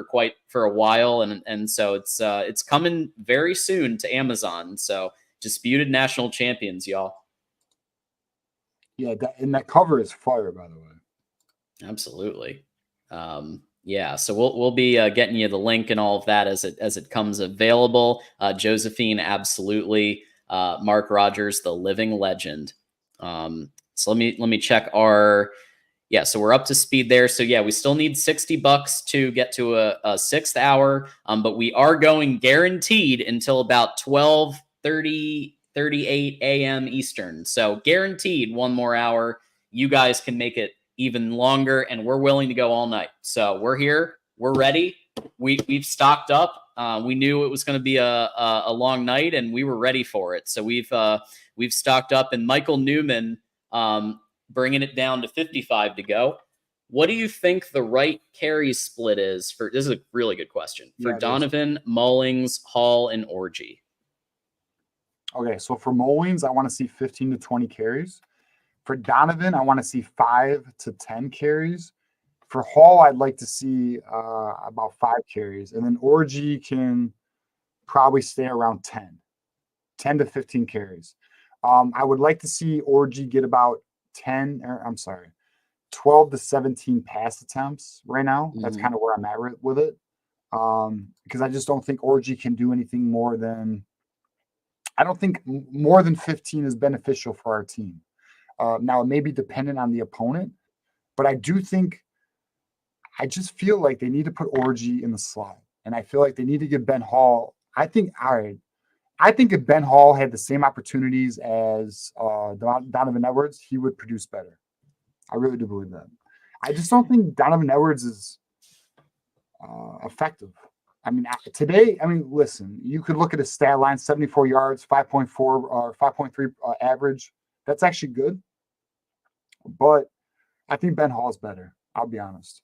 for a while. And so it's coming very soon to Amazon. So Disputed National Champions, y'all. Yeah. That cover is fire, by the way. Absolutely. Yeah, so we'll be getting you the link and all of that as it comes available. Josephine, absolutely. Mark Rogers, the living legend. So let me check our. Yeah, so we're up to speed there. So yeah, we still need $60 to get to a 6th hour, but we are going guaranteed until about 12:38 a.m. Eastern. So guaranteed one more hour. You guys can make it even longer, and we're willing to go all night. So we're here, we're ready. We've stocked up. We knew it was going to be a long night, and we were ready for it. So we've stocked up. And Michael Newman bringing it down to 55 to go. What do you think the right carry split is for? This is a really good question for Donovan, Mullings, Hall, and Orgy. Okay, so for Mullings, I want to see 15 to 20 carries. For Donovan, I want to see 5 to 10 carries. For Hall, I'd like to see about 5 carries. And then Orgy can probably stay around 10 to 15 carries. I would like to see Orgy get about 12 to 17 pass attempts right now. Mm-hmm. That's kind of where I'm at with it. Because I just don't think Orgy can do anything more than, I don't think more than 15 is beneficial for our team. Now, it may be dependent on the opponent, but I just feel like they need to put Orgy in the slot. And I feel like they need to give Ben Hall. I think if Ben Hall had the same opportunities as Donovan Edwards, he would produce better. I really do believe that. I just don't think Donovan Edwards is effective. Listen, you could look at his stat line, 74 yards, 5.4 or 5.3 average. That's actually good. But I think Ben Hall is better. I'll be honest.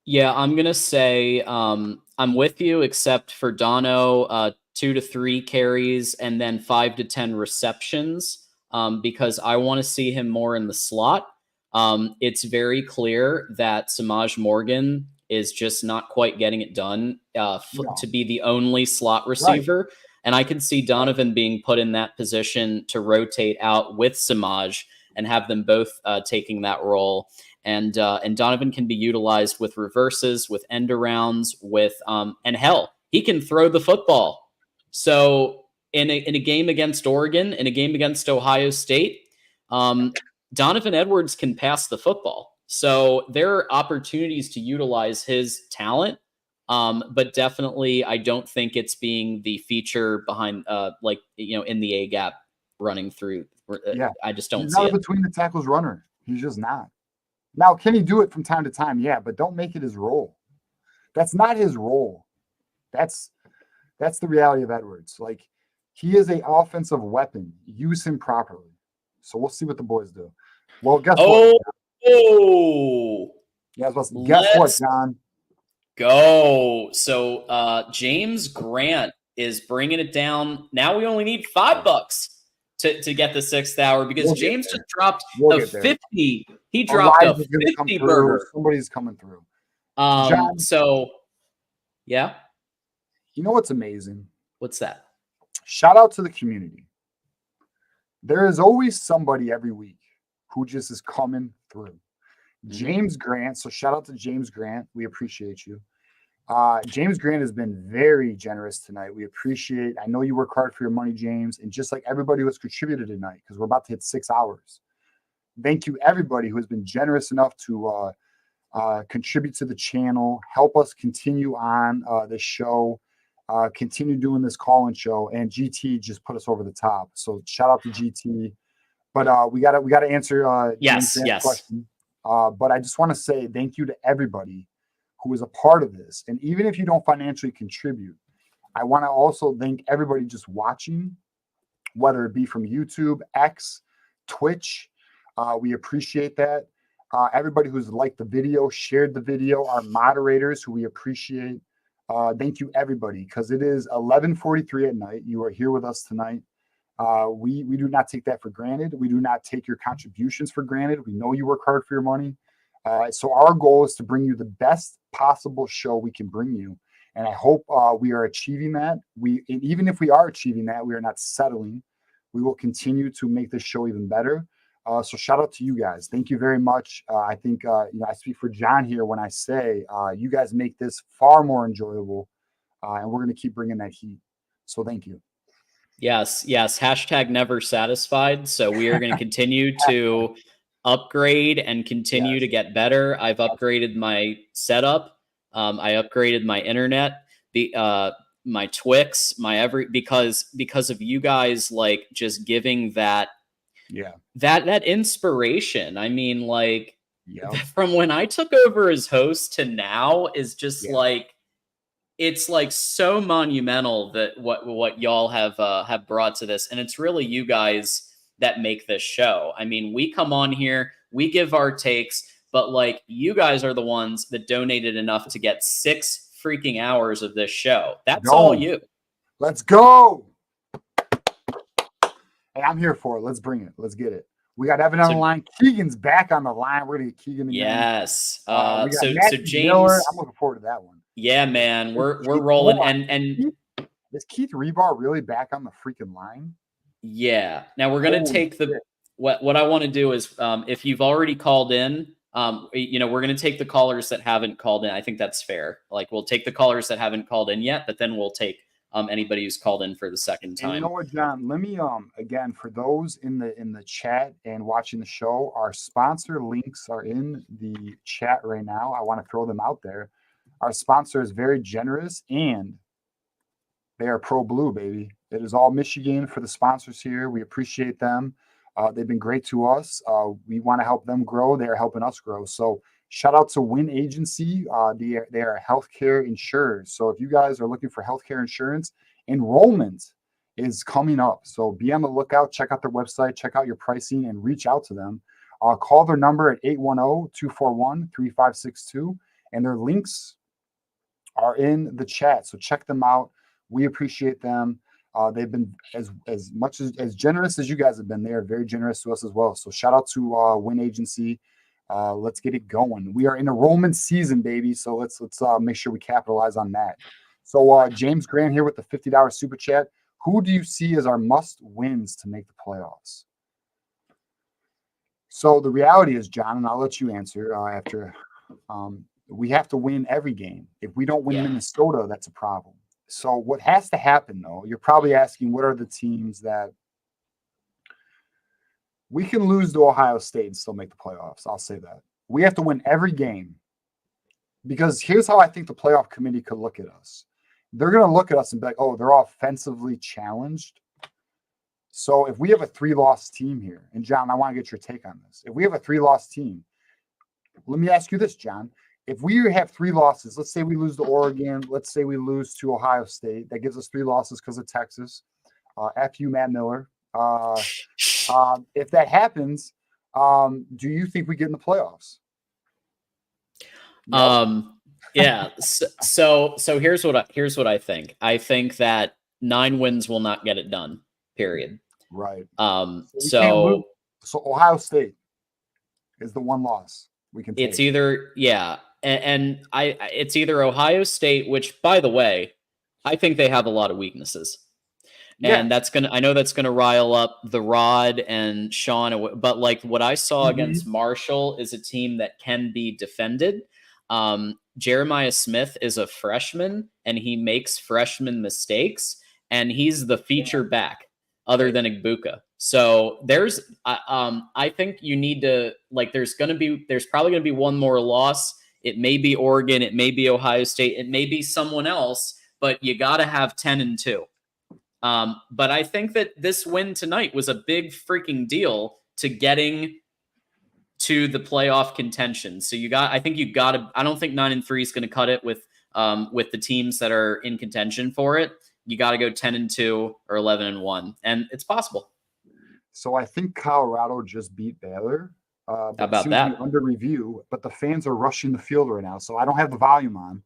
Yeah, I'm going to say I'm with you, except for Dono, 2 to 3 carries and then 5 to 10 receptions because I want to see him more in the slot. It's very clear that Samaj Morgan is just not quite getting it done to be the only slot receiver. Right. And I could see Donovan being put in that position to rotate out with Samaj and have them both taking that role. And Donovan can be utilized with reverses, with end arounds, with and hell, he can throw the football. So in a game against Oregon, in a game against Ohio State, Donovan Edwards can pass the football. So there are opportunities to utilize his talent. But definitely, I don't think it's being the feature behind, in the A gap running through. Yeah, I just don't he's see not a it. between the tackles runner. He's just not. Now, can he do it from time to time? Yeah, but don't make it his role. That's not his role. That's the reality of Edwards. Like, he is an offensive weapon. Use him properly. So we'll see what the boys do. Well, guess what? Oh, Yeah, guess what, John? Go. So James Grant is bringing it down. Now we only need $5 to get the 6th hour because James just dropped a 50. He dropped a 50 burger. Somebody's coming through. John, so yeah. You know what's amazing? What's that? Shout out to the community. There is always somebody every week who just is coming through. James Grant. So shout out to James Grant. We appreciate you. James Grant has been very generous tonight. We appreciate. I know you work hard for your money, James, and just like everybody who has contributed tonight, because we're about to hit 6 hours. Thank you, everybody who has been generous enough to contribute to the channel, help us continue on this show, continue doing this call-in show, and GT just put us over the top. So shout out to GT. But we gotta answer James Grant's question. But I just want to say thank you to everybody who is a part of this. And even if you don't financially contribute, I want to also thank everybody just watching, whether it be from YouTube, X, Twitch. We appreciate that. Everybody who's liked the video, shared the video, our moderators who we appreciate. Thank you, everybody, because it is 11:43 at night. You are here with us tonight. We do not take that for granted. We do not take your contributions for granted. We know you work hard for your money. So our goal is to bring you the best possible show we can bring you. And I hope we are achieving that. And even if we are achieving that, we are not settling. We will continue to make this show even better. So shout out to you guys. Thank you very much. I think I speak for John here when I say you guys make this far more enjoyable. And we're going to keep bringing that heat. So thank you. Yes. Hashtag never satisfied. So we are going to continue to upgrade and continue to get better. I've upgraded my setup. I upgraded my internet, my Twix, because of you guys, like, just giving that inspiration. I mean, like, from when I took over as host to now is just like, it's like so monumental that what y'all have brought to this. And it's really you guys that make this show. I mean, we come on here, we give our takes, but like, you guys are the ones that donated enough to get 6 freaking hours of this show. That's all you. Let's go. Hey, I'm here for it. Let's bring it. Let's get it. We got Evan on the line. Keegan's back on the line. We're going to get Keegan again. Yes. We got so James, Miller. I'm looking forward to that one. Yeah, man, we're rolling. And is Keith Rebar really back on the freaking line? Yeah. Now we're going to take what I want to do is, if you've already called in, we're going to take the callers that haven't called in. I think that's fair. Like, we'll take the callers that haven't called in yet, but then we'll take anybody who's called in for the second time. And you know what, John? Let me again, for those in the chat and watching the show, our sponsor links are in the chat right now. I want to throw them out there. Our sponsor is very generous, and they are pro blue, baby. It is all Michigan for the sponsors here. We appreciate them. They've been great to us. We want to help them grow. They are helping us grow. So shout out to Win Agency. They are healthcare insurers. So if you guys are looking for healthcare insurance, enrollment is coming up. So be on the lookout. Check out their website. Check out your pricing and reach out to them. Call their number at 810-241-3562. And their links are in the chat. So check them out. We appreciate them. They've been as much as generous as you guys have been. They are very generous to us as well. So shout out to Win Agency. Let's get it going. We are in enrollment season, baby. So let's make sure we capitalize on that. So James Grant here with the $50 super chat. Who do you see as our must wins to make the playoffs? So the reality is, John, and I'll let you answer after. We have to win every game. If we don't win Minnesota, that's a problem. So what has to happen, though? You're probably asking, what are the teams that we can lose to Ohio State and still make the playoffs? I'll say that. We have to win every game. Because here's how I think the playoff committee could look at us. They're going to look at us and be like, oh, they're offensively challenged. So if we have a 3-loss team here, and John, I want to get your take on this. If we have a 3-loss team, let me ask you this, John. If we have 3 losses, let's say we lose to Oregon, let's say we lose to Ohio State, that gives us 3 losses because of Texas. F you, Matt Miller. If that happens, do you think we get in the playoffs? Yeah. So here's what I think. I think that 9 wins will not get it done. Period. Right. So Ohio State is the 1 loss we can take. It's either and it's either Ohio State, which, by the way, I think they have a lot of weaknesses. And I know that's gonna rile up the Rod and Sean, but like what I saw against Marshall is a team that can be defended. Jeremiah Smith is a freshman and he makes freshman mistakes, and he's the feature back other than Igbuka. So there's I think you need to, like, there's probably gonna be 1 more loss. It may be Oregon, it may be Ohio State, it may be someone else, but you gotta have 10-2. But I think that this win tonight was a big freaking deal to getting to the playoff contention. So I don't think 9-3 is going to cut it with the teams that are in contention for it. You got to go 10-2 or 11-1, and it's possible. So I think Colorado just beat Baylor. How about that? Under review, but the fans are rushing the field right now, so I don't have the volume on.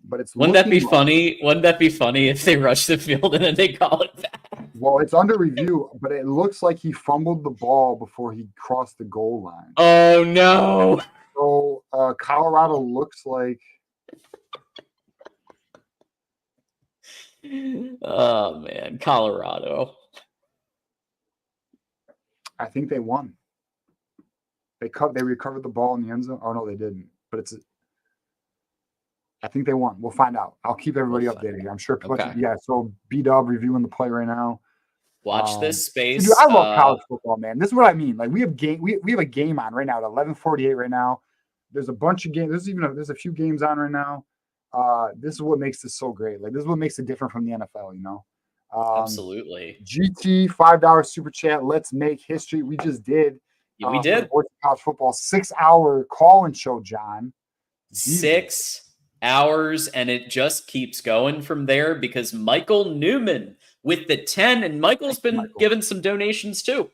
But it's wouldn't that be funny? Wouldn't that be funny if they rush the field and then they call it back? Well, it's under review, but it looks like he fumbled the ball before he crossed the goal line. Oh no! So Colorado looks like. Oh man, Colorado. I think they won. They recovered the ball in the end zone. Oh no, they didn't. But I think they won. We'll find out. I'll keep everybody updated here. I'm sure. Okay. Yeah. So B-Dub reviewing the play right now. Watch this space. Dude, I love college football, man. This is what I mean. Like we have a game on right now at 11:48 right now. There's a bunch of games. There's a few games on right now. This is what makes this so great. Like this is what makes it different from the NFL. You know. Absolutely. GT $5 super chat. Let's make history. We just did. Yeah, we did. College football 6-hour call-in show, John. 6 hours, and it just keeps going from there because Michael Newman with the 10, and Michael's been given some donations too.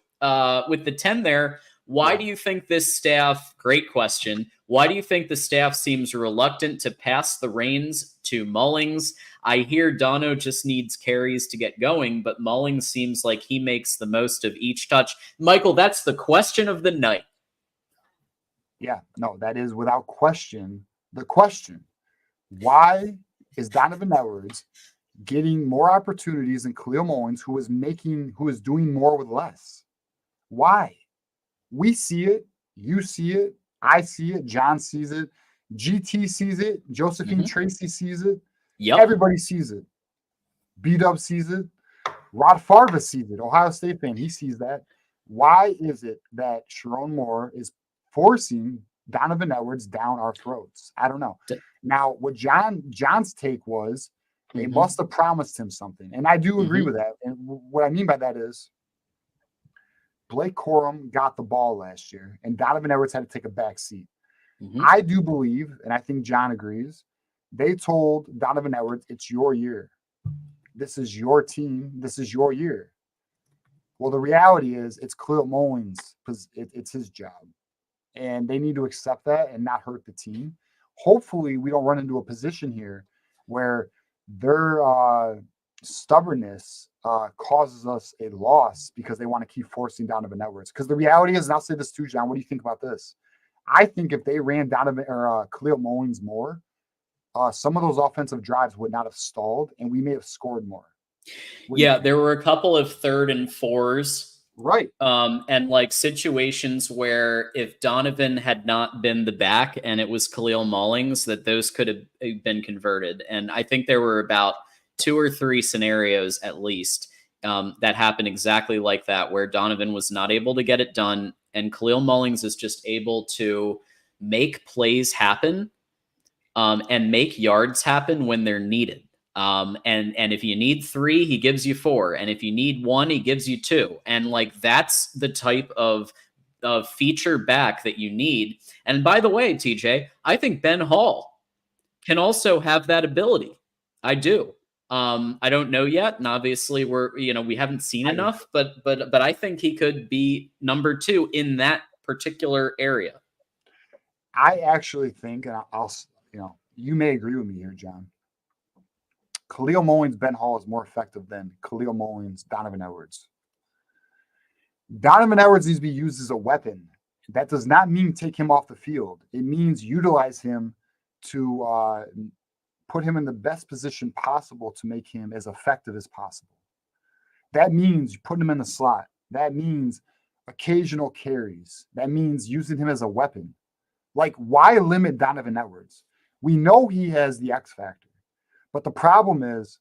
With the 10 there, why do you think this staff, great question, why do you think the staff seems reluctant to pass the reins to Mullings? I hear Dono just needs carries to get going, but Mullings seems like he makes the most of each touch. Michael, that's the question of the night. Yeah, no, that is without question the question. Why is Donovan Edwards getting more opportunities than Khalil Mullings, who is doing more with less? Why? We see it, you see it, I see it, John sees it, GT sees it, Josephine Tracy sees it. Yep. Everybody sees it. B-Dub sees it. Rod Farva sees it. Ohio State fan, he sees that. Why is it that Sharon Moore is forcing Donovan Edwards down our throats? I don't know. Now, what John's take was, they must have promised him something. And I do agree with that. And what I mean by that is, Blake Corum got the ball last year, and Donovan Edwards had to take a back seat. I do believe, and I think John agrees, they told Donovan Edwards, it's your year. This is your team. This is your year. Well, the reality is it's Khalil Mullings because it's his job. And they need to accept that and not hurt the team. Hopefully, we don't run into a position here where their stubbornness causes us a loss because they want to keep forcing Donovan Edwards. Because the reality is, and I'll say this too, John, what do you think about this? I think if they ran Donovan or Khalil Mullings more, some of those offensive drives would not have stalled, and we may have scored more. Yeah, there were a couple of 3rd and 4s Right. And like situations where if Donovan had not been the back and it was Khalil Mullings, that those could have been converted. And I think there were about 2 or 3 scenarios at least that happened exactly like that, where Donovan was not able to get it done. And Khalil Mullings is just able to make plays happen and make yards happen when they're needed. And if you need 3, he gives you 4, and if you need 1, he gives you 2, and like that's the type of feature back that you need. And by the way, TJ, I think Ben Hall can also have that ability. I do. I don't know yet, and obviously we haven't seen enough, but I think he could be number 2 in that particular area. I actually think, and I'll you may agree with me here, John. Khalil Mullings, Ben Hall is more effective than Khalil Mullings, Donovan Edwards. Donovan Edwards needs to be used as a weapon. That does not mean take him off the field. It means utilize him to put him in the best position possible to make him as effective as possible. That means putting him in the slot. That means occasional carries. That means using him as a weapon. Like, why limit Donovan Edwards? We know he has the X factor. But the problem is,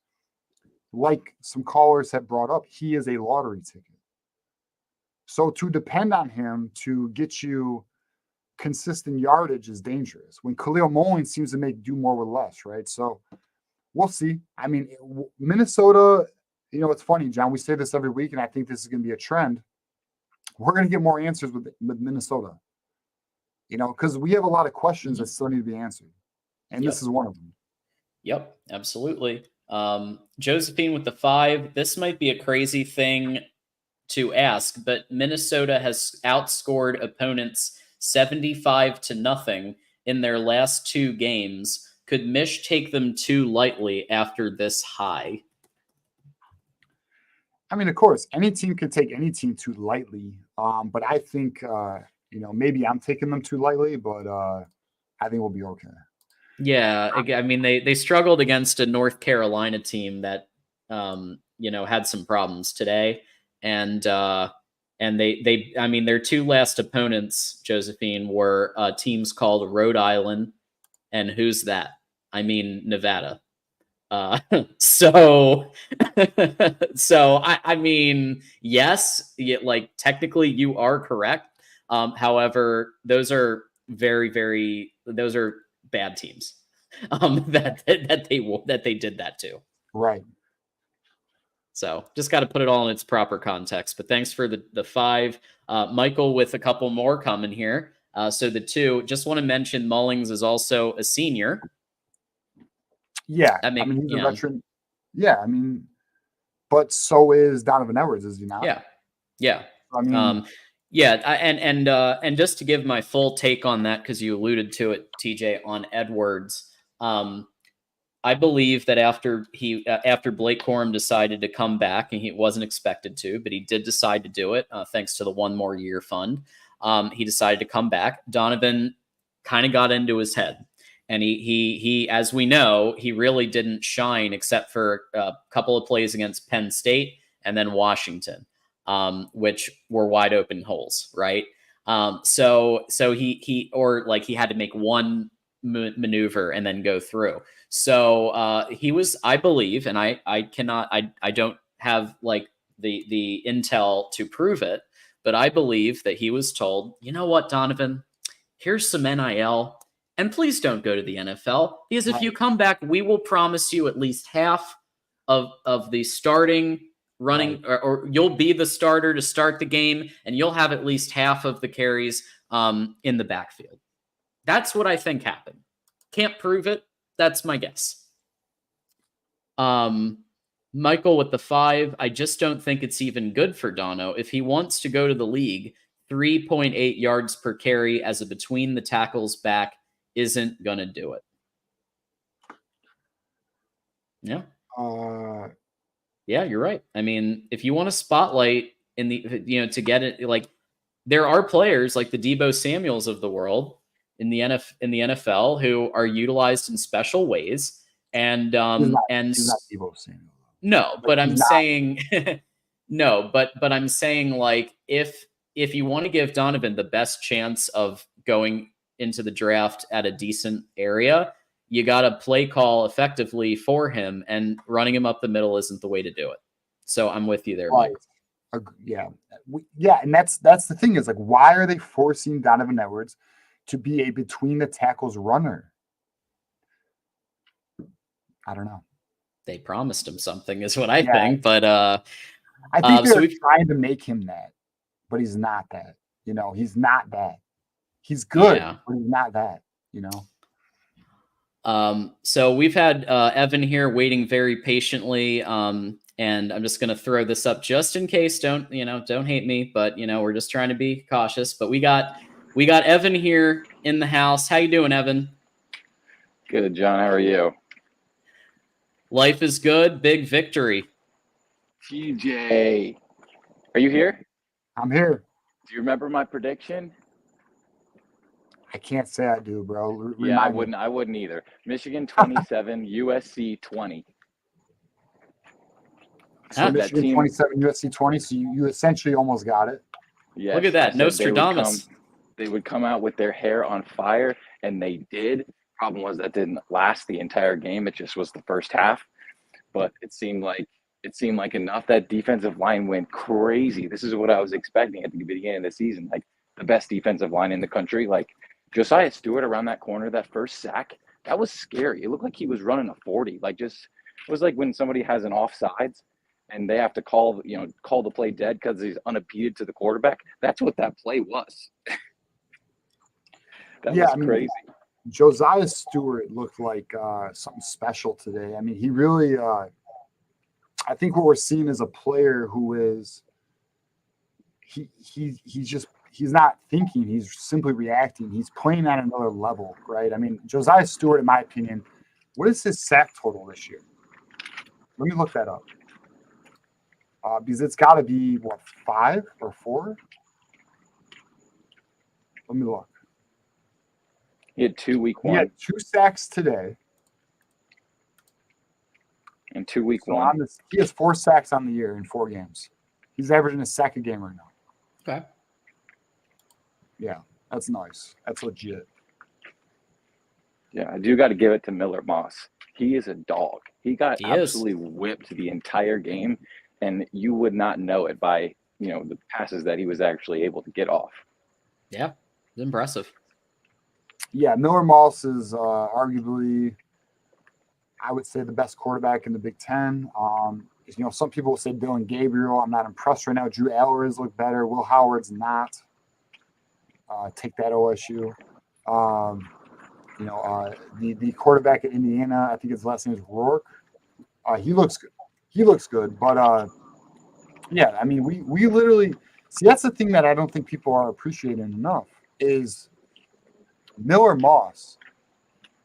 like some callers have brought up, he is a lottery ticket. So to depend on him to get you consistent yardage is dangerous. When Khalil Mullings seems to do more with less, right? So we'll see. I mean, Minnesota, it's funny, John. We say this every week, and I think this is going to be a trend. We're going to get more answers with Minnesota, because we have a lot of questions that still need to be answered. And this is one of them. Yep, absolutely. Josephine with the 5. This might be a crazy thing to ask, but Minnesota has outscored opponents 75-0 in their last 2 games. Could Mish take them too lightly after this high? I mean, of course, any team could take any team too lightly. But I think, maybe I'm taking them too lightly, but I think we'll be okay. Yeah, I mean, they struggled against a North Carolina team that, had some problems today. And I mean, their 2 last opponents, Josephine, were teams called Rhode Island. And who's that? I mean, Nevada. So I mean, yes, like technically you are correct. However, those are those are bad teams that they did that to. Right. So just got to put it all in its proper context. But thanks for the 5. Michael with a couple more coming here. So the 2, just want to mention Mullings is also a senior. Yeah. I mean, he's a veteran. Yeah. I mean, but so is Donovan Edwards, is he not? Yeah. Yeah. I mean, and just to give my full take on that, because you alluded to it, TJ, on Edwards, I believe that after Blake Corum decided to come back, and he wasn't expected to, but he did decide to do it, thanks to the 1 more year fund. He decided to come back. Donovan kind of got into his head, and he, as we know, he really didn't shine except for a couple of plays against Penn State and then Washington, which were wide open holes, right? So he had to make one maneuver and then go through. So he was, I believe, and I don't have like the intel to prove it, but I believe that he was told, you know what, Donovan, here's some NIL, and please don't go to the NFL, because if you come back, we will promise you at least half of the starting running, or you'll be the starter to start the game, and you'll have at least half of the carries in the backfield. That's what I think happened. Can't prove it. That's my guess. Michael with the 5. I just don't think it's even good for Dono. If he wants to go to the league, 3.8 yards per carry as a between the tackles back isn't going to do it. Yeah. Yeah, you're right. I mean, if you want a spotlight in the, to get it, like there are players like the Deebo Samuels of the world in the NFL who are utilized in special ways. And he's not Deebo Samuel. No, but I'm saying No, but I'm saying, like, if you want to give Donovan the best chance of going into the draft at a decent area, you got to play call effectively for him, and running him up the middle isn't the way to do it. So I'm with you there, Mike. Yeah. Yeah, and that's the thing is, like, why are they forcing Donovan Edwards to be a between the tackles runner? I don't know. They promised him something is what I think, but I think they're trying to make him that, but he's not that. You know, he's not that. He's good, but he's not that, you know. So we've had Evan here waiting very patiently, and I'm just going to throw this up just in case. Don't hate me, but we're just trying to be cautious. But we got Evan here in the house. How you doing, Evan? Good, John. How are you? Life is good. Big victory. TJ, are you here? I'm here. Do you remember my prediction? I can't say I do, bro. Yeah, I wouldn't either. Michigan 27, USC 20. So Michigan 27, USC 20. So you essentially almost got it. Yes, look at that, Nostradamus. They would come out with their hair on fire, and they did. Problem was that didn't last the entire game. It just was the first half. But it seemed like enough. That defensive line went crazy. This is what I was expecting at the beginning of the season. Like, the best defensive line in the country. Like, Josiah Stewart around that corner, that first sack, that was scary. It looked like he was running a 40. Like, just it was like when somebody has an offsides and they have to call the play dead because he's unimpeded to the quarterback. That's what that play was. That was crazy. Josiah Stewart looked like something special today. I mean, he really I think what we're seeing is a player who is he's not thinking, he's simply reacting. He's playing at another level, right? I mean, Josiah Stewart, in my opinion, what is his sack total this year? Let me look that up. Because it's got to be, 5 or 4? Let me look. He had 2 week 1. He had 2 sacks today. And 2 week 1. He has 4 sacks on the year in 4 games. He's averaging a sack a game right now. Okay. Yeah, that's nice. That's legit. Yeah, I do got to give it to Miller Moss. He is a dog. He got absolutely whipped the entire game, and you would not know it by, the passes that he was actually able to get off. Yeah, it's impressive. Yeah, Miller Moss is arguably, I would say, the best quarterback in the Big Ten. Some people will say Dylan Gabriel. I'm not impressed right now. Drew Alvarez looked better. Will Howard's not. Take that, OSU. The quarterback at Indiana, I think his last name is Rourke. He looks good. But yeah, I mean, we literally see, that's the thing that I don't think people are appreciating enough is Miller Moss.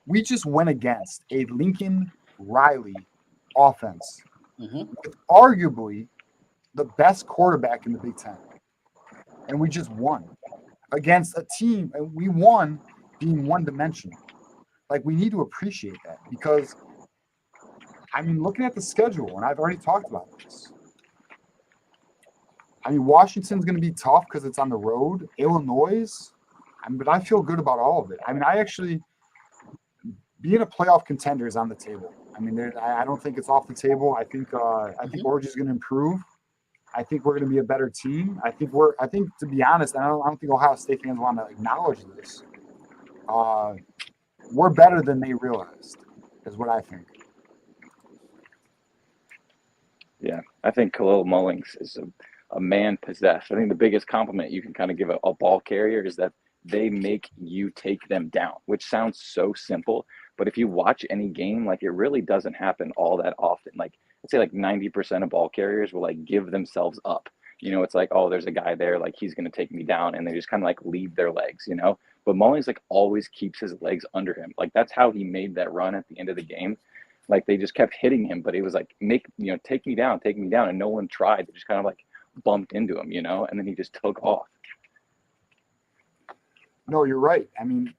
We just went against a Lincoln Riley offense with arguably the best quarterback in the Big Ten. And we just won against a team, and we won being one-dimensional. Like, we need to appreciate that because, I mean, looking at the schedule, and I've already talked about this. I mean, Washington's going to be tough because it's on the road. Illinois, but I feel good about all of it. I mean, being a playoff contender is on the table. I mean, I don't think it's off the table. I think Oregon's going to improve. I think we're going to be a better team. I think, to be honest, I don't think Ohio State fans want to acknowledge this. We're better than they realized, is what I think. Yeah, I think Khalil Mullings is a man possessed. I think the biggest compliment you can kind of give a ball carrier is that they make you take them down, which sounds so simple. But if you watch any game, like, it really doesn't happen all that often. Like, I'd say like 90% of ball carriers will like give themselves up. It's like, oh, there's a guy there, like, he's going to take me down. And they just kind of like leave their legs, But Mullings like always keeps his legs under him. Like, that's how he made that run at the end of the game. Like, they just kept hitting him, but it was like, take me down. And no one tried. They just kind of like bumped into him, and then he just took off. No, you're right. I mean,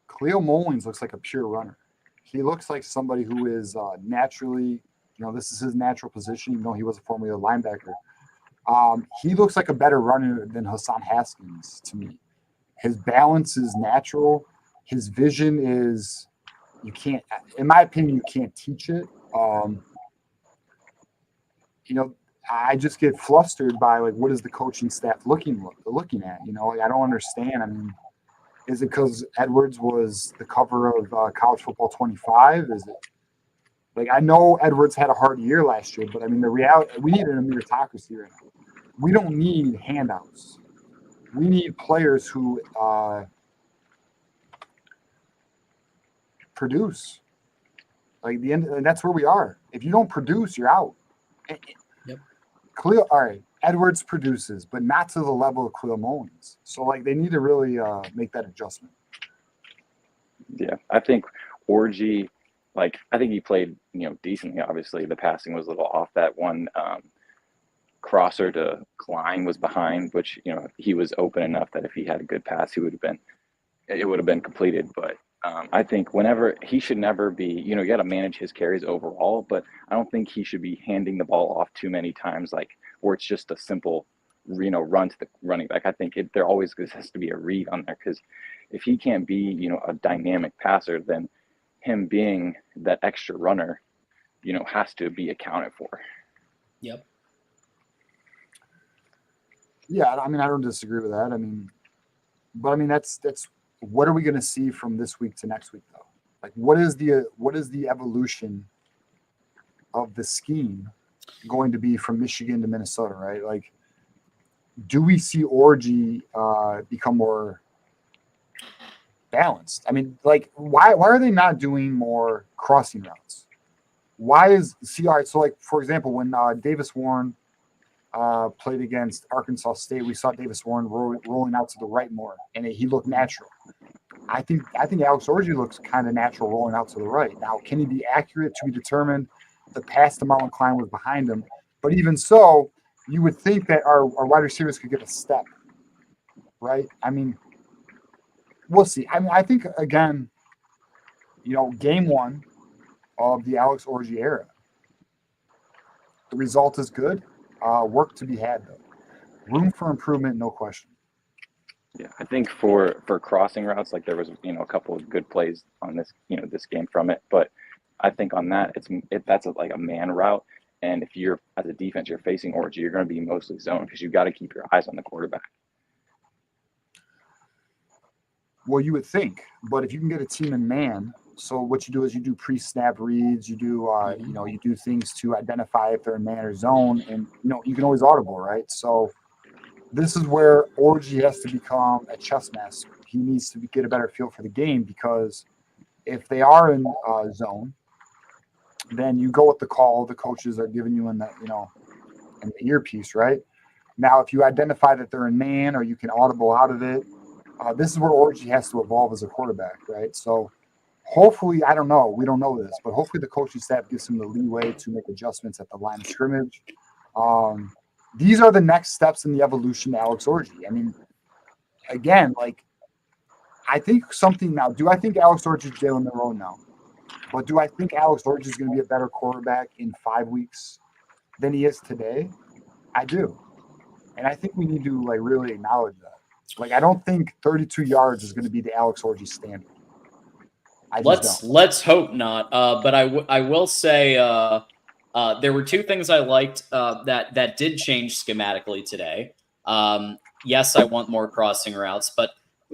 Khalil Mullings looks like a pure runner. He looks like somebody who is naturally, this is his natural position, even though he was a formerly a linebacker. He looks like a better runner than Hassan Haskins to me. His balance is natural. His vision is, you can't, in my opinion, you can't teach it. I just get flustered by like, what is the coaching staff looking at? Like, I don't understand. I mean, is it because Edwards was the cover of College Football 25? Is it like, I know Edwards had a hard year last year, but I mean, the reality, we need a meritocracy right now. We don't need handouts. We need players who produce. Like the end, and that's where we are. If you don't produce, you're out. Yep. Khalil, all right, Edwards produces, but not to the level of Khalil Mullins. So like they need to really make that adjustment. Yeah, I think Orgy, like I think he played decently. Obviously, the passing was a little off. That one crosser to Klein was behind, which he was open enough that if he had a good pass, it would have been completed. But I think whenever he should never be, you got to manage his carries overall, but I don't think he should be handing the ball off too many times, like where it's just a simple, run to the running back. I think there always has to be a read on there, because if he can't be, a dynamic passer, then him being that extra runner, has to be accounted for. Yep. Yeah, I mean, I don't disagree with that. I mean, but I mean, that's what are we going to see from this week to next week, though? Like, what is the evolution of the scheme going to be from Michigan to Minnesota, right? Like, do we see Orgy become more balanced? I mean, like, why are they not doing more crossing routes? Why is all right? So, like, for example, when Davis Warren played against Arkansas State, we saw Davis Warren rolling out to the right more, and he looked natural. I think Alex Orgy looks kind of natural rolling out to the right. Now, can he be accurate to be determined? The pass to Marlon Klein was behind him, but even so, you would think that our wide receivers could get a step, right? I mean, we'll see. I mean, I think again, game one of the Alex Orgy era, the result is good. Work to be had, though. Room for improvement, no question. Yeah, I think for crossing routes, like there was a couple of good plays on this this game from it, but I think on that that's like a man route, and if you're as a defense you're facing Orgy, you're going to be mostly zone because you've got to keep your eyes on the quarterback. Well, you would think, but if you can get a team in man, so what you do is you do pre-snap reads, you do you do things to identify if they're in man or zone, and you can always audible, right? So this is where Orgy has to become a chess master. He needs to get a better feel for the game, because if they are in zone, then you go with the call the coaches are giving you in the in the earpiece, right? Now, if you identify that they're in man or you can audible out of it, this is where Orgy has to evolve as a quarterback, right? So hopefully, I don't know, we don't know this, but hopefully the coaching staff gives him the leeway to make adjustments at the line of scrimmage. These are the next steps in the evolution of Alex Orgy. I mean, again, like, I think something now. Do I think Alex Orgy is Jalen Monroe? No. But do I think Alex Orgy is going to be a better quarterback in 5 weeks than he is today? I do. And I think we need to really acknowledge that. Like, I don't think 32 yards is going to be the Alex Orgy standard. Let's hope not. But I will say there were two things I liked that did change schematically today. Yes, I want more crossing routes, but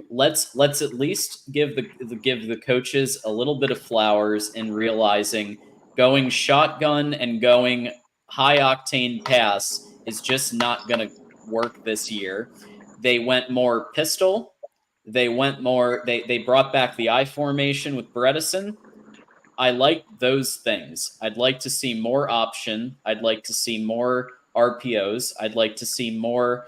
let's at least give the coaches a little bit of flowers in realizing going shotgun and going high octane pass is just not going to work this year. They went more pistol. They went more. They brought back the I formation with Bredesen. I like those things. I'd like to see more option. I'd like to see more RPOs. I'd like to see more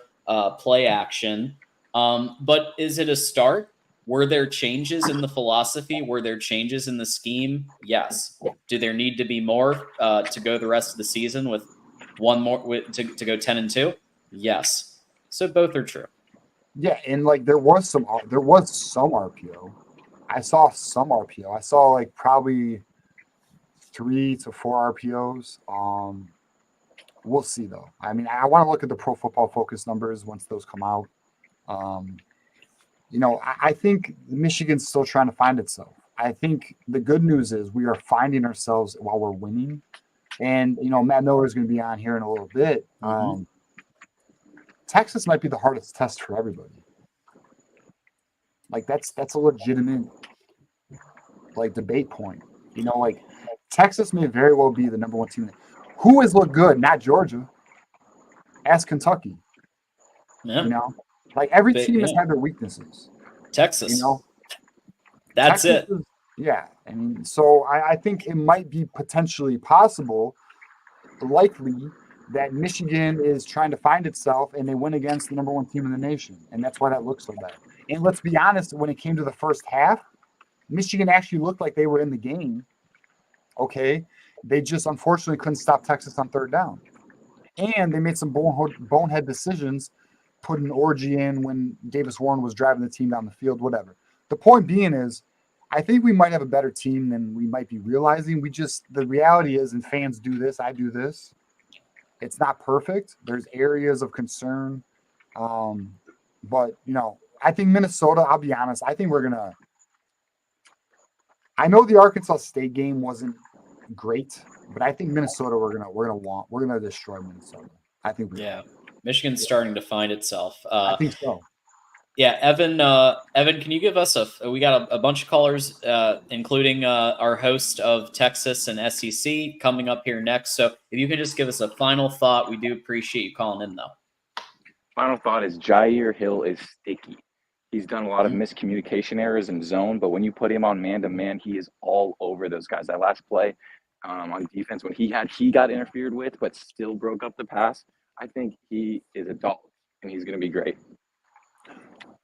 play action. But is it a start? Were there changes in the philosophy? Were there changes in the scheme? Yes. Do there need to be more to go the rest of the season with one more to go 10-2? Yes. So both are true. Yeah, and there was some RPO. I saw some RPO. I saw probably 3 to 4 RPOs. we'll see though. I mean, I want to look at the Pro Football Focus numbers once those come out. I think Michigan's still trying to find itself. I think the good news is we are finding ourselves while we're winning. And, Matt Miller is going to be on here in a little bit. Texas might be the hardest test for everybody. Like, that's a legitimate, debate point. Texas may very well be the number one team. Who has looked good? Not Georgia. Ask Kentucky. Yeah. Every team has had their weaknesses. Texas. That's Texas it. Yeah. I mean, so I think it might be potentially possible, likely, that Michigan is trying to find itself and they win against the number one team in the nation. And that's why that looks so bad. And let's be honest, when it came to the first half, Michigan actually looked like they were in the game. Okay. They just unfortunately couldn't stop Texas on third down. And they made some bonehead decisions, putting Orgy in when Davis Warren was driving the team down the field, whatever. The point being is, I think we might have a better team than we might be realizing. The reality is, and fans do this, I do this, it's not perfect. There's areas of concern. But, I think Minnesota, I'll be honest, I think I know the Arkansas State game wasn't great, but I think Minnesota we're gonna destroy Minnesota. I think Michigan's starting to find itself. I think so. Yeah, Evan, can you give us we got a bunch of callers, including our host of Texas and SEC coming up here next. So if you can just give us a final thought, we do appreciate you calling in, though. Final thought is Jair Hill is sticky. He's done a lot of miscommunication errors in zone, but when you put him on man-to-man, he is all over those guys. That last play on defense, when he got interfered with, but still broke up the pass, I think he is a dog, and he's going to be great.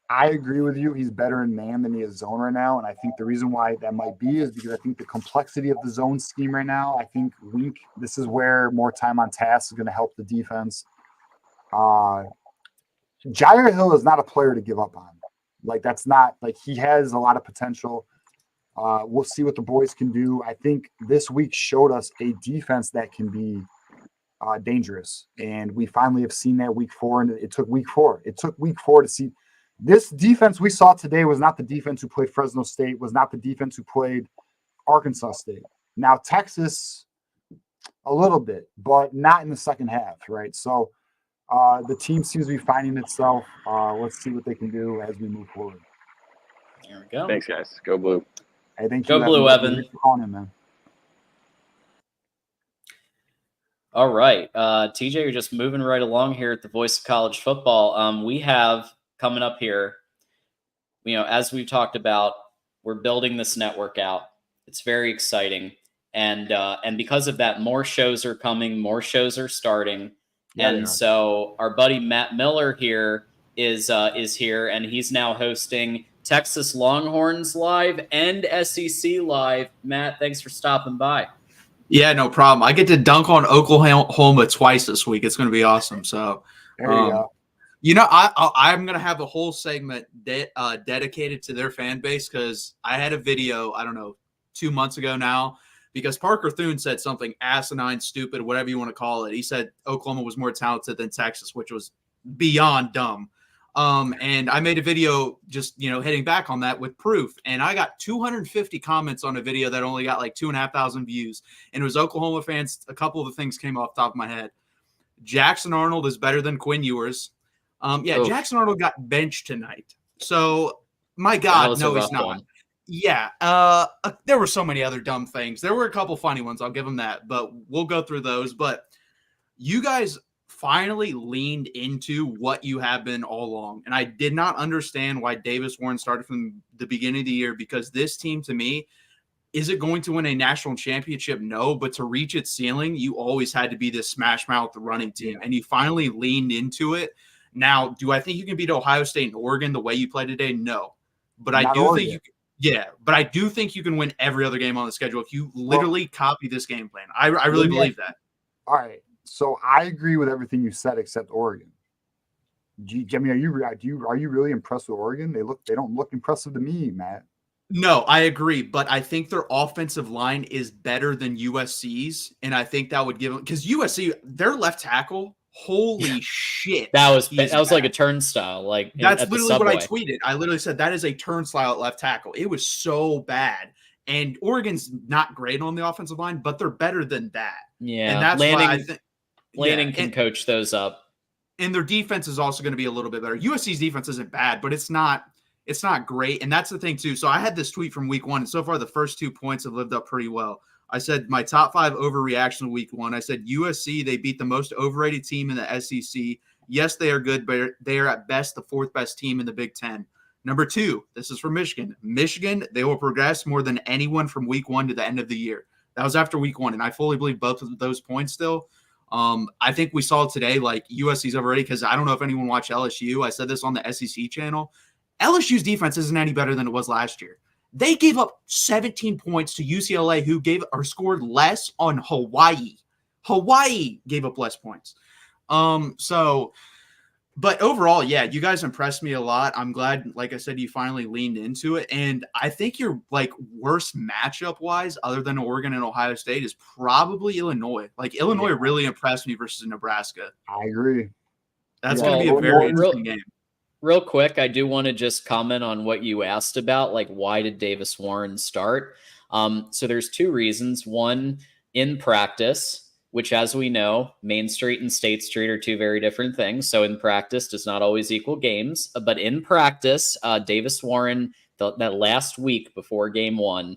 I agree with you. He's better in man than he is zone right now. And I think the reason why that might be is because I think the complexity of the zone scheme right now, I think this is where more time on task is going to help the defense. Jair Hill is not a player to give up on. That's not he has a lot of potential. We'll see what the boys can do. I think this week showed us a defense that can be dangerous. And we finally have seen that week 4. And it took week 4. It took week 4 to see. This defense we saw today was not the defense who played Fresno State, was not the defense who played Arkansas State. Now, Texas, a little bit, but not in the second half, right? So the team seems to be finding itself. Let's see what they can do as we move forward. There we go. Thanks, guys. Go Blue. Hey, thank you. Go Blue, Evan. Thanks for calling in, man. All right. TJ, you're just moving right along here at the Voice of College Football. We have coming up here, as we've talked about, we're building this network out. It's very exciting. And because of that, more shows are coming, more shows are starting. And so our buddy Matt Miller here is here, and he's now hosting Texas Longhorns Live and SEC Live. Matt, thanks for stopping by. Yeah, no problem. I get to dunk on Oklahoma twice this week. It's going to be awesome. So, there you go. I'm going to have a whole segment dedicated to their fan base because I had a video, 2 months ago now, because Parker Thune said something asinine, stupid, whatever you want to call it. He said Oklahoma was more talented than Texas, which was beyond dumb. And I made a video just, hitting back on that with proof. And I got 250 comments on a video that only got 2,500 views. And it was Oklahoma fans. A couple of the things came off the top of my head. Jackson Arnold is better than Quinn Ewers. Jackson Arnold got benched tonight. So, my God, no, he's not. One. Yeah. There were so many other dumb things. There were a couple funny ones. I'll give them that. But we'll go through those. But you guys finally leaned into what you have been all along. And I did not understand why Davis Warren started from the beginning of the year, because this team, to me, is it going to win a national championship? No, but to reach its ceiling, you always had to be this smash mouth running team, and you finally leaned into it. Now, do I think you can beat Ohio State and Oregon the way you played today? No, but I do think you can. Yeah, but I do think you can win every other game on the schedule if you literally copy this game plan. I really believe that. All right. So I agree with everything you said except Oregon. Jimmy, are you really impressed with Oregon? They don't look impressive to me, Matt. No, I agree, but I think their offensive line is better than USC's, and I think that would give them because USC their left tackle, holy shit, That was he's like a bad. turnstile, like That's at the literally what I subway. tweeted. I literally said that is a turnstile at left tackle. It was so bad, and Oregon's not great on the offensive line, but they're better than that. Yeah, And that's why I think Lanning can coach those up. And their defense is also going to be a little bit better. USC's defense isn't bad, but it's not great. And that's the thing too. So I had this tweet from week 1, and so far the first 2 points have lived up pretty well. I said my top 5 overreaction week 1. I said USC, they beat the most overrated team in the SEC. Yes, they are good, but they are at best the 4th best team in the Big Ten. Number 2, this is for Michigan. Michigan, they will progress more than anyone from week 1 to the end of the year. That was after week 1, and I fully believe both of those points still. I think we saw today, like USC's overrated because I don't know if anyone watched LSU. I said this on the SEC channel. LSU's defense isn't any better than it was last year. They gave up 17 points to UCLA, who scored less on Hawaii. Hawaii gave up less points. But overall, yeah, you guys impressed me a lot. I'm glad, like I said, you finally leaned into it. And I think your worst matchup wise, other than Oregon and Ohio State, is probably Illinois. Like Illinois really impressed me versus Nebraska. I agree. That's going to be a very interesting game. Real quick, I do want to just comment on what you asked about, like why did Davis Warren start? So there's 2 reasons. One, in practice, which, as we know, Main Street and State Street are 2 very different things. So in practice does not always equal games. But in practice, Davis Warren, that last week before game 1,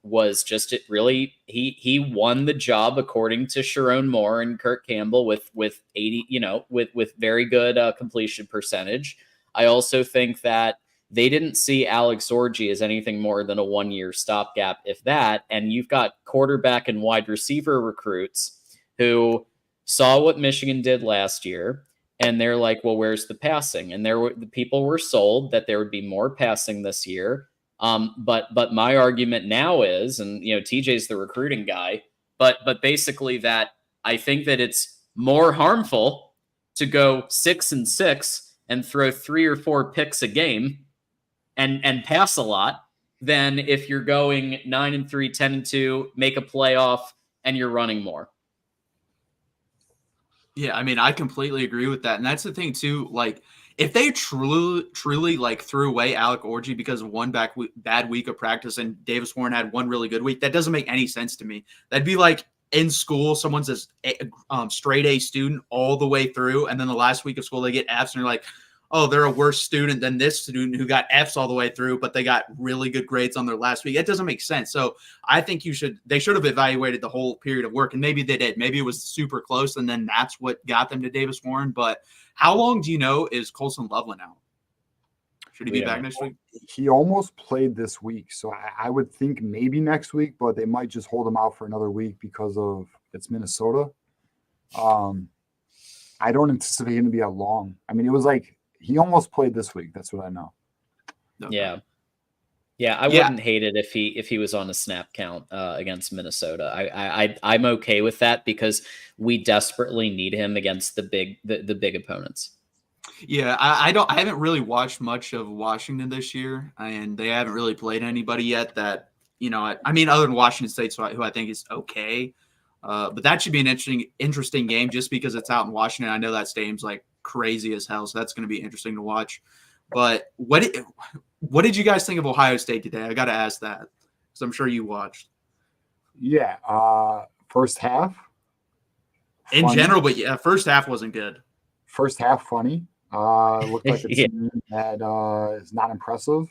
was just it really he won the job according to Sharon Moore and Kurt Campbell with 80, with very good completion percentage. I also think that they didn't see Alex Orji as anything more than a 1-year stopgap, if that. And you've got quarterback and wide receiver recruits who saw what Michigan did last year, and they're like, well, where's the passing? And the people were sold that there would be more passing this year. But my argument now is, and TJ's the recruiting guy, but basically that I think that it's more harmful to go 6-6 and throw 3 or 4 picks a game and pass a lot than if you're going 9-3, 10-2, make a playoff, and you're running more. Yeah, I mean, I completely agree with that. And that's the thing too, like if they truly like threw away Alec Orji because of one bad week of practice and Davis Warren had one really good week, that doesn't make any sense to me. That'd be like in school, someone's a straight A student all the way through, and then the last week of school they get Fs, and you're like, oh, they're a worse student than this student who got Fs all the way through, but they got really good grades on their last week. That doesn't make sense. So I think they should have evaluated the whole period of work, and maybe they did. Maybe it was super close, and then that's what got them to Davis Warren. But how long do you know is Colson Loveland out? Should he be back next week? He almost played this week, so I would think maybe next week, but they might just hold him out for another week because of it's Minnesota. I don't anticipate him to be that long. I mean, it was like he almost played this week. That's what I know. Okay. Yeah. I wouldn't hate it if he was on a snap count against Minnesota. I'm okay with that because we desperately need him against the big opponents. Yeah, I haven't really watched much of Washington this year, and they haven't really played anybody yet that, I mean, other than Washington State, who I think is okay. But that should be an interesting game just because it's out in Washington. I know that stadium's like crazy as hell, so that's going to be interesting to watch. But what did you guys think of Ohio State today? I got to ask that because I'm sure you watched. Yeah, first half. In funny. general, but yeah, first half wasn't good. First half funny. Looked like a team that is not impressive.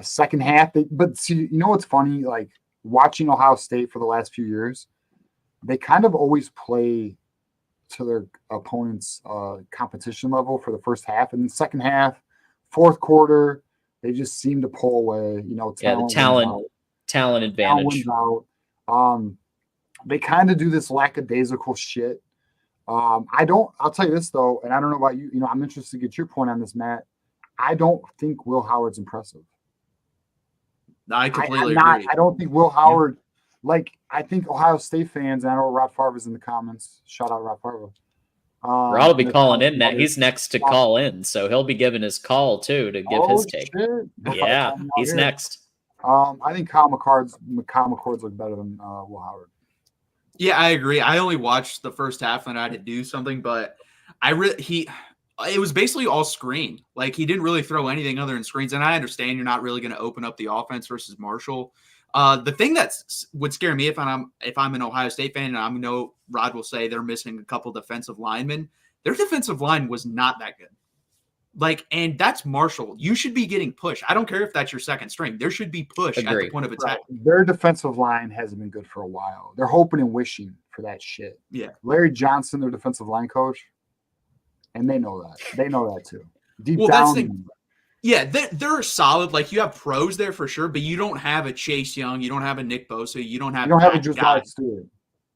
Second half, but see, you know what's funny? Like watching Ohio State for the last few years, they kind of always play to their opponent's competition level for the first half, and then second half, fourth quarter, they just seem to pull away. The talent advantage. They kind of do this lackadaisical shit. I'll tell you this though, and I don't know about you. I'm interested to get your point on this, Matt. I don't think Will Howard's impressive. I completely agree. I don't think Will Howard. I think Ohio State fans, and I know Rob Favre's in the comments. Shout out Rob Favre. Rod will be and calling there's in. That he's next to call in, so he'll be giving his call too to give his take. Shit. He'll probably Yeah, call me out he's here. next. I think Kyle McCords look better than Will Howard. Yeah, I agree. I only watched the first half and I had to do something, but it was basically all screen. Like he didn't really throw anything other than screens. And I understand you're not really going to open up the offense versus Marshall. The thing that would scare me if I'm an Ohio State fan, and I know Rod will say they're missing a couple defensive linemen. Their defensive line was not that good. And that's Marshall. You should be getting pushed. I don't care if that's your second string. There should be push at the point of attack. Right. Their defensive line hasn't been good for a while. They're hoping and wishing for that shit. Yeah. Larry Johnson, their defensive line coach, and they know that. They know that too. Deep Well, down. that's the yeah, they're solid. Like you have pros there for sure, but you don't have a Chase Young, you don't have a Nick Bosa, you don't have a Josiah Stewart.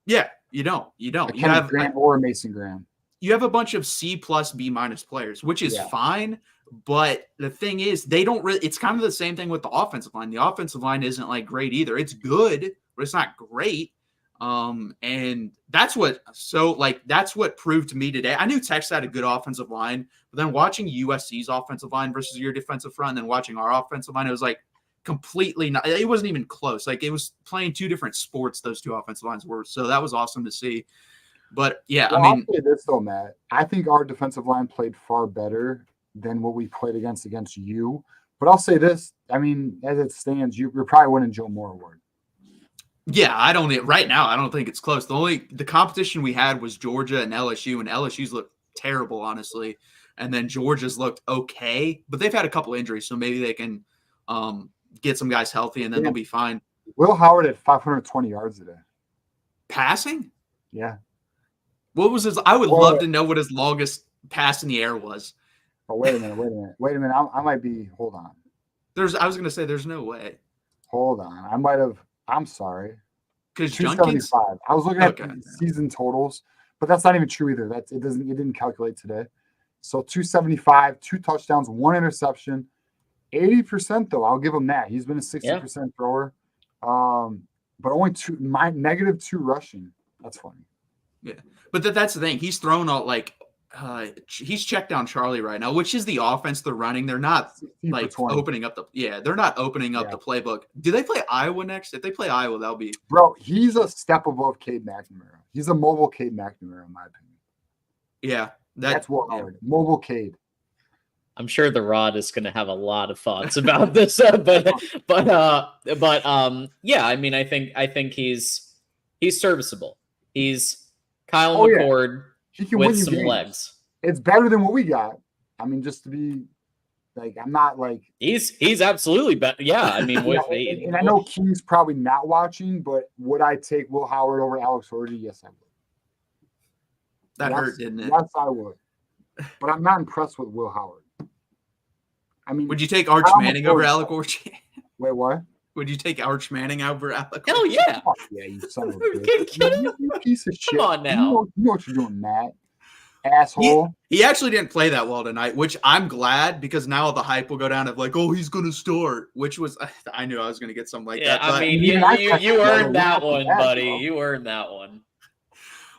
Yeah, you don't. You have Grant or Mason Graham. You have a bunch of C+, B- players, which is fine. But the thing is, they don't really. It's kind of the same thing with the offensive line. The offensive line isn't like great either. It's good, but it's not great. And that's what proved to me today. I knew Texas had a good offensive line, but then watching USC's offensive line versus your defensive front, and then watching our offensive line, it was like completely not. It wasn't even close. Like it was playing two different sports. Those two offensive lines were. So that was awesome to see. But yeah, well, I mean, I'll say this though, Matt. I think our defensive line played far better than what we played against you. But I'll say this: I mean, as it stands, you're probably winning Joe Moore Award. Yeah, right now I don't think it's close. The competition we had was Georgia and LSU's looked terrible, honestly. And then Georgia's looked okay, but they've had a couple injuries, so maybe they can get some guys healthy and then they'll be fine. Will Howard had 520 yards today. Passing? Yeah. What was his? I would love to know what his longest pass in the air was. Oh, wait a minute. I might be. Hold on. I was going to say there's no way. Hold on. I might have. I'm sorry. Because 275. I was looking at season totals, but that's not even true either. It didn't calculate today. So 275, 2 touchdowns, 1 interception, 80% though. I'll give him that. He's been a 60% thrower. But only -2 rushing. That's funny. Yeah. But that's the thing. He's thrown out he's checked down Charlie right now, which is the offense they're running. They're not opening up they're not opening up the playbook. Do they play Iowa next? If they play Iowa, that'll be. Bro, he's a step above Cade McNamara. He's a mobile Cade McNamara, in my opinion. Yeah. That's what Howard. Mobile Cade. I'm sure the Rod is going to have a lot of thoughts about this, but yeah, I mean, I think he's serviceable. He's Kyle McCord with some legs. It's better than what we got. I mean, just to be like, I'm not like he's absolutely better. Yeah, I mean, and I know King's probably not watching, but would I take Will Howard over Alex Orji? Yes, I would. That hurt, didn't it? Yes, I would. But I'm not impressed with Will Howard. I mean, would you take Arch Manning over Alec Orji? Wait, what? Would you take Arch Manning over Alec? Hell yeah! Oh, yeah, you son of a bitch. You piece of shit. Come on now. You know what you're doing, Matt. Asshole. He actually didn't play that well tonight, which I'm glad, because now the hype will go down of like, oh, he's going to start, which was, I knew I was going to get something like that. I mean, you earned that one, buddy. You earned that one.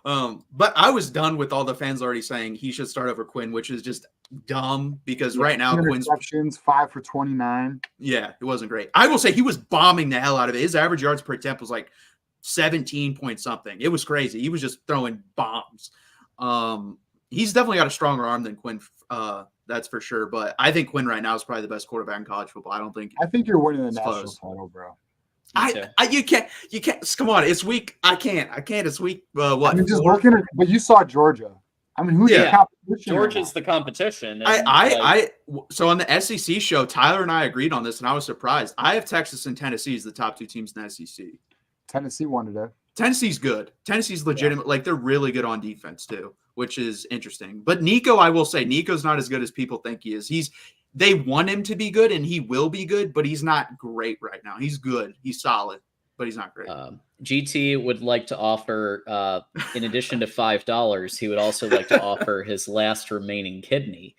But I was done with all the fans already saying he should start over Quinn, which is just dumb, because right now Quinn's 5 for 29. Yeah, it wasn't great. I will say he was bombing the hell out of it. His average yards per attempt was like 17 point something. It was crazy. He was just throwing bombs. He's definitely got a stronger arm than Quinn. That's for sure. But I think Quinn right now is probably the best quarterback in college football. I think you're winning the national title, bro. You can't. Come on, it's week. I can't. It's week. What? I mean, just looking at, but you saw Georgia. I mean, who's the competition? Georgia's the competition. So on the SEC show, Tyler and I agreed on this, and I was surprised. I have Texas and Tennessee as the top 2 teams in the SEC. Tennessee won today. Tennessee's good. Tennessee's legitimate. Like, they're really good on defense too, which is interesting. But Nico, I will say, Nico's not as good as people think he is. They want him to be good, and he will be good, but he's not great right now. He's good. He's solid, but he's not great. GT would like to offer, in addition to $5, he would also like to offer his last remaining kidney,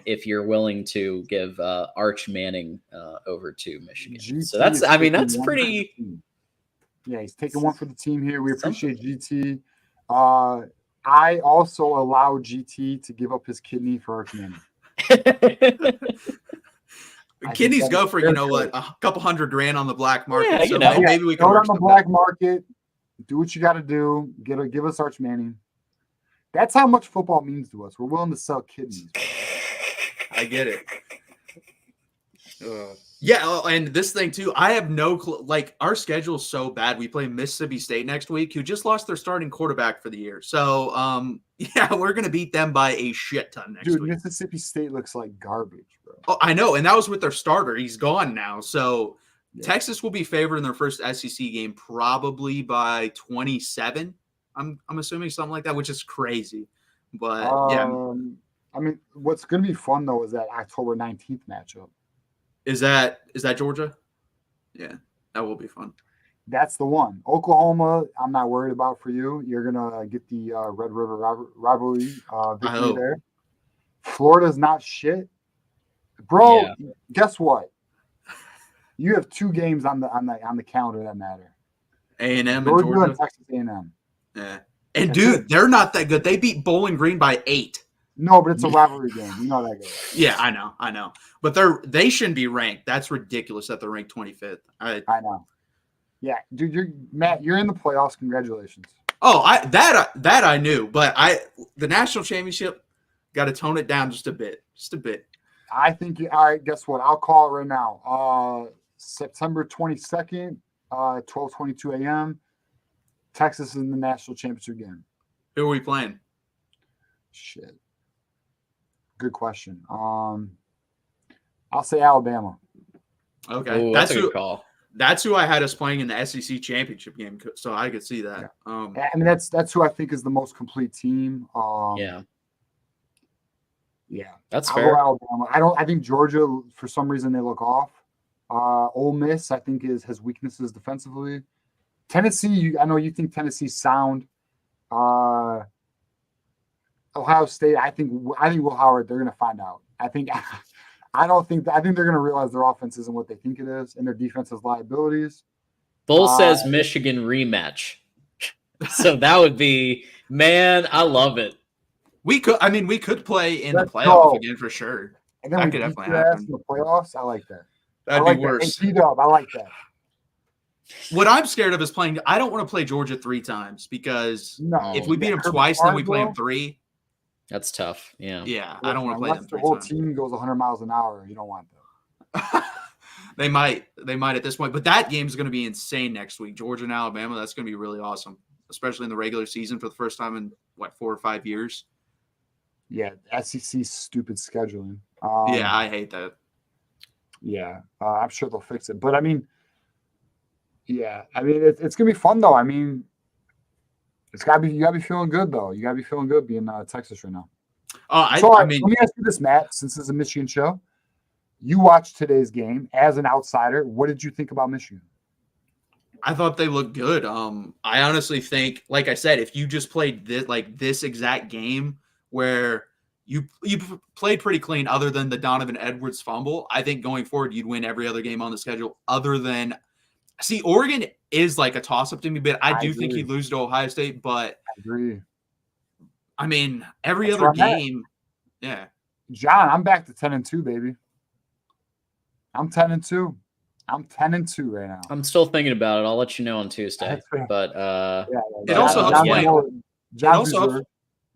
if you're willing to give Arch Manning over to Michigan. GT so that's pretty. Yeah, he's taking one for the team here. We appreciate GT. I also allow GT to give up his kidney for Arch Manning. Kidneys go for, fair what, a couple $100,000 on the black market. Yeah, so know. maybe we can go work on the something black out. market. Do what you got to do. Give us Arch Manning. That's how much football means to us. We're willing to sell kidneys. I get it. Yeah, and this thing too, I have no clue. Like, our schedule is so bad. We play Mississippi State next week, who just lost their starting quarterback for the year. So, yeah, we're gonna beat them by a shit ton next week. Mississippi State looks like garbage, bro. Oh, I know, and that was with their starter. He's gone now. So Texas will be favored in their first SEC game, probably by 27. I'm assuming something like that, which is crazy. But yeah. I mean, what's gonna be fun though is that October 19th matchup. Is that Georgia? Yeah, that will be fun. That's the one. Oklahoma, I'm not worried about for you. You're gonna get the Red River rivalry victory there. Florida's not shit, bro. Yeah. Guess what? You have 2 games on the calendar that matter. A&M and Georgia, and Texas A&M. Yeah, and dude, they're not that good. They beat Bowling Green by 8. No, but it's a rivalry game. You know that game. Yeah, I know. But they shouldn't be ranked. That's ridiculous that they're ranked 25th. I know. Yeah, dude, you're in the playoffs. Congratulations. Oh, that I knew, but the national championship got to tone it down just a bit. I think all right. Guess what? I'll call it right now. September 22nd, 12:22 a.m. Texas is in the national championship game. Who are we playing? Shit. Good question. I'll say Alabama. Okay. Ooh, that's a good call. That's who I had us playing in the SEC championship game, so I could see that. Yeah. I mean, that's who I think is the most complete team. Yeah, that's I'll fair. go Alabama. I think Georgia, for some reason, they look off. Ole Miss, I think, has weaknesses defensively. Tennessee, I know you think Tennessee's sound. Ohio State, I think Will Howard, they're going to find out. I think they're going to realize their offense isn't what they think it is, and their defense has liabilities. Bull says Michigan rematch. So that would be, man, I love it. We could play in the playoff again for sure. And then that we could beat definitely their ass happen. in the playoffs. I like that. That'd be worse. Hey, I like that. What I'm scared of is playing. I don't want to play Georgia 3 times because if we beat them twice, then we play them 3. That's tough. Yeah. Yeah, I don't want to play them 3 times. The whole times. team goes 100 miles an hour. You don't want that. They might at this point, but that game is going to be insane next week. Georgia and Alabama. That's going to be really awesome, especially in the regular season for the first time in 4 or 5 years. Yeah, SEC stupid scheduling. Yeah, I hate that. Yeah, I'm sure they'll fix it. But I mean, it's gonna be fun though. I mean, you gotta be feeling good though. You gotta be feeling good being Texas right now. Let me ask you this, Matt. Since this is a Michigan show, you watched today's game as an outsider. What did you think about Michigan? I thought they looked good. I honestly think, like I said, if you just played this exact game where you played pretty clean, other than the Donovan Edwards fumble, I think going forward you'd win every other game on the schedule. Other than, Oregon is like a toss up to me, but I do think he'd lose to Ohio State. But I agree. I mean, every other game, yeah. John, I'm back to 10-2, baby. I'm 10-2. I'm 10-2 right now. I'm still thinking about it. I'll let you know on Tuesday. But it also helps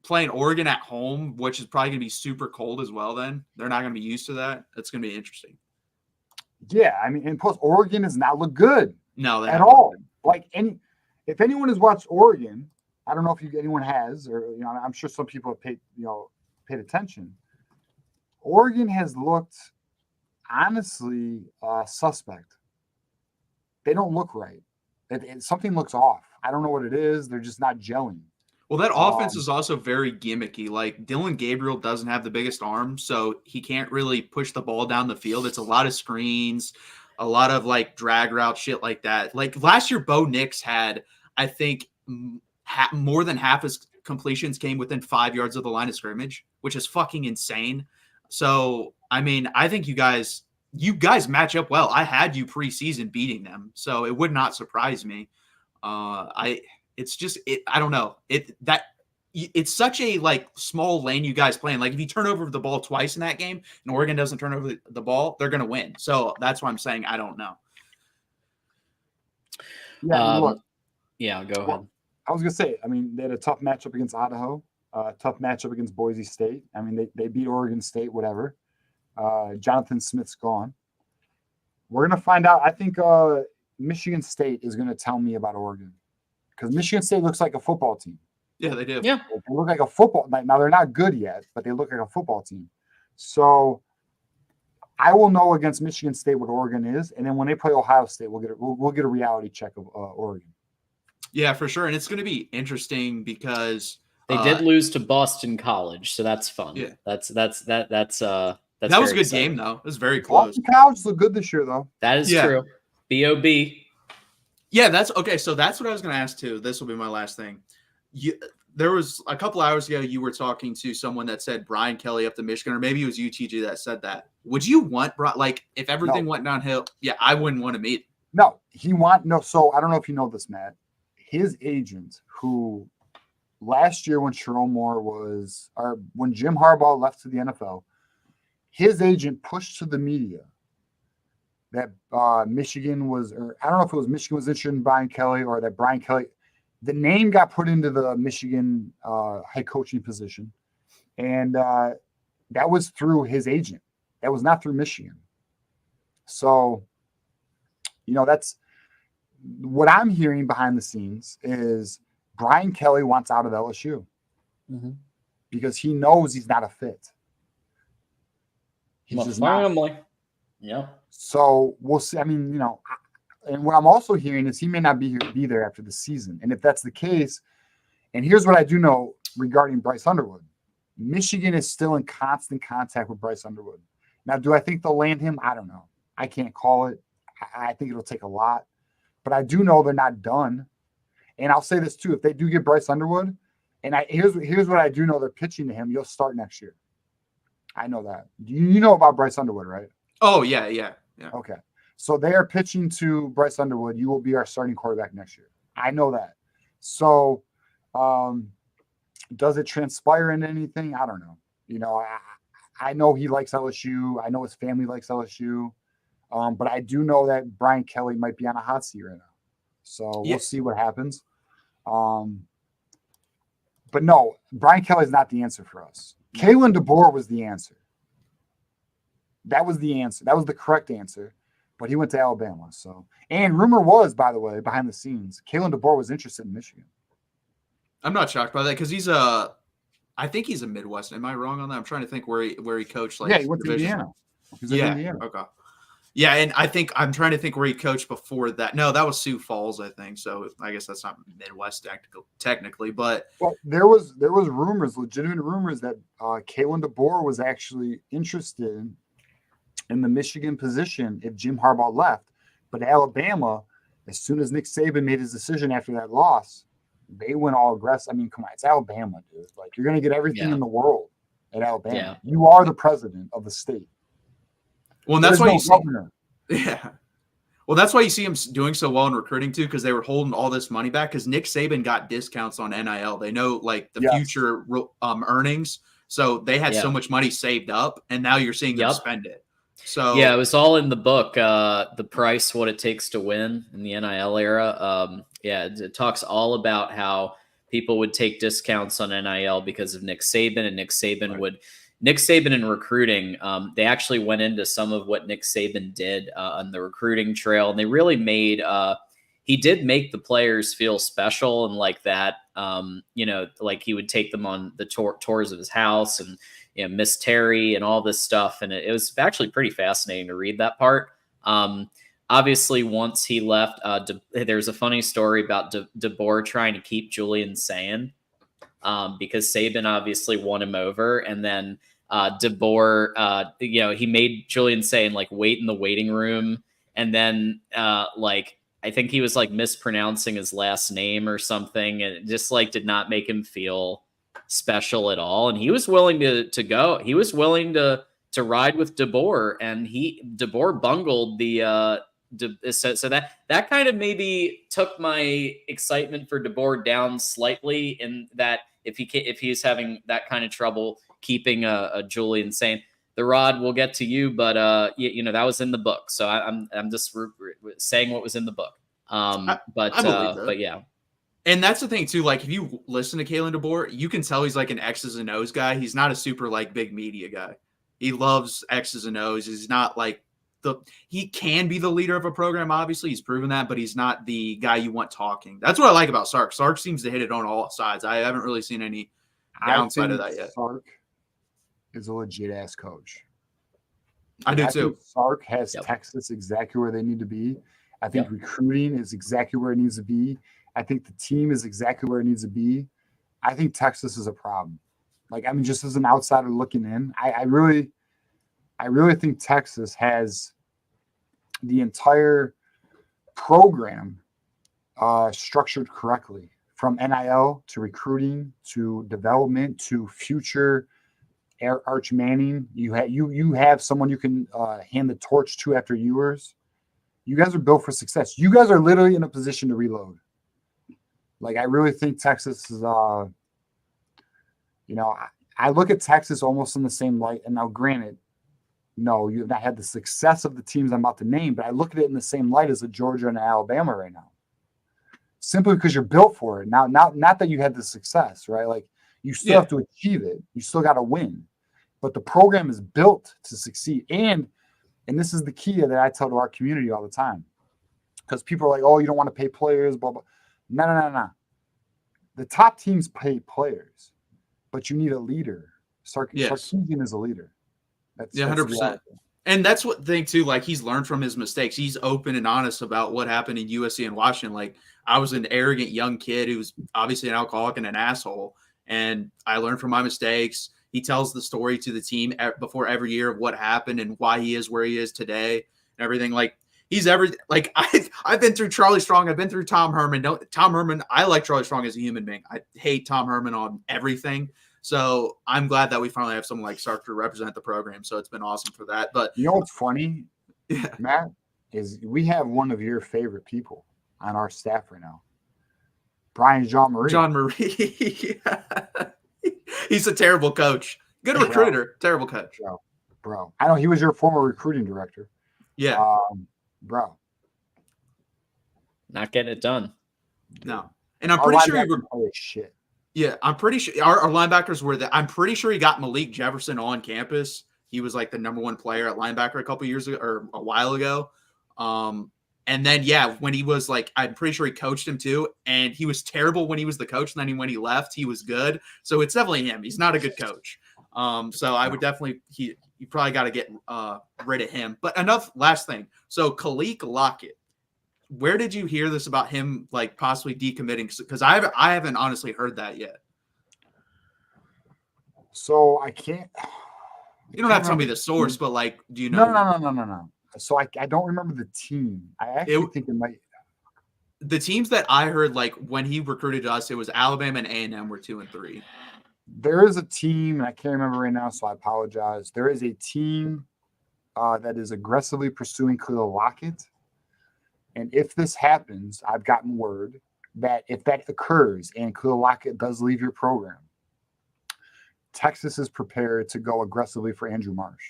playing Oregon at home, which is probably going to be super cold as well. Then they're not going to be used to that. It's going to be interesting. Yeah, I mean, and plus Oregon does not look good. No, at all. If anyone has watched Oregon, I don't know if anyone has, or I'm sure some people have paid attention. Oregon has looked honestly suspect. They don't look right. Something looks off. I don't know what it is. They're just not gelling. Well, that offense is also very gimmicky. Like, Dylan Gabriel doesn't have the biggest arm, so he can't really push the ball down the field. It's a lot of screens, a lot of drag route shit like that. Like last year, Bo Nix had, I think, more than half his completions came within 5 yards of the line of scrimmage, which is fucking insane. So, I mean, I think you guys match up well. I had you preseason beating them, so it would not surprise me. I don't know. it's such a like small lane you guys playing. Like if you turn over the ball twice in that game and Oregon doesn't turn over the ball, they're going to win. So that's why I'm saying I don't know. Yeah, look. Yeah, go ahead. I was gonna say, I mean, they had a tough matchup against Idaho, tough matchup against Boise State. I mean, they beat Oregon State, whatever. Jonathan Smith's gone. We're gonna find out. I think Michigan State is gonna tell me about Oregon because Michigan State looks like a football team. Yeah, they do. Yeah, they look like a football. Now they're not good yet, but they look like a football team. So I will know against Michigan State what Oregon is, and then when they play Ohio State, we'll get a reality check of Oregon. Yeah, for sure, and it's going to be interesting because they did lose to Boston College, so that's fun. Yeah, that was a good game though. It was very close. Boston College looked good this year though. That is true. B.O.B. Yeah, that's okay. So that's what I was going to ask too. This will be my last thing. There was a couple hours ago you were talking to someone that said Brian Kelly up to Michigan, or maybe it was UTG that said that. Would you want like if everything went downhill? Yeah, I wouldn't want to meet. No, So I don't know if you know this, Matt. His agent, who last year when when Jim Harbaugh left to the NFL, his agent pushed to the media that Michigan was, or I don't know if it was Michigan was interested in Brian Kelly or that Brian Kelly. The name got put into the Michigan head coaching position, and that was through his agent. That was not through Michigan. So, that's what I'm hearing behind the scenes is Brian Kelly wants out of LSU because he knows he's not a fit. He's just family. Yeah. So we'll see. I mean, and what I'm also hearing is he may not be there after the season. And if that's the case, and here's what I do know regarding Bryce Underwood. Michigan is still in constant contact with Bryce Underwood. Now, do I think they'll land him? I don't know. I can't call it. I think it'll take a lot. But I do know they're not done. And I'll say this too. If they do get Bryce Underwood, and here's what I do know they're pitching to him, you'll start next year. I know that. You know about Bryce Underwood, right? Oh, yeah. Okay. So they are pitching to Bryce Underwood. You will be our starting quarterback next year. I know that. So does it transpire into anything? I don't know. I know he likes LSU. I know his family likes LSU. But I do know that Brian Kelly might be on a hot seat right now. So we'll see what happens. But no, Brian Kelly is not the answer for us. Kalen DeBoer was the answer. That was the answer. That was the correct answer. But he went to Alabama. So, and rumor was, by the way, behind the scenes, Kalen DeBoer was interested in Michigan. I'm not shocked by that because I think he's a Midwest. Am I wrong on that? I'm trying to think where he coached. Like, he went to Indiana. He was in Indiana. Okay. Yeah, and I'm trying to think where he coached before that. No, that was Sioux Falls, I think. So I guess that's not Midwest technically, but there was rumors, legitimate rumors that Kalen DeBoer was actually interested in the Michigan position if Jim Harbaugh left. But Alabama, as soon as Nick Saban made his decision after that loss, they went all aggressive. I mean, come on, it's Alabama, dude. Like, you're going to get everything in the world at Alabama. Yeah. You are the president of the state. Well, and that's why Well, that's why you see him doing so well in recruiting too, because they were holding all this money back. Because Nick Saban got discounts on NIL. They know like the future earnings, so they had so much money saved up, and now you're seeing them spend it. So it was all in the book. The price, what it takes to win in the NIL era. It talks all about how people would take discounts on NIL because of Nick Saban, and Nick Saban in recruiting, they actually went into some of what Nick Saban did on the recruiting trail, and they really made he did make the players feel special and like that. Like he would take them on the tours of his house and Miss Terry and all this stuff, and it was actually pretty fascinating to read that part. Obviously, once he left, there's a funny story about DeBoer trying to keep Julian Sayin because Saban obviously won him over, and then DeBoer, he made Julian Sayin like wait in the waiting room, and then I think he was like mispronouncing his last name or something, and it just like did not make him feel special at all. And he was willing to go. He was willing to ride with DeBoer, and DeBoer bungled the. So that kind of maybe took my excitement for DeBoer down slightly, in that if he's having that kind of trouble keeping a Julian Saint. The Rod, we'll get to you, but that was in the book, so I'm just saying what was in the book. I believe that. But yeah. And that's the thing too. Like if you listen to Kalen DeBoer, you can tell he's like an X's and O's guy. He's not a super like big media guy. He loves X's and O's. He's not like he can be the leader of a program. Obviously, he's proven that, but he's not the guy you want talking. That's what I like about Sark. Sark seems to hit it on all sides. I haven't really seen any downside of that yet. Sark is a legit ass coach. I do too. Sark has Texas exactly where they need to be. I think recruiting is exactly where it needs to be. I think the team is exactly where it needs to be. I think Texas is a problem. Like, I mean, just as an outsider looking in, I really think Texas has the entire program structured correctly, from NIL to recruiting to development to future Arch Manning. You have someone you can hand the torch to after yours. You guys are built for success. You guys are literally in a position to reload. Like, I really think Texas is, I look at Texas almost in the same light. And now, granted, no, you've not had the success of the teams I'm about to name, but I look at it in the same light as a Georgia and Alabama right now. Simply because you're built for it. Now, not that you had the success, right? Like, you still have to achieve it. You still got to win. But the program is built to succeed. And this is the key that I tell to our community all the time. Because people are like, oh, you don't want to pay players, blah, blah. No. The top teams pay players, but you need a leader. Sarkisian is a leader. That's 100%. And that's what thing too. Like, he's learned from his mistakes. He's open and honest about what happened in USC and Washington. Like, I was an arrogant young kid who was obviously an alcoholic and an asshole, and I learned from my mistakes. He tells the story to the team before every year of what happened and why he is where he is today and everything. Like, I've been through Charlie Strong. I've been through Tom Herman. I like Charlie Strong as a human being. I hate Tom Herman on everything. So I'm glad that we finally have someone like Sark to represent the program. So it's been awesome for that. But you know what's funny, Matt, is we have one of your favorite people on our staff right now, Brian Jean Marie. He's a terrible coach. Good recruiter, terrible coach. Bro. I know he was your former recruiting director. Yeah. Bro. Not getting it done. No. And I'm pretty sure shit. Yeah, I'm pretty sure our linebackers were that. I'm pretty sure he got Malik Jefferson on campus. He was like the number one player at linebacker a couple years ago or a while ago. And then, when he was like, I'm pretty sure he coached him too. And he was terrible when he was the coach. And then when he left, he was good. So it's definitely him. He's not a good coach. So I would definitely, you probably got to get rid of him. But last thing. So Kalik Lockett, where did you hear this about him, like possibly decommitting? Because I haven't honestly heard that yet. So I can't. You don't have to tell me the source, but like, do you know? No. So I don't remember the team. I actually think it might. The teams that I heard, like when he recruited us, it was Alabama and A&M were 2 and 3. There is a team, and I can't remember right now, so I apologize. There is a team that is aggressively pursuing Khalil Lockett. And if this happens, I've gotten word that if that occurs and Khalil Lockett does leave your program, Texas is prepared to go aggressively for Andrew Marsh.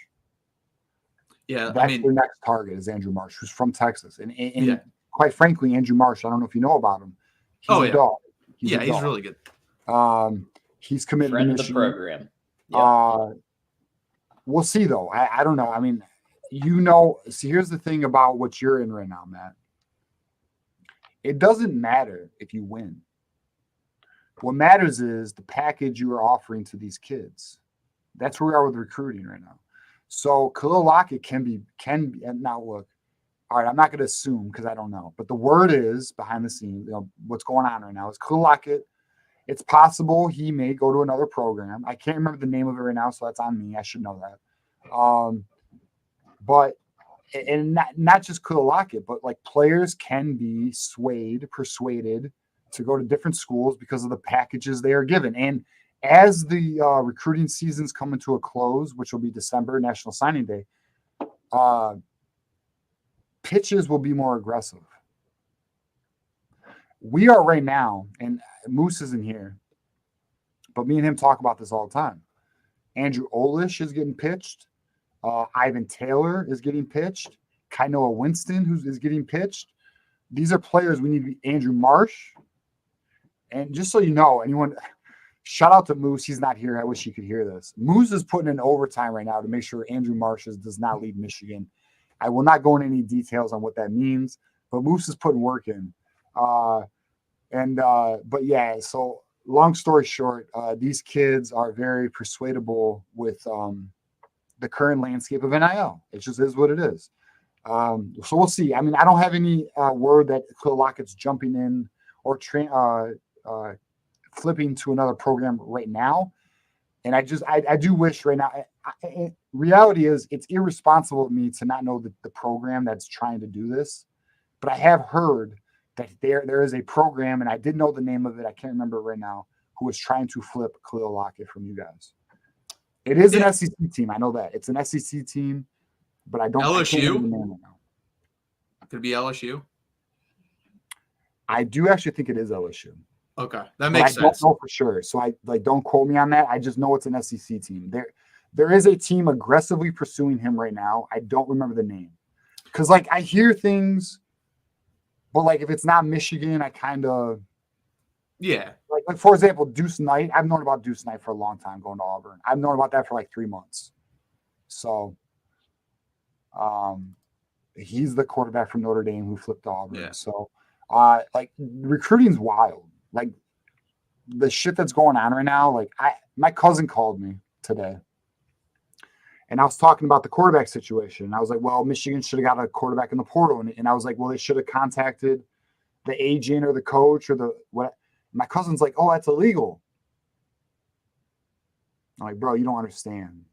Yeah, that's their next target is Andrew Marsh, who's from Texas. And quite frankly, Andrew Marsh, I don't know if you know about him. He's a dog. He's really good. He's committed Friend to of the program. We'll see, though. I don't know. I mean, see, here's the thing about what you're in right now, Matt. It doesn't matter if you win. What matters is the package you are offering to these kids. That's where we are with recruiting right now. So Khalil Lockett can be, and now look, all right, I'm not going to assume because I don't know, but the word is behind the scenes, what's going on right now is Khalil Lockett. It's possible he may go to another program. I can't remember the name of it right now, so that's on me. I should know that. But not just Khalil Lockett, but like players can be persuaded to go to different schools because of the packages they are given. And as the recruiting season's coming to a close, which will be December, National Signing Day, pitches will be more aggressive. We are right now, and Moose isn't here, but me and him talk about this all the time. Andrew Olish is getting pitched. Ivan Taylor is getting pitched. Kainoa Winston, is getting pitched. These are players we need. Andrew Marsh. And just so you know, anyone, shout out to Moose. He's not here. I wish he could hear this. Moose is putting in overtime right now to make sure Andrew Marsh does not leave Michigan. I will not go into any details on what that means, but Moose is putting work in. But yeah, so long story short, these kids are very persuadable with the current landscape of NIL. It just is what it is. So we'll see. I mean, I don't have any word that Khalil Lockett's jumping in or flipping to another program right now. And I do wish right now, reality is it's irresponsible of me to not know the program that's trying to do this. But I have heard that there is a program, and I did know the name of it. I can't remember right now, who is trying to flip Khalil Lockett from you guys. It is an SEC team. I know that. It's an SEC team, but I don't LSU? I can't remember the name right now. Could it be LSU? I do actually think it is LSU. Okay, that makes sense. I don't know for sure, so I don't quote me on that. I just know it's an SEC team. There is a team aggressively pursuing him right now. I don't remember the name because I hear things, but if it's not Michigan, I kind of like for example, Deuce Knight. I've known about Deuce Knight for a long time going to Auburn. I've known about that for 3 months. So, he's the quarterback from Notre Dame who flipped to Auburn. Yeah. So, recruiting's wild. The shit that's going on right now. My cousin called me today, and I was talking about the quarterback situation. And I was like, well, Michigan should have got a quarterback in the portal. And I was like, well, they should have contacted the agent or the coach or the what. My cousin's like, oh, that's illegal. I'm like, bro, you don't understand.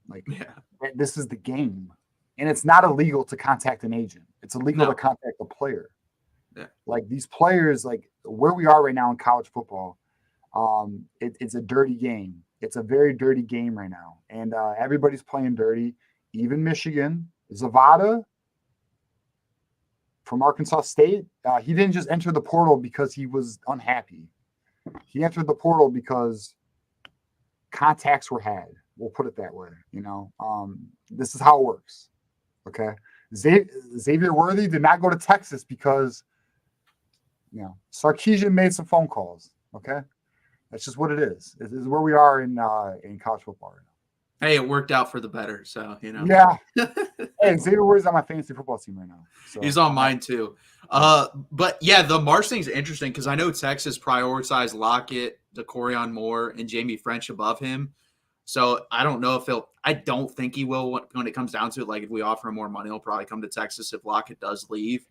This is the game. And it's not illegal to contact an agent. It's illegal to contact a player. Yeah. These players, where we are right now in college football, it's a dirty game. It's a very dirty game right now. And everybody's playing dirty. Even Michigan. Zavada from Arkansas State, he didn't just enter the portal because he was unhappy. He entered the portal because contacts were had. We'll put it that way. This is how it works. Okay. Xavier Worthy did not go to Texas because, Sarkisian made some phone calls. Okay. That's just what it is. It is where we are in college football right now. Hey, it worked out for the better. So, Yeah. Hey, Xavier Worthy's on my fantasy football team right now. So, he's on mine too. But yeah, the Marsh thing's interesting because I know Texas prioritized Lockett, DeCorian Moore, and Jamie French above him. So I don't know if I don't think he will when it comes down to it. If we offer him more money, he'll probably come to Texas if Lockett does leave.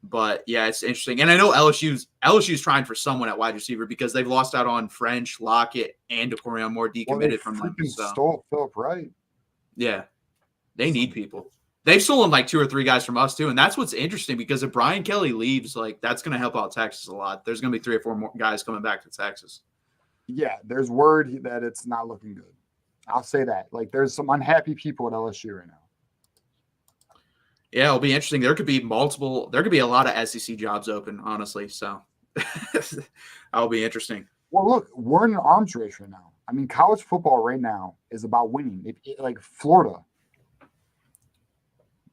But yeah, it's interesting. And I know LSU's trying for someone at wide receiver because they've lost out on French, Lockett, and DeCorian Moore decommitted from them. So. Stole Philip Wright. Yeah. They need people. They've stolen 2 or 3 guys from us too. And that's what's interesting because if Brian Kelly leaves, that's going to help out Texas a lot. There's going to be 3 or 4 more guys coming back to Texas. Yeah, there's word that it's not looking good. I'll say that. There's some unhappy people at LSU right now. Yeah, it'll be interesting. There could be a lot of SEC jobs open, honestly. So that'll be interesting. Well, look, we're in an arms race right now. I mean, college football right now is about winning. Florida,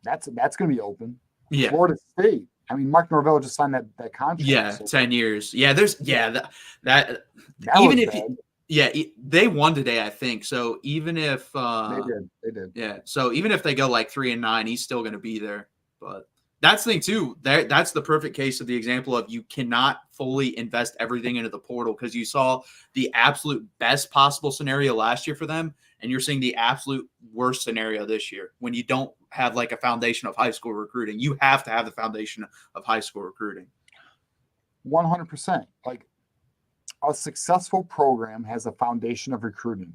that's going to be open. Yeah. Florida State. I mean, Mark Norvell just signed that contract. Yeah, so 10 years. Yeah, that even if they won today, I think. So even if they did. Yeah. So even if they go 3-9, he's still going to be there. But that's the thing too. That's the perfect case of the example of you cannot fully invest everything into the portal because you saw the absolute best possible scenario last year for them, and you're seeing the absolute worst scenario this year when you don't have a foundation of high school recruiting. You have to have the foundation of high school recruiting. 100%. A successful program has a foundation of recruiting,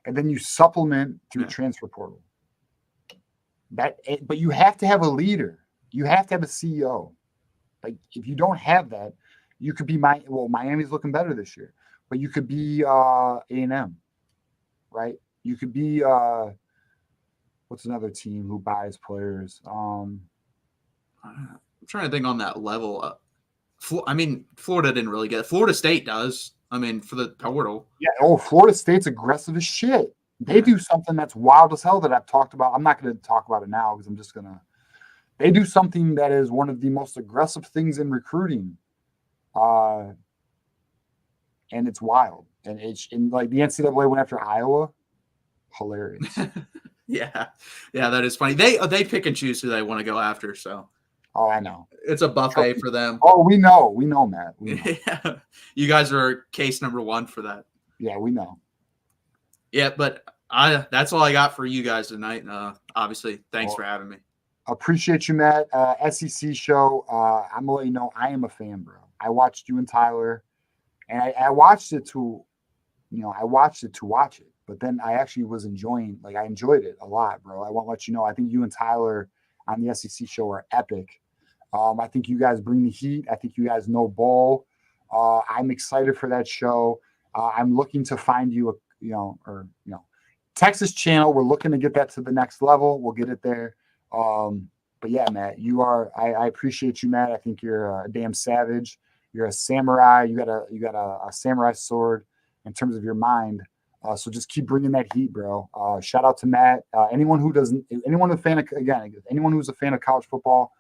and then you supplement through transfer portal. But you have to have a leader. You have to have a CEO. If you don't have that, you could be Miami's looking better this year, but you could be A&M, right? You could be what's another team who buys players? I'm trying to think on that level. Florida didn't really get it. Florida State does. I mean, for the portal. Yeah. Oh, Florida State's aggressive as shit. They do something that's wild as hell that I've talked about. I'm not going to talk about it now because I'm just going to. They do something that is one of the most aggressive things in recruiting. And it's wild. And it's like the NCAA went after Iowa. Hilarious. Yeah, that is funny. They pick and choose who they want to go after. So, oh, I know it's a buffet for them. Oh, we know, Matt. We know. Yeah. You guys are case number one for that. Yeah, we know. Yeah, but that's all I got for you guys tonight. Obviously, thanks for having me. Appreciate you, Matt. SEC show. I'm gonna let you know I am a fan, bro. I watched you and Tyler, and I watched it to watch it. But then I actually was I enjoyed it a lot, bro. I won't let you know. I think you and Tyler on the SEC show are epic. I think you guys bring the heat. I think you guys know ball. I'm excited for that show. I'm looking to find you Texas channel. We're looking to get that to the next level. We'll get it there. But yeah, Matt, I appreciate you, Matt. I think you're a damn savage. You're a samurai. You got a samurai sword in terms of your mind. So just keep bringing that heat, bro. Shout out to Matt. Anyone who's a fan of college football,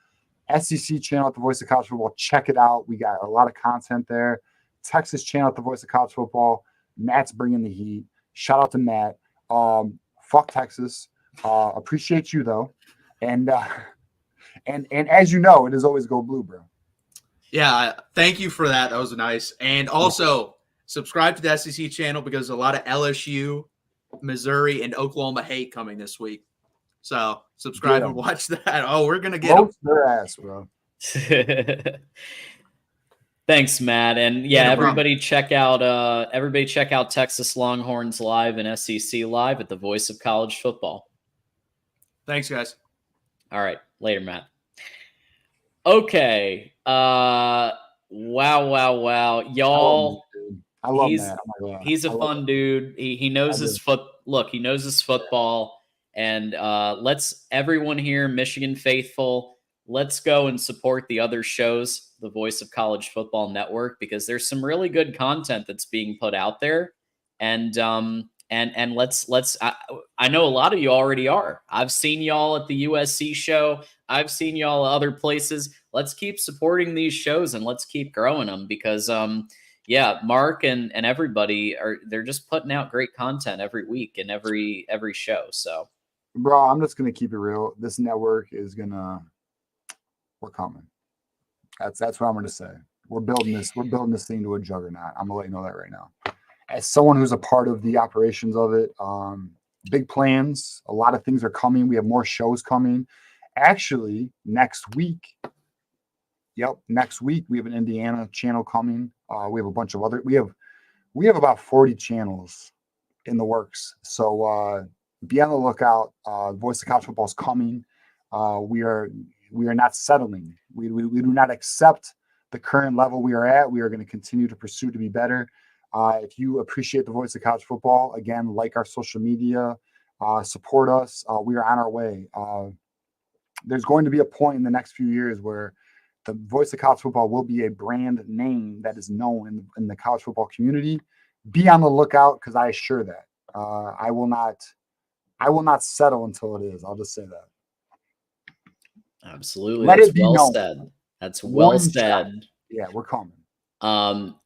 SEC channel at the Voice of College Football, check it out. We got a lot of content there. Texas channel at the Voice of College Football. Matt's bringing the heat. Shout out to Matt. Fuck Texas. Appreciate you though. And as you know, it is always go blue, bro. Yeah, thank you for that. That was nice. And also subscribe to the SEC channel because a lot of LSU, Missouri, and Oklahoma hate coming this week. So subscribe and watch that. Oh, we're gonna get their ass, bro. Thanks, Matt. And yeah, everybody check out Texas Longhorns Live and SEC Live at the Voice of College Football. Thanks, guys. All right. Later, Matt. Okay. Wow. Y'all. I love Matt. He's a fun dude. He knows his he knows his football. And let's everyone here, Michigan faithful, let's go and support the other shows, the Voice of College Football Network, because there's some really good content that's being put out there. And let's I know a lot of you already are. I've seen y'all at the USC show. I've seen y'all at other places. Let's keep supporting these shows and let's keep growing them because yeah, Mark and everybody they're just putting out great content every week and every show. So bro, I'm just gonna keep it real. This network is we're coming. That's what I'm gonna say. We're building this thing to a juggernaut. I'm gonna let you know that right now. As someone who's a part of the operations of it, big plans. A lot of things are coming. We have more shows coming. Actually, next week. Yep, next week we have an Indiana channel coming. We have a bunch of other. We have about 40 channels in the works. So be on the lookout. Voice of College Football is coming. We are not settling. We do not accept the current level we are at. We are going to continue to pursue to be better. If you appreciate the Voice of College Football, again, like our social media, support us. We are on our way. There's going to be a point in the next few years where the Voice of College Football will be a brand name that is known in the college football community. Be on the lookout because I assure that I will not settle until it is. I'll just say that. Absolutely. Let That's it be well known. said. That's well said. Yeah, we're coming.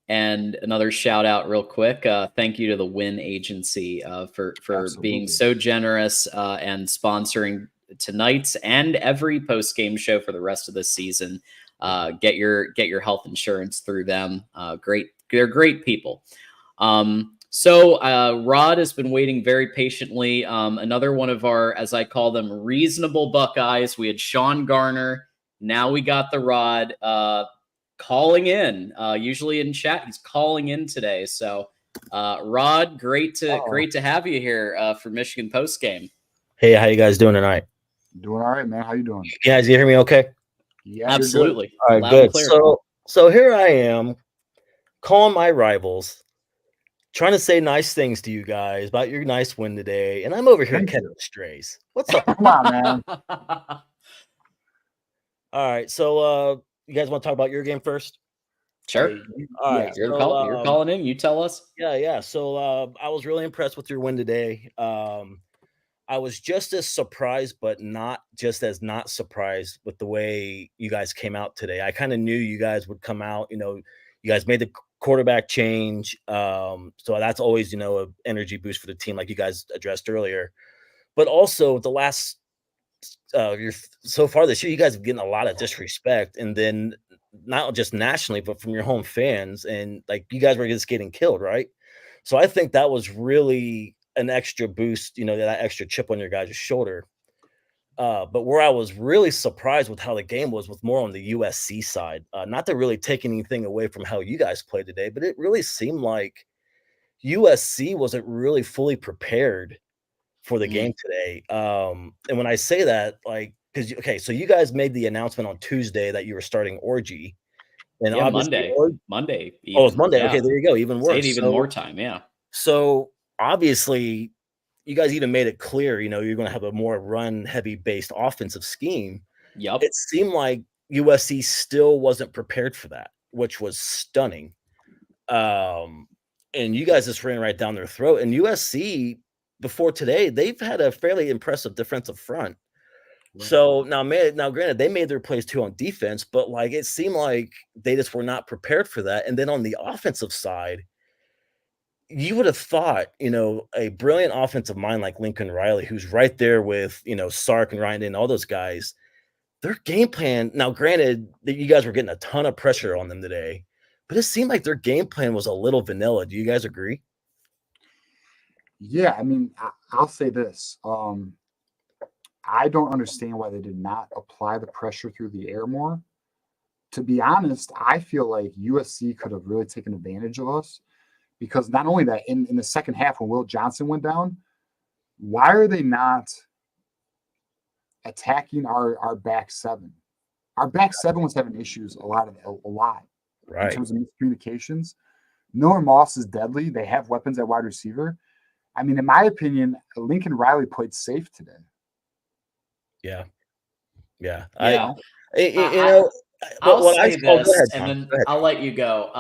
And another shout out real quick. Thank you to the Win Agency for being so generous and sponsoring tonight's and every post-game show for the rest of the season. Get your health insurance through them. They're great people. So Rod has been waiting very patiently. Another one of our, as I call them, reasonable Buckeyes. We had Sean Garner. Now we got the Rod calling in. Usually in chat, he's calling in today. So Rod, great to have you here for Michigan Post Game. Hey, how you guys doing tonight? Doing all right, man. How you doing? You guys, you hear me okay? Yeah, absolutely. All right, good. So here I am calling my rivals, trying to say nice things to you guys about your nice win today, and I'm over here catching strays. What's up? Come on, man. All right, so you guys want to talk about your game first? Sure. All right. You're So, you're calling in. You tell us. yeah. So I was really impressed with your win today. I was just as surprised, but not just as not surprised with the way you guys came out today. I kind of knew you guys would come out. You guys made the quarterback change. So that's always, an energy boost for the team, like you guys addressed earlier. But also the last so far this year, you guys have getting a lot of disrespect, and then not just nationally, but from your home fans, and like you guys were just getting killed, right? So I think that was really an extra boost, that extra chip on your guys' shoulder. But where I was really surprised with how the game was more on the USC side. Not to really take anything away from how you guys played today, but it really seemed like USC wasn't really fully prepared for the game today. And when I say that, so you guys made the announcement on Tuesday that you were starting Orgy. And Yeah, obviously Monday. Oh, it's Monday. Yeah. Okay, there you go. Even worse. Say it even more time. Yeah. So obviously, you guys even made it clear, you're going to have a more run-heavy based offensive scheme. Yep. It seemed like USC still wasn't prepared for that, which was stunning. And you guys just ran right down their throat. And USC, before today, they've had a fairly impressive defensive front. Right. So now, granted, they made their plays too on defense, but it seemed like they just were not prepared for that. And then on the offensive side, you would have thought, a brilliant offensive mind like Lincoln Riley, who's right there with, Sark and Ryan and all those guys, their game plan. Now, granted, that you guys were getting a ton of pressure on them today, but it seemed like their game plan was a little vanilla. Do you guys agree? Yeah, I mean, I'll say this. I don't understand why they did not apply the pressure through the air more. To be honest, I feel like USC could have really taken advantage of us, because not only that, in the second half when Will Johnson went down, why are they not attacking our back seven? Our back seven was having issues a lot right, in terms of miscommunications. Miller Moss is deadly. They have weapons at wide receiver. I mean, in my opinion, Lincoln Riley played safe today. Yeah. I'll say this, and then I'll let you go.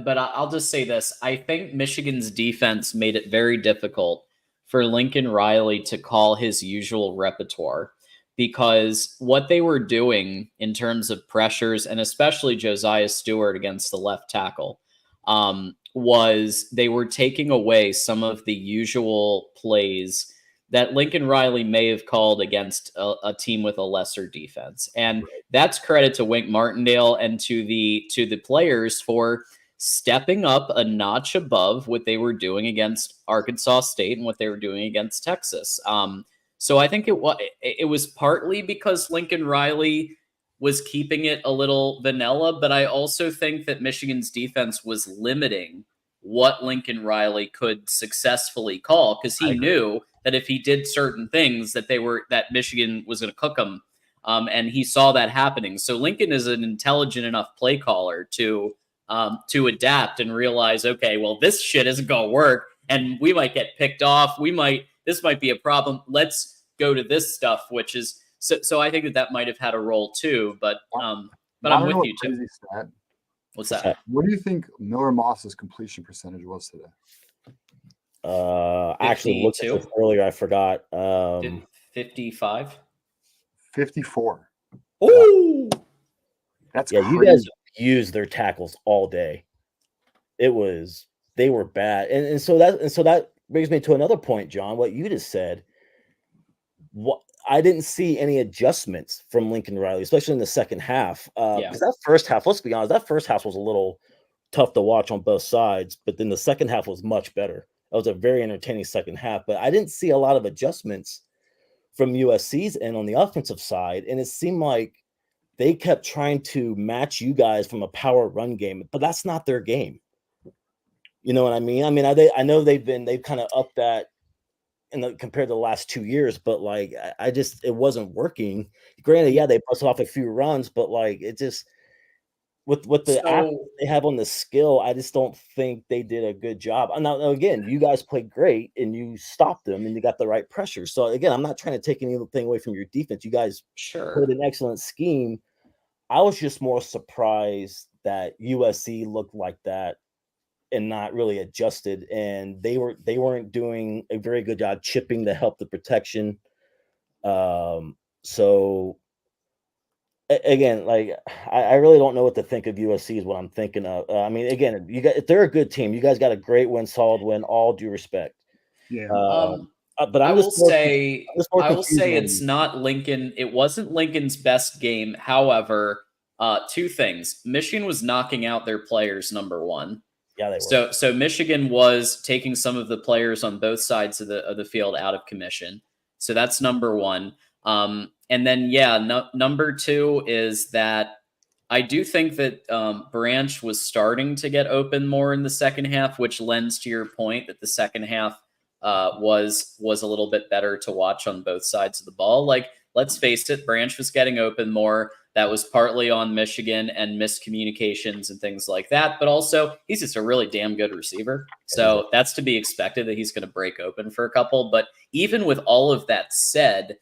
But I'll just say this. I think Michigan's defense made it very difficult for Lincoln Riley to call his usual repertoire, because what they were doing in terms of pressures, and especially Josiah Stewart against the left tackle, was they were taking away some of the usual plays that Lincoln Riley may have called against a team with a lesser defense. And that's credit to Wink Martindale and to the players for stepping up a notch above what they were doing against Arkansas State and what they were doing against Texas. So I think it was partly because Lincoln Riley was keeping it a little vanilla, but I also think that Michigan's defense was limiting what Lincoln Riley could successfully call, because he knew that if he did certain things that Michigan was going to cook them. And he saw that happening. So Lincoln is an intelligent enough play caller to adapt and realize, okay, well, this shit isn't going to work and we might get picked off. This might be a problem. Let's go to this stuff, which is, so I think that might have had a role too, but I'm with you too. What's that? What do you think Miller Moss's completion percentage was today? I actually looked at this earlier. I forgot. 55? 54. Ooh! That's crazy. You guys used their tackles all day. They were bad. And so that brings me to another point, John, what you just said. I didn't see any adjustments from Lincoln Riley, especially in the second half. Because that first half, let's be honest, that first half was a little tough to watch on both sides, but then the second half was much better. That was a very entertaining second half, but I didn't see a lot of adjustments from USC's end on the offensive side, and it seemed like they kept trying to match you guys from a power run game, but that's not their game. You know what I mean? I know they've kind of upped that compared to the last 2 years, but it wasn't working. Granted, they busted off a few runs, but it just with the athletes they have on the skill, I just don't think they did a good job. Now, again, you guys played great and you stopped them and you got the right pressure. So again, I'm not trying to take anything away from your defense. You guys played an excellent scheme. I was just more surprised that USC looked like that and not really adjusted, and they weren't doing a very good job chipping to help the protection. So again, like I really don't know what to think of USC is what I'm thinking of. I mean, again, if they're a good team, you guys got a great win, solid win, all due respect. Yeah. But I I'm will just more, say, more I will confused say on- it's not Lincoln. It wasn't Lincoln's best game. However, two things: Michigan was knocking out their players. Number one. Yeah, they were. So Michigan was taking some of the players on both sides of the field out of commission. So that's number one. And then number two is that I do think that Branch was starting to get open more in the second half, which lends to your point that the second half was a little bit better to watch on both sides of the ball. Like, let's face it, Branch was getting open more. That was partly on Michigan and miscommunications and things like that. But also, he's just a really damn good receiver. So that's to be expected that he's going to break open for a couple. But even with all of that said,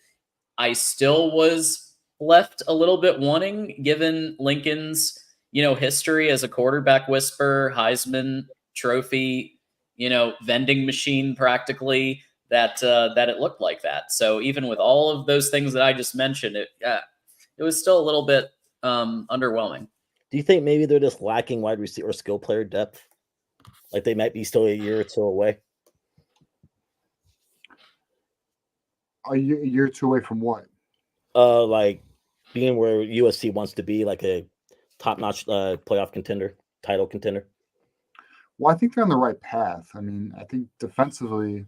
I still was left a little bit wanting, given Lincoln's, history as a quarterback whisperer, Heisman Trophy, vending machine practically, that it looked like that. So even with all of those things that I just mentioned, it was still a little bit underwhelming. Do you think maybe they're just lacking wide receiver or skill player depth? Like they might be still a year or two away? A year or two away from what? Like being where USC wants to be, like a top-notch playoff contender, title contender. Well, I think they're on the right path. I mean, I think defensively,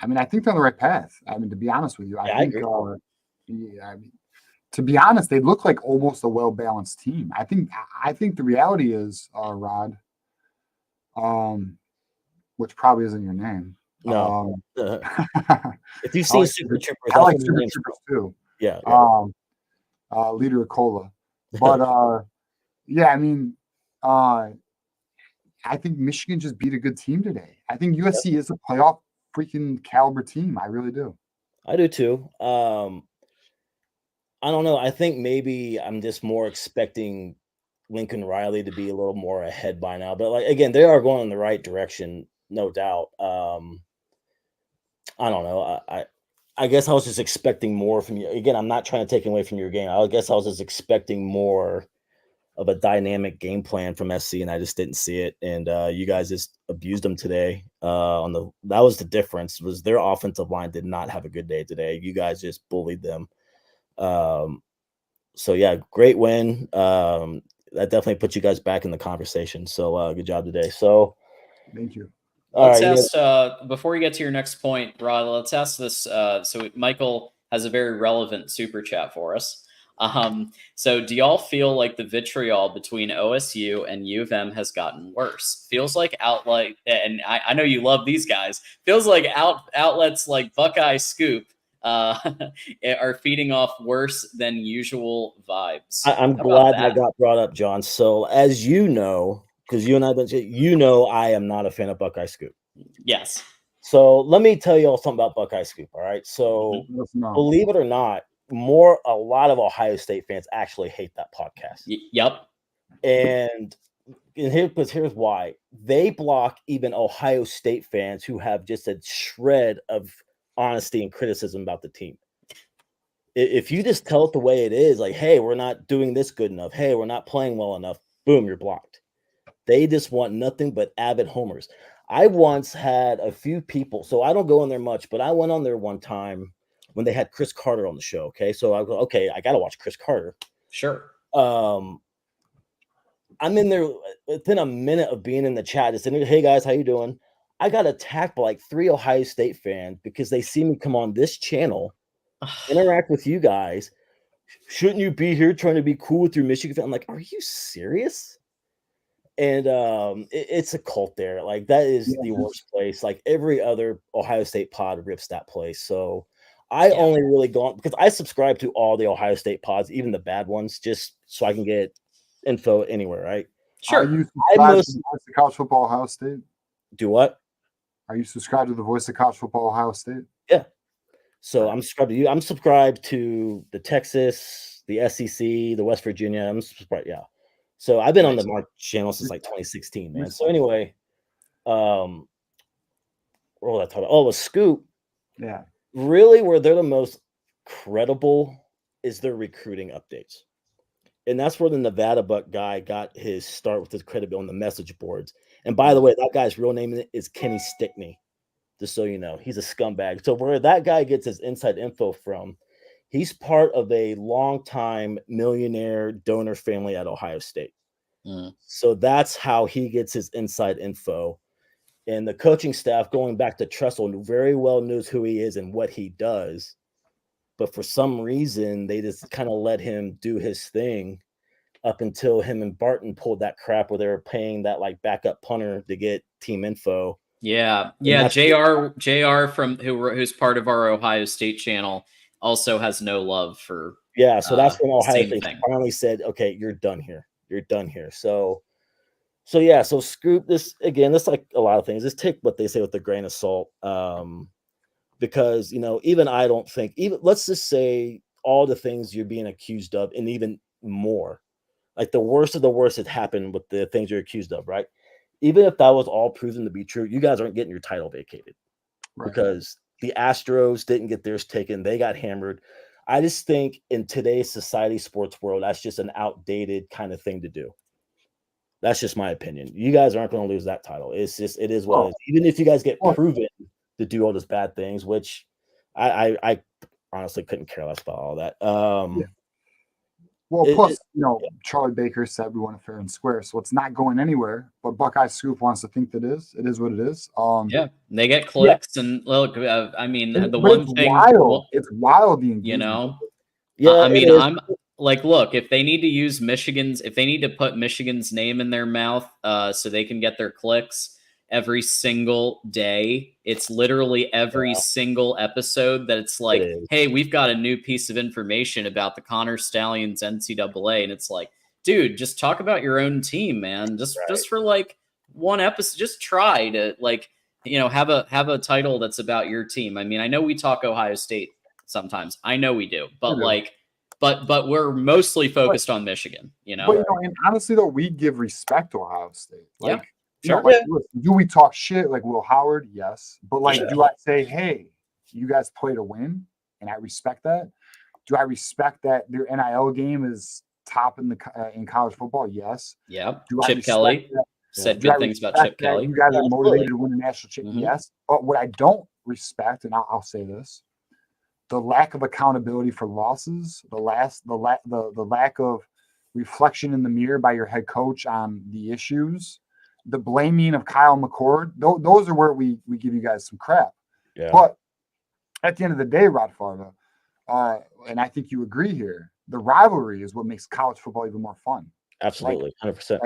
I think they're on the right path. I mean, to be honest with you, I think, to be honest, they look like almost a well-balanced team. I think the reality is, Rod, which probably isn't your name. No. If you've seen Super Troopers, I like Super Troopers too. Yeah. Leader of Cola. But I think Michigan just beat a good team today. I think USC is a playoff freaking caliber team. I really do. I do too. I don't know. I think maybe I'm just more expecting Lincoln Riley to be a little more ahead by now. But like again, they are going in the right direction, no doubt. I don't know. I guess I was just expecting more from you. Again, I'm not trying to take away from your game. I guess I was just expecting more of a dynamic game plan from SC, and I just didn't see it. And you guys just abused them today. That was the difference. Was their offensive line did not have a good day today. You guys just bullied them. So yeah, great win. That definitely puts you guys back in the conversation. So good job today. So thank you. Let's ask, before you get to your next point, Rod, let's ask this. So Michael has a very relevant super chat for us. So do y'all feel like the vitriol between OSU and U of M has gotten worse? Feels like and I know you love these guys, feels like outlets like Buckeye Scoop are feeding off worse than usual vibes. I'm glad that got brought up, John. So as you know, because you and I have been, I am not a fan of Buckeye Scoop. Yes. So let me tell you all something about Buckeye Scoop. All right. So believe it or not, a lot of Ohio State fans actually hate that podcast. Yep. And here's why. They block even Ohio State fans who have just a shred of honesty and criticism about the team. If you just tell it the way it is, like, hey, we're not doing this good enough. Hey, we're not playing well enough. Boom, you're blocked. They just want nothing but avid homers. I once had a few people, so I don't go in there much, but I went on there one time when they had Chris Carter on the show. Okay. So I go, okay, I got to watch Chris Carter. Sure. I'm in there within a minute of being in the chat. Just saying, hey guys, how you doing? I got attacked by like 3 Ohio State fans because they see me come on this channel, interact with you guys. Shouldn't you be here trying to be cool with your Michigan fan? I'm like, are you serious? And it's a cult there. Like that is the worst place. Like every other Ohio State pod rips that place. So I only really go on because I subscribe to all the Ohio State pods, even the bad ones, just so I can get info anywhere, right? Sure. Are you subscribed to the Voice of College Football Ohio State? Do what? Are you subscribed to the Voice of College Football Ohio State? Yeah. So I'm subscribed to you. I'm subscribed to the Texas, the SEC, the West Virginia. I'm subscribed. Yeah. So I've been on the Mark channel since like 2016, man. So anyway, what was I talking about? Oh, with Scoop. Yeah. Really, where they're the most credible is their recruiting updates. And that's where the Nevada Buck guy got his start with his credibility on the message boards. And by the way, that guy's real name is Kenny Stickney, just so you know. He's a scumbag. So where that guy gets his inside info from, he's part of a long-time millionaire donor family at Ohio State. So that's how he gets his inside info. And the coaching staff, going back to Tressel, very well knows who he is and what he does. But for some reason, they just kind of let him do his thing up until him and Barton pulled that crap where they were paying that like backup punter to get team info. Yeah. And Yeah. that's JR from who's part of our Ohio State channel also has no love for so that's when Ohio same State thing. finally said, okay, you're done here. You're done here. So yeah, so Scoop, this again, this like a lot of things. Just take what they say with a grain of salt. Because even I don't think, even let's just say all the things you're being accused of, and even more, like the worst of the worst had happened with the things you're accused of, right? Even if that was all proven to be true, you guys aren't getting your title vacated because the Astros didn't get theirs taken. They got hammered. I just think in today's society, sports world, that's just an outdated kind of thing to do. That's just my opinion. You guys aren't going to lose that title. It is what it is. Even if you guys get proven to do all those bad things, which I honestly couldn't care less about all that. Well, plus, Charlie Baker said we want it fair and square, so it's not going anywhere. But Buckeye Scoop wants to think that it is. It is what it is. They get clicks, and look, I mean, the but one it's thing, wild. It's wild. The engagement. I mean, I'm like, look, if they need to use if they need to put Michigan's name in their mouth, so they can get their clicks every single day. It's literally every single episode that it's like, hey, we've got a new piece of information about the Connor Stallions NCAA. And it's like, dude, just talk about your own team, man. Just for like one episode, just try to like, have a title that's about your team. I mean, I know we talk Ohio State sometimes. I know we do, but but we're mostly focused on Michigan, But, and honestly though, we give respect to Ohio State. Like, Sure. Listen, do we talk shit like Will Howard? Yes. But do I say, hey, you guys play to win? And I respect that. Do I respect that their NIL game is top in in college football? Yes. Yeah. Do Chip Kelly said good things about Chip Kelly. You guys are motivated to win a national championship? Yes. But what I don't respect, and I'll say this, the lack of accountability for losses, the lack of reflection in the mirror by your head coach on the issues, the blaming of Kyle McCord, those are where we give you guys some crap. Yeah. But at the end of the day, Rod Farva, and I think you agree here, the rivalry is what makes college football even more fun. Absolutely, 100%.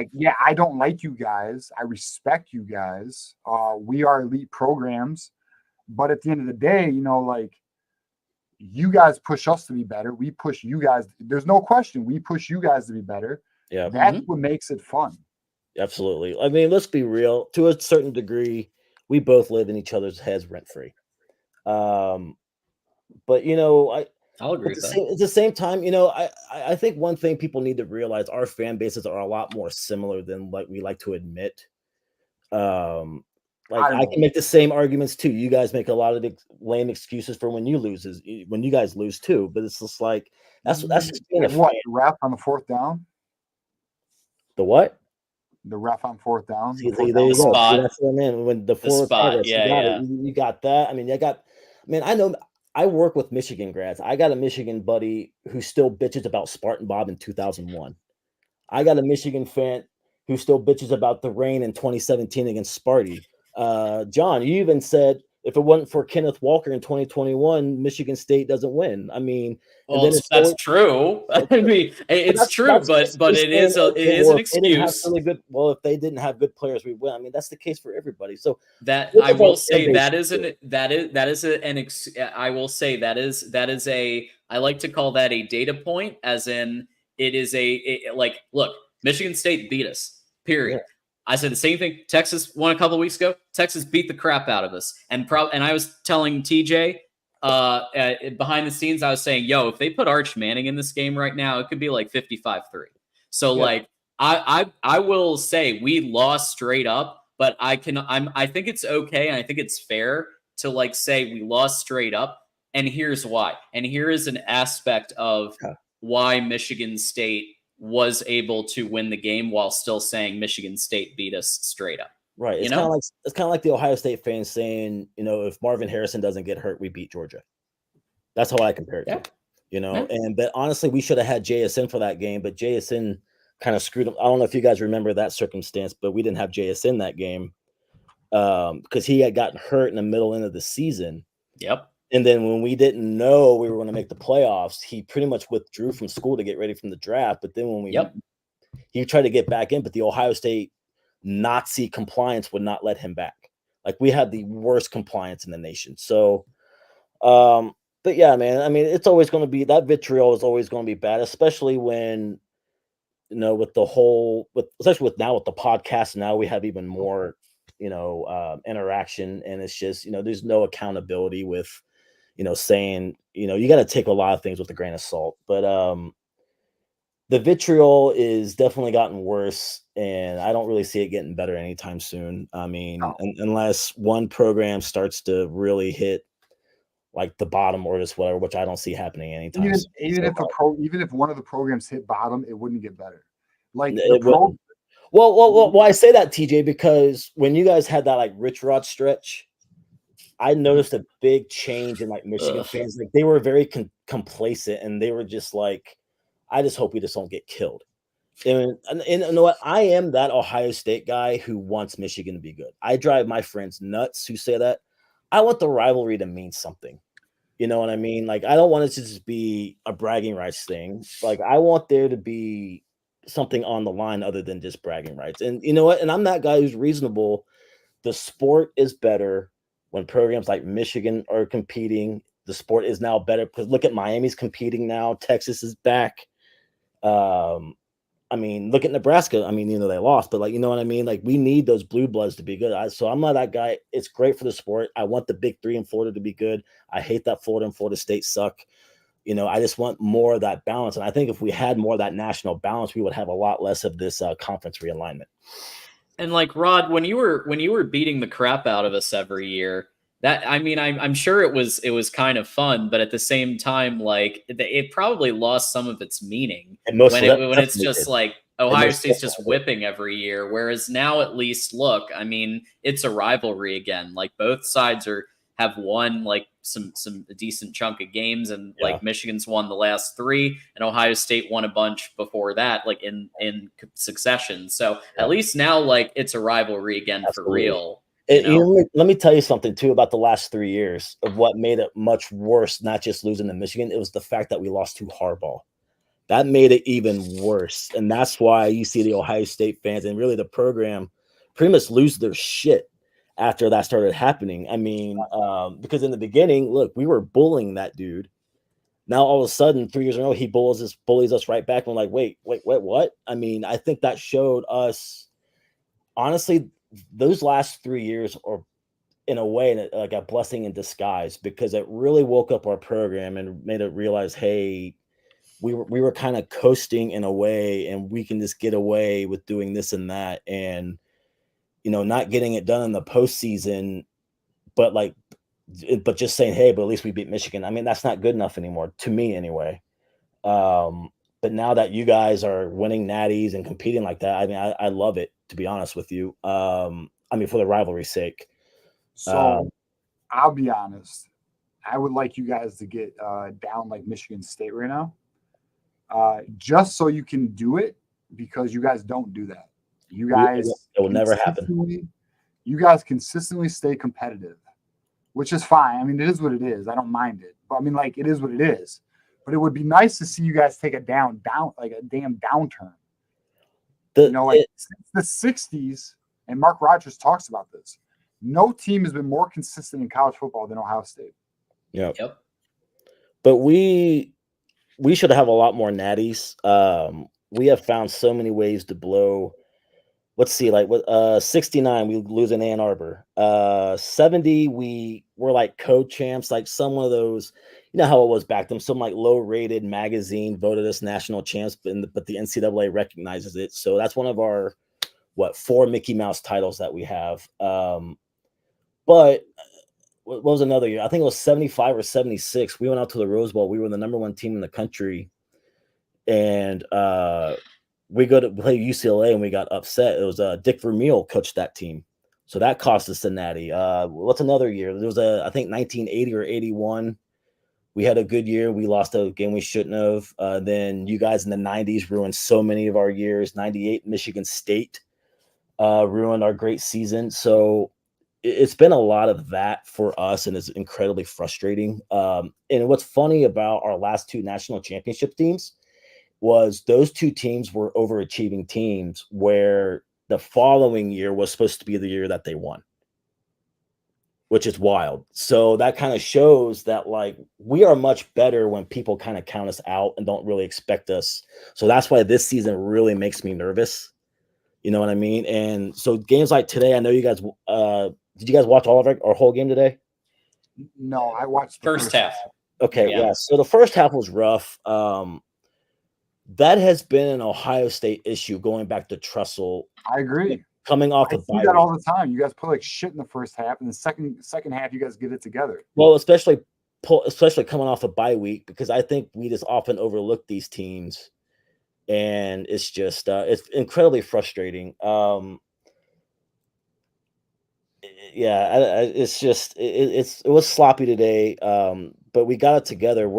I don't like you guys. I respect you guys. We are elite programs. But at the end of the day, you guys push us to be better. We push you guys. There's no question. We push you guys to be better. Yeah. That's what makes it fun. Absolutely. I mean, let's be real. To a certain degree, we both live in each other's heads rent free. But I'll agree with that. At the same time, I think one thing people need to realize: our fan bases are a lot more similar than like we like to admit. I can make the same arguments too. You guys make a lot of lame excuses for when you guys lose too. But it's just like that's just being a fan. What, the ref on the fourth down? The what? The ref on fourth down. There you go. Spot. That's what I mean. When the forward spot, progress, you got that. I mean, I know I work with Michigan grads. I got a Michigan buddy who still bitches about Spartan Bob in 2001. I got a Michigan fan who still bitches about the rain in 2017 against Sparty. John, you even said if it wasn't for Kenneth Walker in 2021, Michigan State doesn't win. I mean, well, that's true. I mean, it's true, but it is an excuse. If they didn't have good players, we win. I mean, that's the case for everybody. So that I will say I like to call that a data point, as in it is look, Michigan State beat us. Period. Yeah. I said the same thing. Texas won a couple of weeks ago. Texas beat the crap out of us. And I was telling TJ behind the scenes, I was saying, yo, if they put Arch Manning in this game right now, it could be like 55-3. So I will say we lost straight up, but I think it's okay and I think it's fair to like say we lost straight up, and here's why. And here is an aspect of why Michigan State was able to win the game while still saying Michigan State beat us straight up. Right. It's kind of like the Ohio State fans saying, if Marvin Harrison doesn't get hurt, we beat Georgia. That's how I compare it to. But honestly, we should have had JSN for that game, but JSN kind of screwed him. I don't know if you guys remember that circumstance, but we didn't have JSN that game because he had gotten hurt in the middle end of the season. Yep. And then when we didn't know we were going to make the playoffs, he pretty much withdrew from school to get ready from the draft. But then when he tried to get back in, but the Ohio State Nazi compliance would not let him back. Like we had the worst compliance in the nation. So, but yeah, man, I mean, it's always going to be that vitriol is always going to be bad, especially when, with the whole, especially with the podcast, now we have even more, interaction, and it's just, there's no accountability with, saying, you got to take a lot of things with a grain of salt, but, the vitriol is definitely gotten worse, and I don't really see it getting better anytime soon. I mean, unless one program starts to really hit like the bottom or just whatever, which I don't see happening anytime soon. Even if one of the programs hit bottom, it wouldn't get better. Like well, I say that, TJ, because when you guys had that like Rich Rod stretch, I noticed a big change in like Michigan fans. Like they were very complacent, and they were just like, I just hope we just don't get killed. And you know what? I am that Ohio State guy who wants Michigan to be good. I drive my friends nuts who say that. I want the rivalry to mean something. You know what I mean? Like, I don't want it to just be a bragging rights thing. Like, I want there to be something on the line other than just bragging rights. And you know what? And I'm that guy who's reasonable. The sport is better when programs like Michigan are competing. The sport is now better because look at Miami's competing now. Texas is back. I mean, look at Nebraska. I mean, they lost, but like, you know what I mean? Like, we need those blue bloods to be good. So I'm not that guy. It's great for the sport. I want the big three in Florida to be good. I hate that Florida and Florida State suck. I just want more of that balance. And I think if we had more of that national balance, we would have a lot less of this conference realignment. And like Rod, when you were beating the crap out of us every year, that, I mean, I'm sure it was kind of fun, but at the same time, like it probably lost some of its meaning when it's just like Ohio State's just whipping every year. Whereas now, at least, look, I mean, it's a rivalry again. Like both sides have won like some decent chunk of games, and like Michigan's won the last 3, and Ohio State won a bunch before that, like in succession. So at least now, like it's a rivalry again. Absolutely. For real. Let me tell you something too about the last 3 years of what made it much worse. Not just losing to Michigan, it was the fact that we lost to Harbaugh. That made it even worse, and that's why you see the Ohio State fans and really the program pretty much lose their shit after that started happening. I mean, because in the beginning, look, we were bullying that dude. Now all of a sudden, 3 years in a row, he bullies us right back. And we're like, wait, what? I mean, I think that showed us, honestly, those last 3 years are, in a way, like a blessing in disguise, because it really woke up our program and made it realize, hey, we were kind of coasting in a way, and we can just get away with doing this and that, and not getting it done in the postseason, but just saying, hey, but at least we beat Michigan. I mean, that's not good enough anymore, to me anyway. But now that you guys are winning natties and competing like that, I mean, I love it, to be honest with you. I mean, for the rivalry's sake. So I'll be honest. I would like you guys to get down like Michigan State right now. Just so you can do it, because you guys don't do that. You guys, it will never happen. You guys consistently stay competitive, which is fine. I mean, it is what it is. I don't mind it, but I mean, like, it is what it is. But it would be nice to see you guys take a down, like a damn downturn. Since the 60s, and Mark Rogers talks about this. No team has been more consistent in college football than Ohio State. Yep. But we should have a lot more natties. We have found so many ways to blow. Let's see, like 69, we lose in Ann Arbor. 70, we're like co-champs, like some of those. you know how it was back then. Some like low-rated magazine voted us national champs, but the NCAA recognizes it. So that's one of our 4 Mickey Mouse titles that we have. But what was another year? I think it was 75 or 76. We went out to the Rose Bowl. We were the number 1 team in the country, and we go to play UCLA and we got upset. It was Dick Vermeil coached that team, so that cost us the natty. What's another year? There was I think 1980 or 81. We had a good year. We lost a game we shouldn't have. Then you guys in the 90s ruined so many of our years. 98 Michigan State ruined our great season. So it's been a lot of that for us, and it's incredibly frustrating. And what's funny about our last 2 national championship teams was those 2 teams were overachieving teams, where the following year was supposed to be the year that they won, which is wild. So that kind of shows that like we are much better when people kind of count us out and don't really expect us. So that's why this season really makes me nervous. You know what I mean? And so games like today, I know you guys, did you guys watch all of our whole game today? No, I watched the First half. Okay. Yeah. So the first half was rough. That has been an Ohio State issue going back to Trussell. I agree. Coming off I of see that all the time. You guys play like shit in the first half, and the second half, you guys get it together. Well, especially coming off a bye week, because I think we just often overlook these teams, and it's just it's incredibly frustrating. It's just it was sloppy today, but we got it together.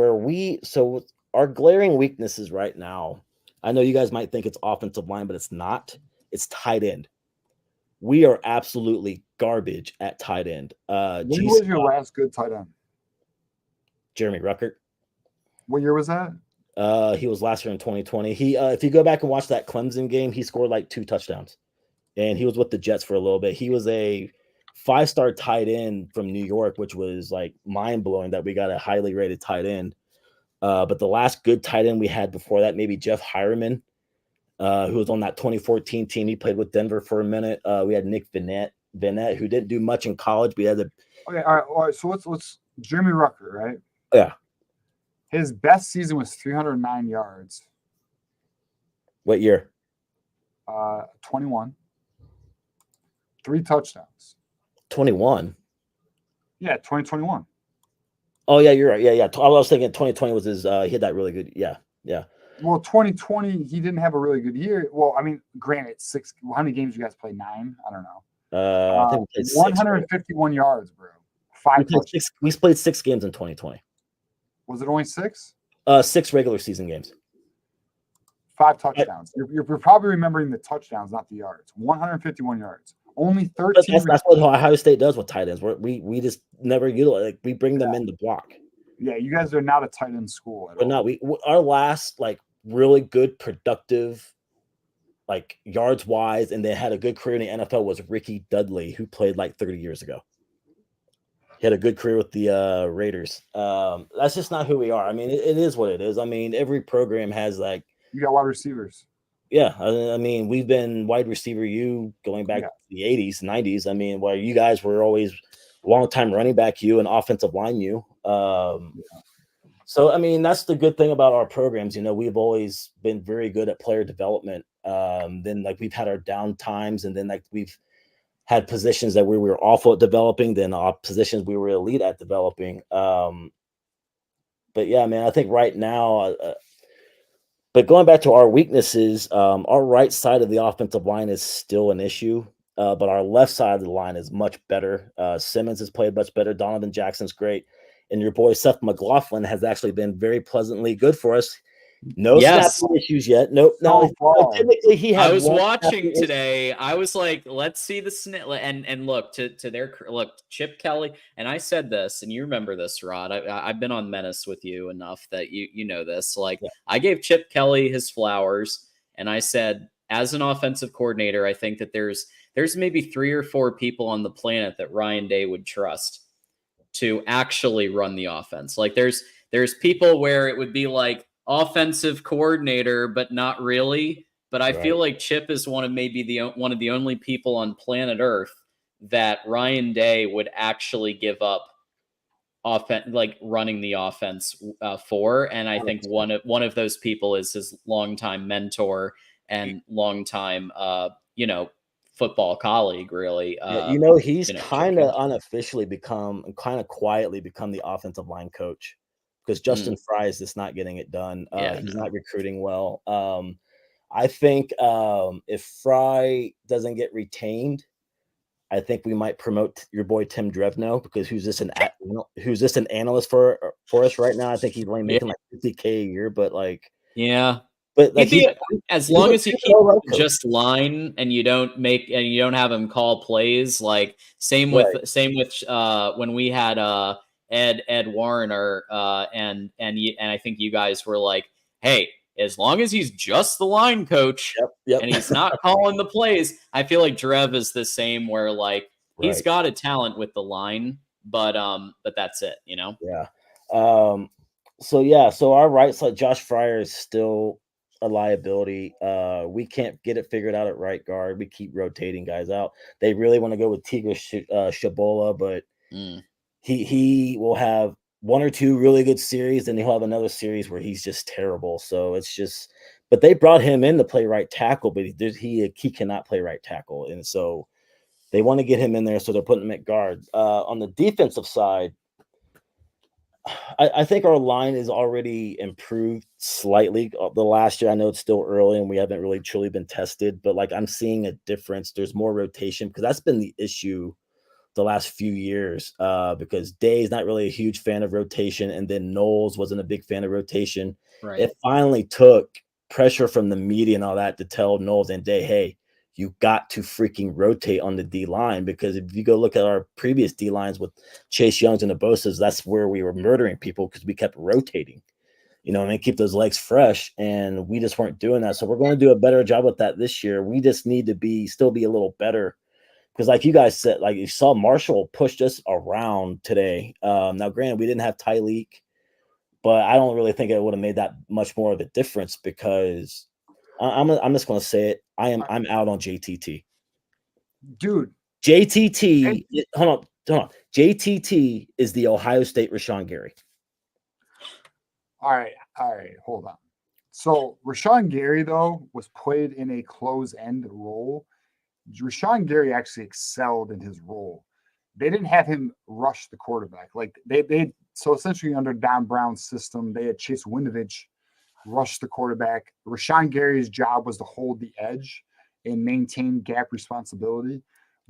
So our glaring weaknesses right now, I know you guys might think it's offensive line, but it's not. It's tight end. We are absolutely garbage at tight end. When was your last good tight end? Jeremy Ruckert. What year was that? He was last year in 2020. He, if you go back and watch that Clemson game, he scored like 2 touchdowns, and he was with the Jets for a little bit. He was a 5-star tight end from New York, which was like mind blowing that we got a highly rated tight end. But the last good tight end we had before that, maybe Jeff Hireman, who was on that 2014 team. He played with Denver for a minute. We had Nick Vanette, who didn't do much in college, but he had the. Okay, all right. So what's Jeremy Ruckert, right? Yeah. His best season was 309 yards. What year? 21. 3 touchdowns. 21. Yeah, 2021. Oh yeah, you're right. Yeah. I was thinking 2020 was his. He had that really good. Yeah. Well, 2020 he didn't have a really good year. Well, I mean, granted, how many games you guys play? 9? I don't know. I think we played 6, 151 yards, bro. 5 touchdowns. We played 6 games in 2020. Was it only 6? 6 regular season games. 5 touchdowns. You're probably remembering the touchdowns, not the yards. 151 yards. Only 13. That's what Ohio State does with tight ends. We just never utilize. Like, we bring them in to block. Yeah, you guys are not a tight end school at all. Not. Our last like really good productive, like yards wise, and they had a good career in the NFL was Ricky Dudley, who played like 30 years ago. He had a good career with the Raiders. That's just not who we are. I mean, it is what it is. I mean, every program has like you got wide receivers. Yeah, I mean, we've been wide receiver going back to the 80s, 90s. I mean, where you guys were always long time running back and offensive line So, I mean, that's the good thing about our programs. You know, we've always been very good at player development. Then, like, we've had our down times, and then, like, we've had positions that we were awful at developing, then positions we were elite at developing. But, yeah, man, I think right now but going back to our weaknesses, our right side of the offensive line is still an issue, but our left side of the line is much better. Simmons has played much better. Donovan Jackson's great. And your boy Seth McLaughlin has actually been very pleasantly good for us. No snapping issues yet. Nope. No, typically he has. I was watching today. I was like, let's see the snip. And look to their Chip Kelly. And I said this, and you remember this, Rod. I've been on Menace with you enough that you know this. Like, I gave Chip Kelly his flowers, and I said, as an offensive coordinator, I think that there's maybe 3 or 4 people on the planet that Ryan Day would trust to actually run the offense. Like, there's people where it would be like offensive coordinator, but not really. But I feel like Chip is one of the only people on planet Earth that Ryan Day would actually give up like running the offense for. And I think one of those people is his longtime mentor and longtime, football colleague, really. Yeah, he's Chip kind of Kelly. unofficially kind of quietly become the offensive line coach because Justin Fry is just not getting it done. He's not recruiting well. I think if Fry doesn't get retained, I think we might promote your boy Tim Drevno because who's this an analyst for us right now? I think he's only making like $50K a year, but like But like as long as you keep just line and you don't have him call plays, like same with when we had Ed Warner and I think you guys were like, hey, as long as he's just the line coach and he's not calling the plays, I feel like Drev is the same where like he's got a talent with the line, but that's it, Yeah. So our right side, Josh Fryer is still a liability. We can't get it figured out at right guard. We keep rotating guys out. They really want to go with Tigre Shabola, but he will have one or two really good series, and he'll have another series where he's just terrible. So it's just, but they brought him in to play right tackle, but he cannot play right tackle, and so they want to get him in there, so they're putting him at guard. On the defensive side, I think our line is already improved slightly. The last year, I know it's still early and we haven't really truly been tested, but like I'm seeing a difference. There's more rotation because that's been the issue the last few years. Because Day's not really a huge fan of rotation, and then Knowles wasn't a big fan of rotation. Right. It finally took pressure from the media and all that to tell Knowles and Day, hey, you got to freaking rotate on the D line, because if you go look at our previous D lines with Chase Youngs and the Bosas, that's where we were murdering people because we kept rotating, and keep those legs fresh. And we just weren't doing that. So we're going to do a better job with that this year. We just need to still be a little better because, like you guys said, like you saw Marshall pushed us around today. Now, granted, we didn't have Tyleek, but I don't really think it would have made that much more of a difference because I'm just going to say it. I'm out on JTT. Dude. JTT, hold on. JTT is the Ohio State Rashawn Gary. All right, hold on. So Rashawn Gary, though, was played in a close end role. Rashawn Gary actually excelled in his role. They didn't have him rush the quarterback. Like so essentially under Don Brown's system, they had Chase Winovich rush the quarterback. Rashawn Gary's job was to hold the edge and maintain gap responsibility.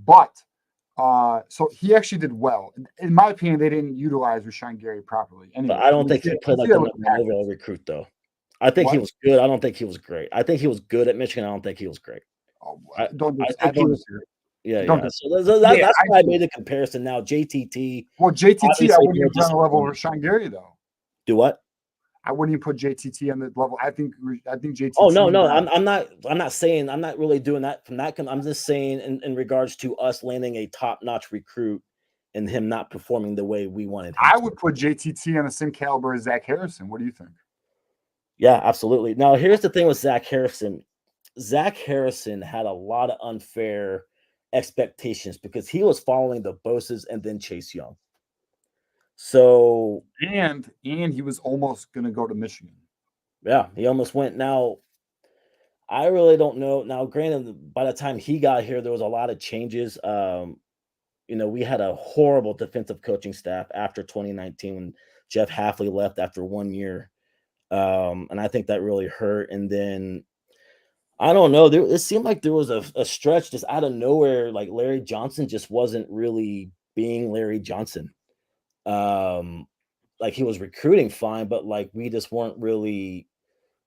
But so he actually did well. In my opinion, they didn't utilize Rashawn Gary properly. Anyway, but I don't think he played like an overall recruit, though. I think he was good. I don't think he was great. I think he was good at Michigan. I don't think he was great. I don't. Yeah. So that's why I made the comparison. Now JTT. Well, JTT, I wouldn't even put on the level of Rashawn Gary, though. Do what? I wouldn't even put JTT on the level. I think JTT. Oh no, I'm not saying, I'm not really doing that from that. I'm just saying in regards to us landing a top-notch recruit and him not performing the way we wanted him. I would put JTT on the same caliber as Zach Harrison. What do you think? Yeah, absolutely. Now here's the thing with Zach Harrison. Zach Harrison had a lot of unfair expectations because he was following the Boses and then Chase Young. So and he was almost going to go to Michigan. Yeah, he almost went. Now, I really don't know. Now, granted, by the time he got here, there was a lot of changes. We had a horrible defensive coaching staff after 2019 when Jeff Hafley left after 1 year. And I think that really hurt. And then I don't know. It seemed like there was a stretch just out of nowhere. Like Larry Johnson just wasn't really being Larry Johnson. Like he was recruiting fine, but like we just weren't really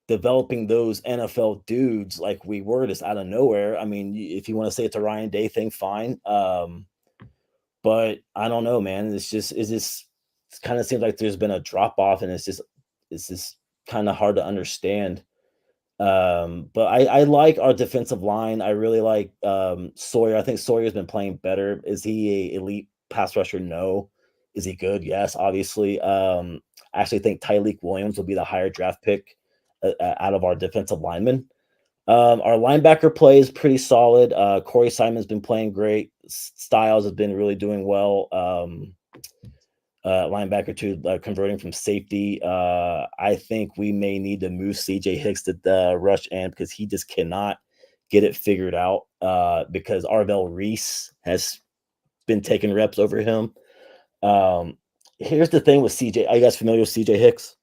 developing those NFL dudes like we were just out of nowhere. I mean, if you want to say it's a Ryan Day thing, fine. But I don't know, man. It kind of seems like there's been a drop off, and it's just kind of hard to understand. But I like our defensive line. I really like Sawyer. I think Sawyer's been playing better. Is he a elite pass rusher? No. Is he good? Yes, obviously. I actually think Tyleek Williams will be the higher draft pick out of our defensive linemen. Our linebacker play is pretty solid. Corey Simon's been playing great. Styles has been really doing well. linebacker to converting from safety. I think we may need to move CJ Hicks to the rush end because he just cannot get it figured out because Arvell Reese has been taking reps over him. Here's the thing with CJ. Are you guys familiar with CJ Hicks?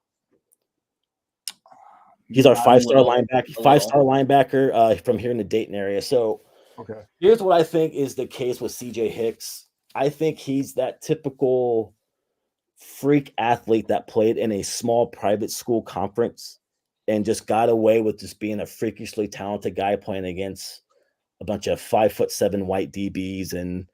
He's our five-star linebacker from here in the Dayton area. So Okay. here's what I think is the case with CJ Hicks. I think he's that typical freak athlete that played in a small private school conference and just got away with just being a freakishly talented guy playing against a bunch of 5'7" white DBs and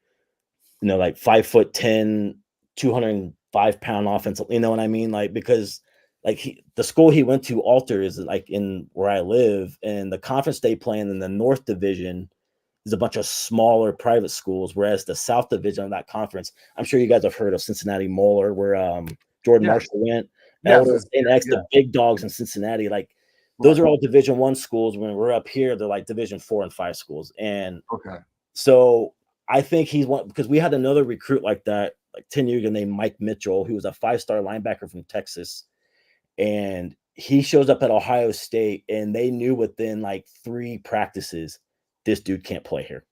like 5'10", 205-pound offensive. You know what I mean? Like because the school he went to, Alter, is like in where I live, and the conference they play in the North Division is a bunch of smaller private schools, whereas the South Division of that conference, I'm sure you guys have heard of Cincinnati Moeller, where Jordan Marshall went. Elder, the big dogs in Cincinnati, like those are all Division I schools. When we're up here, they're like Division IV and V schools. And so I think he's one because we had another recruit like that, like 10 years ago, named Mike Mitchell, who was a 5-star linebacker from Texas. And he shows up at Ohio State, and they knew within like 3 practices, this dude can't play here.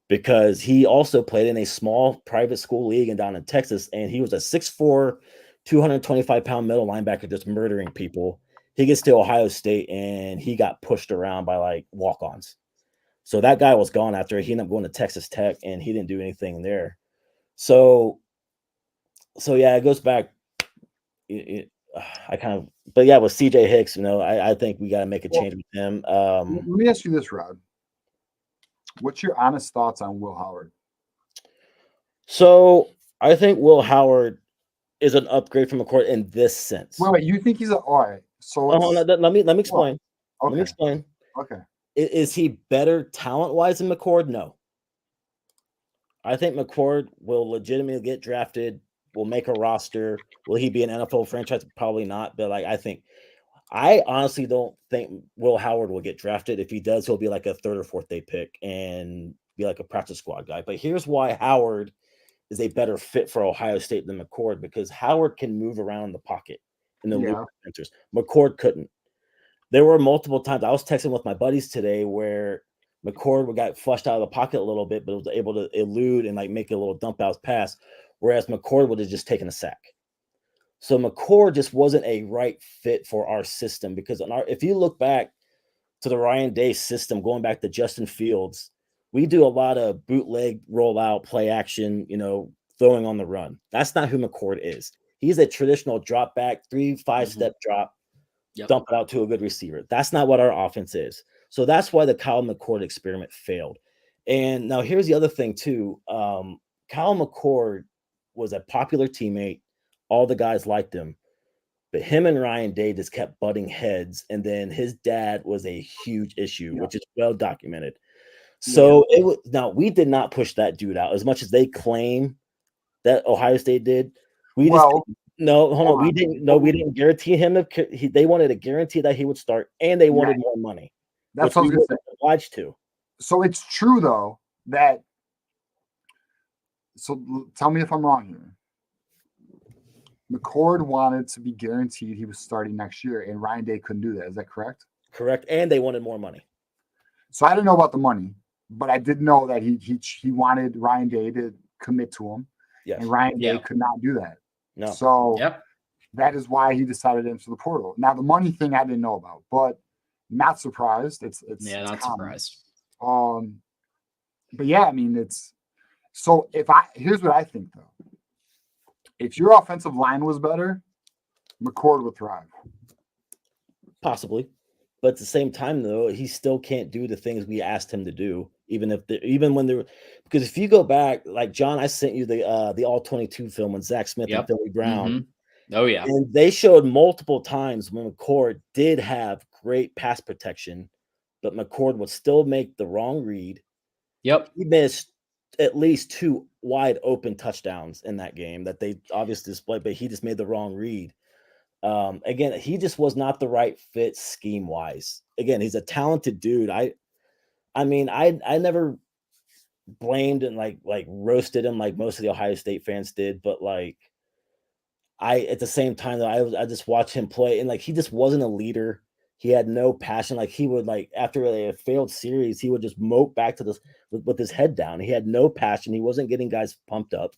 Because he also played in a small private school league and down in Texas, and he was a 6'4", 225-pound middle linebacker just murdering people. He gets to Ohio State, and he got pushed around by like walk-ons. So that guy was gone after he ended up going to Texas Tech, and he didn't do anything there. So yeah, it goes back. But yeah, with CJ Hicks, I think we got to make a change with him. Let me ask you this, Rod. What's your honest thoughts on Will Howard? So I think Will Howard is an upgrade from McCord in this sense. Wait, you think he's all right? So let me explain. Okay. Let me explain. Okay. Is he better talent-wise than McCord? No. I think McCord will legitimately get drafted, will make a roster. Will he be an NFL franchise? Probably not. But I honestly don't think Will Howard will get drafted. If he does, he'll be like a 3rd or 4th day pick and be like a practice squad guy. But here's why Howard is a better fit for Ohio State than McCord, because Howard can move around the pocket and then loop defenders. McCord couldn't. There were multiple times I was texting with my buddies today where McCord got flushed out of the pocket a little bit, but was able to elude and like make a little dump out pass, whereas McCord would have just taken a sack. So McCord just wasn't a right fit for our system because if you look back to the Ryan Day system, going back to Justin Fields, we do a lot of bootleg, rollout, play action, throwing on the run. That's not who McCord is. He's a traditional drop back, 3-5 step drop, dump it out to a good receiver. That's not what our offense is. So that's why the Kyle McCord experiment failed. And now here's the other thing too. Kyle McCord was a popular teammate. All the guys liked him, but him and Ryan Day just kept butting heads. And then his dad was a huge issue, which is well documented. So we did not push that dude out as much as they claim that Ohio State did. We didn't guarantee him. They wanted a guarantee that he would start, and they wanted more money. That's what we were obliged to. So it's true though that. So tell me if I'm wrong here. McCord wanted to be guaranteed he was starting next year, and Ryan Day couldn't do that. Is that correct? Correct, and they wanted more money. So I didn't know about the money, but I did know that he wanted Ryan Day to commit to him, and Ryan Day could not do that. No. So that is why he decided to enter the portal. Now the money thing I didn't know about, but not surprised. It's not surprised. But yeah, I mean it's so here's what I think though. If your offensive line was better, McCord would thrive. Possibly. But at the same time, though, he still can't do the things we asked him to do, because if you go back, like John, I sent you the All-22 film with Zach Smith and Philly Brown. Mm-hmm. Oh, yeah. And they showed multiple times when McCord did have great pass protection, but McCord would still make the wrong read. Yep. He missed at least 2 wide open touchdowns in that game that they obviously displayed, but he just made the wrong read. Again, he just was not the right fit scheme wise. Again, he's a talented dude. I never blamed and like roasted him like most of the Ohio State fans did, but like at the same time that I just watched him play, and like he just wasn't a leader. He had no passion. Like he would like after a failed series, he would just mope back to this with his head down. He had no passion. He wasn't getting guys pumped up.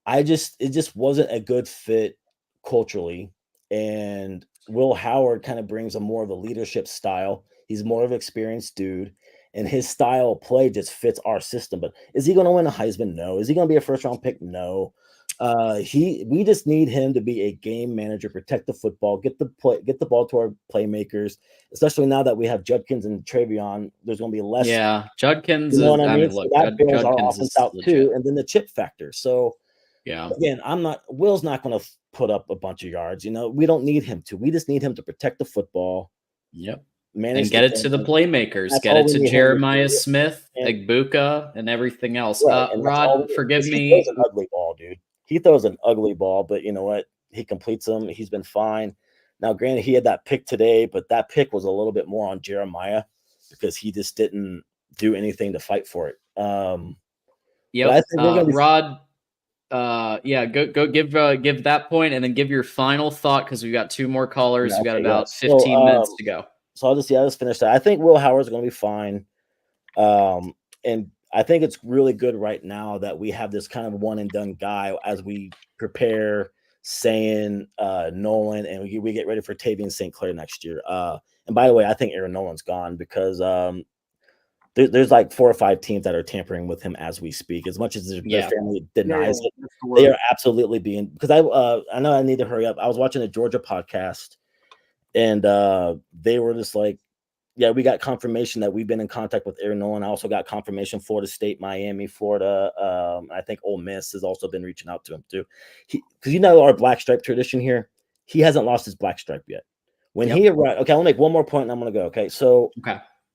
It just wasn't a good fit culturally. And Will Howard kind of brings a more of a leadership style. He's more of an experienced dude, and his style of play just fits our system. But is he going to win a Heisman? No. Is he going to be a first round pick? No. We just need him to be a game manager, protect the football, get the ball to our playmakers, especially now that we have Judkins and Travion. There's going to be less. Yeah, Judkins. You know what I mean? Look, so that builds our Judkins offense is out legit. too, and then the chip factor. So yeah, again, Will's not going to put up a bunch of yards. You know, we don't need him to. We just need him to protect the football. Yep. Manage and get it to the playmakers. That's Get it all we to need him to Jeremiah do. Smith, And- Igbuka, and everything else. Right, and that's all Rod, forgive he me. throws an ugly ball, dude. He throws an ugly ball, but you know what? He completes them. He's been fine. Now, granted, he had that pick today, but that pick was a little bit more on Jeremiah because he just didn't do anything to fight for it. Yep. Rod. Yeah. Go give that point, and then give your final thought because we got 2 more callers. We got about 15 minutes to go. So I'll just finish that. I think Will Howard's going to be fine. And I think it's really good right now that we have this kind of one and done guy as we prepare saying Nolan and we get ready for Tavian St. Clair next year. And by the way, I think Aaron Nolan's gone because there's like 4 or 5 teams that are tampering with him as we speak. As much as their family denies it, they are absolutely being, because I know I need to hurry up. I was watching a Georgia podcast and they were just like, yeah, we got confirmation that we've been in contact with Aaron Nolan. I also got confirmation Florida State, Miami, Florida. I think Ole Miss has also been reaching out to him too. Because you know our black stripe tradition here, he hasn't lost his black stripe yet. When he arrived, okay, I'll make one more point and I'm going to go. Okay, so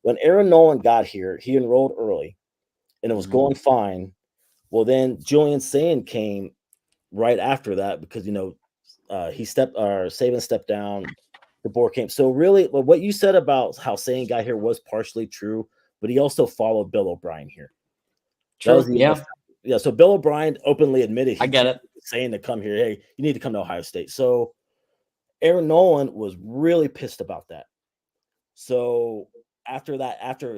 when Aaron Nolan got here, he enrolled early and it was going fine. Well, then Julian Sand came right after that because, you know, Saban stepped down. The board came. So really, what you said about how Sand got here was partially true, but he also followed Bill O'Brien here. True. Yeah. So Bill O'Brien openly admitted I get it. Saying to come here, hey, you need to come to Ohio State. So Aaron Nolan was really pissed about that. So after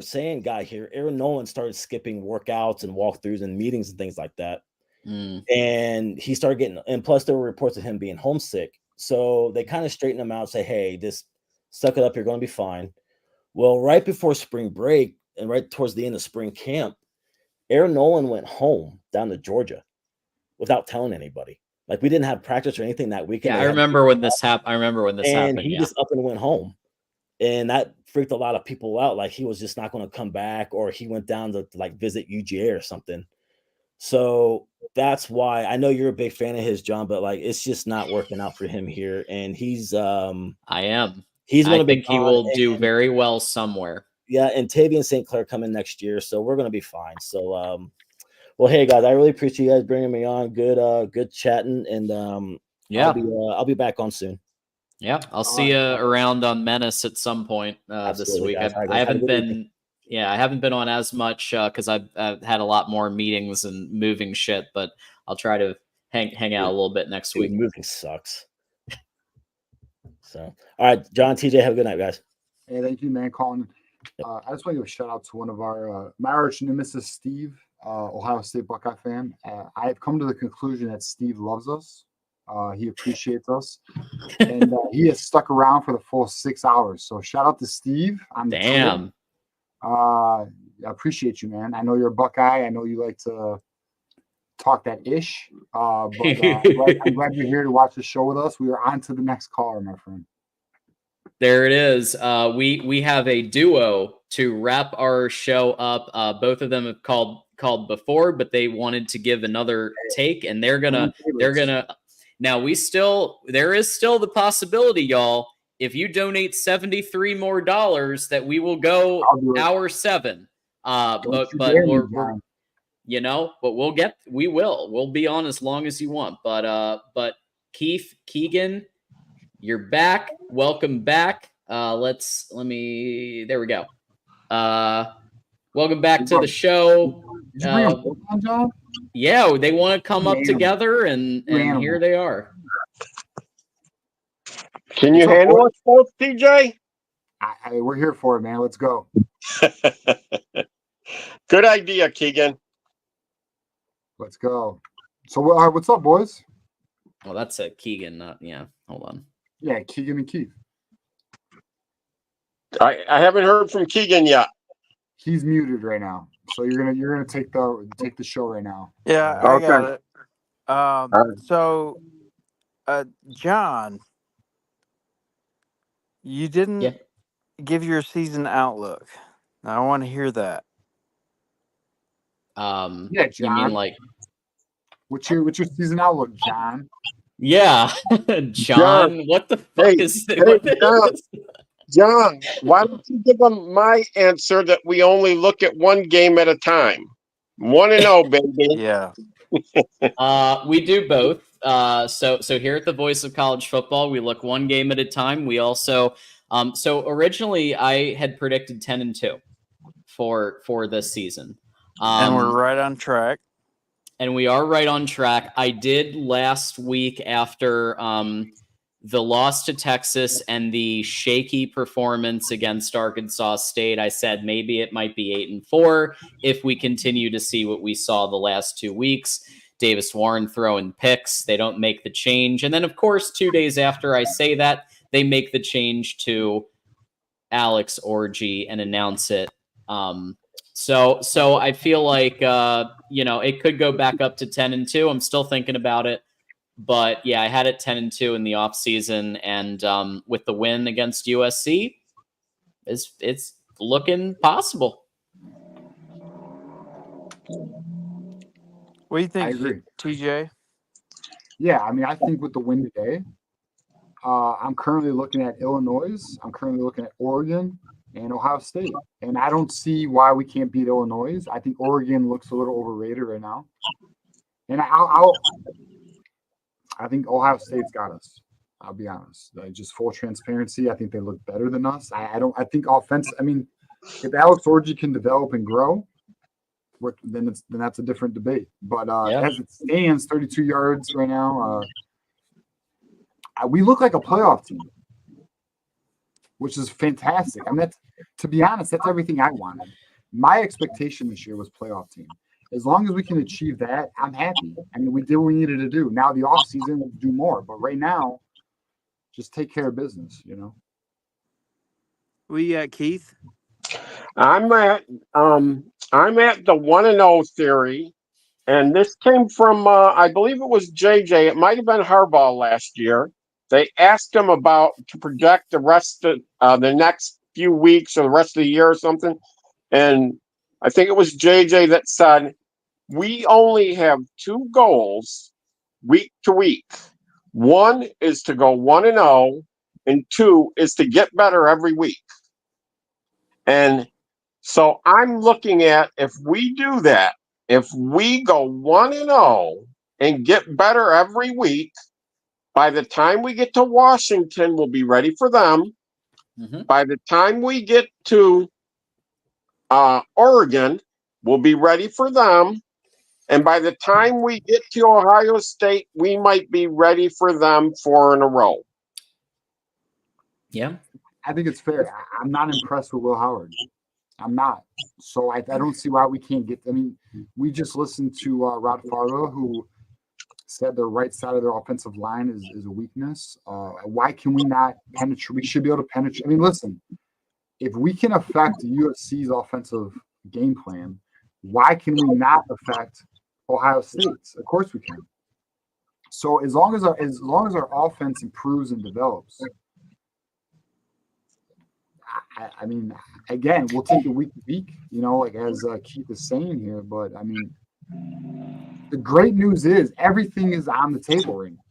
Sand got here, Aaron Nolan started skipping workouts and walkthroughs and meetings and things like that. And he started getting, and plus there were reports of him being homesick. So they kind of straightened him out, say, hey, just suck it up. You're going to be fine. Well, right before spring break and right towards the end of spring camp, Aaron Nolan went home down to Georgia without telling anybody. Like we didn't have practice or anything that weekend. Yeah, I remember when this happened. And he just up and went home. And that freaked a lot of people out. Like he was just not going to come back, or he went down to like visit UGA or something. So that's why I know you're a big fan of his, John, but like it's just not working out for him here. And he's I am. He's going to think he will do very well somewhere. Yeah, and Tavian St. Clair coming next year, so we're going to be fine. So well, hey guys, I really appreciate you guys bringing me on. Good chatting, and I'll be back on soon. Yeah, I'll see you around on Menace at some point this week. Guys. I haven't been. Yeah, I haven't been on as much because I've had a lot more meetings and moving shit, but I'll try to hang out a little bit next week. Moving sucks. So, all right, John, TJ, have a good night, guys. Hey, thank you, man, Colin. I just want to give a shout out to one of our my arch nemesis, Steve, Ohio State Buckeye fan. I have come to the conclusion that Steve loves us. He appreciates us, and he has stuck around for the full 6 hours. So shout out to Steve. Damn. I appreciate you, man. I know you're a Buckeye. I know you like to talk that ish. But I'm glad you're here to watch the show with us. We are on to the next caller, my friend. There it is. We have a duo to wrap our show up. Both of them have called before, but they wanted to give another take, and they're gonna. Now there is still the possibility, y'all. If you donate $73 more, that we will go hour 7. But we're you know, but we will. We'll be on as long as you want. But Keegan, you're back. Welcome back. There we go. Welcome back to the show. Did you bring a book on, John? Yeah, they want to come up together, and here they are. Can you What's up, handle boy? us both, TJ? We're here for it, man. Let's go. Good idea, Keegan. Let's go. So, what's up, boys? Well, that's a Keegan, not Hold on. Yeah, Keegan and Keith. I haven't heard from Keegan yet. He's muted right now, so you're gonna take the show right now. Yeah, I got it. So, John, you didn't give your season outlook. Now, I want to hear that. Yeah, John. You mean like what's your season outlook, John? Yeah, John. What the fuck is John, why don't you give them my answer that we only look at one game at a time? 1-0, baby. Yeah. We do both. So here at the Voice of College Football, we look one game at a time. We also, so originally I had predicted 10-2 for this season, And we're right on track. And we are right on track. I did last week after the loss to Texas and the shaky performance against Arkansas State. I said maybe it might be 8-4 if we continue to see what we saw the last 2 weeks. Davis Warren throwing picks. They don't make the change. And then, of course, 2 days after I say that, they make the change to Alex Orji and announce it. So I feel like, it could go back up to 10-2. I'm still thinking about it. But yeah, I had it 10-2 in the offseason, and with the win against USC, it's looking possible. What do you think, I agree. TJ? Yeah, I mean, I think with the win today, I'm currently looking at Illinois. I'm currently looking at Oregon and Ohio State, and I don't see why we can't beat Illinois. I think Oregon looks a little overrated right now, and I think Ohio State's got us. I'll be honest. Just full transparency. I think they look better than us. I think offense. I mean, if Alex Orji can develop and grow, then that's a different debate. But as it stands, 32 yards right now. We look like a playoff team, which is fantastic. I mean, to be honest, that's everything I wanted. My expectation this year was playoff team. As long as we can achieve that, I'm happy. I mean, we did what we needed to do. Now the offseason, we'll do more. But right now, just take care of business, We got Keith. I'm at the 1-0 theory, and this came from I believe it was JJ. It might have been Harbaugh last year. They asked him to project the rest of the next few weeks or the rest of the year or something, and I think it was JJ that said, we only have 2 goals week to week. One is to go 1-0, and 2 is to get better every week. And so I'm looking at, if we do that, if we go 1-0 and get better every week, by the time we get to Washington, we'll be ready for them. Mm-hmm. By the time we get to Oregon, we'll be ready for them. And by the time we get to Ohio State, we might be ready for them 4 in a row. Yeah. I think it's fair. I'm not impressed with Will Howard. I'm not. So I don't see why we can't get. I mean, we just listened to Rod Fargo, who said the right side of their offensive line is a weakness. Why can we not penetrate? We should be able to penetrate. I mean, listen, if we can affect USC's offensive game plan, why can we not affect Ohio State's? Of course we can. So as long as our offense improves and develops, I mean, again, we'll take it week to week, like as Keith is saying here. But I mean, the great news is everything is on the table right now.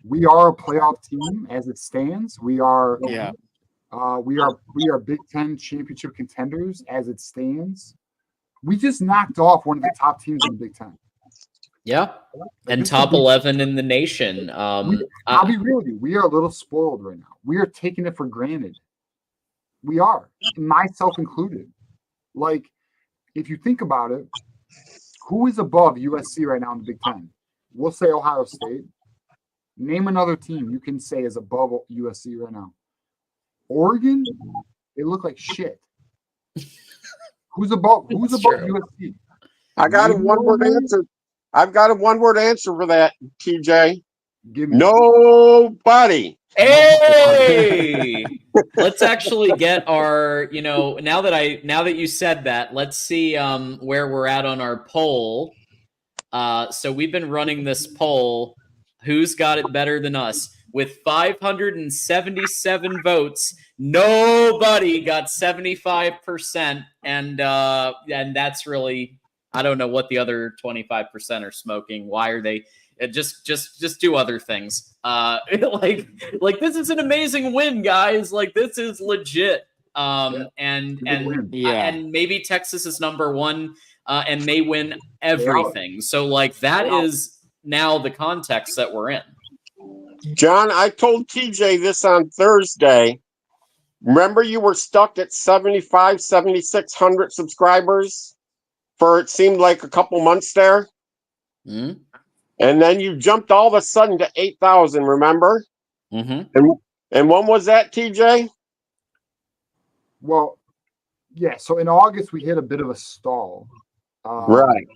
We are a playoff team as it stands. We are, we are Big Ten championship contenders as it stands. We just knocked off one of the top teams in the Big Ten. Yeah, and top 11 in the nation. I'll be real with you. We are a little spoiled right now. We are taking it for granted. We are, myself included. Like, if you think about it, who is above USC right now in the Big Ten? We'll say Ohio State. Name another team you can say is above USC right now. Oregon, they look like shit. Who's above USC? I got a one-word answer. I've got a one-word answer for that, TJ. Give me nobody. Hey, let's actually get our, now that you said that, let's see where we're at on our poll. So we've been running this poll. Who's got it better than us? With 577 votes, nobody got 75%, and that's really, I don't know what the other 25% are smoking. Why are they? Just do other things. Like this is an amazing win, guys. Like this is legit. And maybe Texas is number one and may win everything. So like that is now the context that we're in. John, I told TJ this on Thursday. Remember you were stuck at 7,600 subscribers for it seemed like a couple months there? Mm-hmm. And then you jumped all of a sudden to 8,000, remember? Mm-hmm. And when was that, TJ? Well, yeah. So in August, we hit a bit of a stall. Right.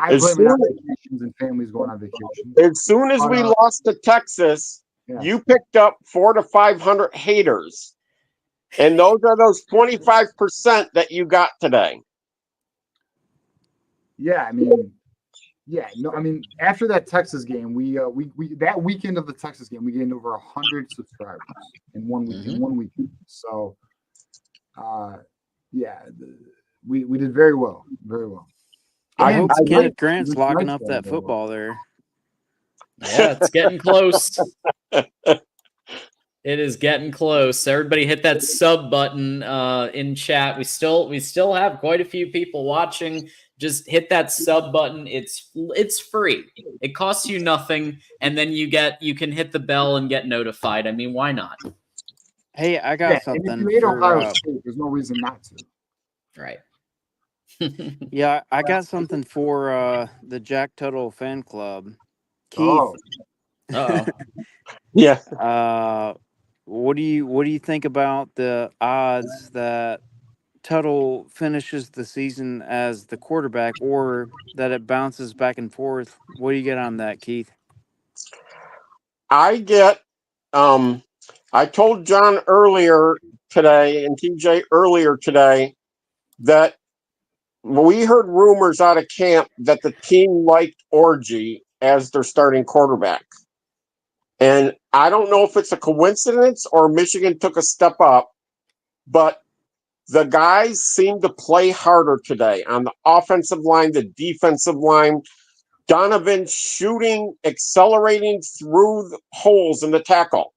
I blame it on vacations and families going on vacation. As soon as we lost to Texas, you picked up 400 to 500 haters. And those are those 25% that you got today. Yeah, I mean, after that Texas game, we that weekend of the Texas game, we gained over 100 subscribers in 1 week. Mm-hmm. In 1 week, so we did very well, very well. I hope Kenneth Grant's locking up that football there. Yeah, it's getting close. It is getting close. Everybody hit that sub button in chat. We still have quite a few people watching. Just hit that sub button. It's free. It costs you nothing, and then you can hit the bell and get notified. I mean, why not? Hey, I got something. And if you made Ohio State, there's no reason not to. Right. Yeah, I got something for the Jack Tuttle fan club. Keith. Oh. Yeah. What do you think about the odds that Tuttle finishes the season as the quarterback, or that it bounces back and forth? What do you get on that, Keith? I told John earlier today and TJ earlier today that we heard rumors out of camp that the team liked Orji as their starting quarterback. And I don't know if it's a coincidence or Michigan took a step up, but the guys seem to play harder today on the offensive line, the defensive line. Donovan shooting, accelerating through the holes in the tackle.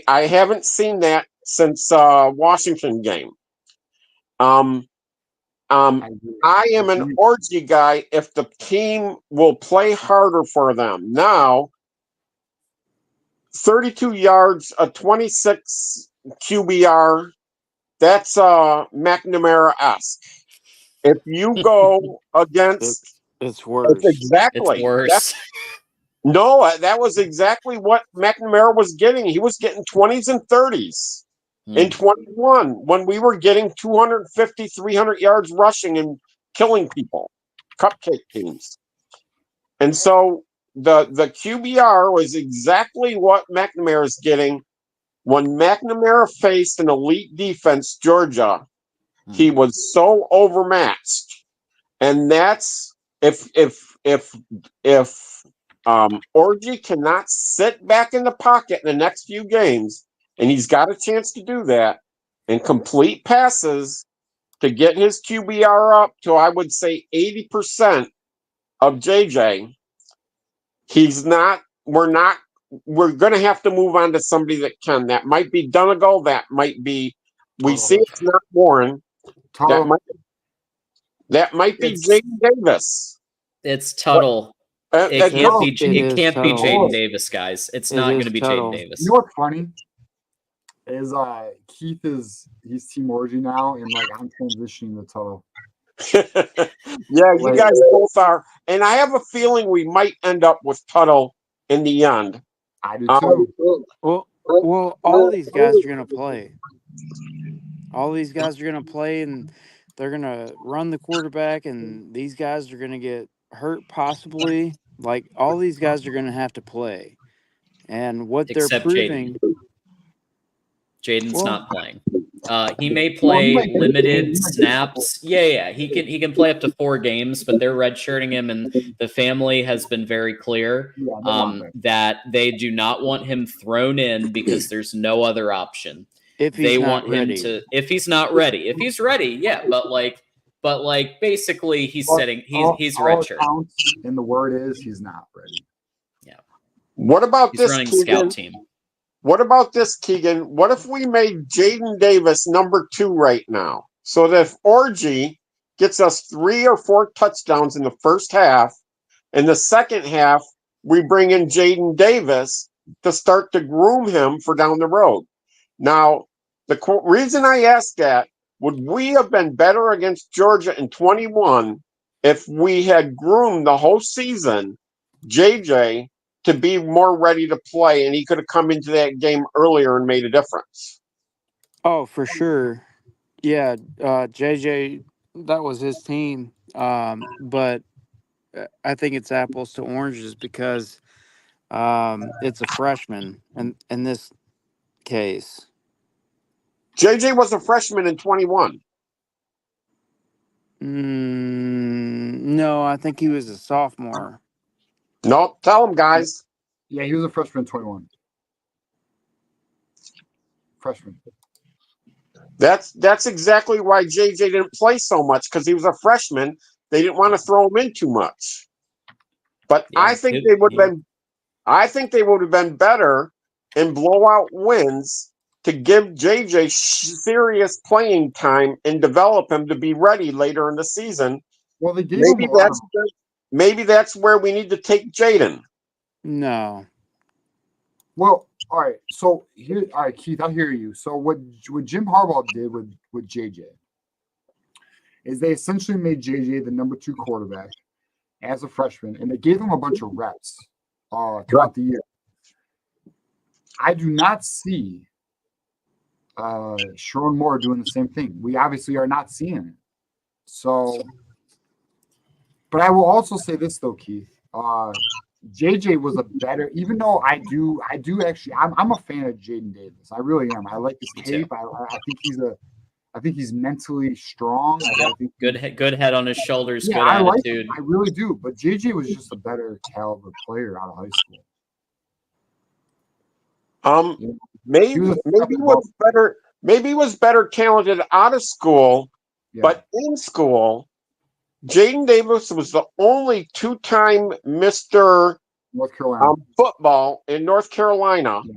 I haven't seen that since Washington game. I am an Orji guy if the team will play harder for them. Now, 32 yards, a 26 QBR, that's McNamara-esque. If you go against... It's worse. Exactly. It's worse. No, that was exactly what McNamara was getting. He was getting 20s and 30s in 21 when we were getting 250, 300 yards rushing and killing people, cupcake teams. And so the QBR was exactly what McNamara's getting. When McNamara faced an elite defense, Georgia, he was so overmatched. And that's if Orji cannot sit back in the pocket in the next few games, and he's got a chance to do that and complete passes to get his QBR up to, I would say, 80% of JJ, we're going to have to move on to somebody that can. That might be Donegal. That might be, see it's not Warren. That might be Jaden Davis. It's Tuttle. It can't be Jaden Davis, guys. It's not going to be Jaden Davis. You know what's funny is Keith he's Team Orji now, and like I'm transitioning to Tuttle. Yeah, you guys both are, and I have a feeling we might end up with Tuttle in the end. I do too. Well, all these guys are going to play. All these guys are going to play, and they're going to run the quarterback, and these guys are going to get hurt possibly. Like, all these guys are going to have to play. And what they're Except Jaden. proving. Jaden's Well, not playing. He may play limited snaps. Yeah. He can play up to 4 games, but they're redshirting him, and the family has been very clear that they do not want him thrown in because there's no other option. If he's they not want him ready. to, if he's not ready. If he's ready, yeah, but basically he's redshirt. And the word is he's not ready. Yeah. What about He's this running Keegan? scout team? What about this, Keegan? What if we made Jaden Davis number 2 right now? So that if Orgy gets us 3 or 4 touchdowns in the first half, in the second half, we bring in Jaden Davis to start to groom him for down the road. Now, the reason I asked that, would we have been better against Georgia in 21 if we had groomed the whole season JJ to be more ready to play, and he could have come into that game earlier and made a difference? Oh, for sure. Yeah, JJ, that was his team. But I think it's apples to oranges because it's a freshman in this case. JJ was a freshman in 21. No, I think he was a sophomore. No, tell him, guys. Yeah, he was a freshman in 21. Freshman. That's exactly why JJ didn't play so much, because he was a freshman. They didn't want to throw him in too much. But Yeah, I think they would have been better in blowout wins to give JJ serious playing time and develop him to be ready later in the season. Well, they gave him a lot of... Maybe that's where we need to take Jaden. No. Well, all right. So here, all right, Keith, I hear you. So what Jim Harbaugh did with JJ is they essentially made JJ the number 2 quarterback as a freshman, and they gave him a bunch of reps throughout the year. I do not see Sharon Moore doing the same thing. We obviously are not seeing it. So, but I will also say this though, Keith. JJ was a better, even though I do actually, I'm a fan of Jaden Davis. I really am. I like his tape. I think he's mentally strong. I think good head on his shoulders. Yeah, good I attitude. I really do. But JJ was just a better caliber player out of high school. Maybe he was better talented out of school, but in school, Jaden Davis was the only 2-time Mr. North Carolina football in North Carolina. Yeah.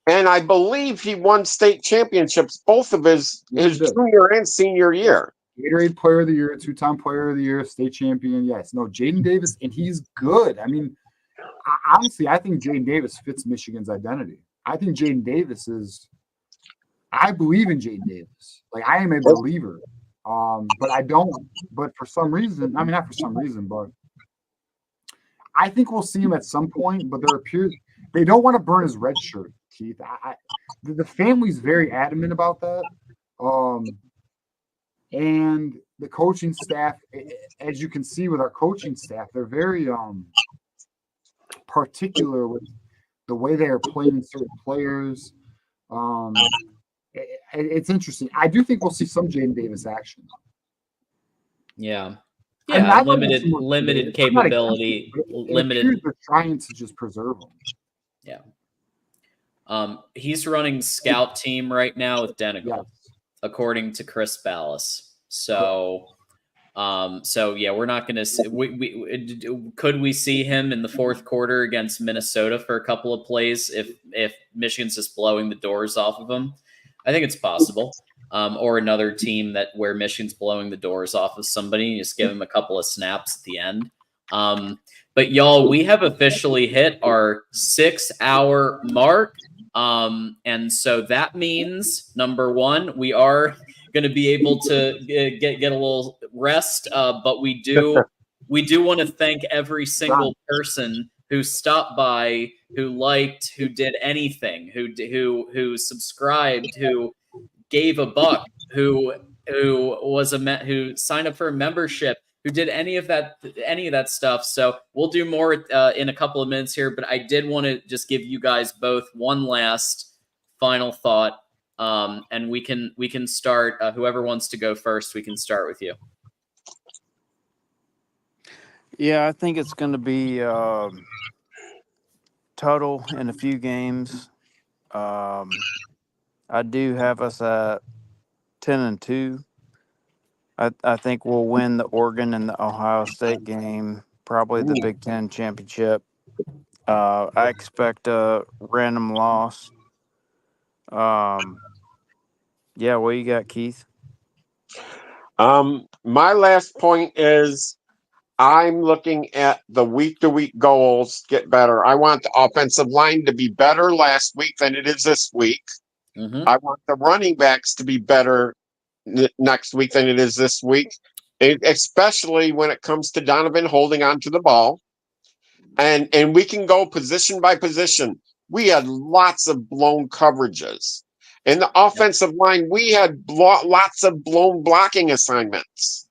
And I believe he won state championships both of his junior and senior year. Gatorade Player of the Year, 2-time Player of the Year, state champion. Yes. No, Jaden Davis, and he's good. I mean, honestly, I think Jaden Davis fits Michigan's identity. I think Jaden Davis I believe in Jaden Davis. Like, I am a believer. But I don't. But for some reason, I mean, not for some reason, but I think we'll see him at some point. But they don't want to burn his red shirt, Keith. The family's very adamant about that. And the coaching staff, as you can see with our coaching staff, they're very particular with the way they are playing certain players. It's interesting. I do think we'll see some Jaden Davis action. Yeah. Yeah, limited capability. Limited. They're trying to just preserve him. Yeah. He's running scout team right now with Denegal, according to Chris Ballas. So yeah, we're not going to see. Could we see him in the fourth quarter against Minnesota for a couple of plays if Michigan's just blowing the doors off of him? I think it's possible. Or another team where Michigan's blowing the doors off of somebody and just give him a couple of snaps at the end. But y'all, we have officially hit our 6-hour mark. And so that means, number one, we are going to be able to get a little rest. But we do want to thank every single person who stopped by who liked, who did anything, who subscribed, who gave a buck, who who signed up for a membership, who did any of that stuff. So we'll do more in a couple of minutes here, but I did want to just give you guys both one last final thought, and we can start. Whoever wants to go first, we can start with you. Yeah, I think it's going to be total in a few games. I do have us at 10-2. I think we'll win the Oregon and the Ohio State game, probably the Big Ten championship. I expect a random loss. Yeah, what you got, Keith? My last point is I'm looking at the week-to-week goals get better. I want the offensive line to be better last week than it is this week. Mm-hmm. I want the running backs to be better next week than it is this week, especially when it comes to Donovan holding on to the ball. And we can go position by position. We had lots of blown coverages. In the offensive line, we had lots of blown blocking assignments,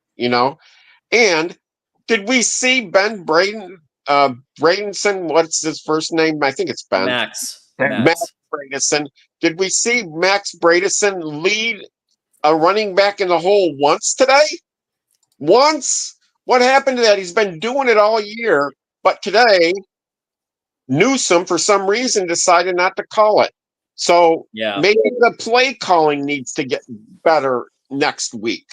And did we see Ben Bradenson? What's his first name? I think it's Ben. Max Bradison. Did we see Max Bradison lead a running back in the hole once today? Once? What happened to that? He's been doing it all year, but today Newsom, for some reason, decided not to call it. So maybe the play calling needs to get better next week.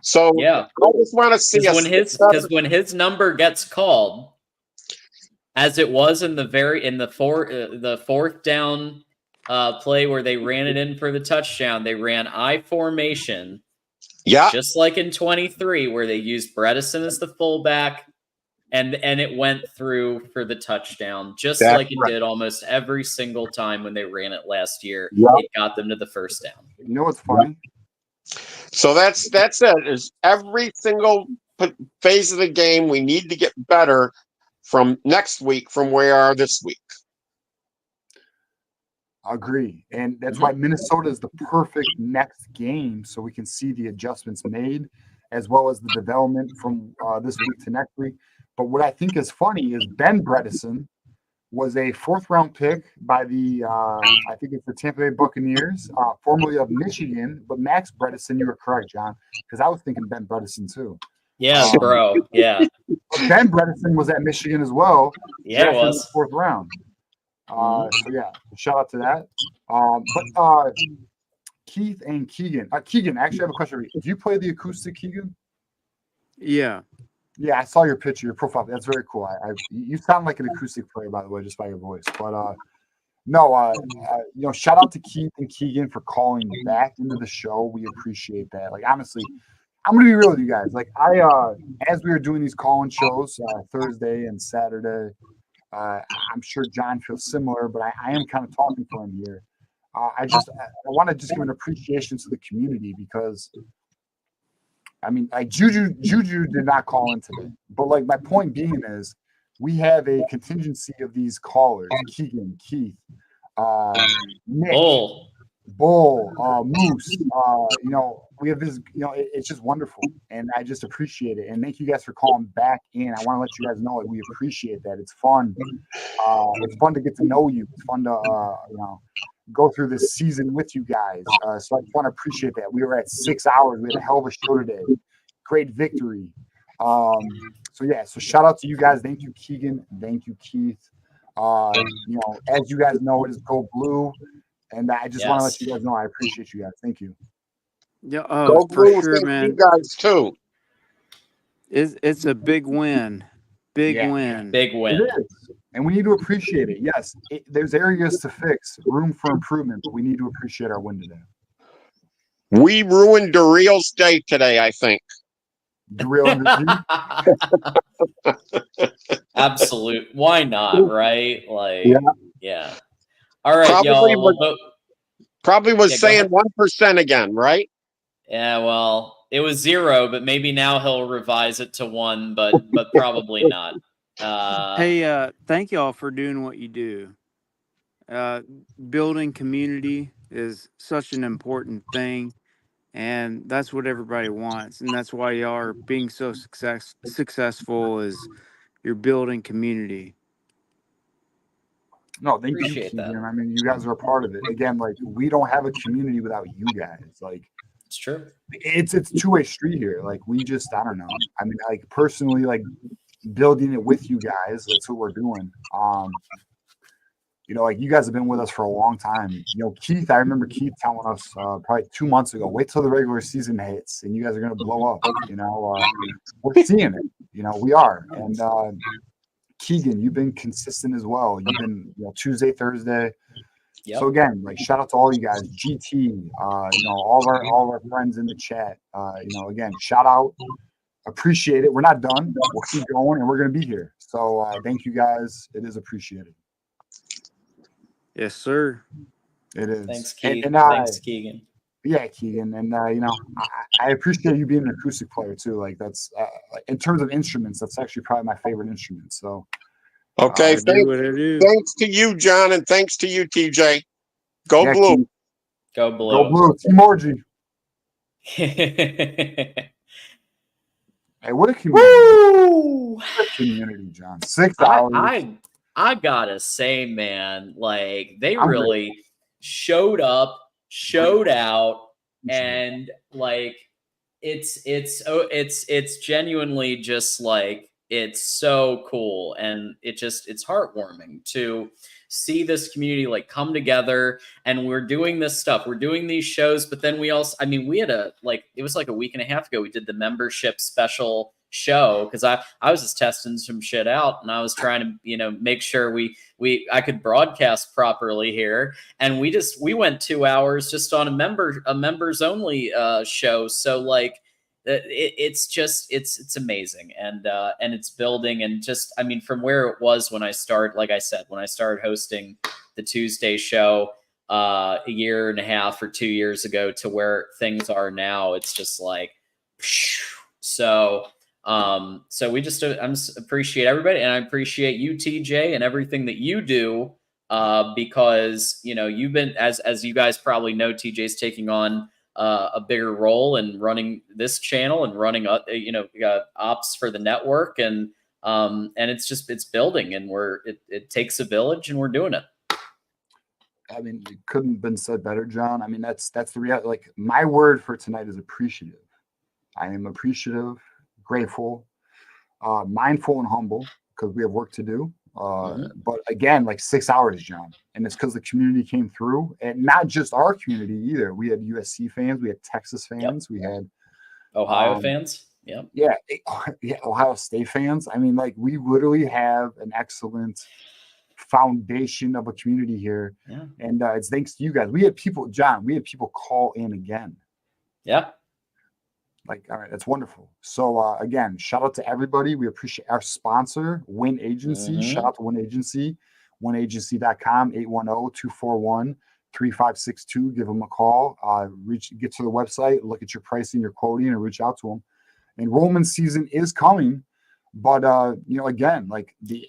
So I just want to see because when his number gets called, as it was in the fourth down play where they ran it in for the touchdown, they ran I formation. Yeah, just like in 23, where they used Bredesen as the fullback, and it went through for the touchdown, just like it did almost every single time when they ran it last year. It got them to the first down. You know what's funny? So that's it. Is every single phase of the game we need to get better from next week from where we are this week. I agree. And that's why Minnesota is the perfect next game, so we can see the adjustments made as well as the development from this week to next week. But what I think is funny is Ben Bredesen was a fourth-round pick by the, I think it's the Tampa Bay Buccaneers, formerly of Michigan. But Max Bredesen, you were correct, John, because I was thinking Ben Bredesen too. Yeah, bro. Yeah. Ben Bredesen was at Michigan as well. Yeah, it was. In the fourth round. So yeah, shout out to that. But Keith and Keegan. Keegan, I actually have a question for you. Do you play the acoustic, Keegan? Yeah. Yeah, I saw your picture, your profile. That's very cool. You sound like an acoustic player, by the way, just by your voice. But shout out to Keith and Keegan for calling back into the show. We appreciate that. Like, honestly, I'm gonna be real with you guys. Like, as we were doing these call-in shows Thursday and Saturday, I'm sure John feels similar, but I am kind of talking for him here. I want to just give an appreciation to the community because, I mean, like Juju did not call in today, but like my point being is we have a contingency of these callers: Keegan, Keith, Nick, Bull, Moose. We have this. It's just wonderful, and I just appreciate it. And thank you guys for calling back in. I want to let you guys know that we appreciate that. It's fun. It's fun to get to know you. It's fun to go through this season with you guys. So I just want to appreciate that. We were at 6 hours. We had a hell of a show today. Great victory. So shout out to you guys. Thank you, Keegan. Thank you, Keith. As you guys know, it is Go Blue. And I just want to let you guys know I appreciate you guys. Thank you. Yeah, Go for Blue, sure, thank man. you guys too. It's a big win. Big win. Big win. It is. And we need to appreciate it. Yes, there's areas to fix, room for improvement, but we need to appreciate our win today. We ruined Darreel's day today, I think. Darreel Absolute. Why not, right? Like, yeah. All right, Probably was saying 1% again, right? Yeah, well, it was 0, but maybe now he'll revise it to 1, but probably not. Hey, thank y'all for doing what you do. Building community is such an important thing, and that's what everybody wants, and that's why y'all are being so successful. Is you're building community. No, thank you, Appreciate that. Keegan. I mean, you guys are a part of it. Again, like we don't have a community without you guys. Like It's true. it's a two-way street here. Like we just, I don't know. I mean, like personally, like building it with you guys. That's what we're doing. You know, like you guys have been with us for a long time. You know, Keith, I remember Keith telling us probably 2 months ago, wait till the regular season hits and you guys are going to blow up. You know, we're seeing it. You know, we are. And Keegan, you've been consistent as well. You've been, you know, Tuesday, Thursday. Yep. So again, like shout out to all you guys, GT, you know, all of our friends in the chat. You know, again, shout out, appreciate it. We're not done. We'll keep going, and we're going to be here. So thank you guys. It is appreciated. Yes, sir. It is. Thanks, Keith. And, Thanks, Keegan. Yeah, Keegan, and you know, I appreciate you being an acoustic player too. Like that's in terms of instruments, that's actually probably my favorite instrument. So. Okay, do. Thanks to you, John, and thanks to you, TJ. Go blue. Keith. Go blue. Go blue. Emoji. Hey, what a community! Woo! What a community, John. 6 hours. I gotta say, man, like they really showed up, showed out, and like it's genuinely just like it's so cool, and it's heartwarming to see this community like come together, and we're doing this stuff, we're doing these shows, but then we also, I mean, we had it was like a week and a half ago, we did the membership special show because I was just testing some shit out, and I was trying to, you know, make sure I could broadcast properly here, and we went 2 hours just on a members only show. So like it's amazing, and it's building, and just, I mean, from where it was when I started, like I said, when I started hosting the Tuesday show a year and a half or 2 years ago to where things are now, it's just like so we just appreciate everybody, and I appreciate you, TJ, and everything that you do, because, you know, you've been, as you guys probably know, TJ's taking on a bigger role in running this channel and running, you know, ops for the network, and it's building, and it takes a village, and we're doing it. I mean, it couldn't have been said better, John. I mean, that's the reality. Like, my word for tonight is appreciative. I am appreciative, grateful, mindful, and humble because we have work to do. But again, like 6 hours, John, and it's because the community came through, and not just our community either. We had USC fans, we had Texas fans, we had Ohio fans. Yeah, Ohio State fans. I mean, like, we literally have an excellent foundation of a community here, and it's thanks to you guys. We had people, John. We had people call in again. Yeah. Like, all right, that's wonderful. So again, shout out to everybody. We appreciate our sponsor, Win Agency. Shout out to Win Agency, winagency.com, 810-241-3562. Give them a call. Get to the website, look at your pricing, your quoting, and reach out to them. Enrollment season is coming, but you know, again, like the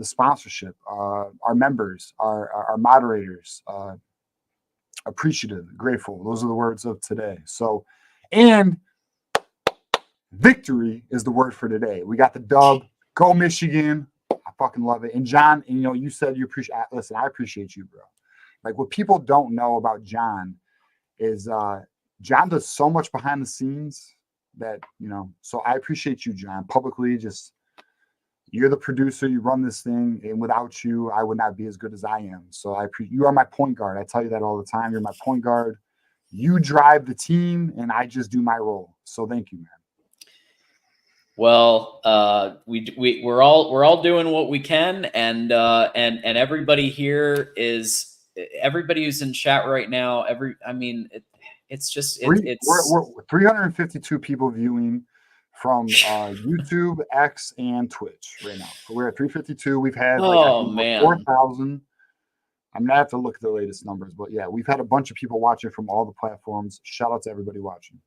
sponsorship, our members, our moderators, appreciative, grateful. Those are the words of today. So, and victory is the word for today. We got the dub. Go Michigan. I fucking love it. And John, and, you know, you said you appreciate. Listen, I appreciate you, bro. Like, what people don't know about John is John does so much behind the scenes that, you know. So I appreciate you, John. Publicly, just, you're the producer. You run this thing, and without you, I would not be as good as I am. So you are my point guard. I tell you that all the time. You're my point guard. You drive the team, and I just do my role. So thank you, man. Well, we're all doing what we can, and everybody here is, everybody who's in chat right now. It's just we're 352 people viewing from YouTube, X, and Twitch right now. So we're at 352. We've had 4,000. I'm gonna have to look at the latest numbers, but yeah, we've had a bunch of people watching from all the platforms. Shout out to everybody watching.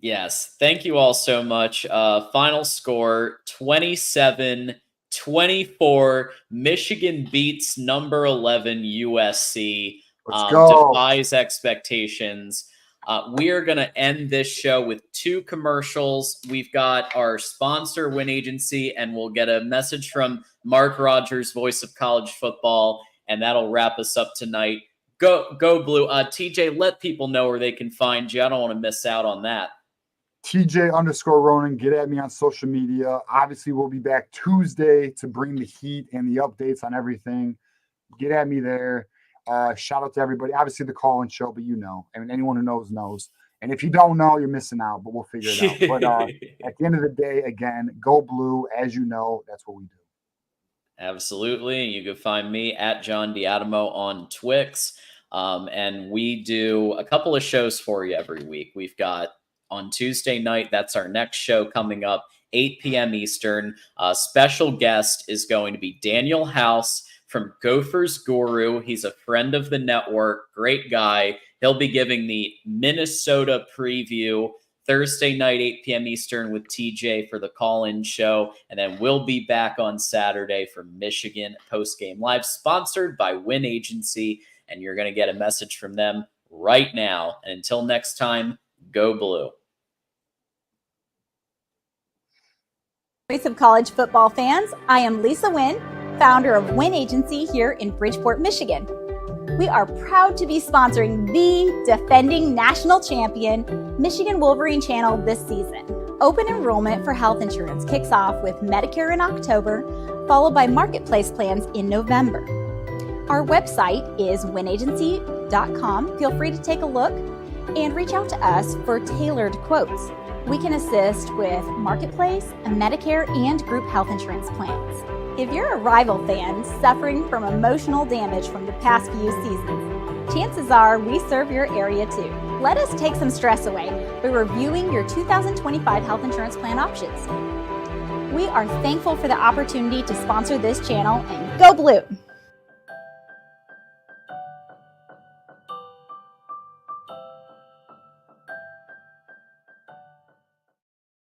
Yes, thank you all so much. Final score 27-10 24. Michigan beats number 11 USC. Let's go. Defies expectations. We are going to end this show with 2 commercials. We've got our sponsor, Win Agency, and we'll get a message from Mark Rogers, voice of college football, and that'll wrap us up tonight. Go Blue. TJ, let people know where they can find you. I don't want to miss out on that. TJ_Ronin. Get at me on social media. Obviously, we'll be back Tuesday to bring the heat and the updates on everything. Get at me there. Shout out to everybody. Obviously, the call-in show, but anyone who knows, knows. And if you don't know, you're missing out, but we'll figure it out. But at the end of the day, again, go Blue. As you know, that's what we do. Absolutely. You can find me at John Diadamo on Twix. And we do a couple of shows for you every week. We've got on Tuesday night, that's our next show coming up, 8 p.m. Eastern. Special guest is going to be Daniel House from Gophers Guru. He's a friend of the network, great guy. He'll be giving the Minnesota preview Thursday night, 8 p.m. Eastern with TJ for the call-in show. And then we'll be back on Saturday for Michigan Postgame Live, sponsored by Win Agency. And you're going to get a message from them right now. And until next time, go Blue. Voice of college football fans, I am Lisa Wynn, founder of Win Agency here in Bridgeport, Michigan. We are proud to be sponsoring the defending national champion Michigan Wolverine channel this season. Open enrollment for health insurance kicks off with Medicare in October, followed by marketplace plans in November. Our website is winagency.com. Feel free to take a look and reach out to us for tailored quotes. We can assist with marketplace, Medicare, and group health insurance plans. If you're a rival fan suffering from emotional damage from the past few seasons, chances are we serve your area too. Let us take some stress away by reviewing your 2025 health insurance plan options. We are thankful for the opportunity to sponsor this channel, and go Blue!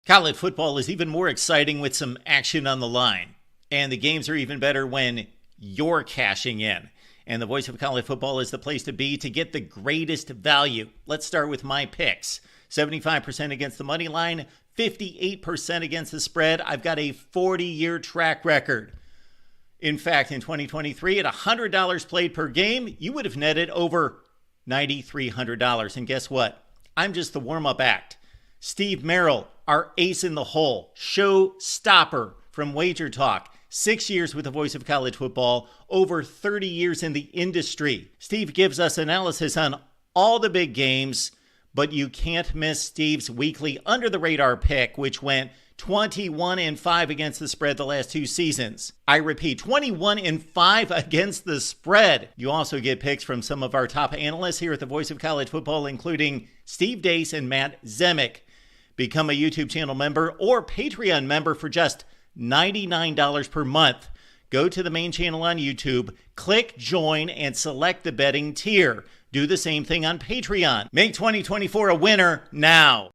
College football is even more exciting with some action on the line. And the games are even better when you're cashing in. And the Voice of College Football is the place to be to get the greatest value. Let's start with my picks. 75% against the money line, 58% against the spread. I've got a 40-year track record. In fact, in 2023, at $100 played per game, you would have netted over $9,300. And guess what? I'm just the warm-up act. Steve Merrill, our ace in the hole, showstopper from Wager Talk. 6 years with the Voice of College Football, over 30 years in the industry. Steve gives us analysis on all the big games, but you can't miss Steve's weekly under-the-radar pick, which went 21-5 against the spread the last 2 seasons. I repeat, 21-5 against the spread. You also get picks from some of our top analysts here at the Voice of College Football, including Steve Dace and Matt Zemek. Become a YouTube channel member or Patreon member for just $99 per month. Go to the main channel on YouTube, click join, and select the betting tier. Do the same thing on Patreon. Make 2024 a winner now.